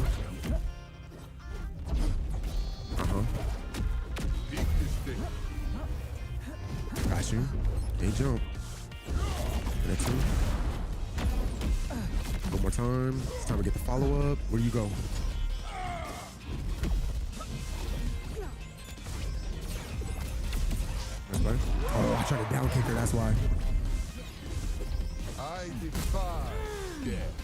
Got you. They jump. That's two. One more time. It's time to get the follow-up. Where do you go? That's right. Oh, I tried to down kick her, that's why. I defy death.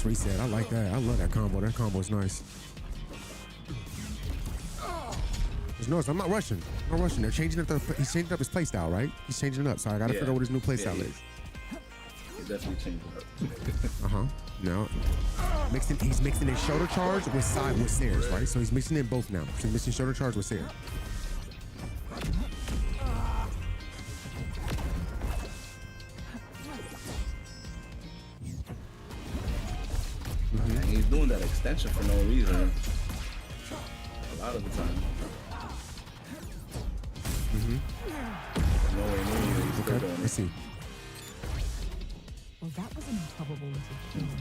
Nice reset. I like that. I love that combo. That combo is nice. Just notice, I'm not rushing. I'm not rushing. They're changing up he's changing up his play style, right? He's changing it up. So I gotta figure out what his new play style is. He definitely changed it up. No. He's mixing in shoulder charge with snares, right? So he's mixing in both now. So he's mixing shoulder charge with snare. And he's doing that extension for no reason. A lot of the time. Nowhere near you. He's still doing it. Let's see. Well, that was an improbable little change in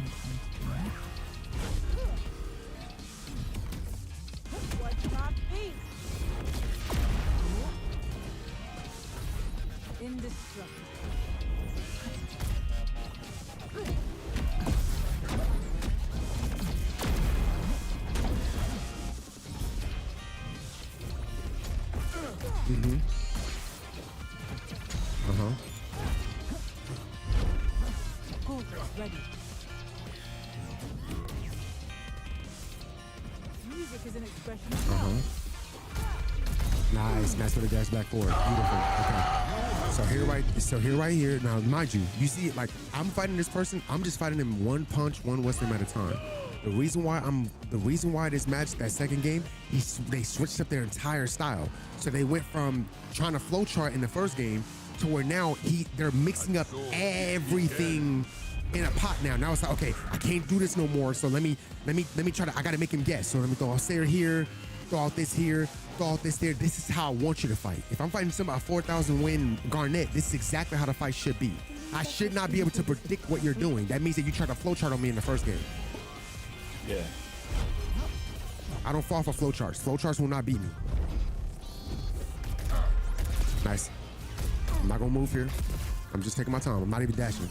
What's my feet? Indestructible. Ready. Music is an expression of Nice. Nice with the dash back forward. Beautiful. Okay. So here right here. Now, mind you, you see it like I'm fighting this person. I'm just fighting him one punch, one Western at a time. The reason why this match, that second game, they switched up their entire style. So they went from trying to flowchart in the first game to where now they're mixing up everything in a pot now. Now it's like, okay, I can't do this no more. So let me try to, I gotta make him guess. So let me throw a Sayer here, throw out this here, throw out this there. This is how I want you to fight. If I'm fighting somebody 4,000 win Garnett, this is exactly how the fight should be. I should not be able to predict what you're doing. That means that you try to flowchart on me in the first game. Yeah. I don't fall for flowcharts. Flowcharts will not beat me. Nice. I'm not gonna move here. I'm just taking my time. I'm not even dashing.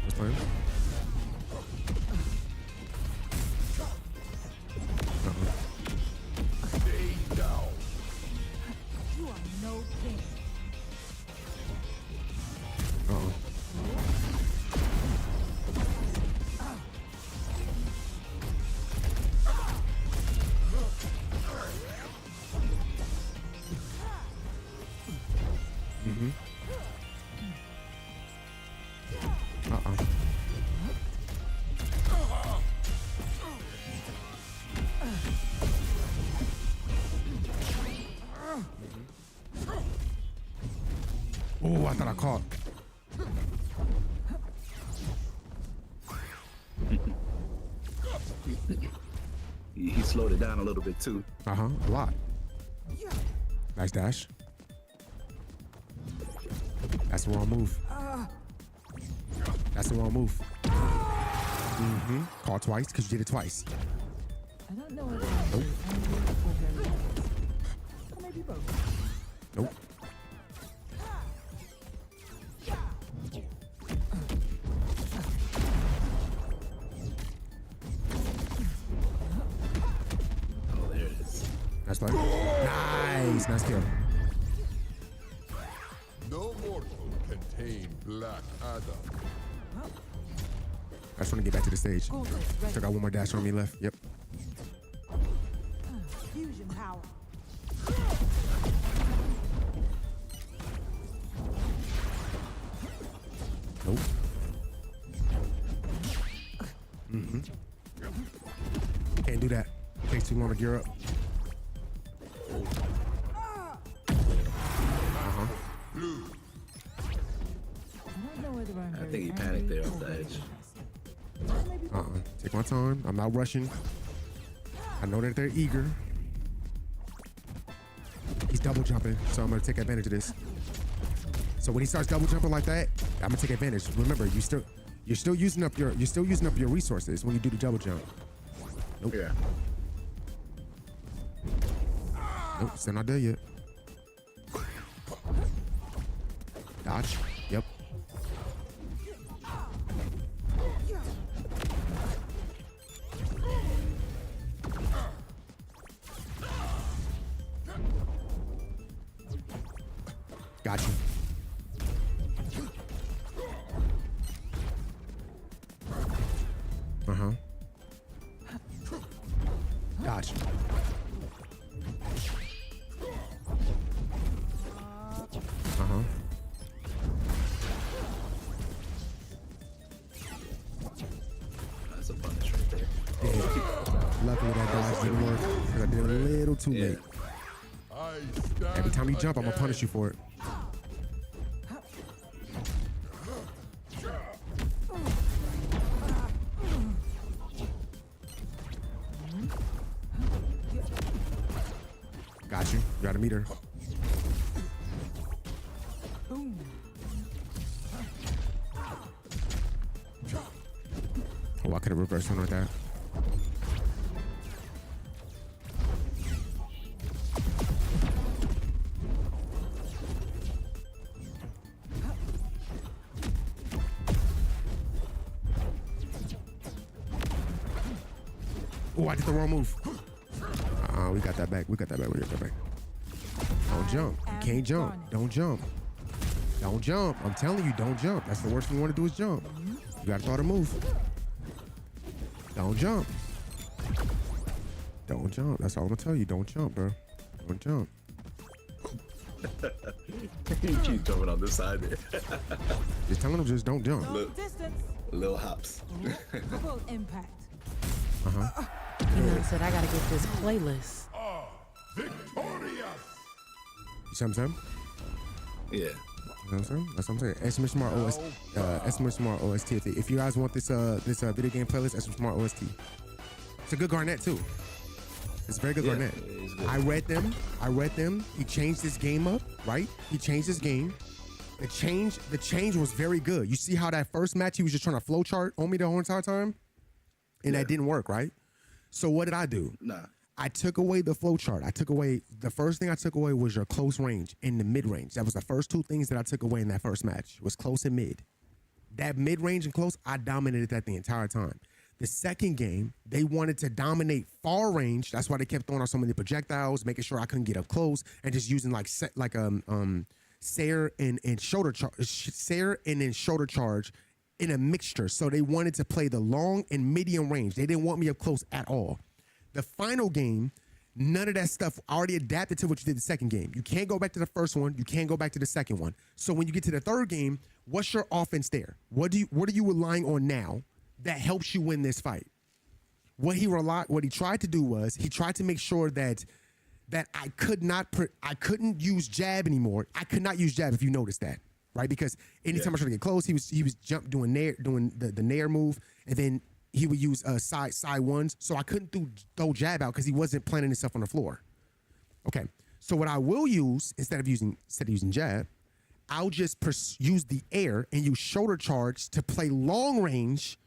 Just playing. Stay down. you are no king. Oh, I thought I caught. He slowed it down a little bit too. A lot. Nice dash. That's the wrong move. That's the wrong move. Call twice because you did it twice. I don't know whether I'm very angry or very nervous. Or maybe both. Nope. Oh, there it is. Nice play. Nice. Nice kill. No mortal can tame Black Adam. I just want to get back to the stage. Still got one more dash on me left. Yep. Fusion power. Nope. Can't do that. Takes too long to gear up. I don't know whether I'm I very think he angry panicked there or off the very edge. nervous. Or maybe both. Take my time. I'm not rushing. I know that they're eager. He's double jumping, so I'm gonna take advantage of this. So when he starts double jumping like that, I'm gonna take advantage. Remember, you're still using up your resources when you do the double jump. Nope. Yeah. Nope, still not there yet. Dodge. Yep. Got you. too late. Every time you jump, I'm gonna punish you for it. Got you. You gotta meet her. Oh, I could have reversed one like that. Oh, I did the wrong move. We got that back. We got that back. We got that back. Don't jump. You can't jump. Don't jump. Don't jump. I'm telling you, don't jump. That's the worst thing you want to do is jump. You got to throw the move. Don't jump. Don't jump. That's all I'm going to tell you. Don't jump, bro. Don't jump. You keep jumping on this side there. Just telling them, just don't jump. Little hops. Full impact. Uh-huh. You know, said I gotta get this playlist. Victorious. You see what I'm saying? Yeah. You know what I'm saying? That's what I'm saying. Exclamation mark OST. Exclamation mark OST. If you guys want this video game playlist, exclamation mark OST. It's a good Garnett too. It's a very good Garnett. Good. I read them. He changed this game up, right? He changed his game. The change was very good. You see how that first match he was just trying to flowchart on me the whole entire time? And that didn't work, right? So what did I do? Nah. I took away the flowchart. The first thing I took away was your close range and the mid range. That was the first two things that I took away in that first match, was close and mid. That mid range and close, I dominated that the entire time. The second game, they wanted to dominate far range. That's why they kept throwing out so many projectiles, making sure I couldn't get up close, and just using Sair and shoulder charge in a mixture. So they wanted to play the long and medium range. They didn't want me up close at all. The final game, none of that stuff already adapted to what you did the second game. You can't go back to the first one. You can't go back to the second one. So when you get to the third game, what's your offense there? What are you relying on now that helps you win this fight? What he tried to do was he tried to make sure that I couldn't use jab anymore. I could not use jab, if you noticed that, right? Because anytime I tried to get close, he was doing the nair move, and then he would use side ones. So I couldn't throw jab out because he wasn't planting himself on the floor. Okay, so what I will use instead of using jab, I'll just use the air and use shoulder charge to play long range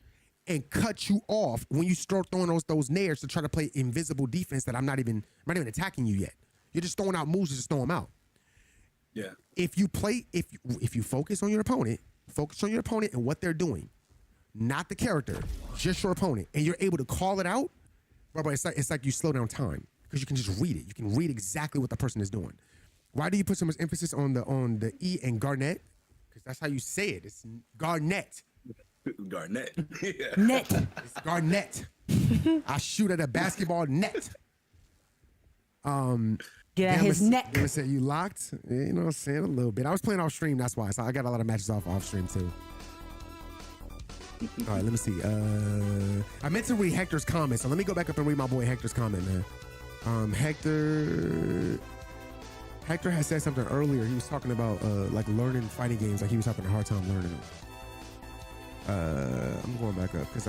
and cut you off when you start throwing those nairs to try to play invisible defense that I'm not even attacking you yet. You're just throwing out moves to just throw them out. Yeah. If you focus on your opponent and what they're doing, not the character, just your opponent, and you're able to call it out, bro, it's like you slow down time because you can just read it. You can read exactly what the person is doing. Why do you put so much emphasis on the E and Garnett? Because that's how you say it. It's Garnett. Garnett. Yeah. Net. It's Garnett. I shoot at a basketball net. Get at his neck. They said you locked. You know what I'm saying? A little bit. I was playing off stream, that's why. So I got a lot of matches off stream too. All right, let me see. I meant to read Hector's comment, so let me go back up and read my boy Hector's comment, man. Hector had said something earlier. He was talking about like learning fighting games, like he was having a hard time learning them. I'm going back up because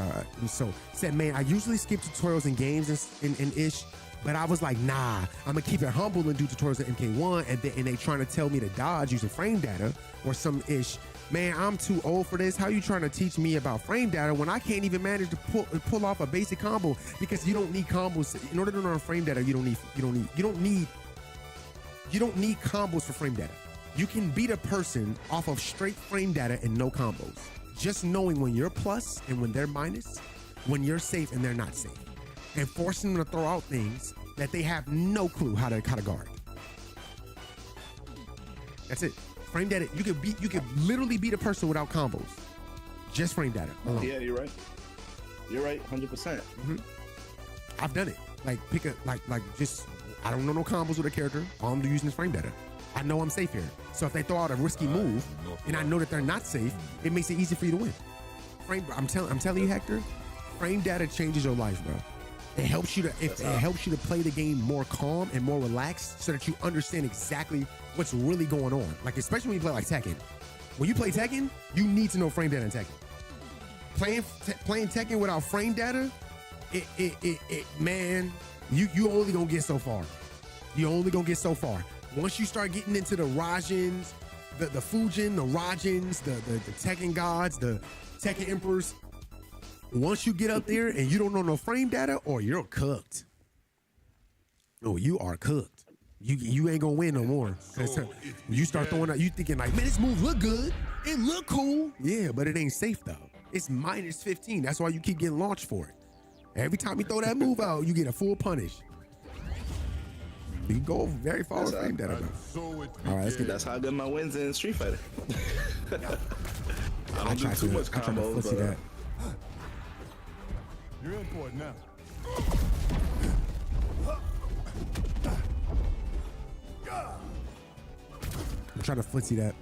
said, man, I usually skip tutorials in games and ish, but I was like, nah, I'm gonna keep it humble and do tutorials in MK1, and they trying to tell me to dodge using frame data or some ish. Man, I'm too old for this. How you trying to teach me about frame data when I can't even manage to pull off a basic combo? Because you don't need combos in order to learn frame data. You don't need combos for frame data. You can beat a person off of straight frame data and no combos. Just knowing when you're plus and when they're minus, when you're safe and they're not safe, and forcing them to throw out things that they have no clue how to guard. That's it. Frame data. You could literally beat a person without combos. Just frame data alone. Yeah, you're right. You're right, 100%. Mm-hmm. I've done it. Like just I don't know no combos with a character. All I'm using is frame data. I know I'm safe here. So if they throw out a risky move and I know that they're not safe, it makes it easy for you to win. I'm telling you, Hector, frame data changes your life, bro. It helps you to it helps you to play the game more calm and more relaxed, so that you understand exactly what's really going on. Like especially when you play like Tekken. When you play Tekken, you need to know frame data in Tekken. Playing Tekken without frame data, man, you only gonna get so far. You only gonna get so far. Once you start getting into the Rajins, the Fujin, the Rajins, the Tekken gods, the Tekken emperors, once you get up there and you don't know no frame data, or you're cooked. Oh, you are cooked. You ain't gonna win no more. When you start throwing out, you thinking like, man, this move look good. It look cool. Yeah, but it ain't safe though. It's minus 15. That's why you keep getting launched for it. Every time you throw that move out, you get a full punish. You can go very far with frame data though. All right, let's get That's how I get my wins in Street Fighter. I don't do too much combo, but that. You're in for it now. I'm trying to footsie that.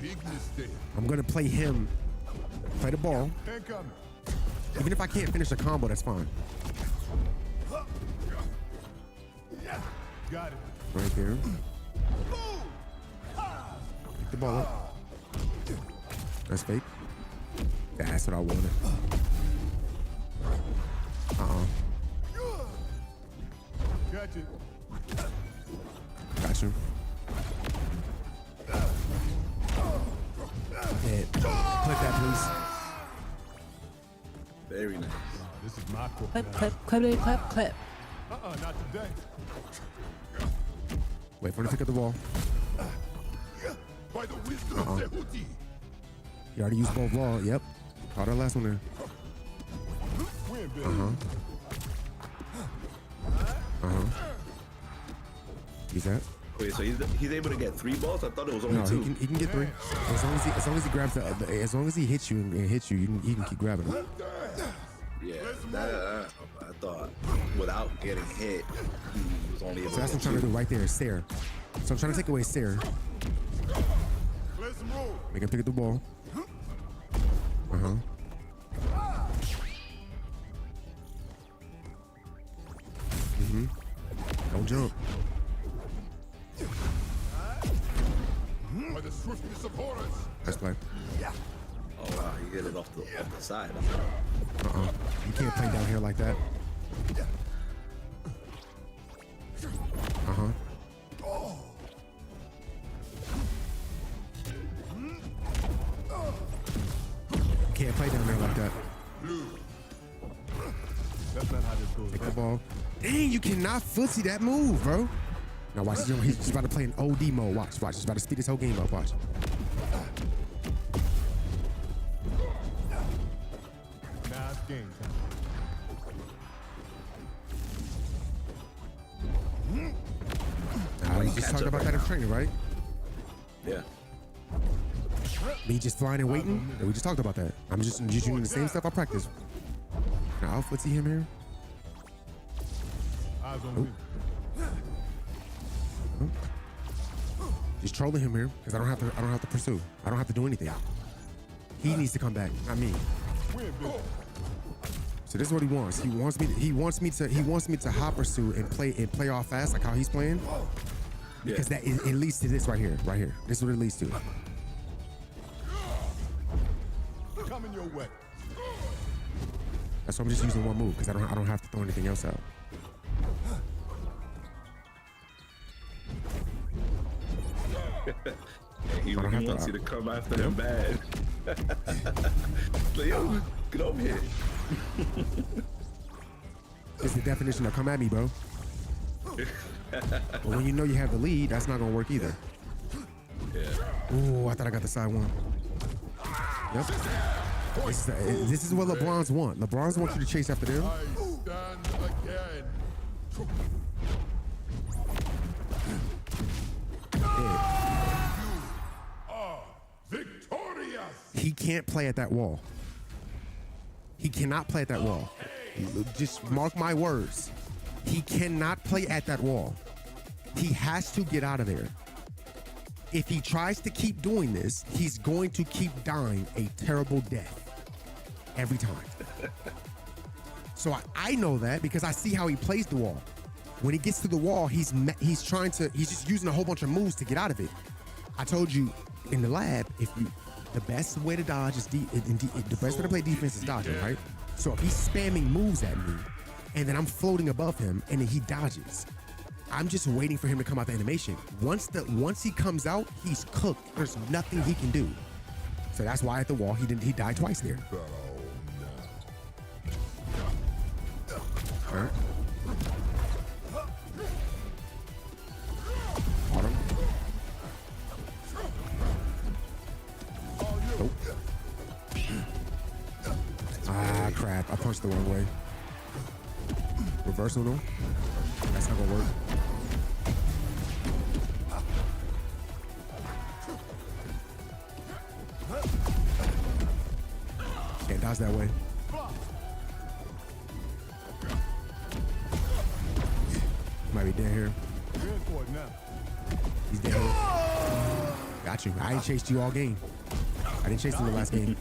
Big mistake. I'm gonna play him. Play the ball. Incoming. Even if I can't finish a combo, that's fine. Got it. Right there. Pick the ball up. That's fake. That's what I wanted. Catch it. Got you. Yeah. Click that, please. very nice. This is my court. Clip, clip, clip, clip, clip. Not today. Wait for him to pick up the ball. By the wisdom of Zehuti. He already used both ball. Yep. Caught that last one there. Win, baby. He's that. Wait, so he's able to get 3 balls? I thought it was only No, 2. he can get 3. As long as he grabs as long as he hits you and hits you, he can keep grabbing him. Yeah, I thought without getting hit, he was only able So that's to what I'm trying to do right there, stare. So I'm trying to take away stare. Let's roll. Make him pick up the ball. Don't jump. By the swiftness of Horus. That's play. Oh wow, he hit it off the side. You can't play down here like that. You can't play down there like that. That's not how this goes. Take the ball. Dang, you cannot footsie that move, bro. Now watch, he's just about to play in OD mode. Watch. He's about to speed this whole game up. Watch. Now it's game time. We just talked about that in training, right? Yeah. Me just flying and waiting. Yeah, we just talked about that. I'm just doing the same stuff I practice. Now I'll footsie him here. Eyes on me. Just trolling him here because I don't have to pursue. I don't have to do anything. He needs to come back, not me. Win, baby. So this is what he wants. He wants me to hop pursue and play off fast like how he's playing. Because that it leads to this right here. This is what it leads to. Coming your way. That's why I'm just using one move because I don't have to throw anything else out. He wants you to come after him bad. Like, yo, get over here. It's the definition of come at me, bro. But when you know you have the lead, that's not gonna work either. Yeah. Ooh, I thought I got the side one. Yep. This is what LeBron's want. LeBron's want you to chase after them. I stand again. Victorious. He can't play at that wall. He cannot play at that wall. Just mark my words. He cannot play at that wall. He has to get out of there. If he tries to keep doing this, he's going to keep dying a terrible death every time. So I know that because I see how he plays the wall. When he gets to the wall, he's just using a whole bunch of moves to get out of it. I told you in the lab, the best way to dodge is the best way to play defense is dodging, right? So if he's spamming moves at me, and then I'm floating above him, and then he dodges, I'm just waiting for him to come out the animation. Once he comes out, he's cooked. There's nothing he can do. So that's why at the wall he died twice there. All right. Autumn. Nope. Ah, crap. I punched the wrong way. Reversal, no? That's not gonna work. Can't dodge that way. Might be dead here. He's dead here. Got you. I ain't chased you all game. I didn't chase him the last game.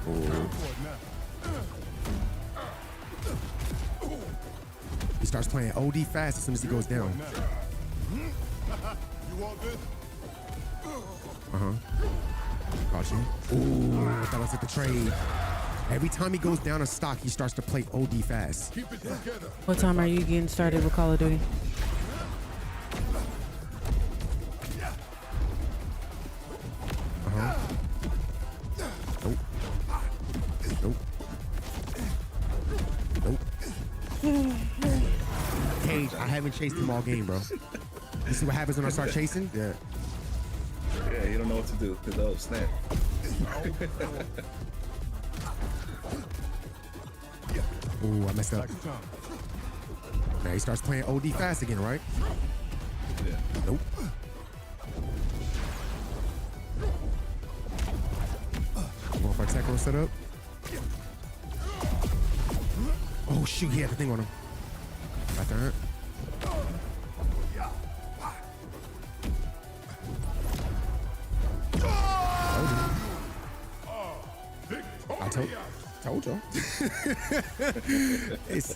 Oh. He starts playing OD fast as soon as he goes down. Caught you. Ooh, I thought I took the trade. Every time he goes down a stock, he starts to play OD fast. What time are you getting started with Call of Duty? Nope. Nope. Nope. Cage, I haven't chased him all game, bro. You see what happens when I start chasing? Yeah. Yeah, you don't know what to do. Oh, snap. Ooh, I messed up. Now he starts playing OD fast again, right? Yeah. Nope. Going for a tech roll setup. Oh shoot, he had the thing on him. Got that. Told y'all.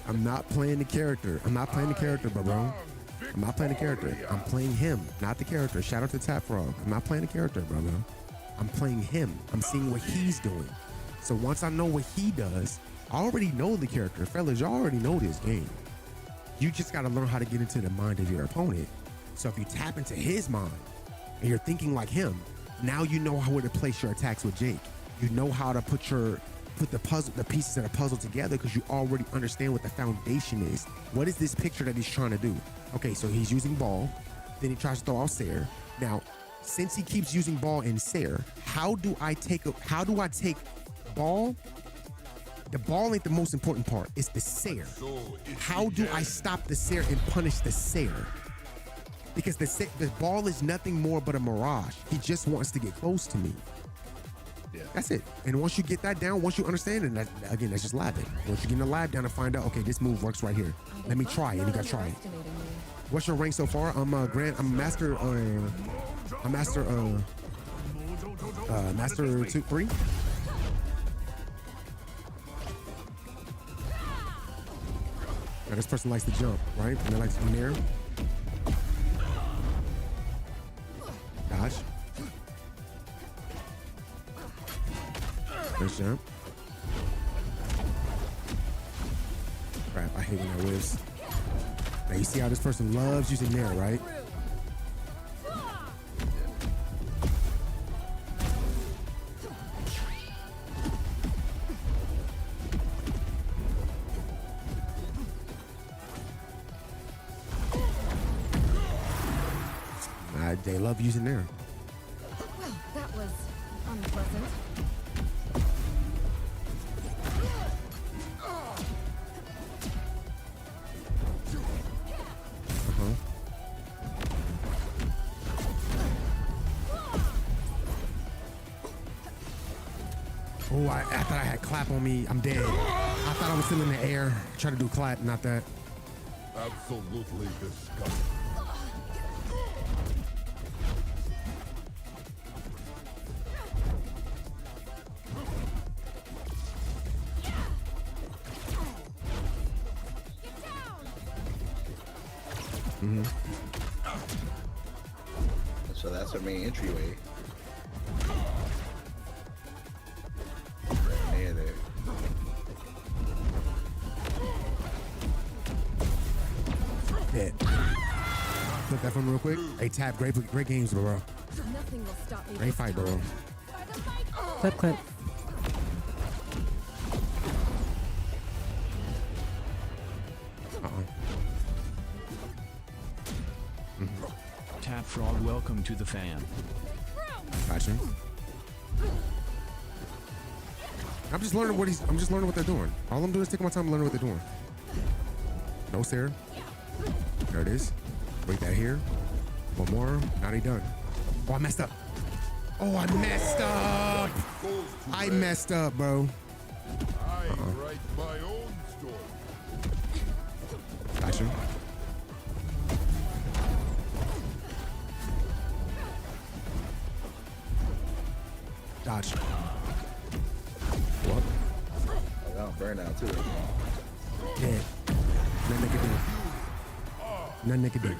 I'm not playing the character. I'm not playing the character, bro. I'm not playing the character. I'm playing him, not the character. Shout out to Tap Frog. I'm not playing the character, bro. I'm playing him. I'm seeing what he's doing. So once I know what he does, I already know the character. Fellas, y'all already know this game. You just got to learn how to get into the mind of your opponent. So if you tap into his mind and you're thinking like him, now you know how to place your attacks with Jake. You know how to put the pieces of the puzzle together because you already understand what the foundation is. What is this picture that he's trying to do? Okay, so he's using ball, then he tries to throw out Sair. Now, since he keeps using ball and Sair, how do I take ball? The ball ain't the most important part. It's the Sair. How do I stop the Sair and punish the Sair? Because the ball is nothing more but a mirage. He just wants to get close to me. Yeah. That's it. And once you get that down, once you understand it, that's just labbing. Once you get in the lab down and find out, okay, this move works right here. Let me try it, and you gotta try it. What's your rank so far? I'm master 3. Now this person likes to jump, right? And they like to be near. Dodge. Nice jump. Crap, I hate when that whips. Now you see how this person loves using Nair, right? They love using Nair. Well, that was unpleasant. Oh, I thought I had clap on me. I'm dead. I thought I was still in the air. Try to do clap, not that. Absolutely disgusting. So that's our main entryway. Right there. Dead. Flip that from me real quick. Hey, Tap, great games, bro. Nothing will stop me. Great fight, bro. Clip, clip. Tap Frog, welcome to the fam. Gotcha. I'm just learning what they're doing. All I'm doing is taking my time learning what they're doing. No, sir. There it is. Wait that here. One more. Now they done. Oh, I messed up. Oh, I messed up. I messed up, bro. I write my own story. Gotcha. Dodge. What? I got burnout too. Dead. Nothing they can do. Nothing they can do.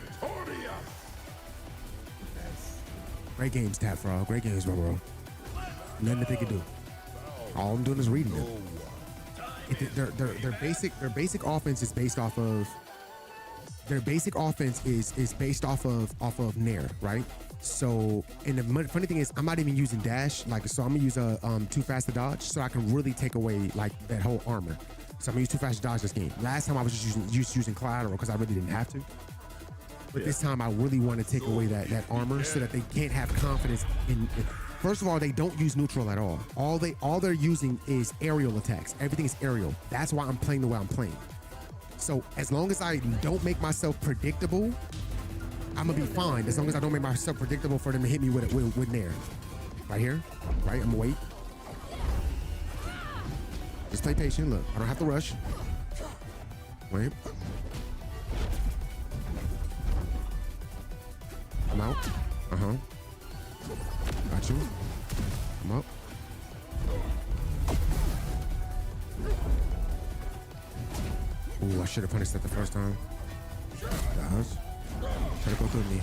Great games, Tap Frog. Great games, bro. Nothing that they can do. All I'm doing is reading them. Their basic offense is based off of. Their basic offense is based off of Nair, right? So, and the funny thing is, I'm not even using dash. Like, so I'm gonna use a too fast to dodge, so I can really take away like that whole armor. So I'm gonna use too fast to dodge this game. Last time I was just using collateral because I really didn't have to. But this time I really want to take away that armor so that they can't have confidence in. First of all, they don't use neutral at all. All they're using is aerial attacks. Everything is aerial. That's why I'm playing the way I'm playing. So as long as I don't make myself predictable, I'm gonna be fine. As long as I don't make myself predictable for them to hit me with Nair. Right here, right? I'm gonna wait. Just play patient. Look, I don't have to rush. Wait. I'm out. Got you. I'm up. Ooh, I should have punished that the first time. Dodge. Try to go through me.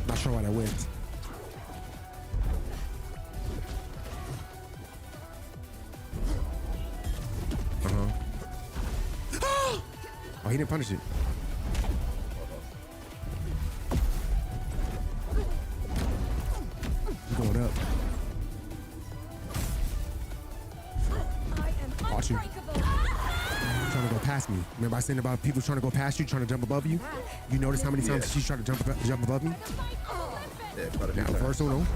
Not sure why that went. Oh, he didn't punish it. Going up. Watch you. Trying to go past me. Remember I said about people trying to go past you, trying to jump above you? You notice how many times she's trying to jump above me? Now, first one,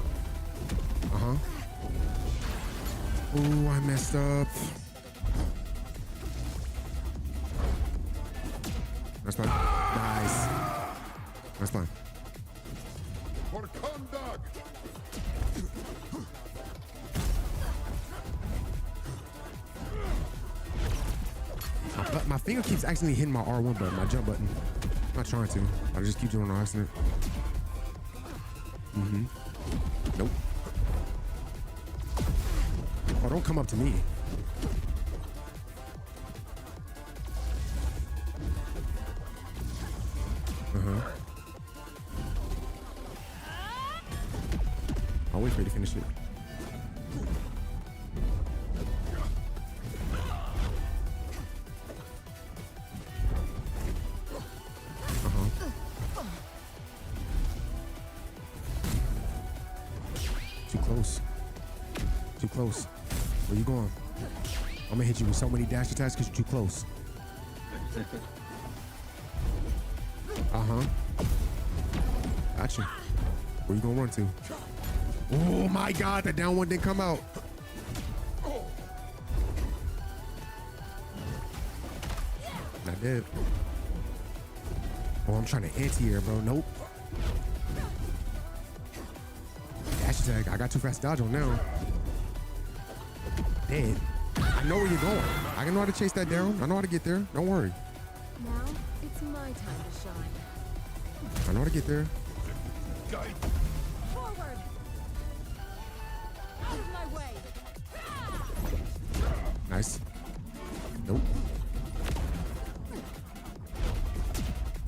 Ooh, I messed up. That's fine. Nice. That's fine. For conduct. My finger keeps accidentally hitting my R1 button, my jump button. I'm not trying to. I just keep doing it on accident. Nope. Oh, don't come up to me. I'll wait for you to finish it. Too close. Too close. Where you going? I'm gonna hit you with so many dash attacks because you're too close. Gotcha. Where you gonna run to? Oh my God, that down one didn't come out. Not dead. Oh, I'm trying to anti-air, bro. Nope. Dash attack. I got too fast dodge on now. Dead. I know where you're going. I know how to chase that down. I know how to get there. Don't worry. Now it's my time to shine. I know how to get there. Forward. Out of my way. Nice. Nope.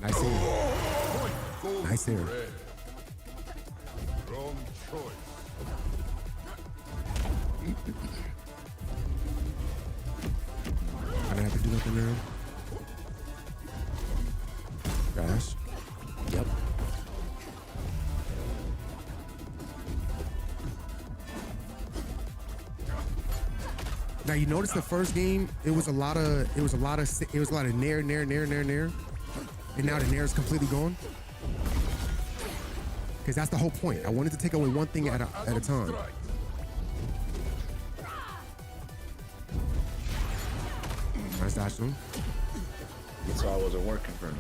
I see it. Nice there. Wrong choice. I don't have to do nothing there. Gosh. Yep. Now you notice the first game, it was a lot of nair, and now the nair is completely gone. Because that's the whole point. I wanted to take away one thing at a time. Nice dash to him. That's why I wasn't working for him.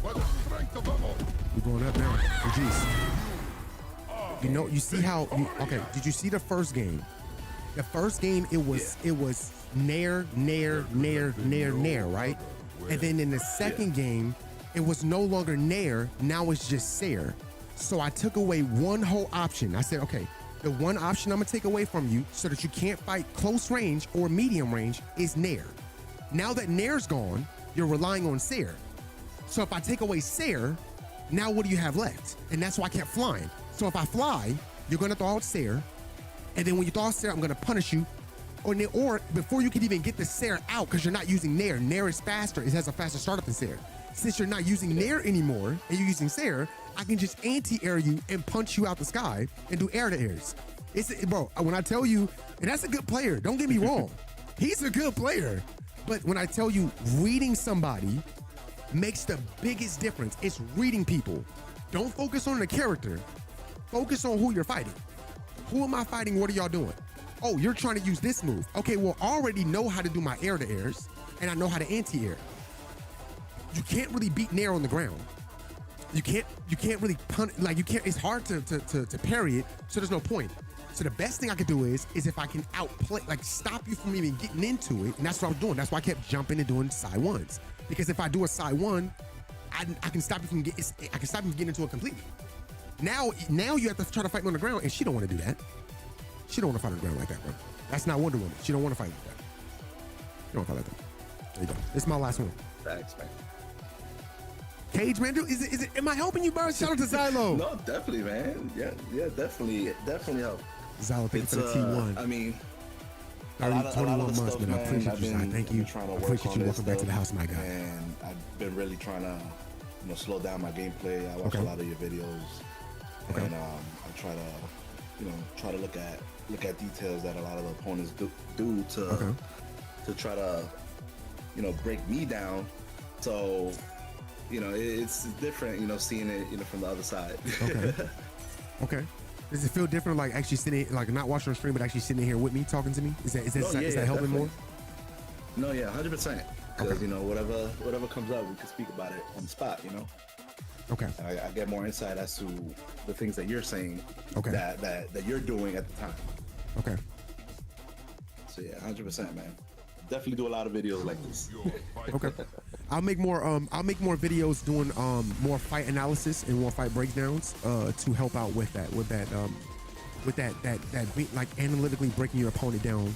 We're going up now. Oh, jeez. You know, you see how? Okay, did you see the first game? The first game, it was nair, right? And then in the second game, it was no longer nair. Now it's just sair. So I took away one whole option. I said, okay, the one option I'm gonna take away from you so that you can't fight close range or medium range is nair. Now that nair's gone, you're relying on sair. So if I take away sair, now what do you have left? And that's why I kept flying. So if I fly, you're gonna throw out sair, and then when you throw out sair, I'm gonna punish you, or before you can even get the sair out, because you're not using nair. Nair is faster; it has a faster startup than sair. Since you're not using nair anymore, and you're using sair, I can just anti-air you and punch you out the sky and do air to airs. Bro, when I tell you, and that's a good player. Don't get me wrong, he's a good player. But when I tell you, reading somebody makes the biggest difference. It's reading people. Don't focus on the character. Focus on who you're fighting. Who am I fighting? What are y'all doing? Oh, you're trying to use this move. Okay, well, I already know how to do my air to airs, and I know how to anti-air. You can't really beat nair on the ground. You can't really it's hard to parry it, so there's no point. So the best thing I could do is if I can outplay, stop you from even getting into it, and that's what I was doing. That's why I kept jumping and doing side ones. Because if I do a side one, I can stop you from getting into it completely. Now you have to try to fight me on the ground, and she don't want to do that. She don't want to fight on the ground like that, bro. That's not Wonder Woman. She don't want to fight like that. She don't want to fight like that. There you go. This is my last one. Thanks, man. Cage, man, am I helping you, bro? Shout out to Xylo. No, definitely, man. Yeah, definitely help. Xylo, thank you for the T1. I mean, 21 months, man. I appreciate you, Xylo. Thank you. Trying to I appreciate you. Welcome back to the stuff, house, my guy. And I've been really trying to, slow down my gameplay. I watch a lot of your videos, and I try to look at details that a lot of the opponents do to try to, break me down. So, it's different, seeing it, from the other side. Okay. Does it feel different, like actually sitting, like not watching on stream, but actually sitting here with me, talking to me? Is that helping more? No, yeah, 100%. Because whatever comes up, we can speak about it on the spot. Okay. I get more insight as to the things that you're saying. Okay. That you're doing at the time. Okay. So yeah, 100%, man. Definitely do a lot of videos like this. Okay. I'll make more videos doing more fight analysis and more fight breakdowns to help out with that like analytically breaking your opponent down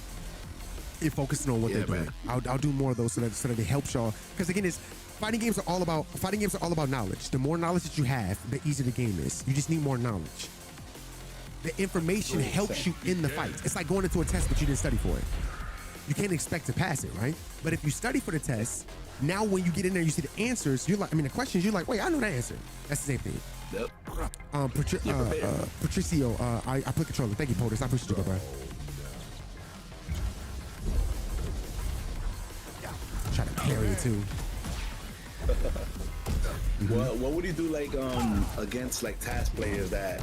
and focusing on what they're doing. I'll do more of those so that it helps y'all, because again, fighting games are all about knowledge. The more knowledge that you have, the easier the game is. You just need more knowledge. The information helps you in the fight. It's like going into a test but you didn't study for it. You can't expect to pass it, right? But if you study for the test, now when you get in there, you see the answers. The questions. You're like, wait, I know the answer. That's the same thing. Yep. Patricio, I play controller. Thank you, POTUS. I appreciate you, bro. Try to parry it too. Well, what would you do against task players that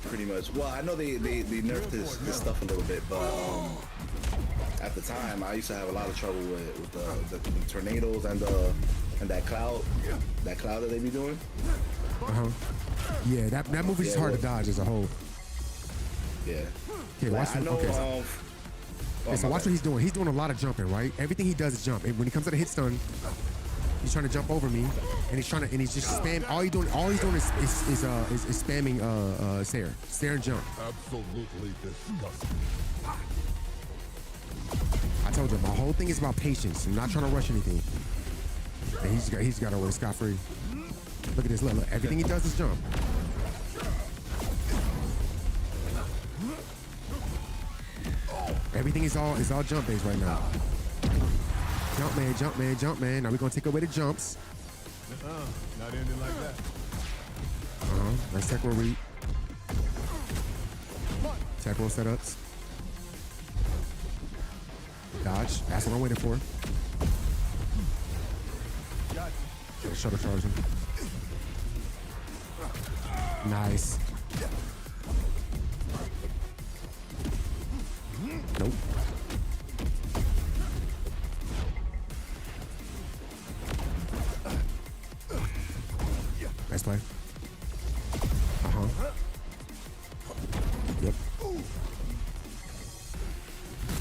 pretty much? Well, I know they nerfed this stuff a little bit, but at the time I used to have a lot of trouble with the tornadoes and that cloud that they be doing. Yeah, that movie's just hard to dodge as a whole. Yeah. Okay, watch him. So watch what he's doing. He's doing a lot of jumping, right? Everything he does is jump. And when he comes to the hit stun, he's trying to jump over me, and he's just spam. All he's doing is spamming stare and jump. Absolutely disgusting. I told you, my whole thing is about patience. I'm not trying to rush anything. And he's got away scot-free. Look at this, look. Everything he does is jump. Everything is all jump based right now. Jump man, jump man, jump man. Now we're gonna take away the jumps. Not ending like that. Nice tech roll read. Tech roll setups. Dodge. That's what I'm waiting for. Okay, shuttle charge him. Nice. Nope. Nice play. Yep.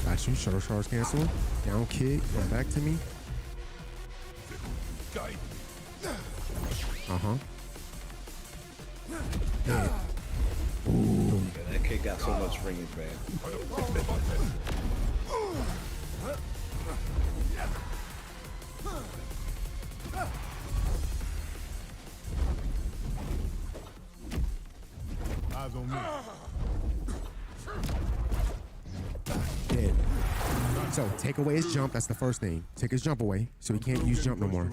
Got you. Shuttle charge cancel. Down kick. Come back to me. Yeah. Ooh. Yeah, that kick got so much ringing, man. Eyes on me. Dead. So take away his jump. That's the first thing. Take his jump away, so he can't use jump no more.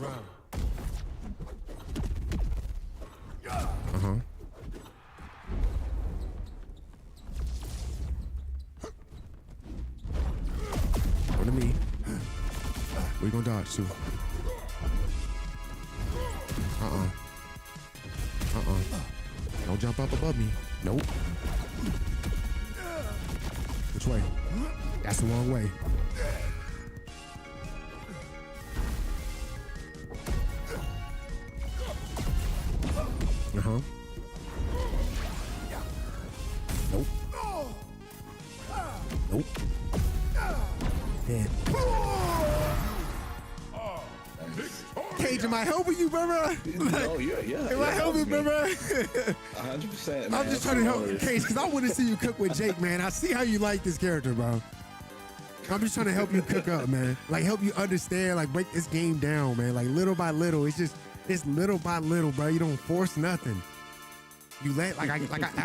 Go to me. Where you gonna dodge to? Don't jump up above me. Nope. Which way? That's the wrong way. Nope. Nope. Dead. Cage, am I helping you, brother? Oh, yeah. Am I helping, brother? 100%. I'm just trying to help you, Cage, because I want to see you cook with Jake, man. I see how you like this character, bro. I'm just trying to help you cook up, man. Like, help you understand, like, break this game down, man. Like, little by little. It's little by little, bro. You don't force nothing. You let, I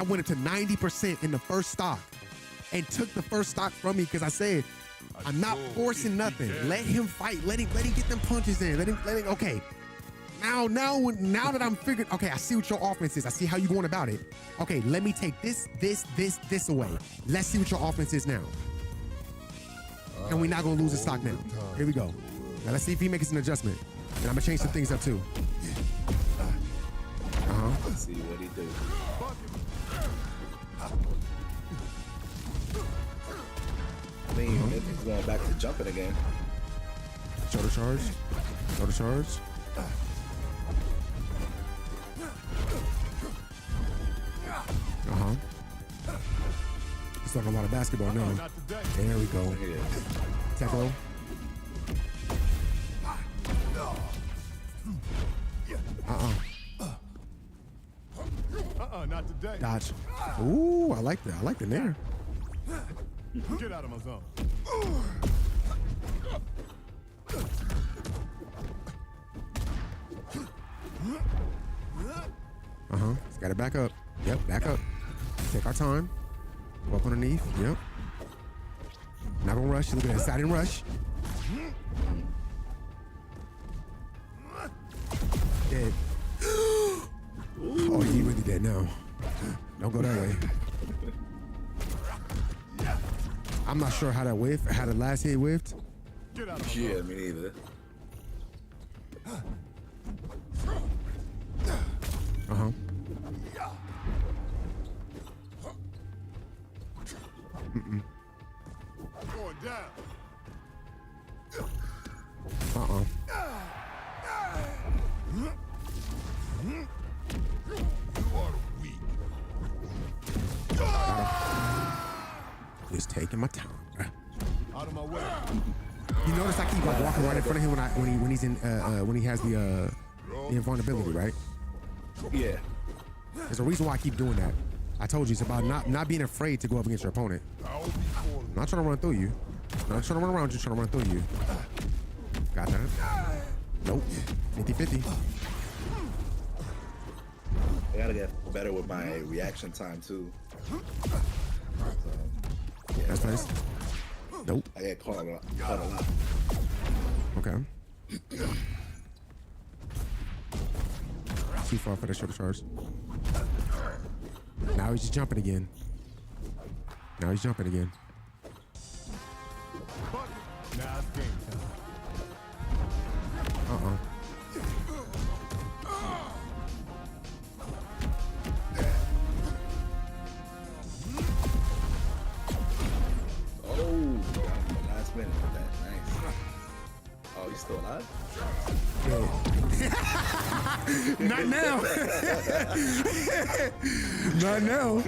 went up to 90% in the first stock and took the first stock from me because I said, I'm not forcing nothing. Let him fight. Let him get them punches in. Let him, okay. Now that I'm figured, okay, I see what your offense is. I see how you're going about it. Okay, let me take this away. Let's see what your offense is now. And we're not gonna lose the stock now. Here we go. Now let's see if he makes an adjustment. And I'm gonna change some things up too. Let's see what he do. I mean, he's going back to jumping again. Shoulder charge. Shoulder charge. He's talking a lot of basketball now. There we go. Tackle. Not today. Dodge. Ooh, I like that. I like the nair. Get out of my zone. It's got to back up. Yep, back up. Take our time. Go up underneath. Yep. Not gonna rush. Look at that. Side and rush. Dead. Oh, he really dead now. Don't go that way. I'm not sure how that whiffed, how the last hit whiffed. Yeah, me neither. Going down. Just taking my time, bro. Out of my way. You notice I keep like walking right in front of him when he's in when he has the invulnerability, right? Yeah. There's a reason why I keep doing that. I told you it's about not being afraid to go up against your opponent. I'm not trying to run through you. I'm not trying to run around you, trying to run through you. Got that? Nope. 50-50. I gotta get better with my reaction time too. So, yeah, That's nice. Nope. I get caught a lot. Okay. Too far for the triple charge. Now he's just jumping again. Now he's jumping again. Now it's game time. Oh, last minute with that. Nice. Oh, he's still alive? Not now. Not now.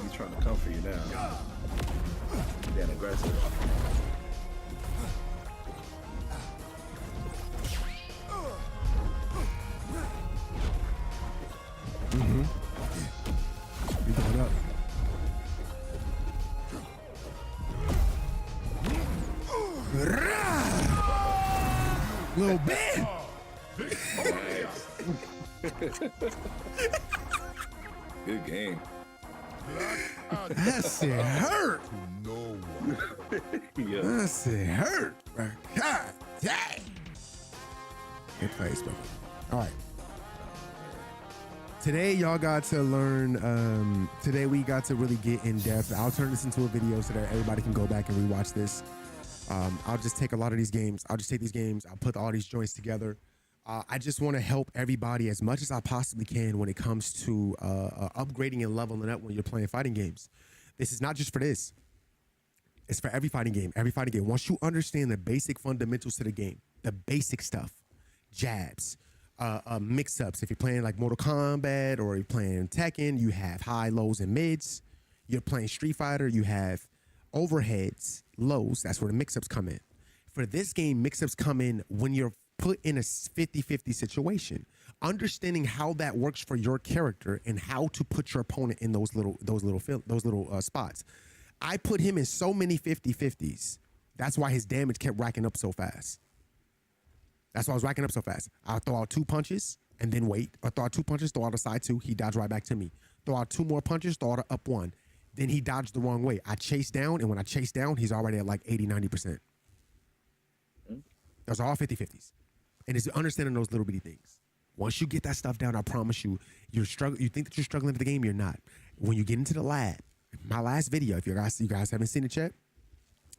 He's trying to come for you now. Being aggressive. You going up. Little bit. Good game. That shit hurt. No. Yeah. That shit hurt. God dang. Good place, bro. All right. Today, y'all got to learn. Today, we got to really get in depth. I'll turn this into a video so that everybody can go back and rewatch this. I'll just take a lot of these games. I'll just take these games. I'll put all these joints together. I just want to help everybody as much as I possibly can when it comes to upgrading and leveling up when you're playing fighting games. This is not just for this. It's for every fighting game. Every fighting game. Once you understand the basic fundamentals to the game, the basic stuff, jabs, mix-ups. If you're playing like Mortal Kombat or you're playing Tekken, you have high, lows, and mids. You're playing Street Fighter, you have overheads, lows. That's where the mix-ups come in. For this game, mix-ups come in when you're put in a 50-50 situation. Understanding how that works for your character and how to put your opponent in those little spots. I put him in so many 50-50s. That's why his damage kept racking up so fast. That's why I was racking up so fast. I'll throw out 2 punches and then wait. Or throw out 2 punches, throw out a side 2. He dodged right back to me. Throw out 2 more punches, throw out a up 1. Then he dodged the wrong way. I chased down, and when I chased down, he's already at like 80, 90%. Those are all 50-50s. And it's understanding those little bitty things. Once you get that stuff down, I promise you, you think that you're struggling with the game, you're not. When you get into the lab, my last video, if you guys haven't seen it yet,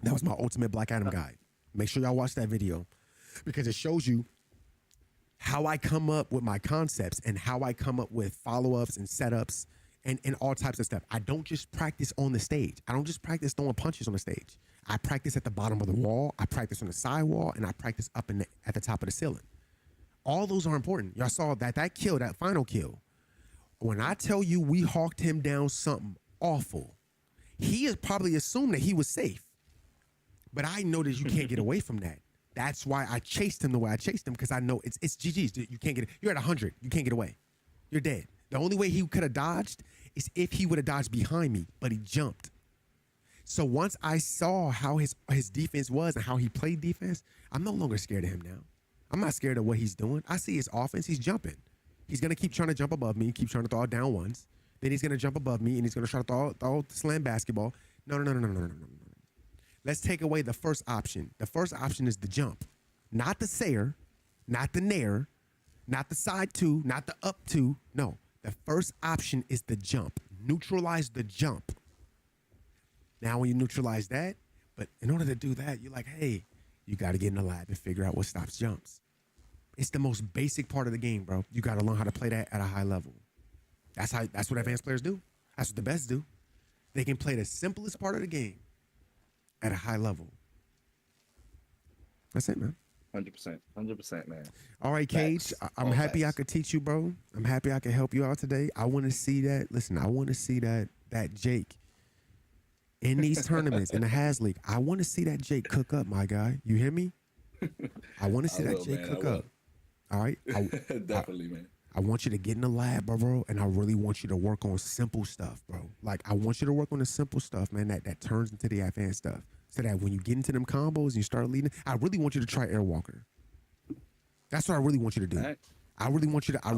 that was my ultimate Black Adam guide. Make sure y'all watch that video because it shows you how I come up with my concepts and how I come up with follow-ups and setups and all types of stuff. I don't just practice on the stage. I don't just practice throwing punches on the stage. I practice at the bottom of the wall. I practice on the side wall, and I practice up at the top of the ceiling. All those are important. Y'all saw that kill, that final kill. When I tell you we hawked him down something awful, he has probably assumed that he was safe. But I know that you can't get away from that. That's why I chased him the way I chased him, because I know it's GG's. You can't get it. You're at 100. You can't get away. You're dead. The only way he could have dodged is if he would have dodged behind me, but he jumped. So once I saw how his defense was and how he played defense, I'm no longer scared of him now. I'm not scared of what he's doing. I see his offense. He's jumping. He's going to keep trying to jump above me, keep trying to throw out down ones. Then he's going to jump above me, and he's going to try to throw slam basketball. No. Let's take away the first option. The first option is the jump. Not the sayer, not the nair, not the side 2, not the up 2. No, the first option is the jump. Neutralize the jump. Now when you neutralize that, but in order to do that, you're like, hey, you got to get in the lab and figure out what stops jumps. It's the most basic part of the game, bro. You got to learn how to play that at a high level. That's what advanced players do. That's what the best do. They can play the simplest part of the game at a high level. That's it, man. 100%, man. All right, Cage. Facts. I'm All happy I facts. could teach you, bro. I'm happy I could help you out today. I want to see that. Listen, I want to see that Jake in these tournaments in the Has League. I want to see that Jake cook up, my guy. You hear me? I want to see that Jake cook up. All right. Definitely, man. I want you to get in the lab, bro, and I really want you to work on simple stuff, bro. Like, I want you to work on the simple stuff, man, that turns into the advanced stuff. So that when you get into them combos and you start leading, I really want you to try Airwalker. That's what I really want you to do. Right. I really want you to, I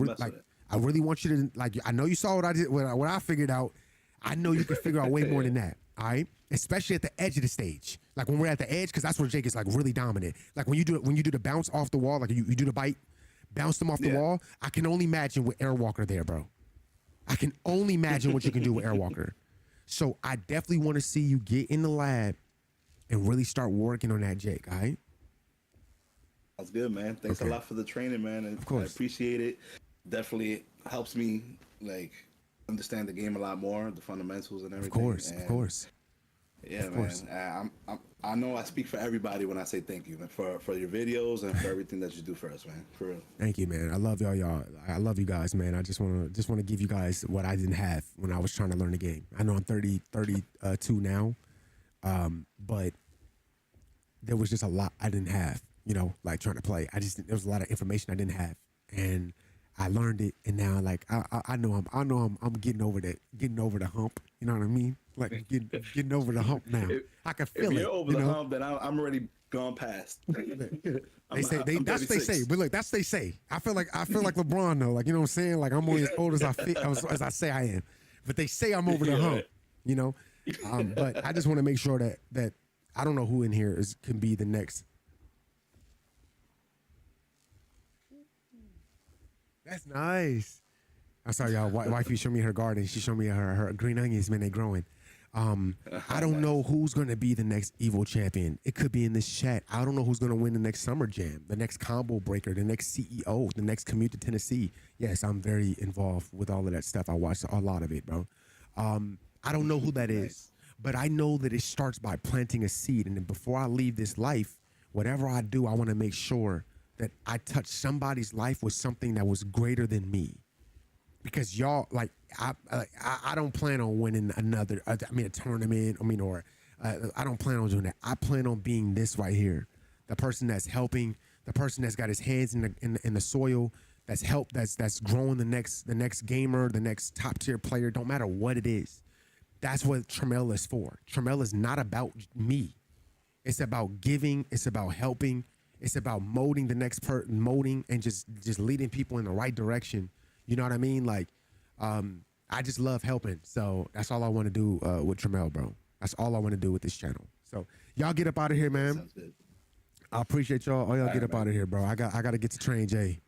really want you to, like, I know you saw what I did, what I figured out. I know you can figure out way more than that, all right? Especially at the edge of the stage. Like, when we're at the edge, because that's where Jake is, like, really dominant. Like, when you do the bounce off the wall, like, you do the bite, bounce them off the wall, I can only imagine with Airwalker there, bro. I can only imagine what you can do with Airwalker. So I definitely want to see you get in the lab and really start working on that, Jake, all right? Sounds good, man. Thanks a lot for the training, man. And Of course. I appreciate it. Definitely helps me, like, understand the game a lot more, the fundamentals and everything. Of course. Yeah, of course. Man. I know I speak for everybody when I say thank you, man, for your videos and for everything that you do for us, man. For real. Thank you, man. I love y'all. I love you guys, man. I just want to give you guys what I didn't have when I was trying to learn the game. I know I'm 32 now, but there was just a lot I didn't have, you know, like trying to play. There was a lot of information I didn't have, and I learned it, and now like I know I'm getting over the hump. You know what I mean? Like getting over the hump now. I can feel it. If you're over the hump, then I'm already gone past. That's what they say. But look, that's what they say. I feel like LeBron though. Like, you know what I'm saying? Like, I'm only as old as as I say I am. But they say I'm over the hump. You know. But I just want to make sure that I don't know who in here can be the next. That's nice. I'm sorry, y'all. Wifey showed me her garden. She showed me her green onions, man. They growing. I don't know who's going to be the next Evo champion. It could be in this chat. I don't know who's going to win the next Summer Jam, the next Combo Breaker, the next CEO, the next Commute to Tennessee. Yes, I'm very involved with all of that stuff. I watched a lot of it, bro. I don't know who that is, but I know that it starts by planting a seed. And then before I leave this life, whatever I do, I want to make sure that I touch somebody's life with something that was greater than me. Because y'all, like, I don't plan on winning a tournament. I don't plan on doing that. I plan on being this right here, the person that's helping, the person that's got his hands in the soil, that's growing the next gamer, the next top tier player. Don't matter what it is. That's what Tremell is for. Tremell is not about me. It's about giving. It's about helping. It's about molding the next person, molding and just leading people in the right direction. You know what I mean? Like, I just love helping. So that's all I want to do with Tremell, bro. That's all I want to do with this channel. So y'all get up out of here, man. Sounds good. I appreciate y'all. All get up out of here, bro. I got to get to Train J.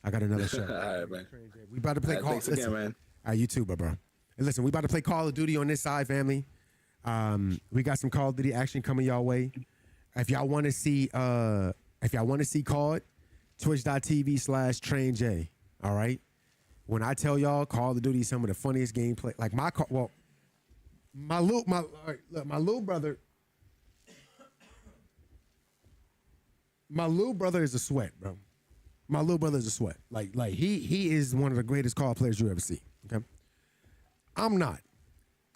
I got another show. All right, man. We about to play Call. Thanks again, man. All right, you too, bro. And listen, we about to play Call of Duty on this side, family. We got some Call of Duty action coming y'all way. If y'all want to see COD, twitch.tv/TrainJ. All right. When I tell y'all Call of Duty is some of the funniest gameplay, like my little brother is a sweat, bro. My little brother is a sweat. Like he is one of the greatest COD players you ever see. Okay. I'm not.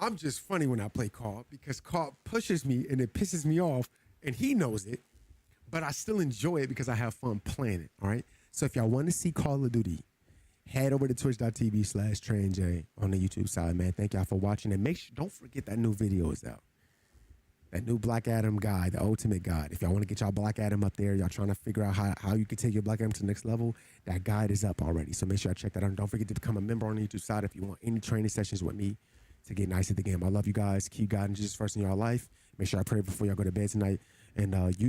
I'm just funny when I play COD because COD pushes me and it pisses me off, and he knows it, but I still enjoy it because I have fun playing it. All right. So if y'all want to see Call of Duty, head over to twitch.tv/TrainJ on the YouTube side, man. Thank y'all for watching. And don't forget that new video is out. That new Black Adam guide, the ultimate guide. If y'all want to get y'all Black Adam up there, y'all trying to figure out how you can take your Black Adam to the next level, that guide is up already. So make sure I check that out. And don't forget to become a member on the YouTube side if you want any training sessions with me to get nice at the game. I love you guys. Keep guiding Jesus first in your life. Make sure I pray before y'all go to bed tonight. And you